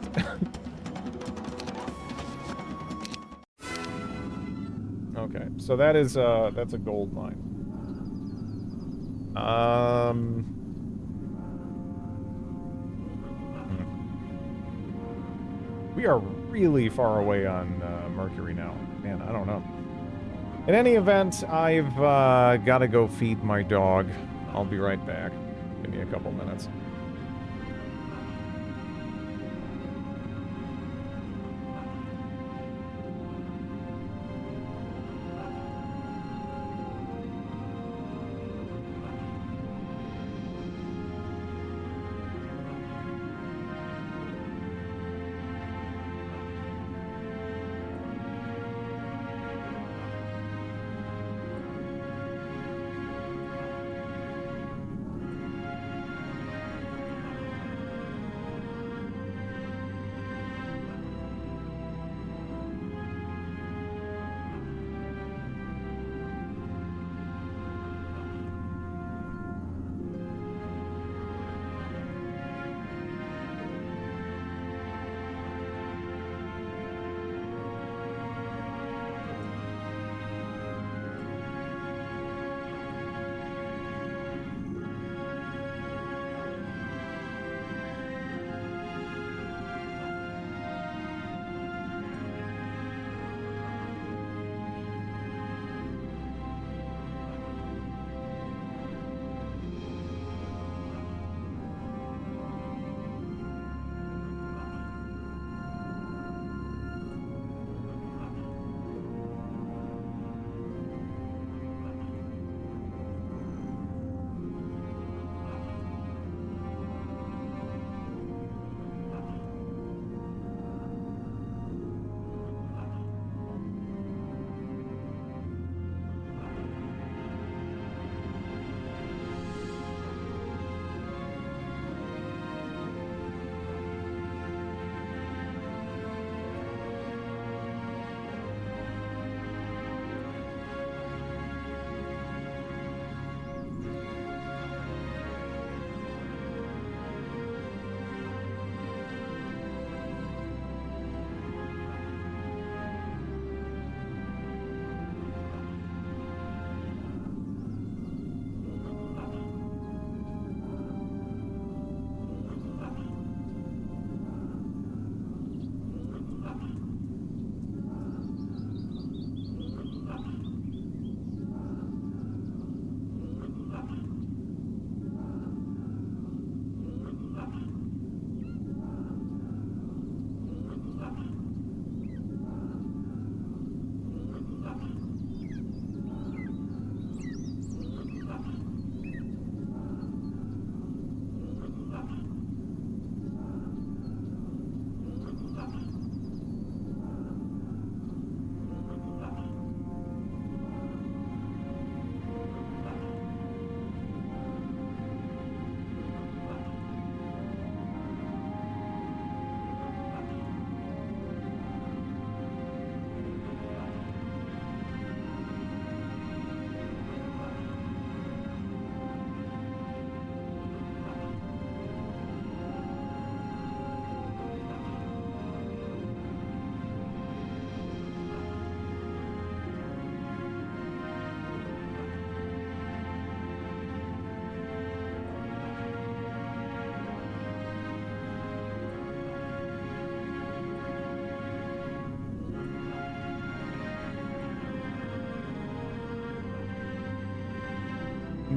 Okay, so that is, that's a gold mine. We are really far away on, Mercury now. Man, I don't know. In any event, I've, gotta go feed my dog. I'll be right back. Give me a couple minutes.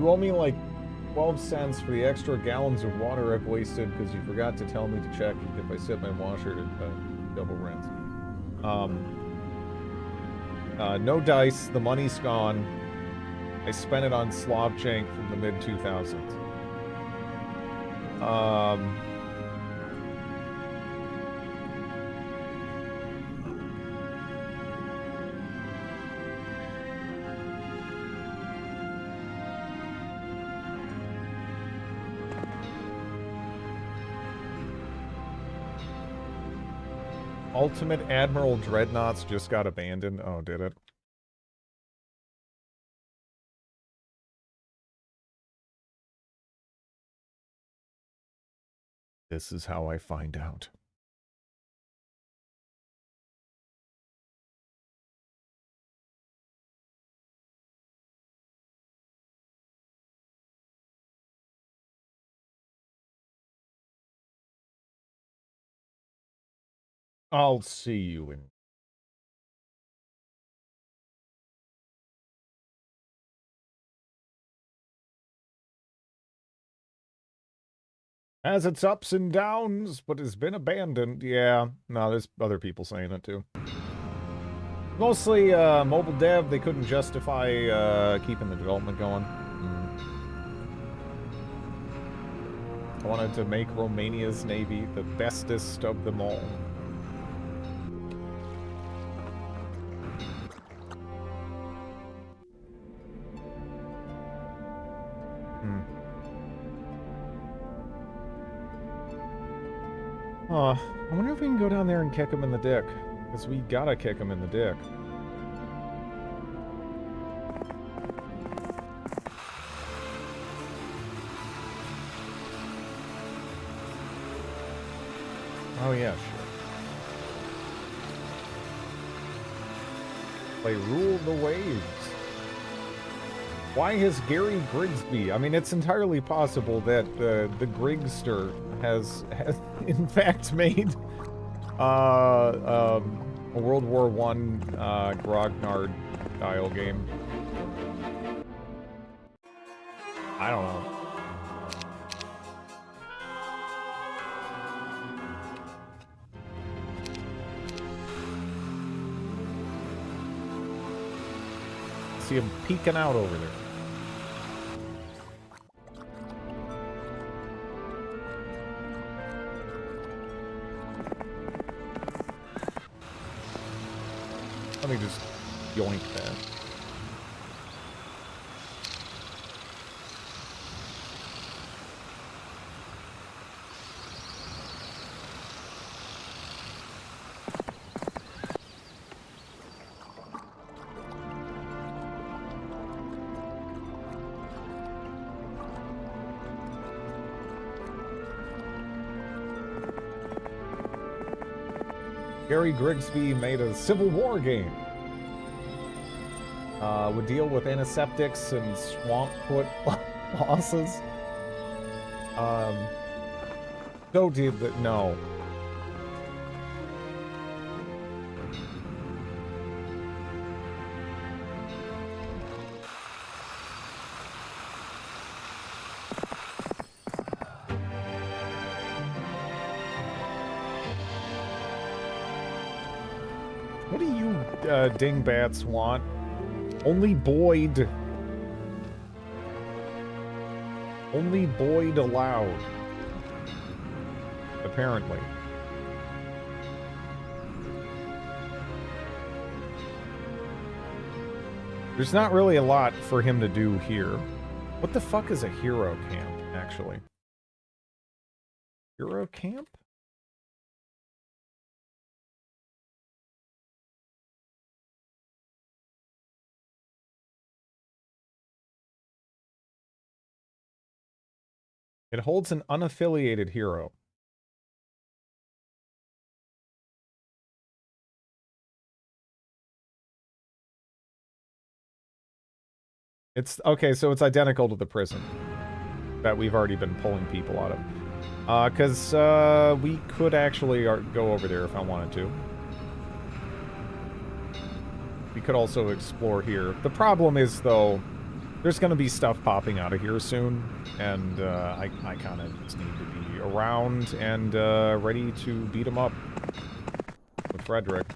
You owe me like 12 cents for the extra gallons of water I've wasted because you forgot to tell me to check if I set my washer to double rinse. No dice. The money's gone. I spent it on Slavchenk from the mid-2000s. Ultimate Admiral Dreadnoughts just got abandoned. Oh, did it? This is how I find out. I'll see you in... Has its ups and downs, but has been abandoned. Yeah, no, there's other people saying it too. Mostly mobile dev, they couldn't justify keeping the development going. I wanted to make Romania's navy the bestest of them all. I wonder if we can go down there and kick him in the dick. Because we gotta kick him in the dick. Oh yeah, sure. They rule the waves. Why has Gary Grigsby? I mean, it's entirely possible that the Grigster has in fact made a World War I Grognard style game. I don't know. See him peeking out over there. Let me just yoink that. Gary Grigsby made a Civil War game. Would deal with antiseptics and swamp foot losses. So did the... No. What do you dingbats want? Only Boyd. Only Boyd allowed. Apparently. There's not really a lot for him to do here. What the fuck is a hero camp, actually? Hero camp? It holds an unaffiliated hero. It's okay, so it's identical to the prison that we've already been pulling people out of. Because we could actually go over there if I wanted to. We could also explore here. The problem is, though, There's going to be stuff popping out of here soon, and I kind of just need to be around and ready to beat him up with Frederick.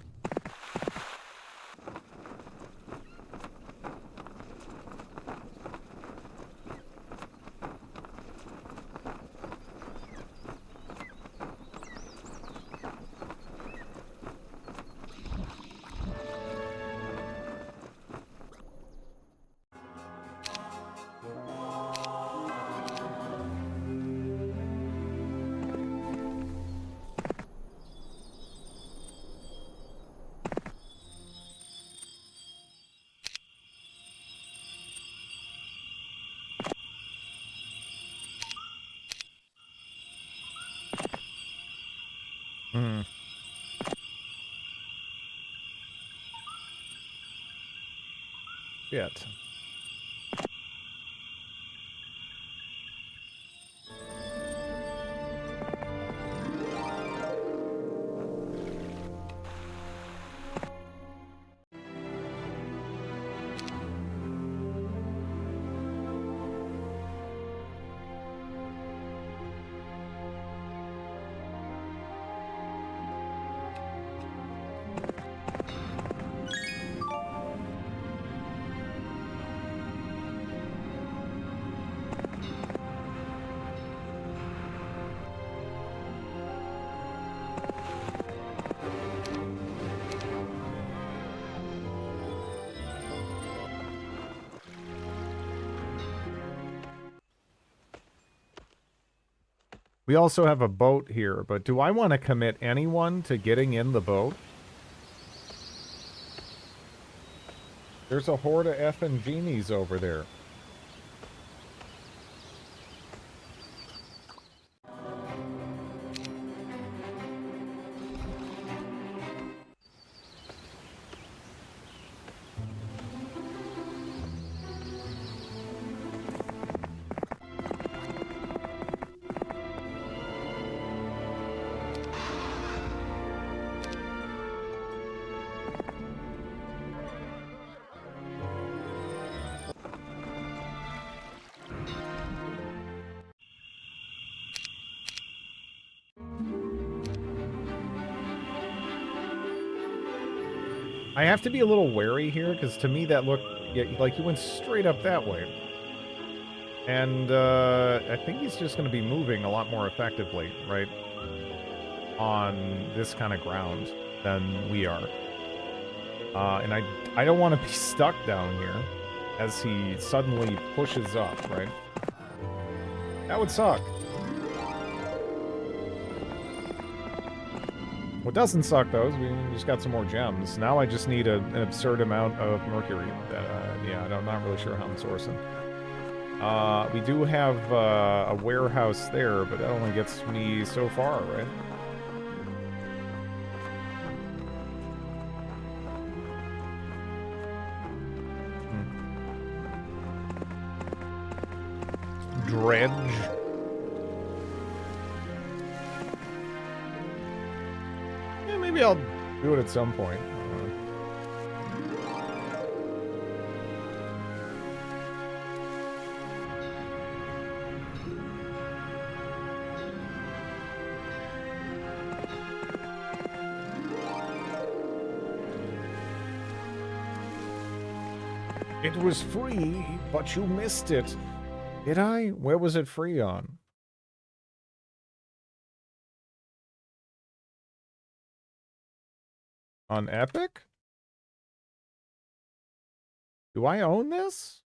Hmm. Shit. We also have a boat here, but do I want to commit anyone to getting in the boat? There's a horde of effing genies over there. I have to be a little wary here, because to me that looked like he went straight up that way. And I think he's just going to be moving a lot more effectively, right, on this kind of ground than we are. And I don't want to be stuck down here as he suddenly pushes up, right? That would suck. What doesn't suck, though, is we just got some more gems. Now I just need an absurd amount of mercury. Yeah, I'm not really sure how I'm sourcing. We do have a warehouse there, but that only gets me so far, right? Dredge. Maybe I'll do it at some point. It was free, but you missed it. Did I? Where was it free on? On Epic? Do I own this?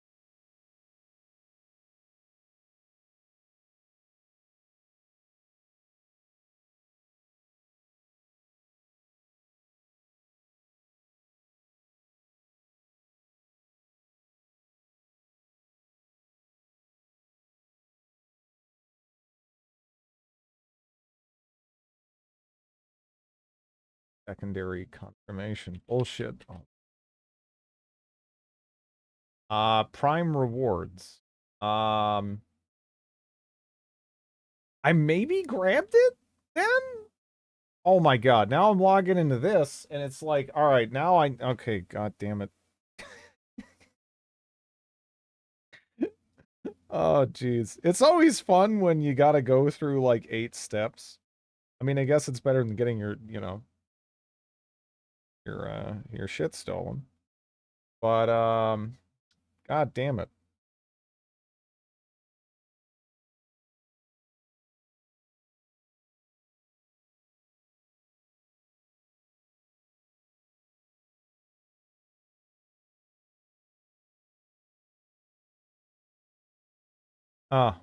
Secondary confirmation. Bullshit. Prime rewards. I maybe grabbed it then? Oh my god, now I'm logging into this, and it's like, alright, now okay, god damn it. Oh, jeez. It's always fun when you gotta go through, like, 8 steps. I mean, I guess it's better than getting your, you know, your shit stolen. But, god damn it. Ah.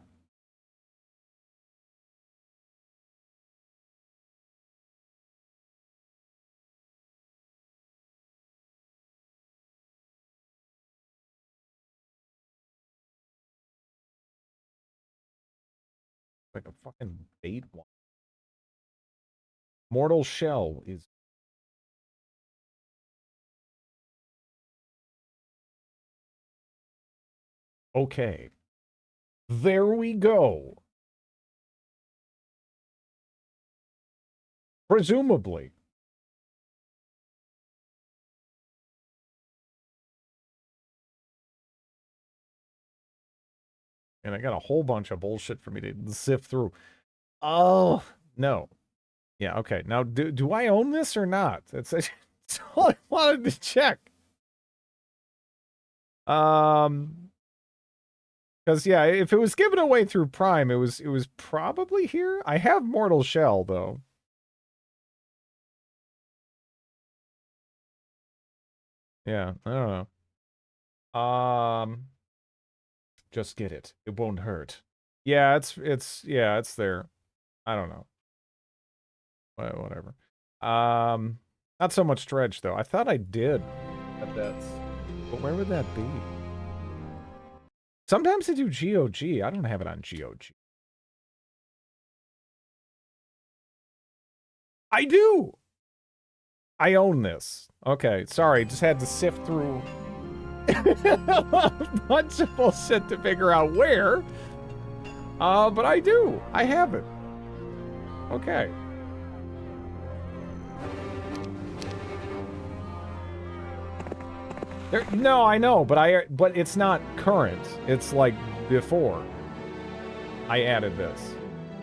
Like a fucking bait one. Mortal Shell is... Okay. There we go. Presumably. And I got a whole bunch of bullshit for me to sift through. Oh, no. Yeah, okay. Now, do I own this or not? That's all I wanted to check. Because yeah, if it was given away through Prime, it was probably here. I have Mortal Shell though. Yeah, I don't know. Just get it. It won't hurt. Yeah, it's there. I don't know. Whatever. Not so much Dredge though. I thought I did. But where would that be? Sometimes they do GOG. I don't have it on GOG. I do. I own this. Okay, sorry. Just had to sift through a bunch of bullshit to figure out where. But I do. I have it. Okay. No, I know, but it's not current. It's like before I added this.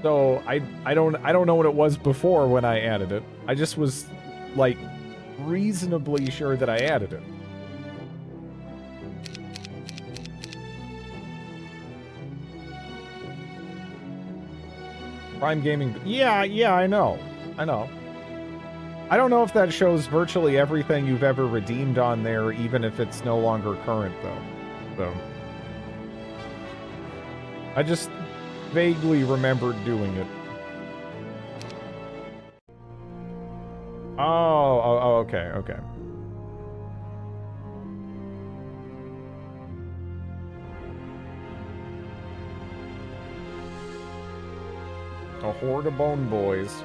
So I don't know what it was before when I added it. I just was like reasonably sure that I added it. Prime Gaming. Yeah, I know. I don't know if that shows virtually everything you've ever redeemed on there, even if it's no longer current, though. So I just vaguely remembered doing it. Oh, okay. A horde of bone boys.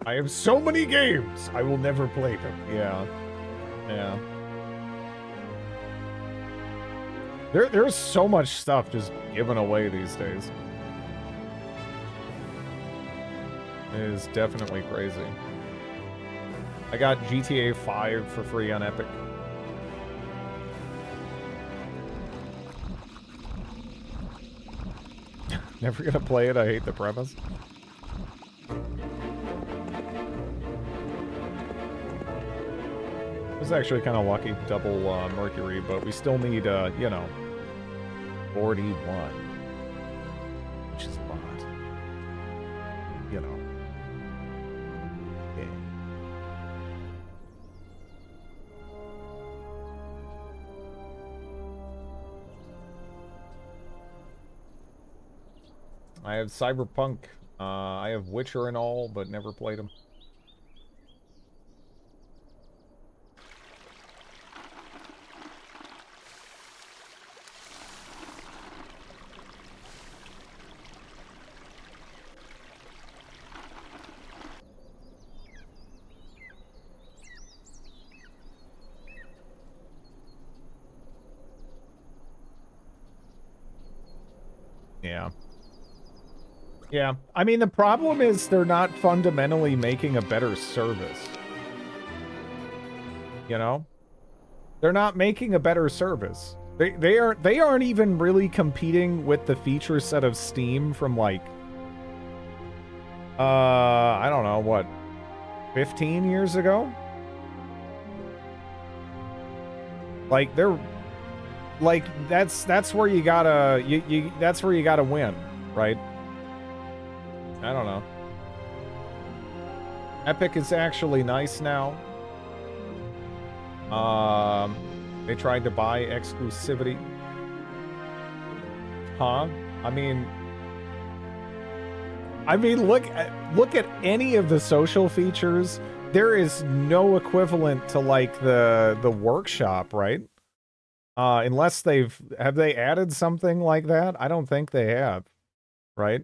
I have so many games, I will never play them. Yeah. There's so much stuff just given away these days. It is definitely crazy. I got GTA 5 for free on Epic. Never gonna play it, I hate the premise. It was actually kind of lucky, double Mercury, but we still need, you know, 41, which is a lot, you know. Yeah. I have Cyberpunk, I have Witcher and all, but never played them. Yeah. Yeah. I mean, the problem is they're not fundamentally making a better service. You know? They're not making a better service. They aren't even really competing with the feature set of Steam from like I don't know, what, 15 years ago? Like they're like that's where you gotta that's where you gotta win, right? I don't know. Epic is actually nice now. They tried to buy exclusivity. Huh? I mean, look at any of the social features. There is no equivalent to like the workshop, right? Unless have they added something like that? I don't think they have, right?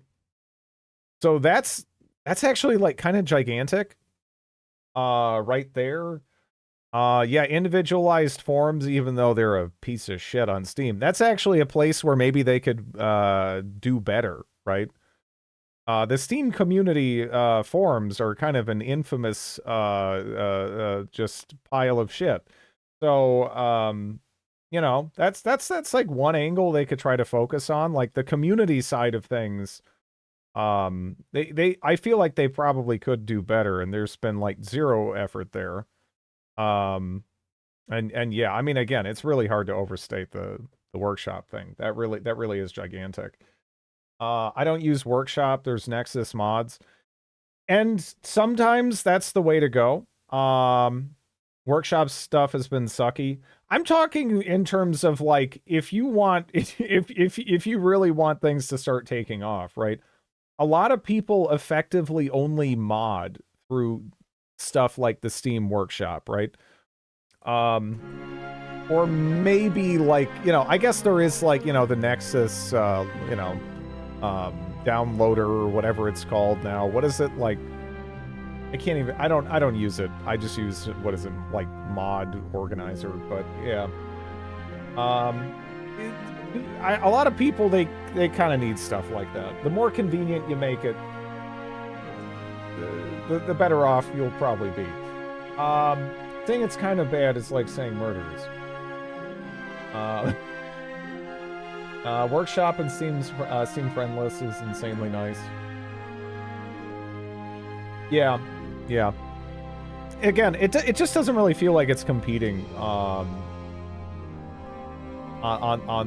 So that's actually like kind of gigantic. Right there. Yeah, individualized forms, even though they're a piece of shit on Steam. That's actually a place where maybe they could do better, right? The Steam community forums are kind of an infamous just pile of shit. So, you know, that's like one angle they could try to focus on, like the community side of things. I feel like they probably could do better, and there's been like zero effort there. And yeah, I mean, again, it's really hard to overstate the workshop thing. That really is gigantic. I don't use workshop. There's Nexus mods, and sometimes that's the way to go. Workshop stuff has been sucky. I'm talking in terms of like if you want if you really want things to start taking off, right? A lot of people effectively only mod through stuff like the Steam Workshop, right? Or maybe like, you know, I guess there is like, you know, the Nexus, you know, downloader or whatever it's called now. What is it like? I don't use it. I just use, what is it, like mod organizer, but yeah. A lot of people, they kind of need stuff like that. The more convenient you make it, the better off you'll probably be. Saying it's kind of bad is like saying murder is. Workshop and Steam Friendless is insanely nice. Yeah. Again, it just doesn't really feel like it's competing on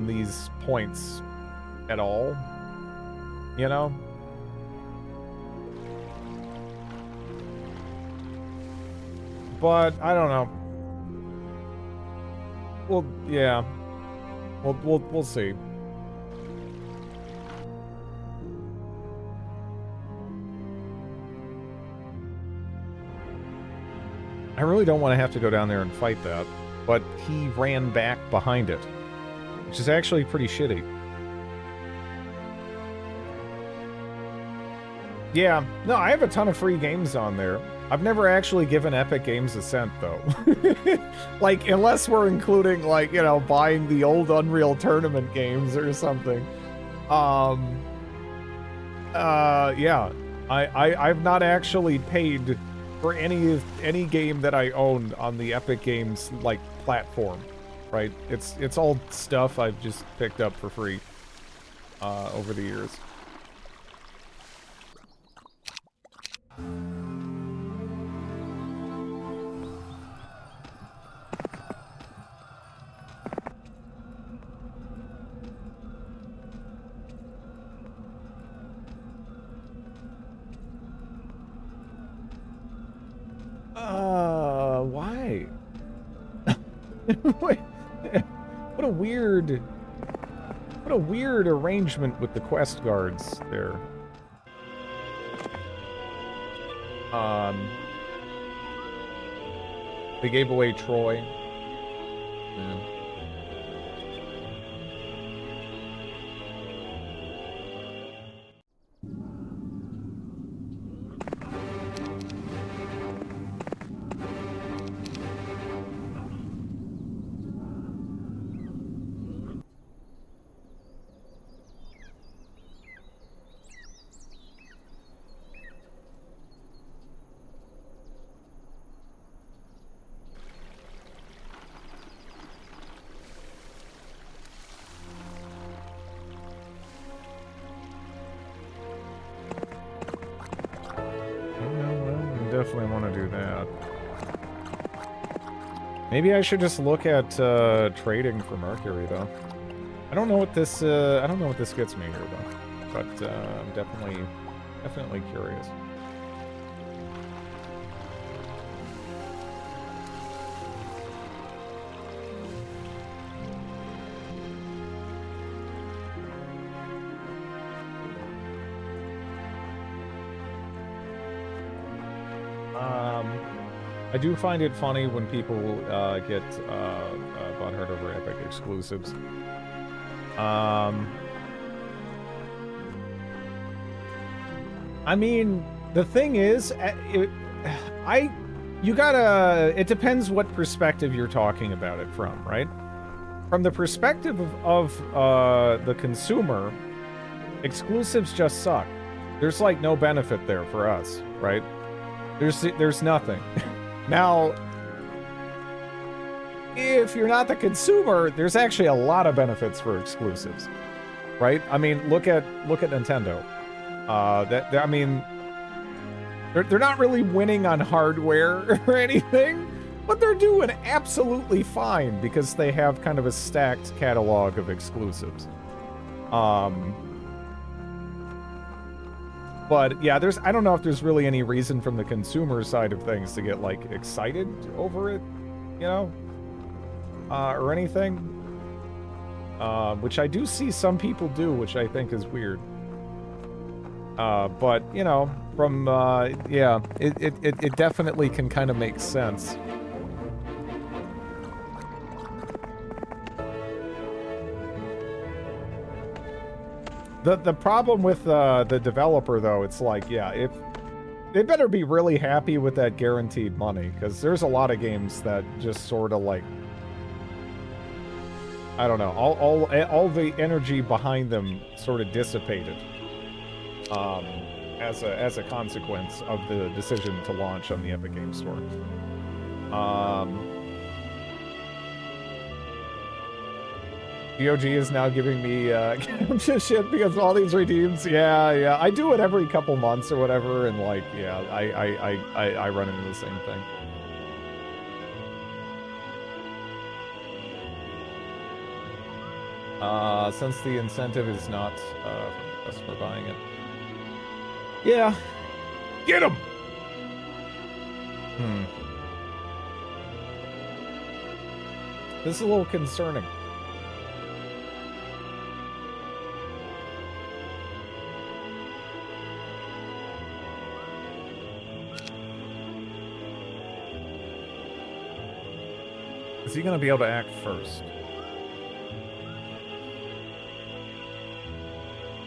these points at all, you know? But I don't know. Well, yeah. We'll see. I really don't want to have to go down there and fight that, but he ran back behind it, which is actually pretty shitty. Yeah, no, I have a ton of free games on there. I've never actually given Epic Games a cent, though. Like, unless we're including, like, you know, buying the old Unreal Tournament games or something. Yeah. I've not actually paid for any game that I owned on the Epic Games, like, platform, right? It's all stuff I've just picked up for free over the years. Why? What a weird arrangement with the quest guards there. They gave away Troy. Yeah. definitely want to do that. Maybe I should just look at trading for Mercury, though. I don't know what this gets me here, though. But I'm definitely curious. I do find it funny when people get butthurt over Epic exclusives. I mean, the thing is, it depends what perspective you're talking about it from, right? From the perspective of the consumer, exclusives just suck. There's like no benefit there for us, right? There's nothing. Now, if you're not the consumer, there's actually a lot of benefits for exclusives, right? I mean, look at Nintendo. I mean, they're not really winning on hardware or anything, but they're doing absolutely fine because they have kind of a stacked catalog of exclusives. But yeah, I don't know if there's really any reason from the consumer side of things to get like excited over it, you know, or anything. Which I do see some people do, which I think is weird. But you know, from yeah, it definitely can kind of make sense. The problem with the developer, though, it's like, yeah, if they better be really happy with that guaranteed money, because there's a lot of games that just sort of like, I don't know, all the energy behind them sort of dissipated as a consequence of the decision to launch on the Epic Games Store. GOG is now giving me shit because of all these redeems. Yeah, I do it every couple months or whatever, and like, yeah, I run into the same thing. Since the incentive is not for us for buying it. Yeah. Get him! This is a little concerning. Is he gonna be able to act first?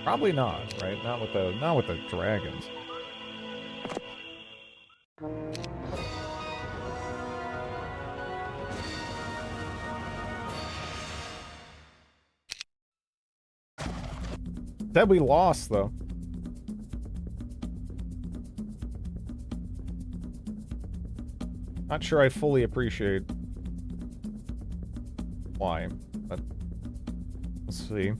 Probably not, right? Not with the dragons. Said we lost, though. Not sure I fully appreciate why, but we'll see.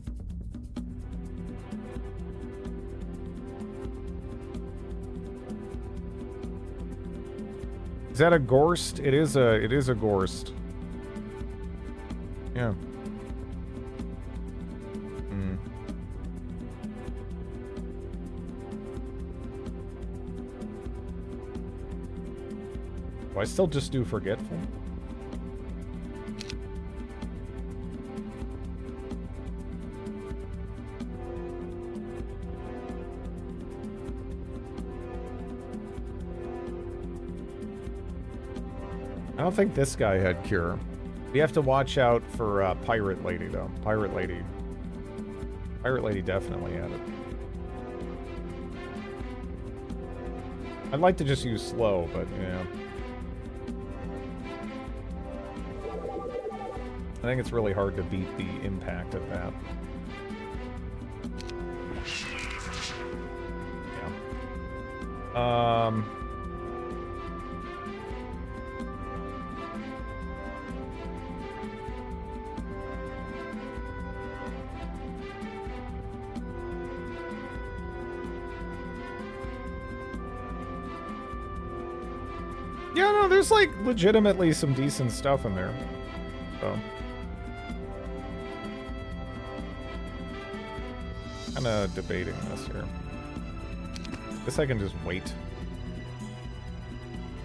Is that a Gorst? It is a Gorst. Yeah. Do I still just do Forgetful? I don't think this guy had Cure. We have to watch out for Pirate Lady, though. Pirate Lady definitely had it. I'd like to just use slow, but yeah. I think it's really hard to beat the impact of that. Yeah. Yeah, no, there's like legitimately some decent stuff in there. So. Kind of debating this here. Guess I can just wait.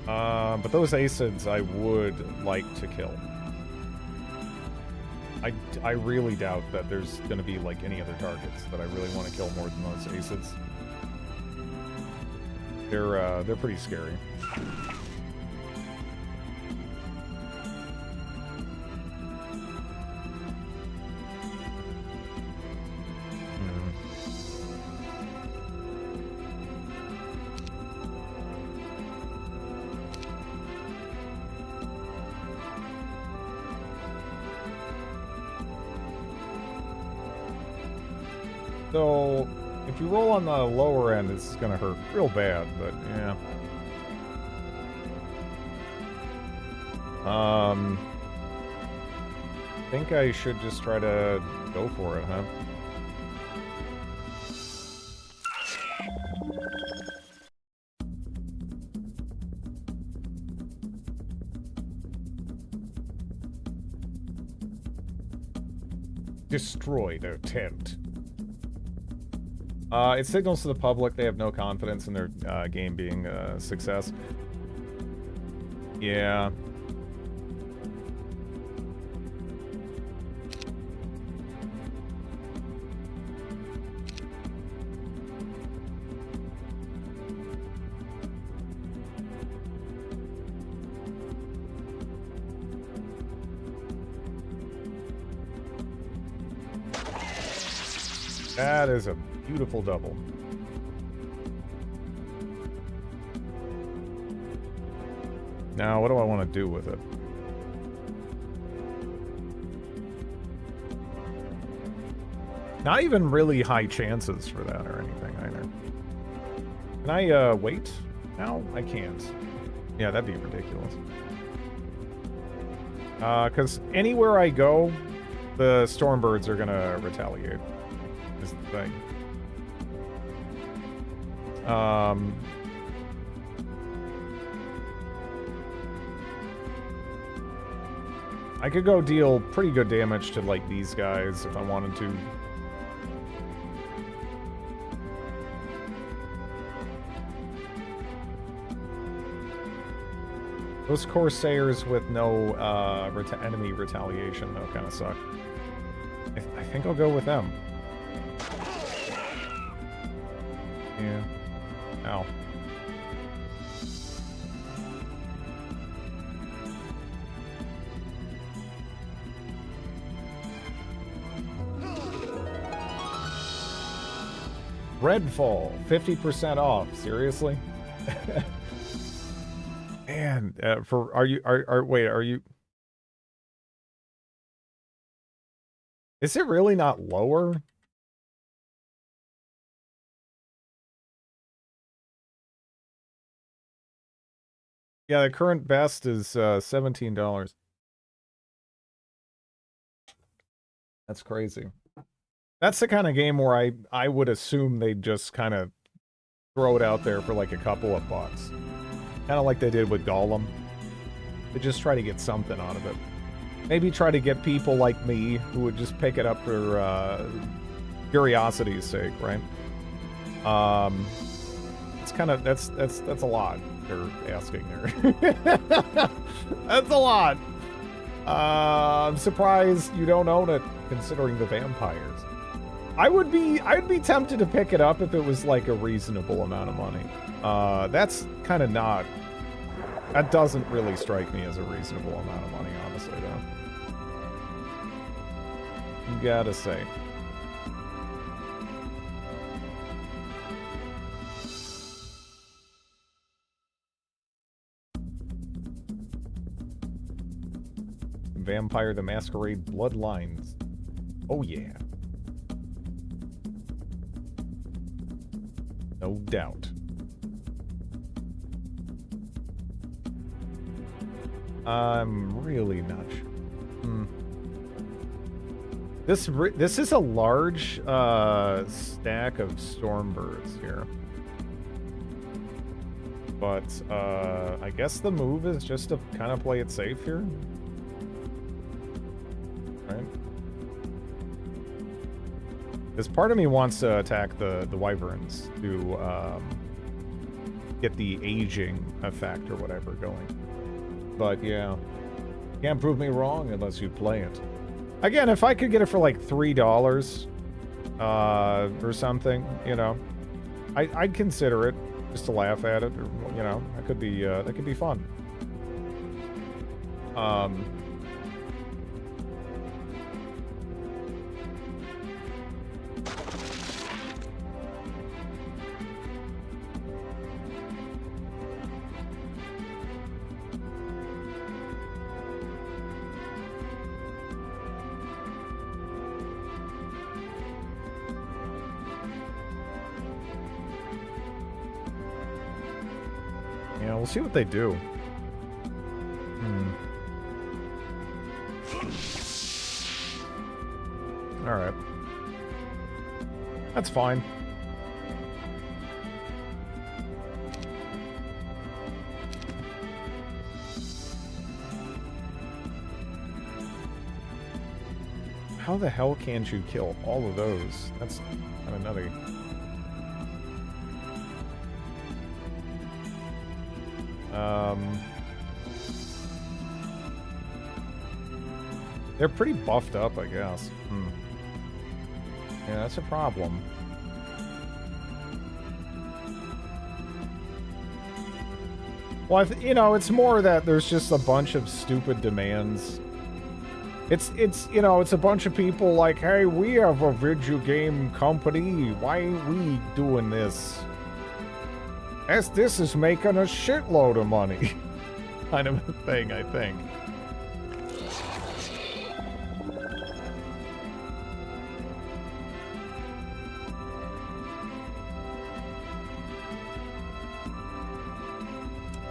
But those acids I would like to kill. I really doubt that there's going to be like any other targets that I really want to kill more than those acids. They're pretty scary. So, if you roll on the lower end, it's gonna hurt real bad, but yeah. I think I should just try to go for it, huh? Destroy their tent. It signals to the public they have no confidence in their game being a success. Yeah. That is a beautiful double. Now, what do I want to do with it? Not even really high chances for that or anything either. Can I wait? No, I can't. Yeah, that'd be ridiculous. Because anywhere I go, the Stormbirds are gonna retaliate. Is the thing. I could go deal pretty good damage to, like, these guys if I wanted to. Those Corsairs with no enemy retaliation, though, kind of suck. I think I'll go with them. Yeah. Ow. Redfall, 50% off. Seriously? Man, wait, are you... Is it really not lower? Yeah, the current best is $17. That's crazy. That's the kind of game where I would assume they'd just kind of throw it out there for like a couple of bucks. Kind of like they did with Gollum. They just try to get something out of it. Maybe try to get people like me who would just pick it up for curiosity's sake, right? It's kind of that's a lot they're asking there. That's a lot. I'm surprised you don't own it, considering the vampires. I'd be tempted to pick it up if it was like a reasonable amount of money. That's kind of not. That doesn't really strike me as a reasonable amount of money, honestly, though. Gotta say. Vampire the Masquerade Bloodlines. Oh yeah. No doubt. I'm really not sure. This is a large stack of Stormbirds here. But I guess the move is just to kind of play it safe here. Right? Because part of me wants to attack the wyverns to get the aging effect or whatever going. But yeah, can't prove me wrong unless you play it. Again, if I could get it for like $3 or something, you know, I'd consider it just to laugh at it, or you know, that could be fun. Yeah, we'll see what they do. Alright. That's fine. How the hell can't you kill all of those? That's kind of nutty. They're pretty buffed up, I guess. Yeah, that's a problem. Well, you know, it's more that there's just a bunch of stupid demands. It's you know, it's a bunch of people like, hey, we have a video game company. Why ain't we doing this? As this is making a shitload of money. Kind of a thing, I think.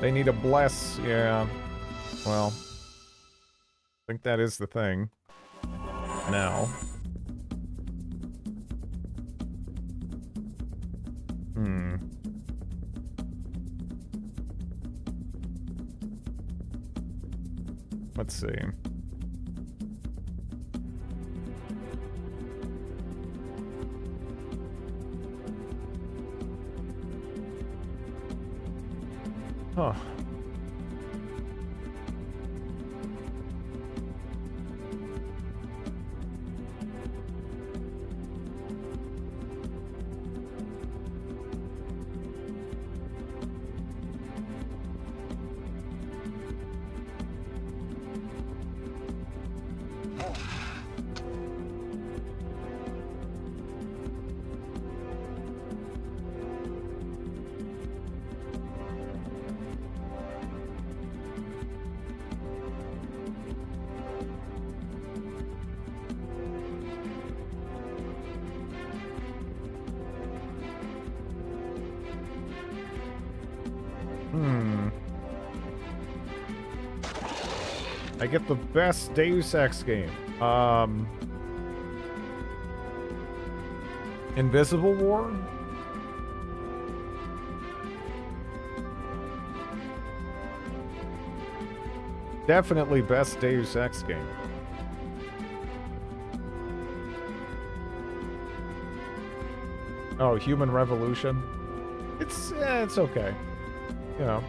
They need a bless, yeah. Well, I think that is the thing. Now. Let's see. Huh. I get the best Deus Ex game. Invisible War? Definitely best Deus Ex game. Oh, Human Revolution? It's okay. You know.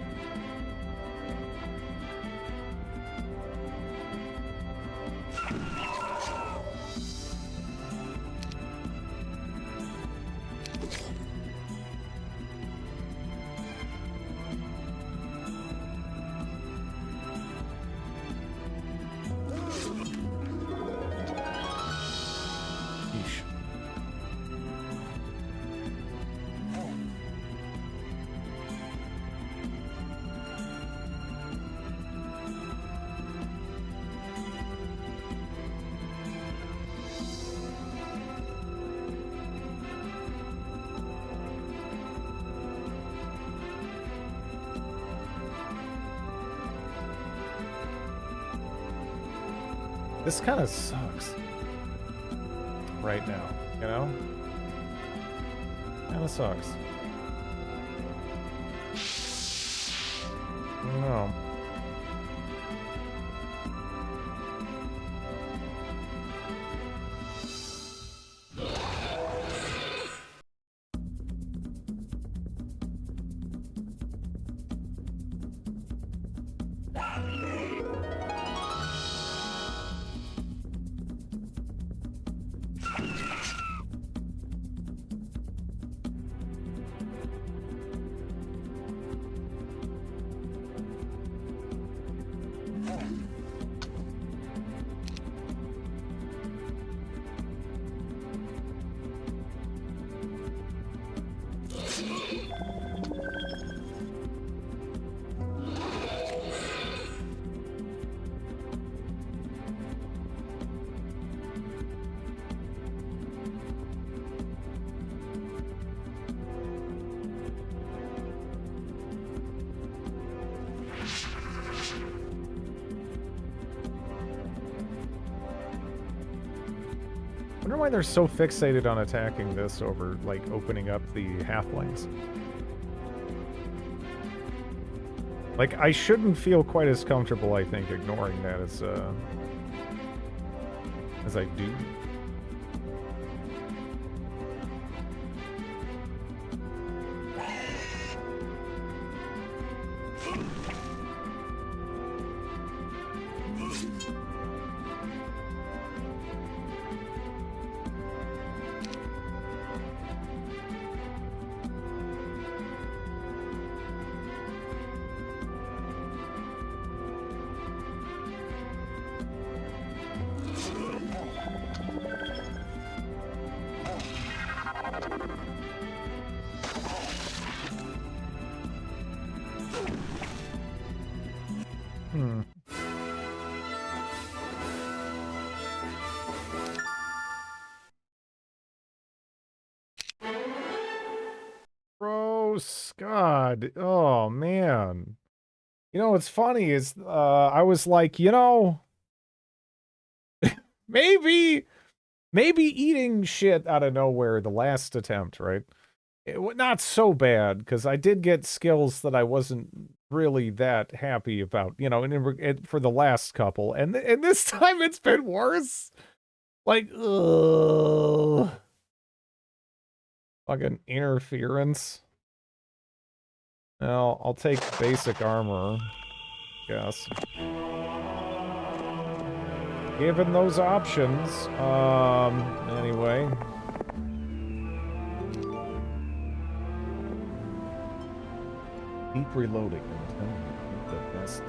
This kind of sucks right now, you know? Kind of sucks. I wonder why they're so fixated on attacking this over, like, opening up the halflings. Like, I shouldn't feel quite as comfortable, I think, ignoring that as I do. Gross. God. Oh, man. You know, what's funny is, I was like, you know, maybe eating shit out of nowhere the last attempt, right? Not so bad, because I did get skills that I wasn't really that happy about, you know, for the last couple. And this time it's been worse. Like, ugh. Fucking interference. Well, I'll take basic armor, guess. Given those options, anyway. Keep reloading until the best.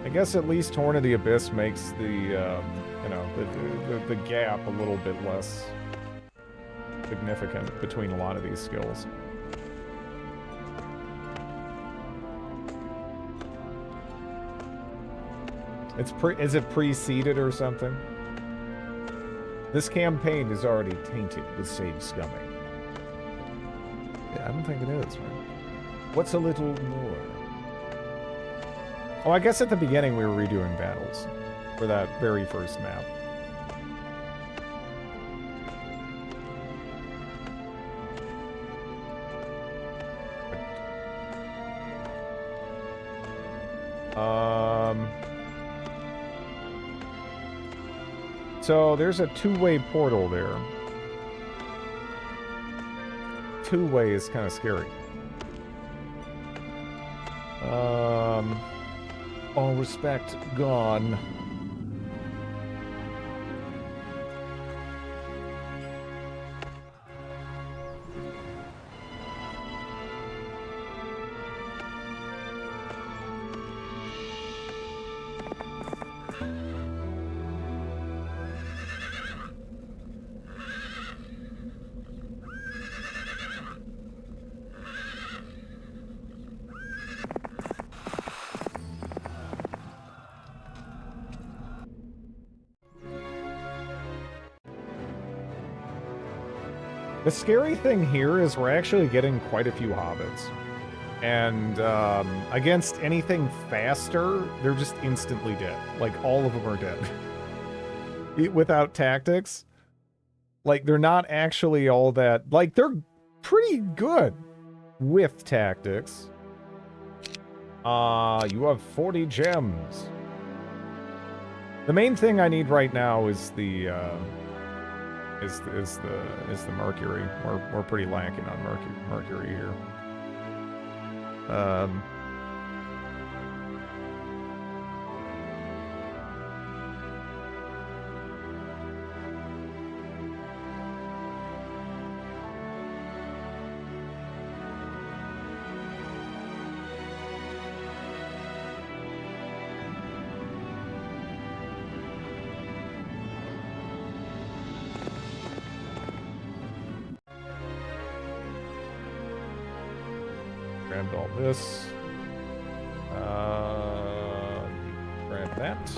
I guess at least Horn of the Abyss makes the, you know, the gap a little bit less significant between a lot of these skills. Is it preceded or something? This campaign is already tainted with sage scumming. Yeah, I don't think it is, right? What's a little more? Oh, I guess at the beginning we were redoing battles for that very first map. So there's a two-way portal there. Two-way is kind of scary. All respect gone. The scary thing here is we're actually getting quite a few hobbits. And against anything faster, they're just instantly dead. Like, all of them are dead. Without tactics. Like, they're not actually all that... Like, they're pretty good with tactics. You have 40 gems. The main thing I need right now is the... Is the Mercury. We're pretty lacking on Mercury here. Grabbed all this. Grab that.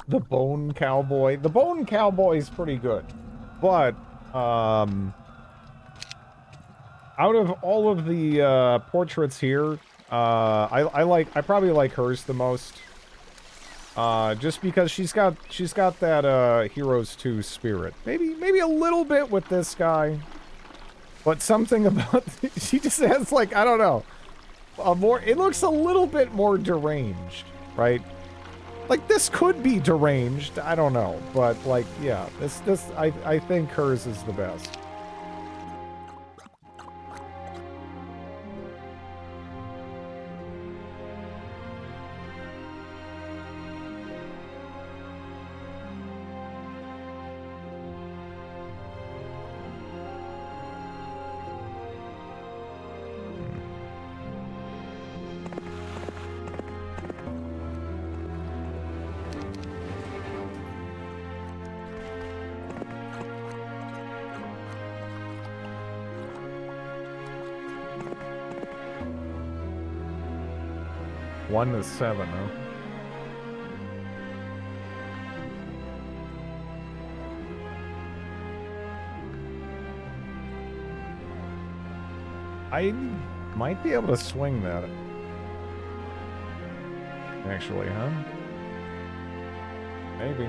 The Bone Cowboy. The Bone Cowboy is pretty good. But, out of all of the, portraits here, I probably like hers the most. Just because she's got that, Heroes 2 spirit. Maybe a little bit with this guy. But something about, she just has, like, I don't know. It looks a little bit more deranged, right? Like, this could be deranged, I don't know, but, like, yeah, I think hers is the best. One to 7, huh? I might be able to swing that. Actually, huh? Maybe.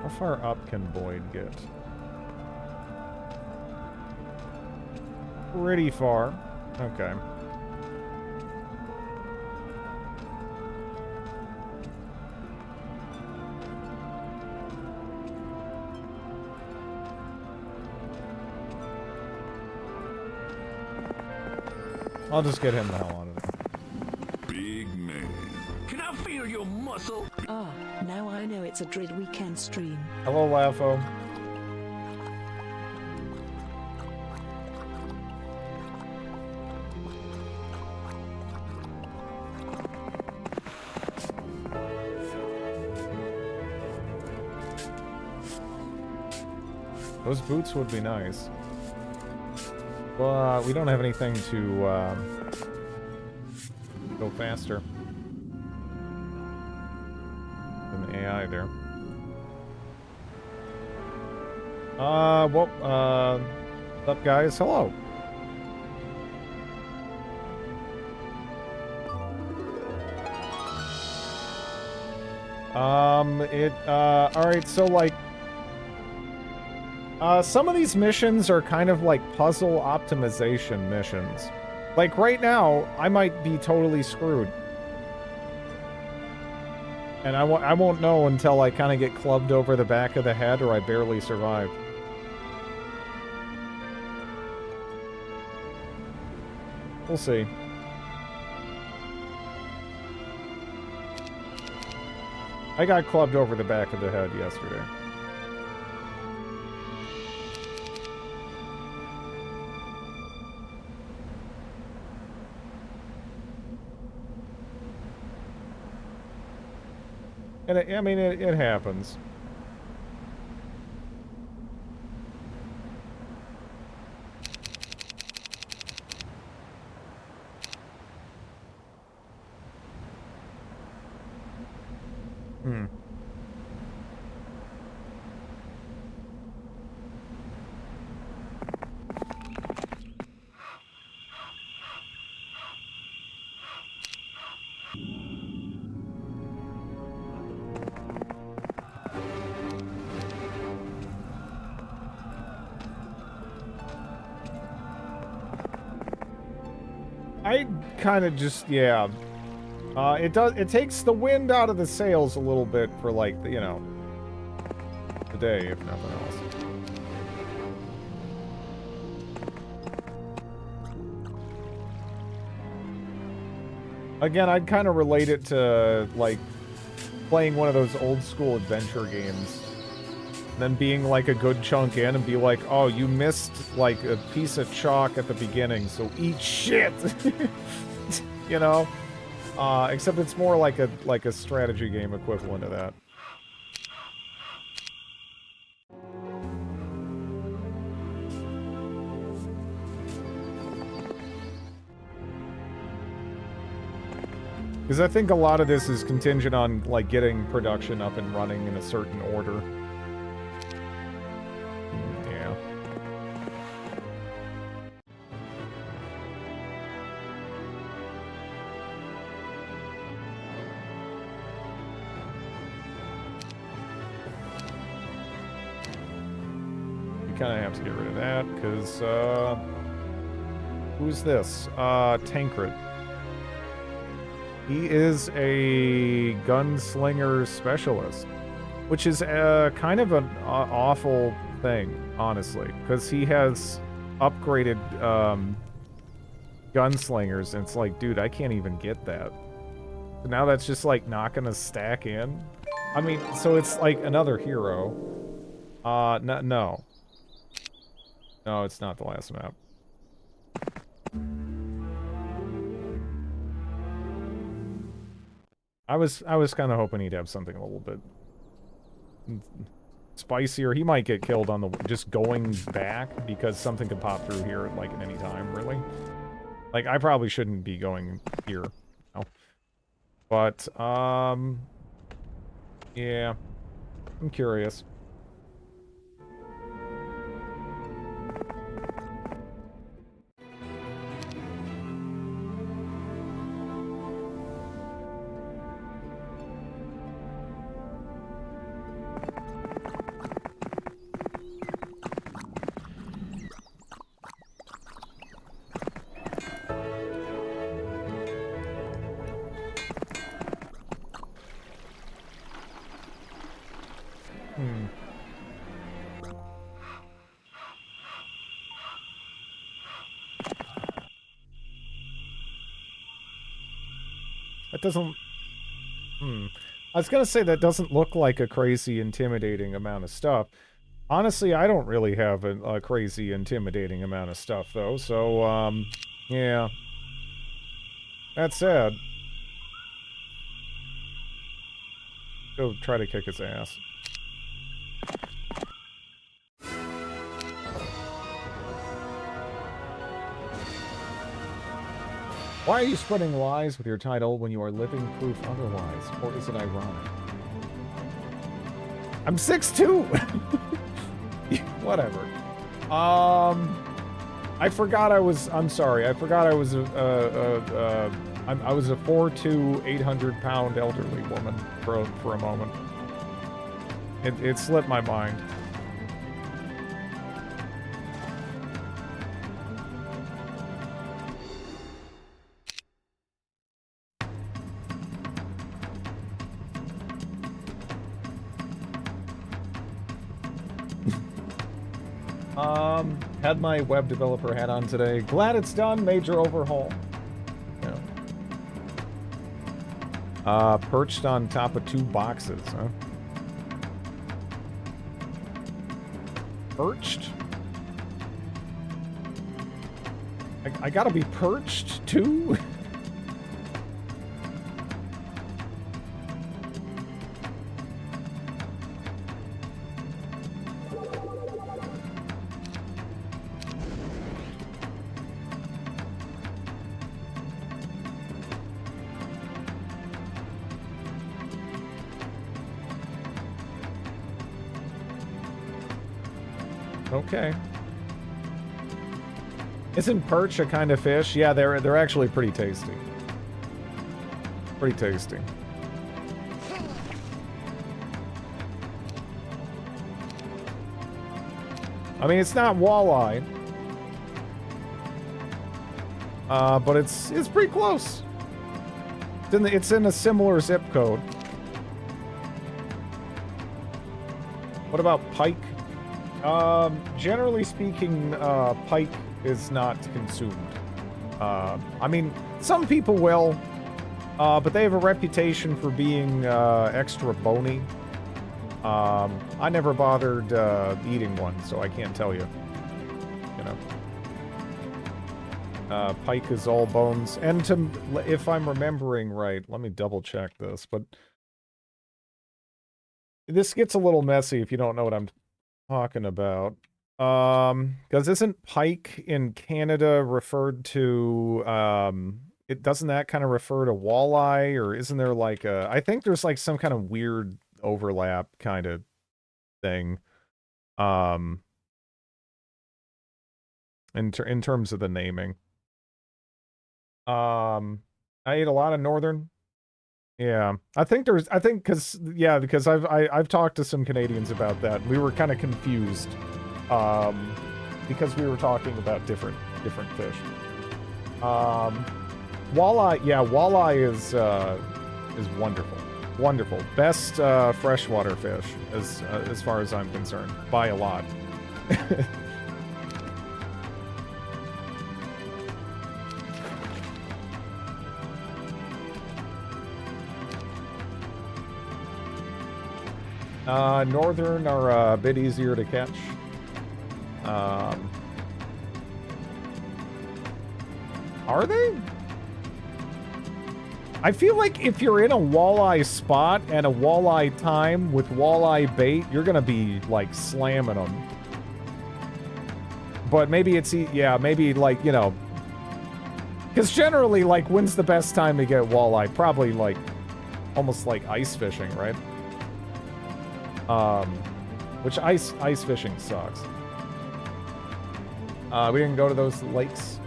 How far up can Boyd get? Pretty far. Okay. I'll just get him the hell out of there. Big man. Can I feel your muscle? Ah, now I know it's a Drid weekend stream. Hello, Lafo. Those boots would be nice. But we don't have anything to go faster than AI there. What's up, guys? Hello. Alright, so, like, some of these missions are kind of like puzzle optimization missions. Like, right now, I might be totally screwed. And I won't know until I kind of get clubbed over the back of the head or I barely survive. We'll see. I got clubbed over the back of the head yesterday. And I mean, it happens. I kind of just, yeah. It takes the wind out of the sails a little bit for, like, the, you know, the day, if nothing else. Again, I'd kind of relate it to, like, playing one of those old school adventure games. Then being, like, a good chunk in and be like, oh, you missed, like, a piece of chalk at the beginning, so eat shit! You know? Except it's more like a strategy game equivalent of that. Because I think a lot of this is contingent on, like, getting production up and running in a certain order. Yeah. You kind of have to get rid of that, because, who's this? Tancred. He is a gunslinger specialist, which is kind of an awful thing, honestly, because he has upgraded gunslingers, and it's like, dude, I can't even get that. So now that's just, like, not gonna stack in. I mean, so it's like another hero. No. No, it's not the last map. I was kind of hoping he'd have something a little bit spicier. He might get killed on the just going back because something could pop through here like at any time, really. Like, I probably shouldn't be going here. No. But yeah. I'm curious. That doesn't... I was gonna say that doesn't look like a crazy intimidating amount of stuff. Honestly, I don't really have a crazy intimidating amount of stuff, though, so, yeah. That's sad. Go try to kick his ass. Why are you spreading lies with your title when you are living proof otherwise? Or is it ironic? I'm 6'2". Whatever. I forgot I was... I'm sorry. I forgot I was I was a 4'2", 800-pound elderly woman for a moment. It slipped my mind. Had my web developer hat on today. Glad it's done. Major overhaul. Perched on top of 2 boxes, huh? Perched? I gotta be perched, too? Okay. Isn't perch a kind of fish? Yeah, they're actually pretty tasty. Pretty tasty. I mean, it's not walleye. But it's pretty close. It's in a similar zip code. What about pike? Generally speaking, pike is not consumed. I mean, some people will, but they have a reputation for being extra bony. I never bothered eating one, so I can't tell you. You know, pike is all bones, and if I'm remembering right, let me double check this. But this gets a little messy if you don't know what I'm talking about. Because isn't pike in Canada referred to, doesn't that kind of refer to walleye, or isn't there like I think there's like some kind of weird overlap kind of thing, in terms of the naming. I ate a lot of northern. Yeah, because I've talked to some Canadians about that. We were kind of confused, because we were talking about different fish. Walleye, yeah, walleye is wonderful. Best freshwater fish as far as I'm concerned, by a lot. Northern are a bit easier to catch. Are they? I feel like if you're in a walleye spot and a walleye time with walleye bait, you're gonna be, like, slamming them. But maybe it's, yeah, maybe, like, you know... Because generally, like, when's the best time to get walleye? Probably, like, almost like ice fishing, right? Which ice fishing sucks. We didn't go to those lakes.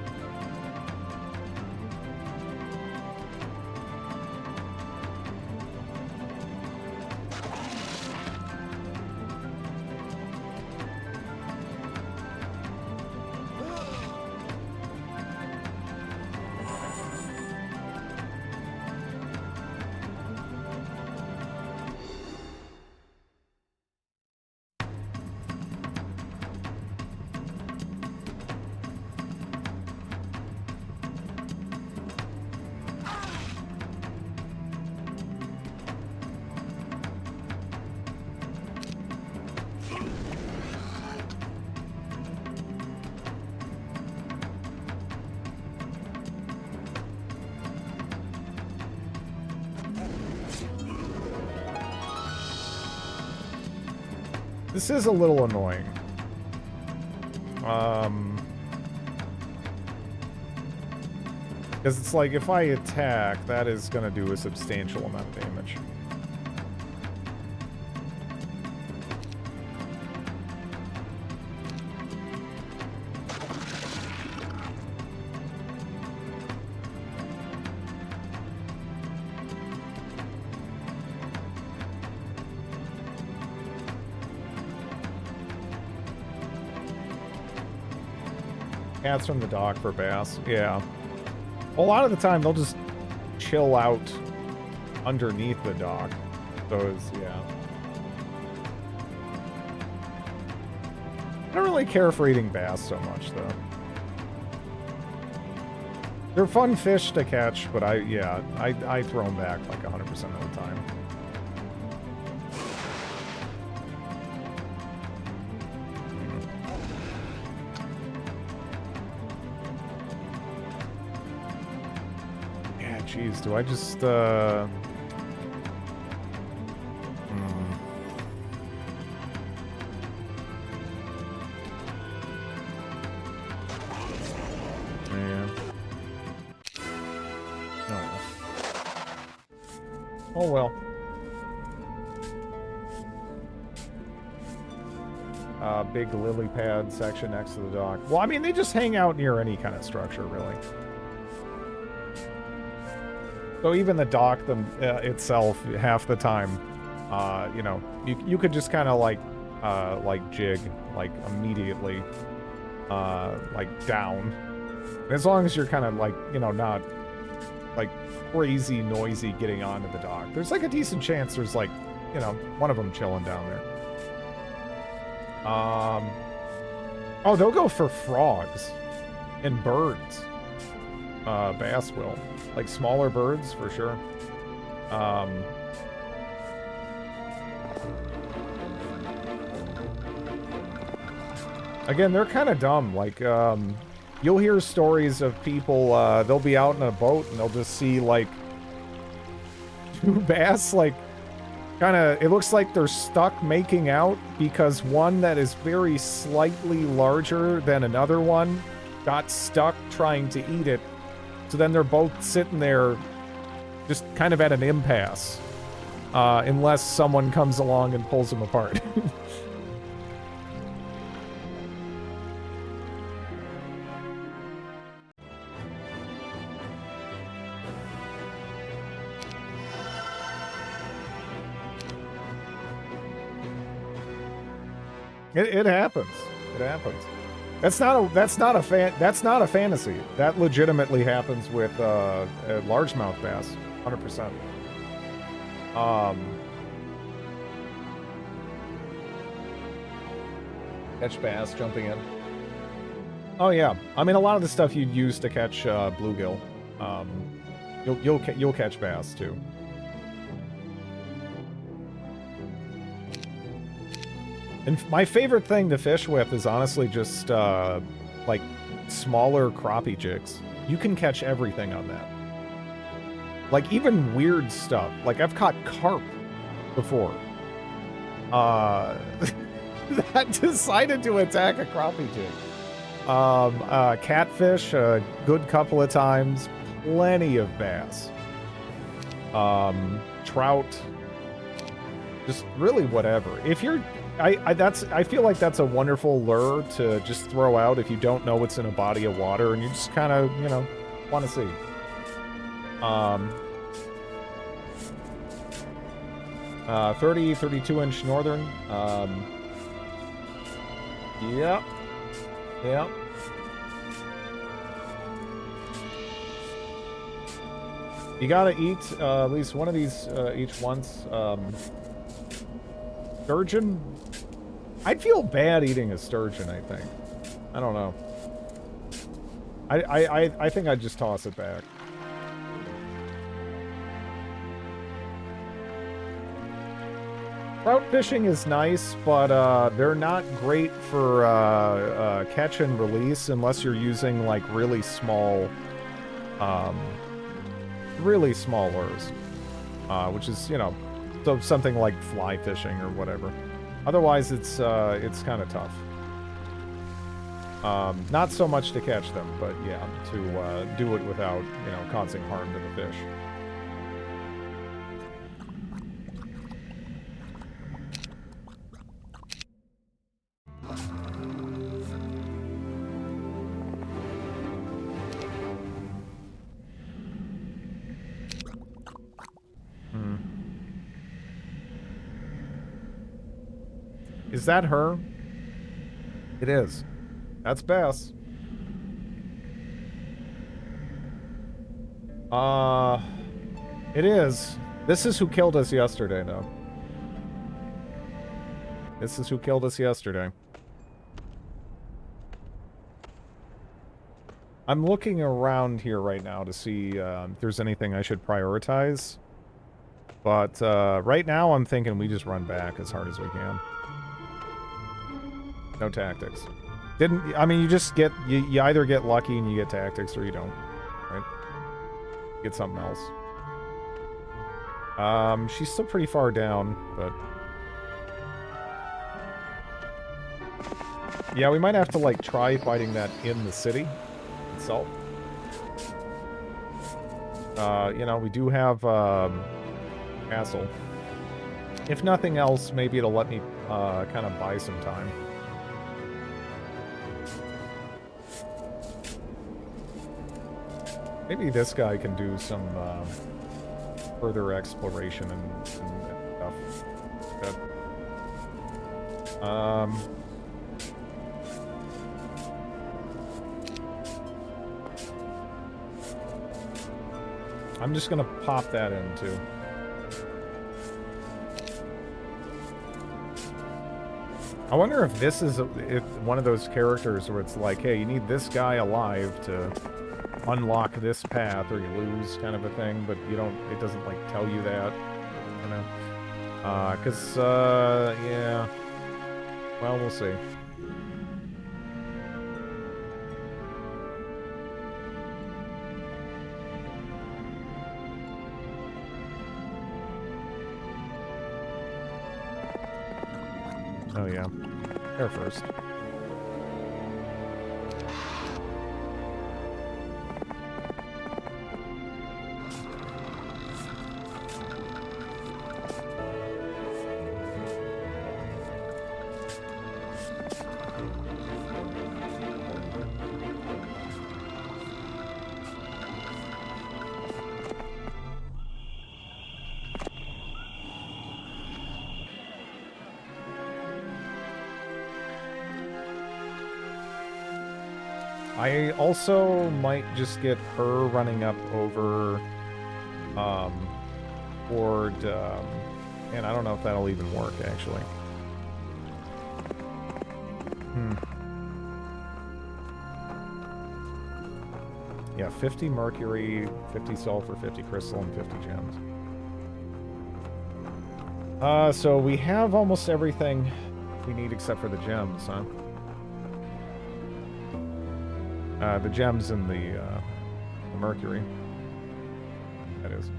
This is a little annoying. Because it's like, if I attack, that is going to do a substantial amount of damage. Cats from the dock for bass, yeah. A lot of the time, they'll just chill out underneath the dock. So it's, yeah. I don't really care for eating bass so much, though. They're fun fish to catch, but I throw them back like 100% of the time. Yeah, geez, do I just, Yeah. Oh well. Big lily pad section next to the dock. Well, I mean, they just hang out near any kind of structure, really. So even the dock itself, half the time, you know, you could just kind of like jig, like immediately, like down. As long as you're kind of like, you know, not like crazy noisy getting onto the dock. There's like a decent chance there's like, you know, one of them chilling down there. Oh, they'll go for frogs and birds. Bass will. Like smaller birds, for sure. Again, they're kind of dumb. Like, you'll hear stories of people, they'll be out in a boat and they'll just see, like, two bass, like, kind of, it looks like they're stuck making out because one that is very slightly larger than another one got stuck trying to eat it. So then they're both sitting there just kind of at an impasse, unless someone comes along and pulls them apart. It happens. It happens. That's not a fantasy. That legitimately happens with largemouth bass, 100%. Catch bass jumping in. Oh yeah, I mean a lot of the stuff you'd use to catch bluegill, you'll catch bass too. And my favorite thing to fish with is honestly just, like, smaller crappie jigs. You can catch everything on that. Like, even weird stuff. Like, I've caught carp before. That decided to attack a crappie jig. Catfish, a good couple of times. Plenty of bass. Trout. Just really whatever. If you're... I feel like that's a wonderful lure to just throw out if you don't know what's in a body of water and you just kind of, you know, want to see. 32-inch northern. Yep. Yep. You gotta eat at least one of these each once. Sturgeon? I'd feel bad eating a sturgeon, I think. I don't know. I think I'd just toss it back. Trout fishing is nice, but they're not great for catch and release unless you're using like really small lures, which is, you know, so something like fly fishing or whatever. Otherwise, it's kind of tough. Not so much to catch them, but yeah, to do it without, you know, causing harm to the fish. Is that her? It is. That's Bess. It is. This is who killed us yesterday, though. This is who killed us yesterday. I'm looking around here right now to see if there's anything I should prioritize. But right now I'm thinking we just run back as hard as we can. No tactics. I mean, you just get, you either get lucky and you get tactics or you don't, right? Get something else. She's still pretty far down, but... Yeah, we might have to, like, try fighting that in the city itself. You know, we do have, castle. If nothing else, maybe it'll let me, kind of buy some time. Maybe this guy can do some, further exploration and stuff. I'm just gonna pop that in, too. I wonder if this is one of those characters where it's like, hey, you need this guy alive to unlock this path or you lose, kind of a thing, but you don't, it doesn't, like, tell you that, you know? Yeah. Well, we'll see. Oh, yeah. Air first. I also might just get her running up over, toward, and I don't know if that'll even work, actually. Yeah, 50 mercury, 50 sulfur, 50 crystal, and 50 gems. So we have almost everything we need except for the gems, huh? The gems and the mercury. That is.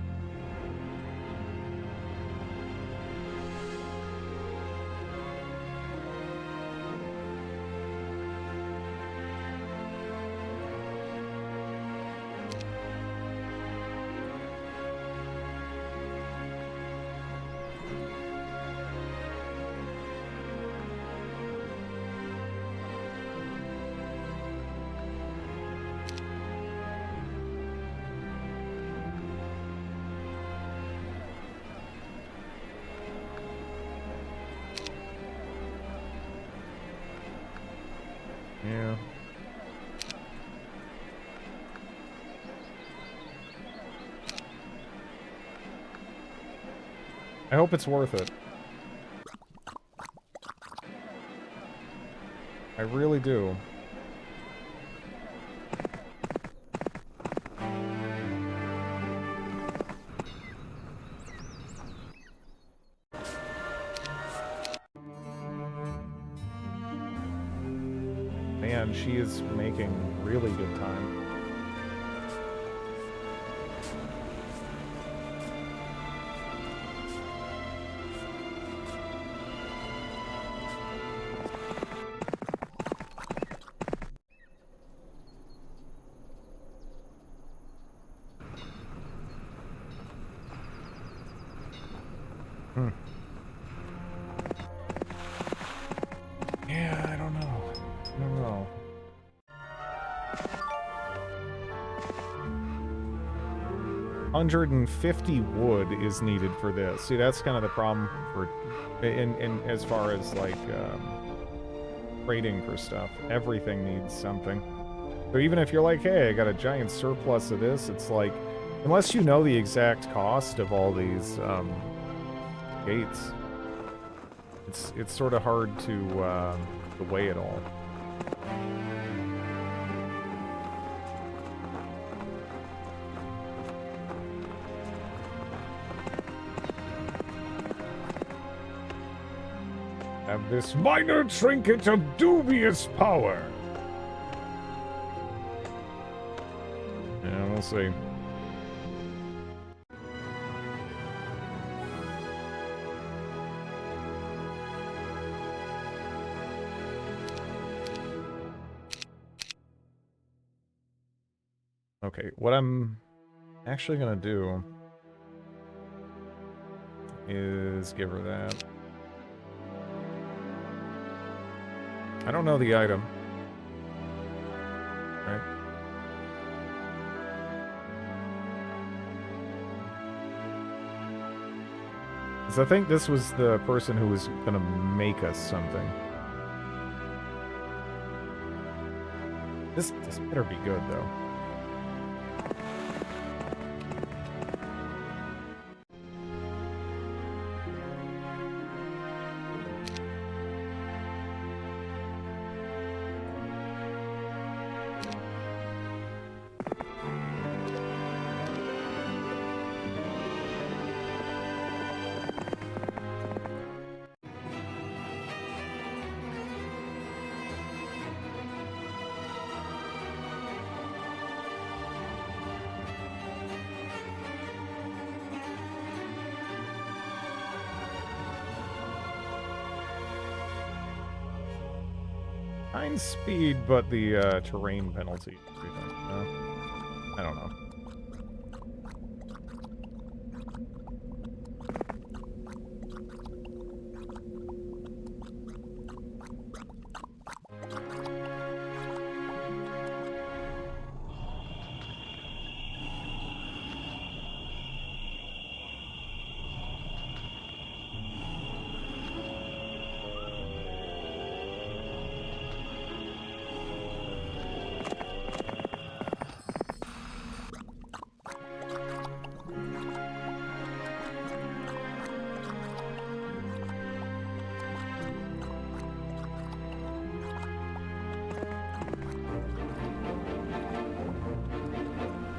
Yeah. I hope it's worth it. I really do. Man, she is making really good time. Yeah, I don't know. I don't know. $150 wood is needed for this. See, that's kind of the problem for in as far as like trading for stuff. Everything needs something. So even if you're like, hey, I got a giant surplus of this, it's like, unless you know the exact cost of all these gates, it's sort of hard to weigh it all. Have this minor trinket of dubious power. Yeah, we'll see. Okay, what I'm actually gonna do is give her that. I don't know the item. Right? Because I think this was the person who was gonna make us something. This better be good, though. Fine speed, but the terrain penalty. I don't know.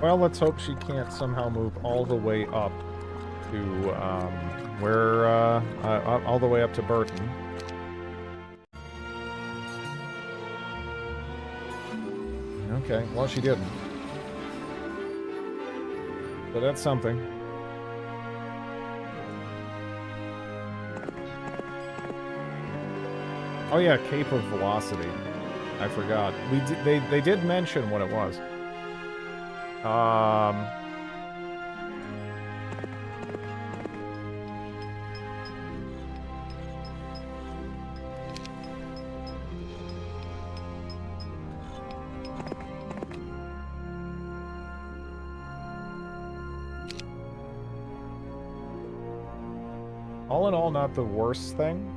Well, let's hope she can't somehow move all the way up to, all the way up to Burton. Okay, well, she didn't. But that's something. Oh yeah, Cape of Velocity. I forgot. They did mention what it was. All in all, not the worst thing,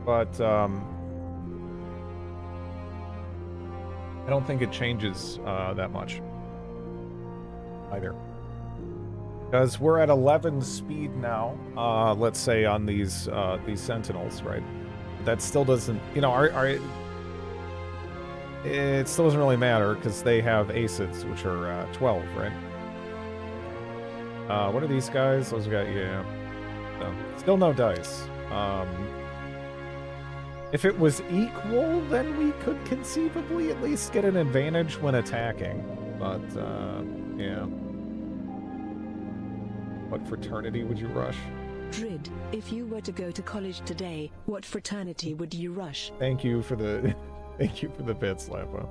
but I don't think it changes that much either. Because we're at 11 speed now, let's say on these Sentinels, right? That still doesn't, you know, it still doesn't really matter because they have acids, which are 12, right? What are these guys? Those got, yeah. So, still no dice. If it was equal, then we could conceivably at least get an advantage when attacking. But, yeah. What fraternity would you rush? Drid, if you were to go to college today, what fraternity would you rush? Thank you for the thank you for the bits, Lappa.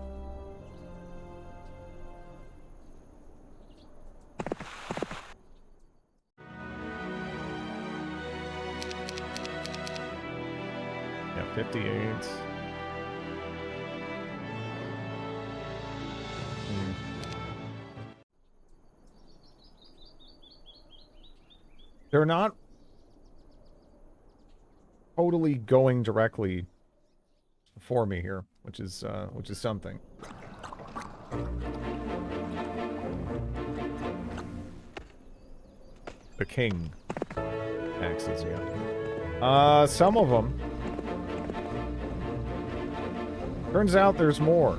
Yeah, 58. They're not totally going directly for me here, which is something. The king axes, yeah. Some of them. Turns out there's more.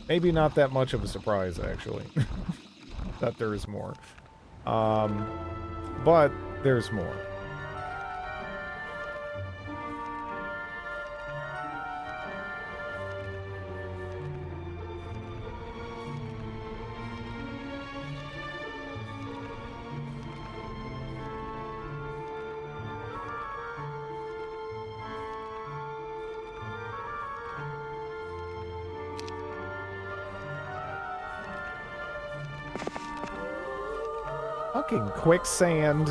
Maybe not that much of a surprise, actually, that there is more. But there's more. Fucking quicksand.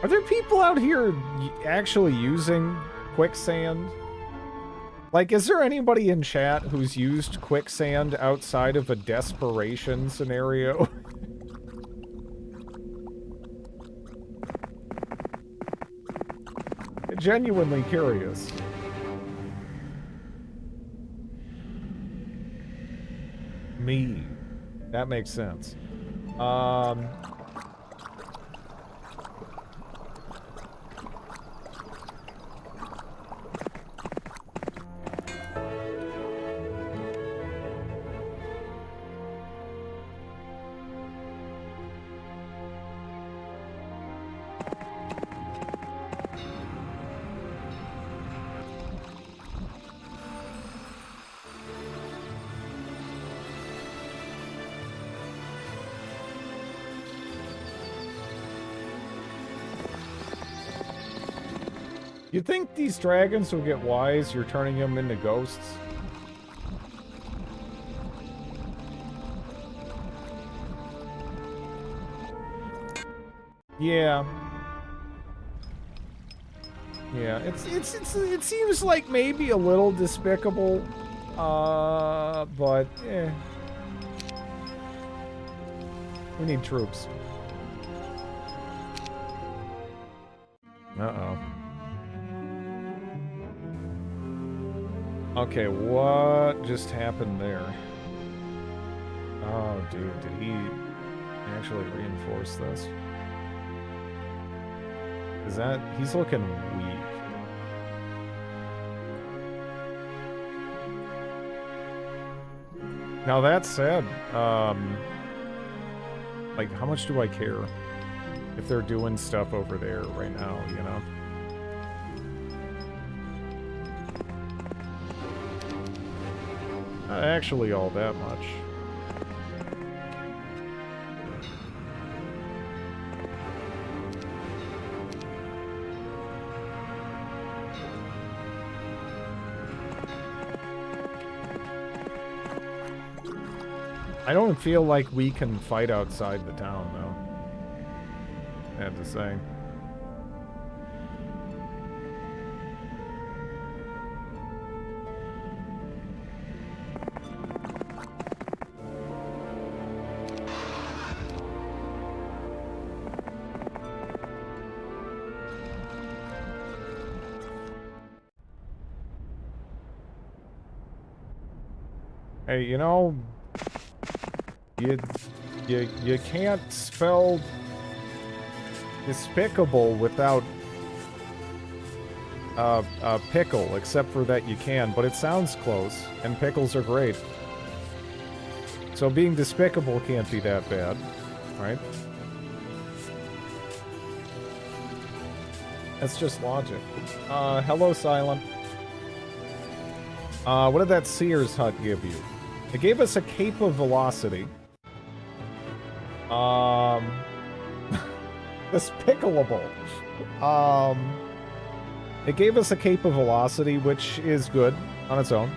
Are there people out here actually using quicksand? Like, is there anybody in chat who's used quicksand outside of a desperation scenario? Genuinely curious. Me. That makes sense. You think these dragons will get wise? You're turning them into ghosts? Yeah. Yeah, it seems like maybe a little despicable, but we need troops. Uh-oh. Okay, what just happened there? Oh, dude, did he actually reinforce this? Is that... he's looking weak. Now, that said, like, how much do I care if they're doing stuff over there right now, you know? Not actually all that much. I don't feel like we can fight outside the town, though. I have to say. Hey, you know, you can't spell despicable without pickle, except for that you can, but it sounds close, and pickles are great. So being despicable can't be that bad, right? That's just logic. Hello, Silent. What did that Sears hut give you? It gave us a cape of velocity. Despicable. It gave us a cape of velocity, which is good on its own.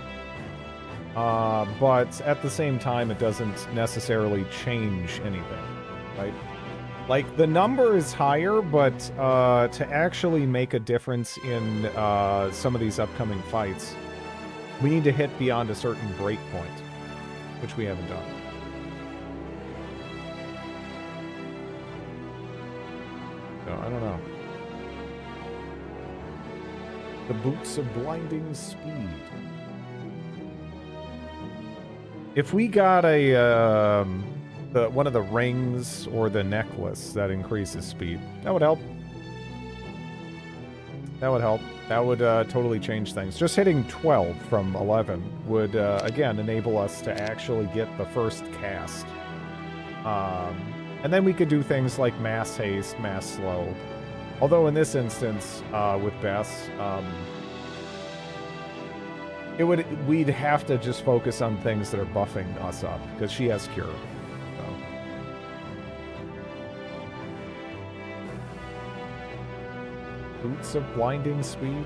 But at the same time, it doesn't necessarily change anything, right? Like, the number is higher, but to actually make a difference in some of these upcoming fights, we need to hit beyond a certain break point, which we haven't done. So, I don't know. The boots of blinding speed. If we got a one of the rings or the necklace that increases speed, that would help. That would help. That would totally change things. Just hitting 12 from 11 would, again, enable us to actually get the first cast. And then we could do things like mass haste, mass slow. Although in this instance, with Bess, we'd have to just focus on things that are buffing us up, because she has cure. So. Boots of blinding speed.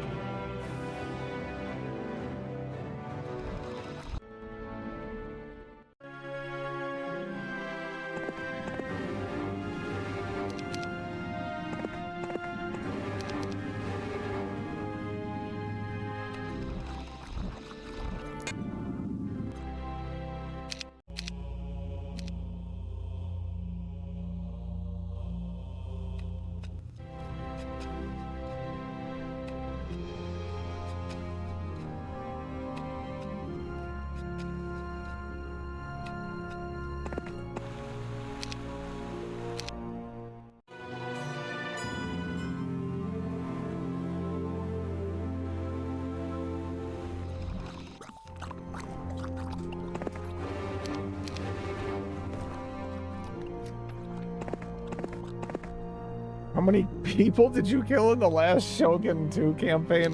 How many people did you kill in the last Shogun 2 campaign?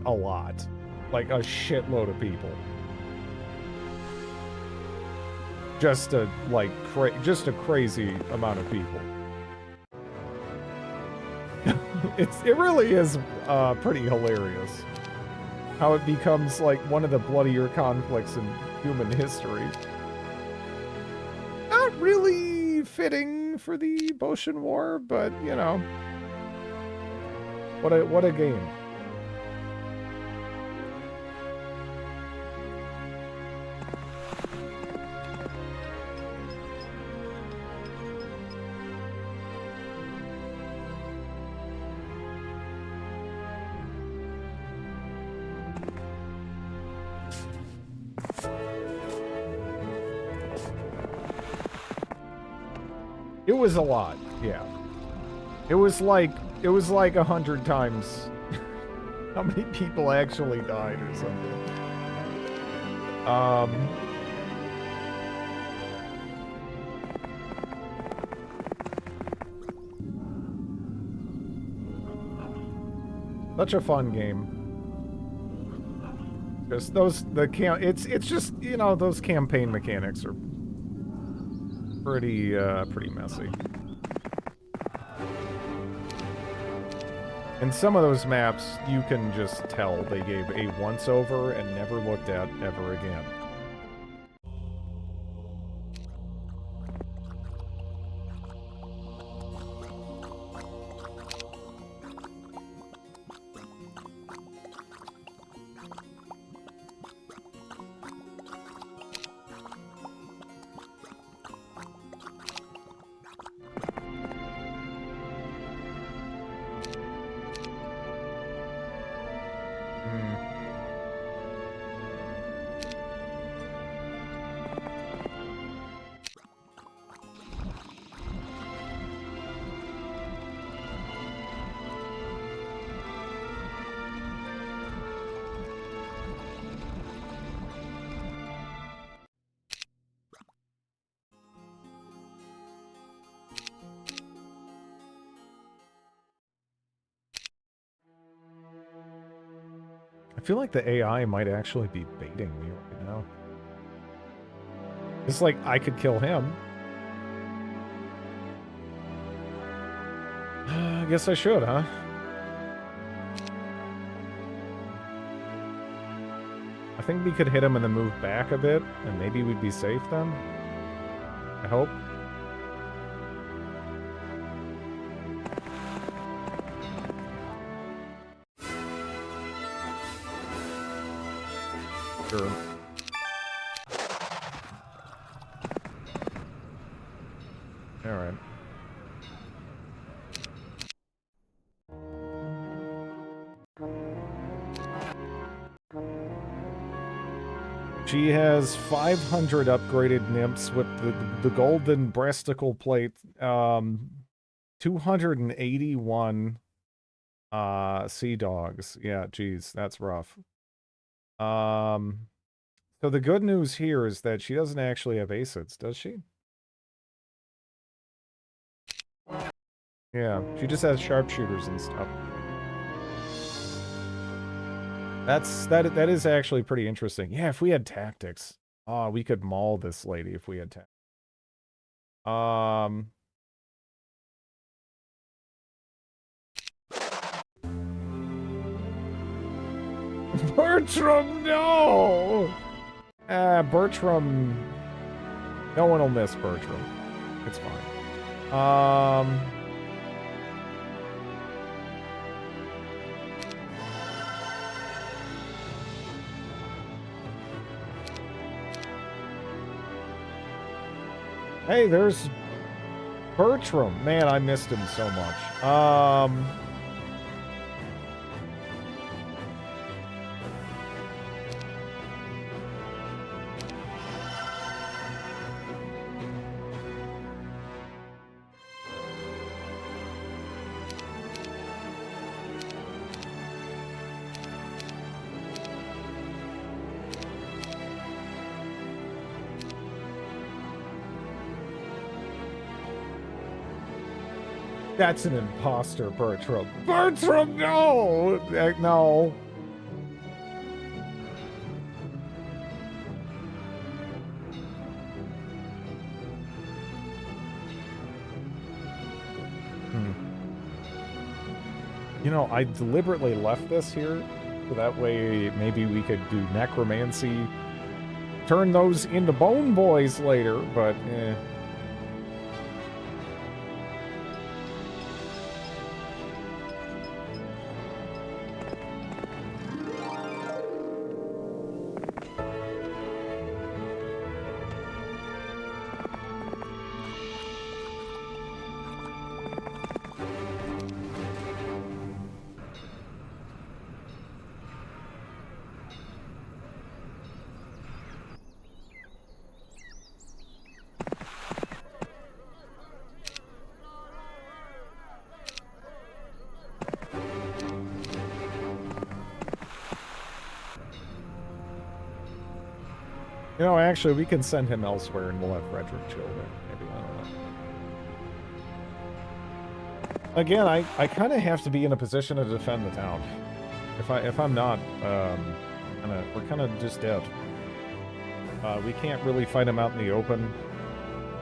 A lot. Like a shitload of people. Just a crazy amount of people. It really is pretty hilarious how it becomes like one of the bloodier conflicts in human history. Not really fitting for the Boshin War, but you know, what a game. It was a lot, yeah. It was like 100 times how many people actually died or something. Such a fun game. Just it's just, you know, those campaign mechanics are pretty messy. And some of those maps, you can just tell they gave a once-over and never looked at ever again. I feel like the AI might actually be baiting me right now. It's like, I could kill him. I guess I should, huh? I think we could hit him and then move back a bit, and maybe we'd be safe then. I hope. Sure. All right. She has 500 upgraded nymphs with the golden breasticle plate. 281 sea dogs. Yeah, geez, that's rough. So the good news here is that she doesn't actually have acids, does she? Yeah, she just has sharpshooters and stuff. That is actually pretty interesting. Yeah, if we had tactics, we could maul this lady if we had tactics. Bertram, no! Bertram... No one will miss Bertram. It's fine. Hey, there's Bertram. Man, I missed him so much. That's an imposter, Bertram. Bertram, no! No. You know, I deliberately left this here, so that way maybe we could do necromancy, turn those into bone boys later, but eh. You know, actually, we can send him elsewhere and we'll have Frederick chill there. Maybe, I don't know. Again, I kind of have to be in a position to defend the town. If I'm not, we're kind of just dead. We can't really fight him out in the open.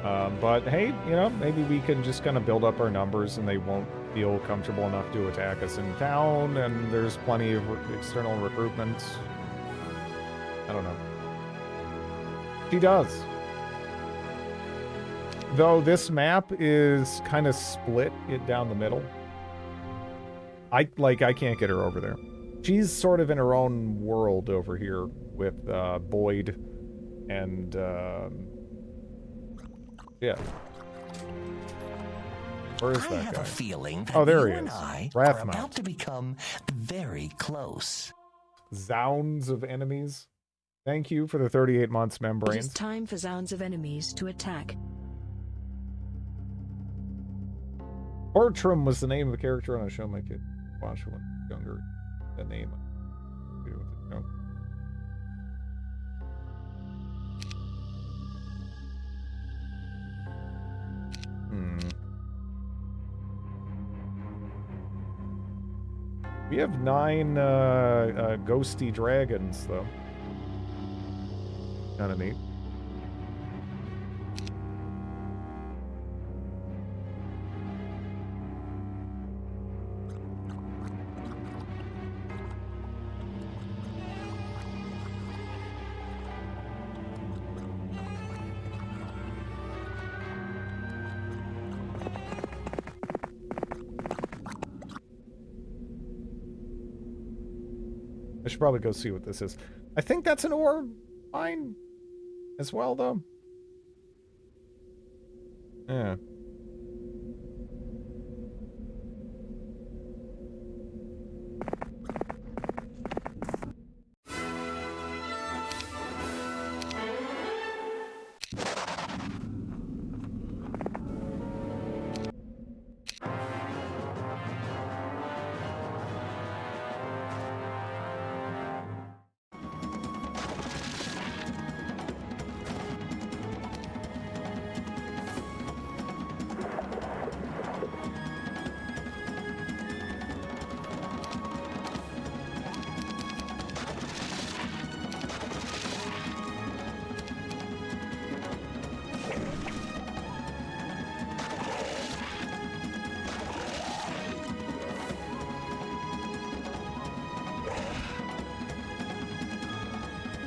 But hey, you know, maybe we can just kind of build up our numbers and they won't feel comfortable enough to attack us in town, and there's plenty of external recruitment. I don't know. She does. Though this map is kind of split it down the middle. I can't get her over there. She's sort of in her own world over here with Boyd and yeah. Where is that guy? I have a feeling that oh, there you he and is. I Wrathmount. are about to become very close. Zounds of enemies. Thank you for the 38 months, It membranes. is time for Zounds of enemies to attack. Bertram was the name of the character on a show my kid watched when younger. The name. With the show. We have 9 ghosty dragons, though. Kind of neat. I should probably go see what this is. I think that's an ore mine as well, though. Yeah.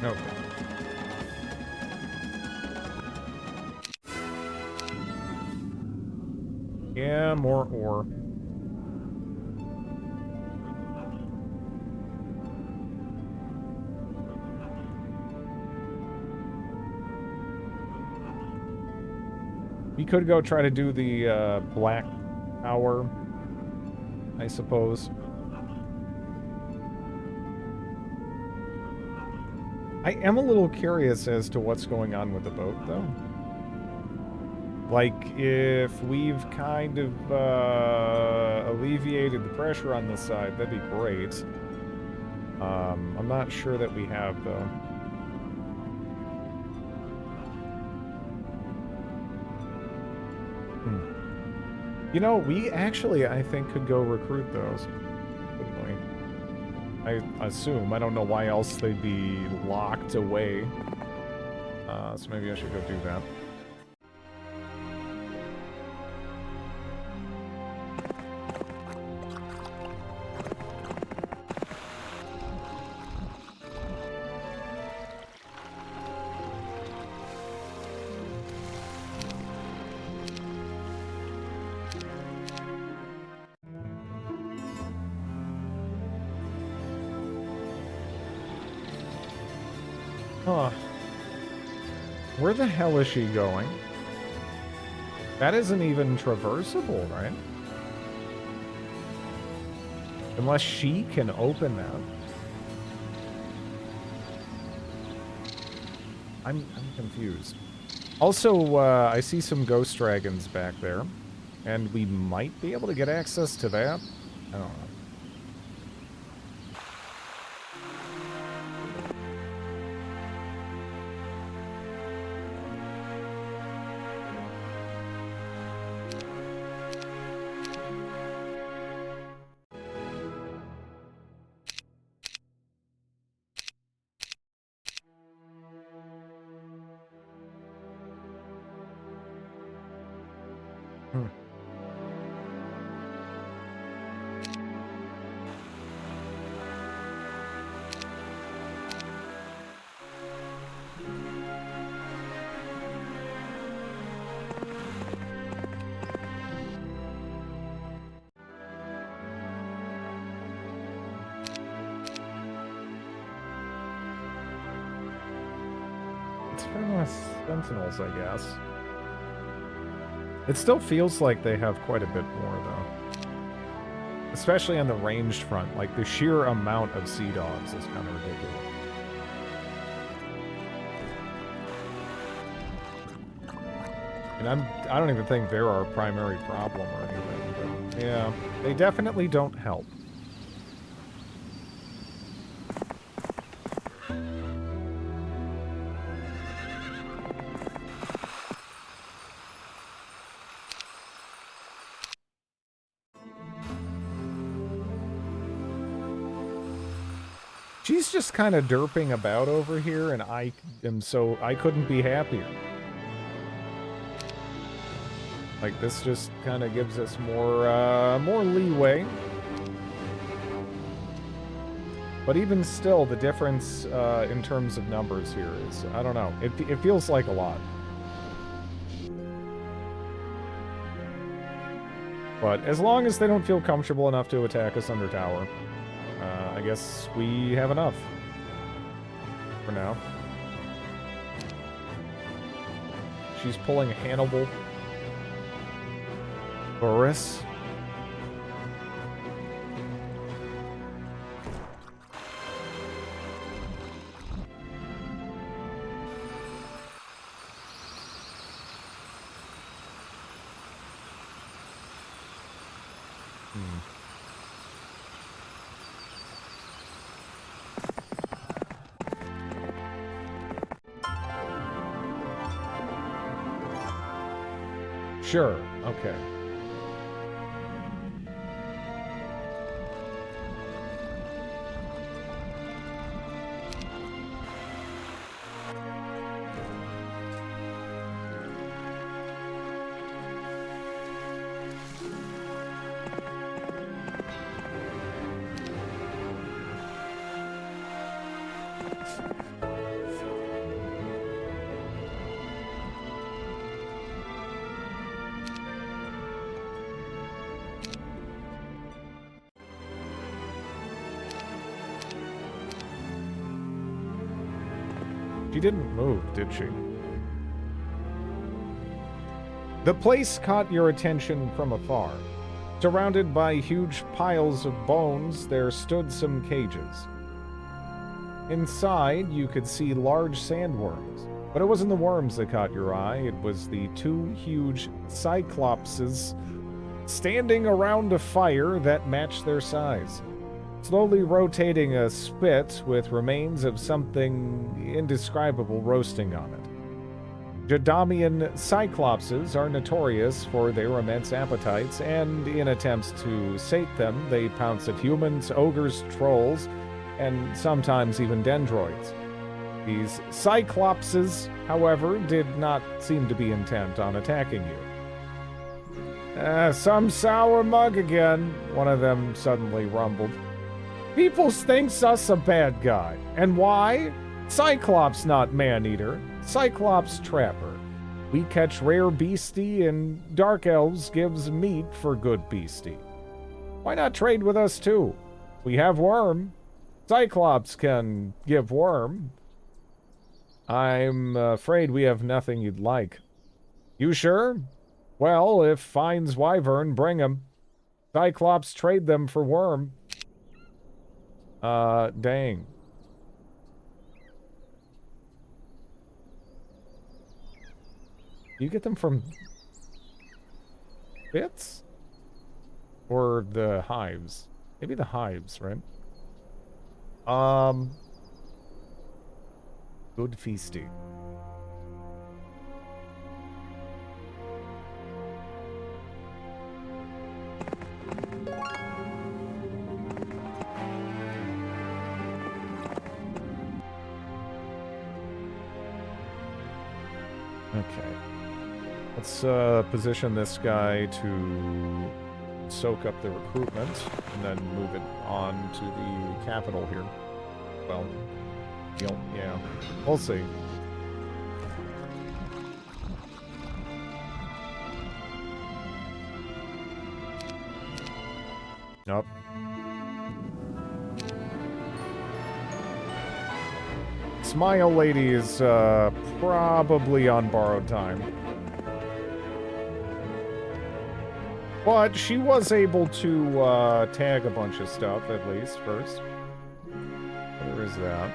Okay. Yeah, more ore. We could go try to do the Black Tower, I suppose. I am a little curious as to what's going on with the boat, though. Like, if we've kind of alleviated the pressure on this side, that'd be great. I'm not sure that we have, though. You know, we actually, I think, could go recruit those. Couldn't we? I assume. I don't know why else they'd be locked away. So maybe I should go do that. Huh. Where the hell is she going? That isn't even traversable, right? Unless she can open that. I'm confused. Also, I see some ghost dragons back there. And we might be able to get access to that. I don't know. Sentinels, I guess. It still feels like they have quite a bit more, though. Especially on the ranged front. Like, the sheer amount of sea dogs is kind of ridiculous. And I don't even think they're our primary problem or anything, but yeah, they definitely don't help. She's just kind of derping about over here, and I couldn't be happier. Like, this just kind of gives us more leeway. But even still, the difference in terms of numbers here is, I don't know, it feels like a lot. But as long as they don't feel comfortable enough to attack us under tower, I guess we have enough for now. She's pulling Hannibal. Boris. Sure, okay. She didn't move, did she? The place caught your attention from afar. Surrounded by huge piles of bones, there stood some cages. Inside, you could see large sandworms. But it wasn't the worms that caught your eye, it was the two huge cyclopses standing around a fire that matched their size. Slowly rotating a spit with remains of something indescribable roasting on it. Jadamian Cyclopses are notorious for their immense appetites, and in attempts to sate them, they pounce at humans, ogres, trolls, and sometimes even dendroids. These Cyclopses, however, did not seem to be intent on attacking you. Some sour mug again, one of them suddenly rumbled. People thinks us a bad guy. And why? Cyclops not man-eater, Cyclops trapper. We catch rare beastie, and Dark Elves gives meat for good beastie. Why not trade with us too? We have worm. Cyclops can give worm. I'm afraid we have nothing you'd like. You sure? Well, if finds wyvern, bring 'em. Cyclops trade them for worm. Dang. Do you get them from bits? Or the hives? Maybe the hives, right? Good feasting. Okay. Let's position this guy to soak up the recruitment and then move it on to the capital here. Well, yeah. We'll see. Nope. Smile Lady is probably on borrowed time. But she was able to tag a bunch of stuff, at least, first. Where is that?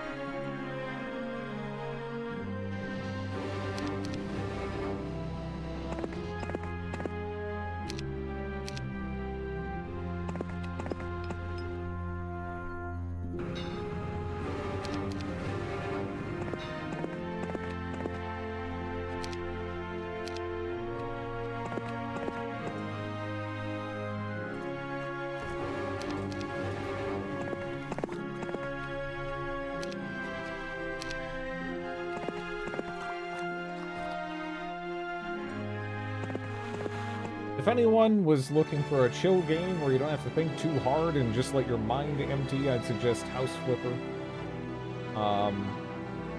If anyone was looking for a chill game where you don't have to think too hard and just let your mind empty, I'd suggest House Flipper.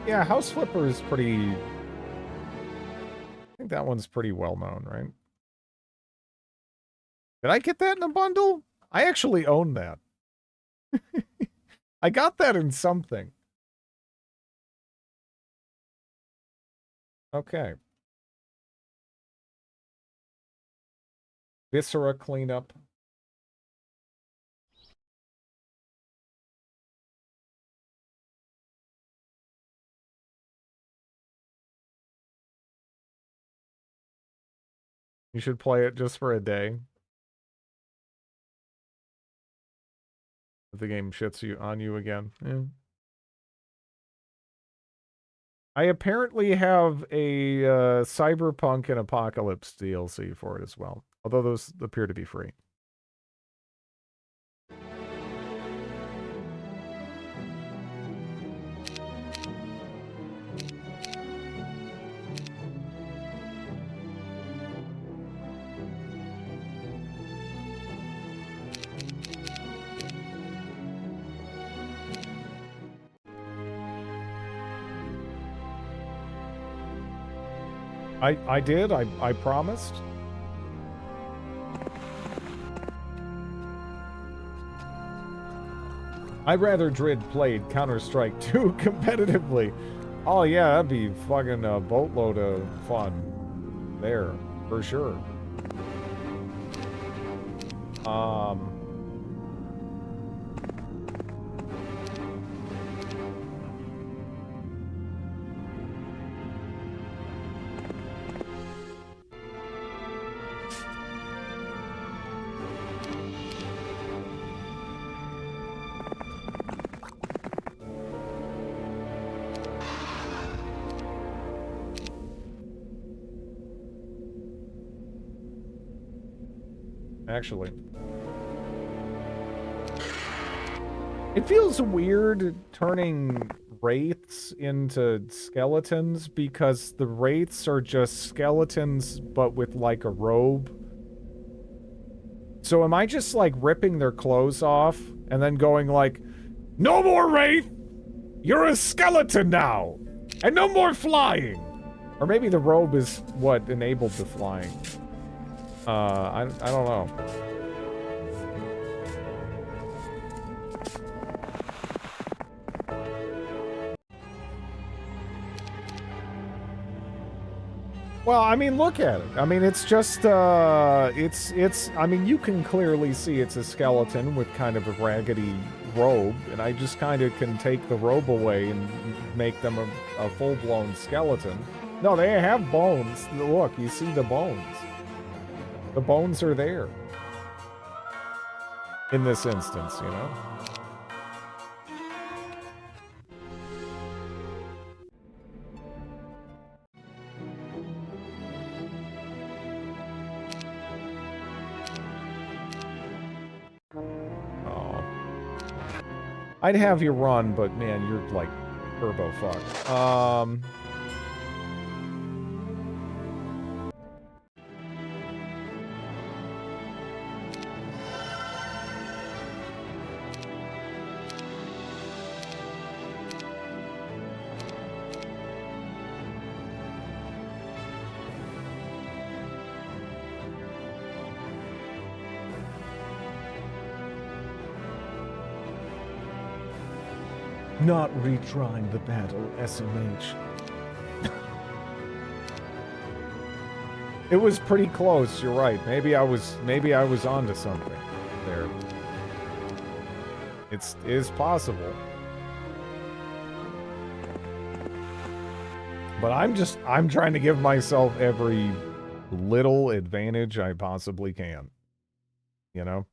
Yeah, House Flipper is pretty... I think that one's pretty well known, right? Did I get that in a bundle? I actually own that. I got that in something. Okay. Viscera cleanup. You should play it just for a day. If the game shits you on you again. Yeah. I apparently have a Cyberpunk and Apocalypse DLC for it as well. Although those appear to be free. I did. I promised. I'd rather Drid played Counter-Strike 2 competitively. Oh yeah, that'd be fucking a boatload of fun there, for sure. actually. It feels weird turning wraiths into skeletons because the wraiths are just skeletons but with like a robe. So am I just like ripping their clothes off and then going like, no more wraith! You're a skeleton now! And no more flying! Or maybe the robe is what enabled the flying. I don't know. Well, I mean, look at it. I mean, it's just, I mean, you can clearly see it's a skeleton with kind of a raggedy robe, and I just kind of can take the robe away and make them a full-blown skeleton. No, they have bones. Look, you see the bones. The bones are there. In this instance, you know? Oh. I'd have you run, but man, you're like turbo fucked. Not retrying the battle, SMH. It was pretty close, you're right. Maybe I was onto something there. It is possible. But I'm trying to give myself every little advantage I possibly can. You know?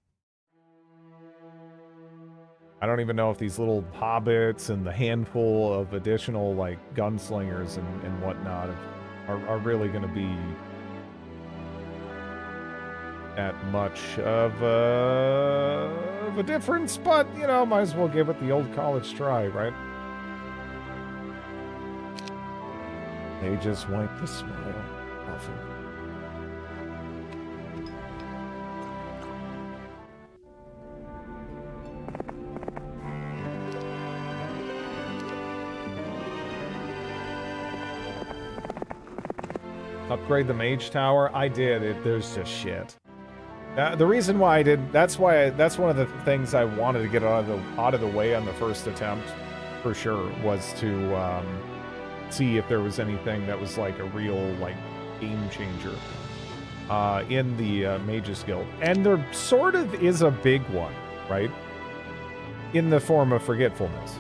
I don't even know if these little hobbits and the handful of additional, like, gunslingers and whatnot are really going to be that much of a difference, but, you know, might as well give it the old college try, right? They just wiped the smile off of me. Upgrade the mage tower? I did. There's just shit. The reason why I did, that's one of the things I wanted to get out of the way on the first attempt, for sure, was to see if there was anything that was like a real like game changer in the Mages Guild, and there sort of is a big one, right? In the form of forgetfulness.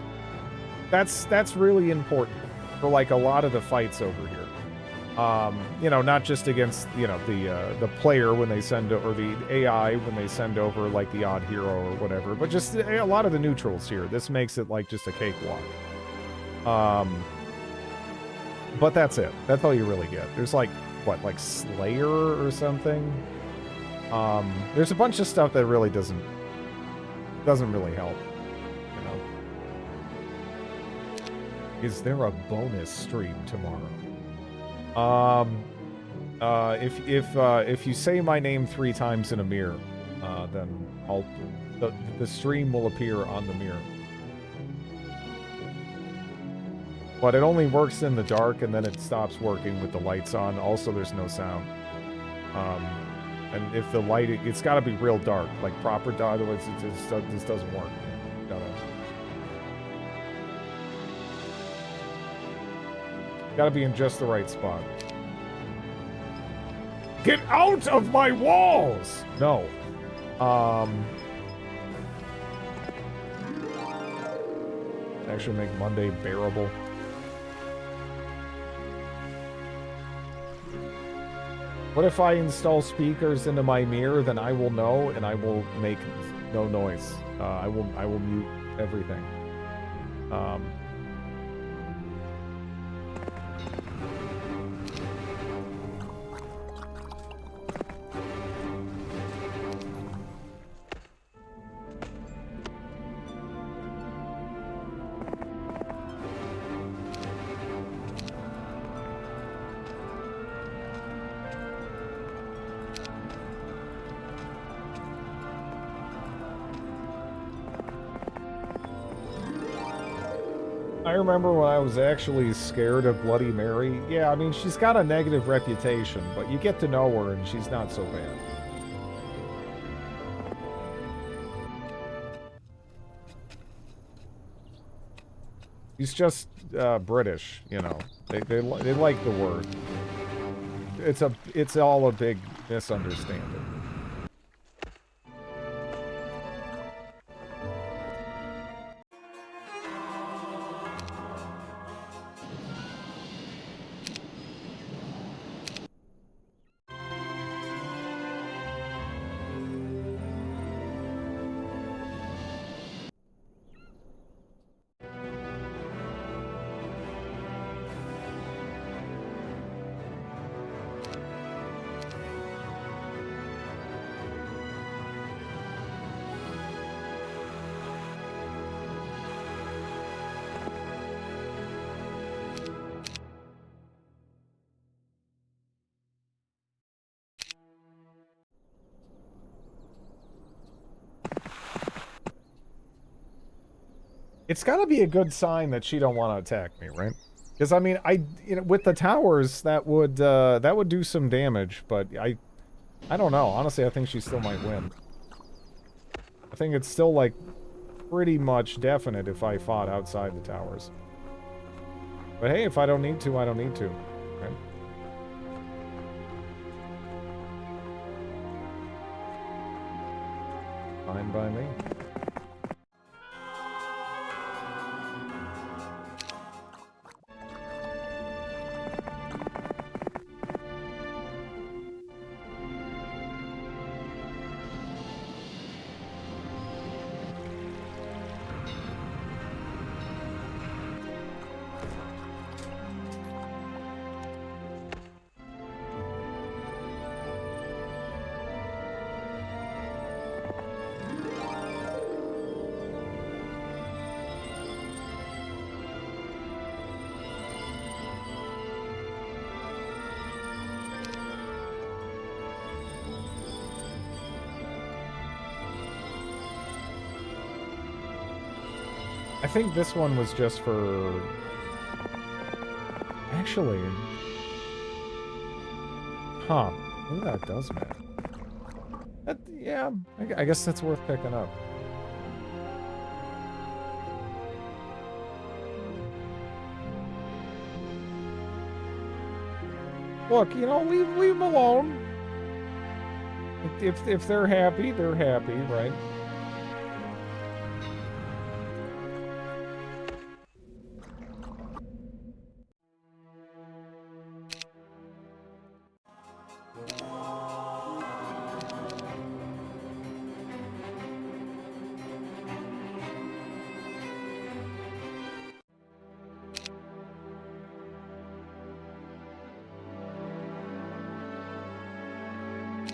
That's really important for like a lot of the fights over here. You know, not just against, you know, the player when they send, or the AI when they send over, like, the odd hero or whatever, but just a lot of the neutrals here. This makes it, like, just a cakewalk. But that's it. That's all you really get. There's, like, what, like Slayer or something? There's a bunch of stuff that really doesn't really help, you know? Is there a bonus stream tomorrow? If you say my name 3 times in a mirror, then the stream will appear on the mirror. But it only works in the dark, and then it stops working with the lights on. Also, there's no sound. And if the light, it's got to be real dark, like proper dark, otherwise it just doesn't work. Gotta be in just the right spot. Get out of my walls! No. Actually make Monday bearable. What if I install speakers into my mirror? Then I will know, and I will make no noise. I will mute everything. I remember when I was actually scared of Bloody Mary. Yeah, I mean, she's got a negative reputation, but you get to know her and she's not so bad. He's just British, you know. They like the word. It's all a big misunderstanding. It's got to be a good sign that she don't want to attack me, right? Because I mean, with the towers that would do some damage, but I don't know. Honestly, I think she still might win. I think it's still like pretty much definite if I fought outside the towers. But hey, if I don't need to, I don't need to. Okay? Fine by me. I think this one was just for... Actually... Huh. Maybe that does matter. Yeah, I guess that's worth picking up. Look, you know, leave them alone. If they're happy, right?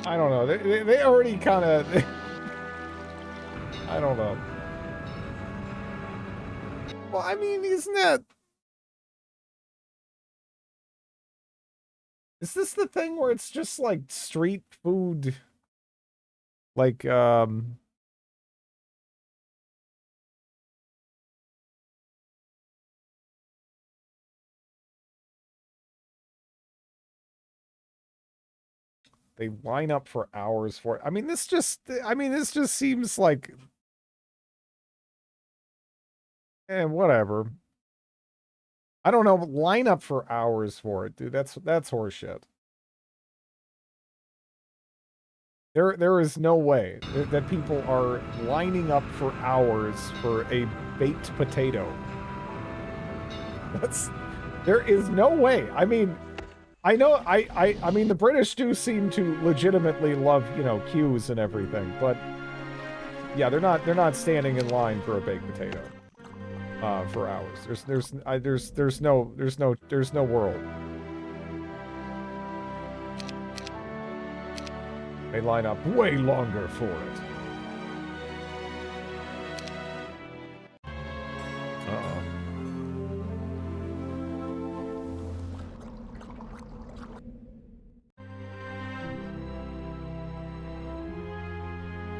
I don't know. They already kind of... I don't know. Well, I mean, isn't that... Is this the thing where it's just like street food? Like, they line up for hours for it. I mean, this just seems like... whatever. I don't know, line up for hours for it, dude. That's horseshit. There is no way that people are lining up for hours for a baked potato. There is no way. I mean, I know, I mean, the British do seem to legitimately love, you know, queues and everything, but yeah, they're not standing in line for a baked potato for hours. There's no world. They line up way longer for it. Uh-oh.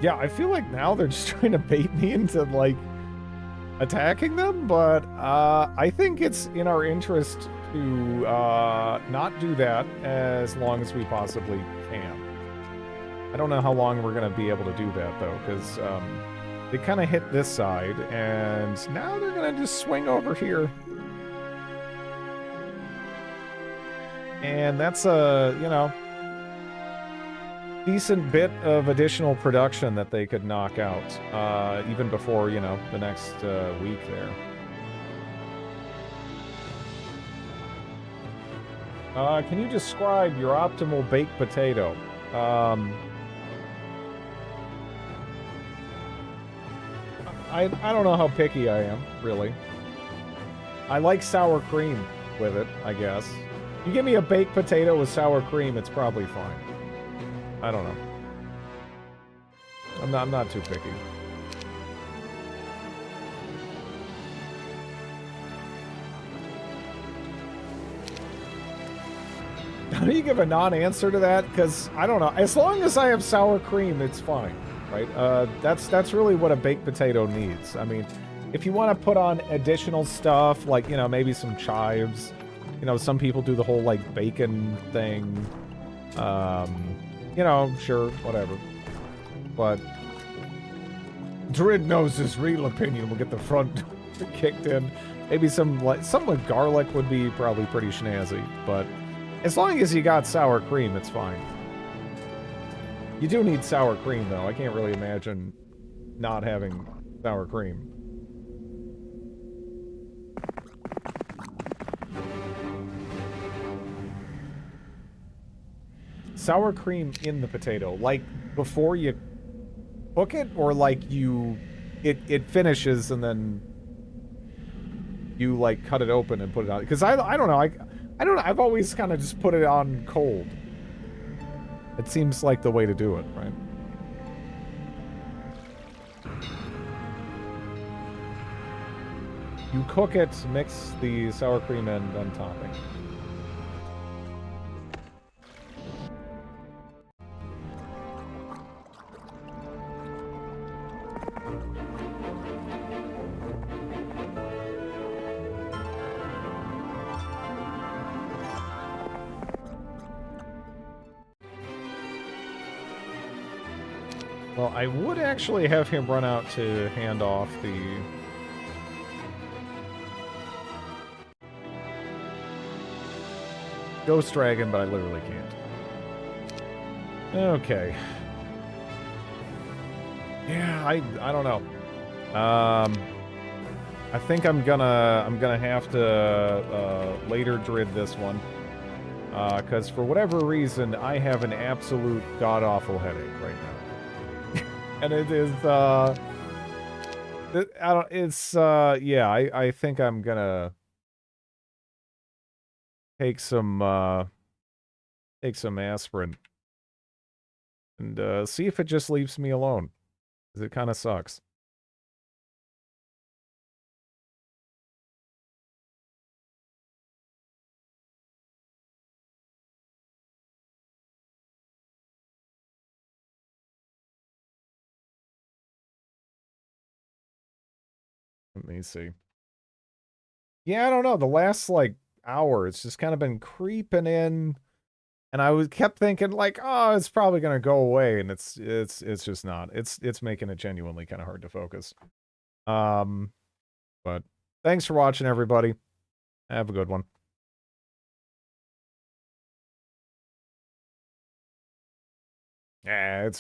Yeah, I feel like now they're just trying to bait me into, like, attacking them, but I think it's in our interest to not do that as long as we possibly can. I don't know how long we're going to be able to do that, though, because they kind of hit this side, and now they're going to just swing over here. And that's a, you know, decent bit of additional production that they could knock out, even before, you know, the next week there. Can you describe your optimal baked potato? I don't know how picky I am, really. I like sour cream with it, I guess. You give me a baked potato with sour cream, it's probably fine. I don't know. I'm not too picky. How do you give a non-answer to that? Because, I don't know. As long as I have sour cream, it's fine, right? That's really what a baked potato needs. I mean, if you want to put on additional stuff, like, you know, maybe some chives. You know, some people do the whole, like, bacon thing. You know, sure, whatever. But Drid knows his real opinion. We'll get the front kicked in. Maybe some with garlic would be probably pretty snazzy. But as long as you got sour cream, it's fine. You do need sour cream, though. I can't really imagine not having sour cream. Sour cream in the potato, like before you cook it, or like it finishes and then you like cut it open and put it on. Because I don't know, I don't know. I've always kind of just put it on cold. It seems like the way to do it, right? You cook it, mix the sour cream and then topping. Well, I would actually have him run out to hand off the... Ghost Dragon, but I literally can't. Okay. Yeah, I don't know. I think I'm gonna have to later Drid this one. Because for whatever reason, I have an absolute god-awful headache right now. And it is, yeah, I think I'm gonna take some aspirin and see if it just leaves me alone, because it kind of sucks. Let me see. Yeah, I don't know. The last, like, hour, it's just kind of been creeping in. And I kept thinking, like, oh, it's probably going to go away. And it's just not. It's making it genuinely kind of hard to focus. But thanks for watching, everybody. Have a good one. Yeah, it's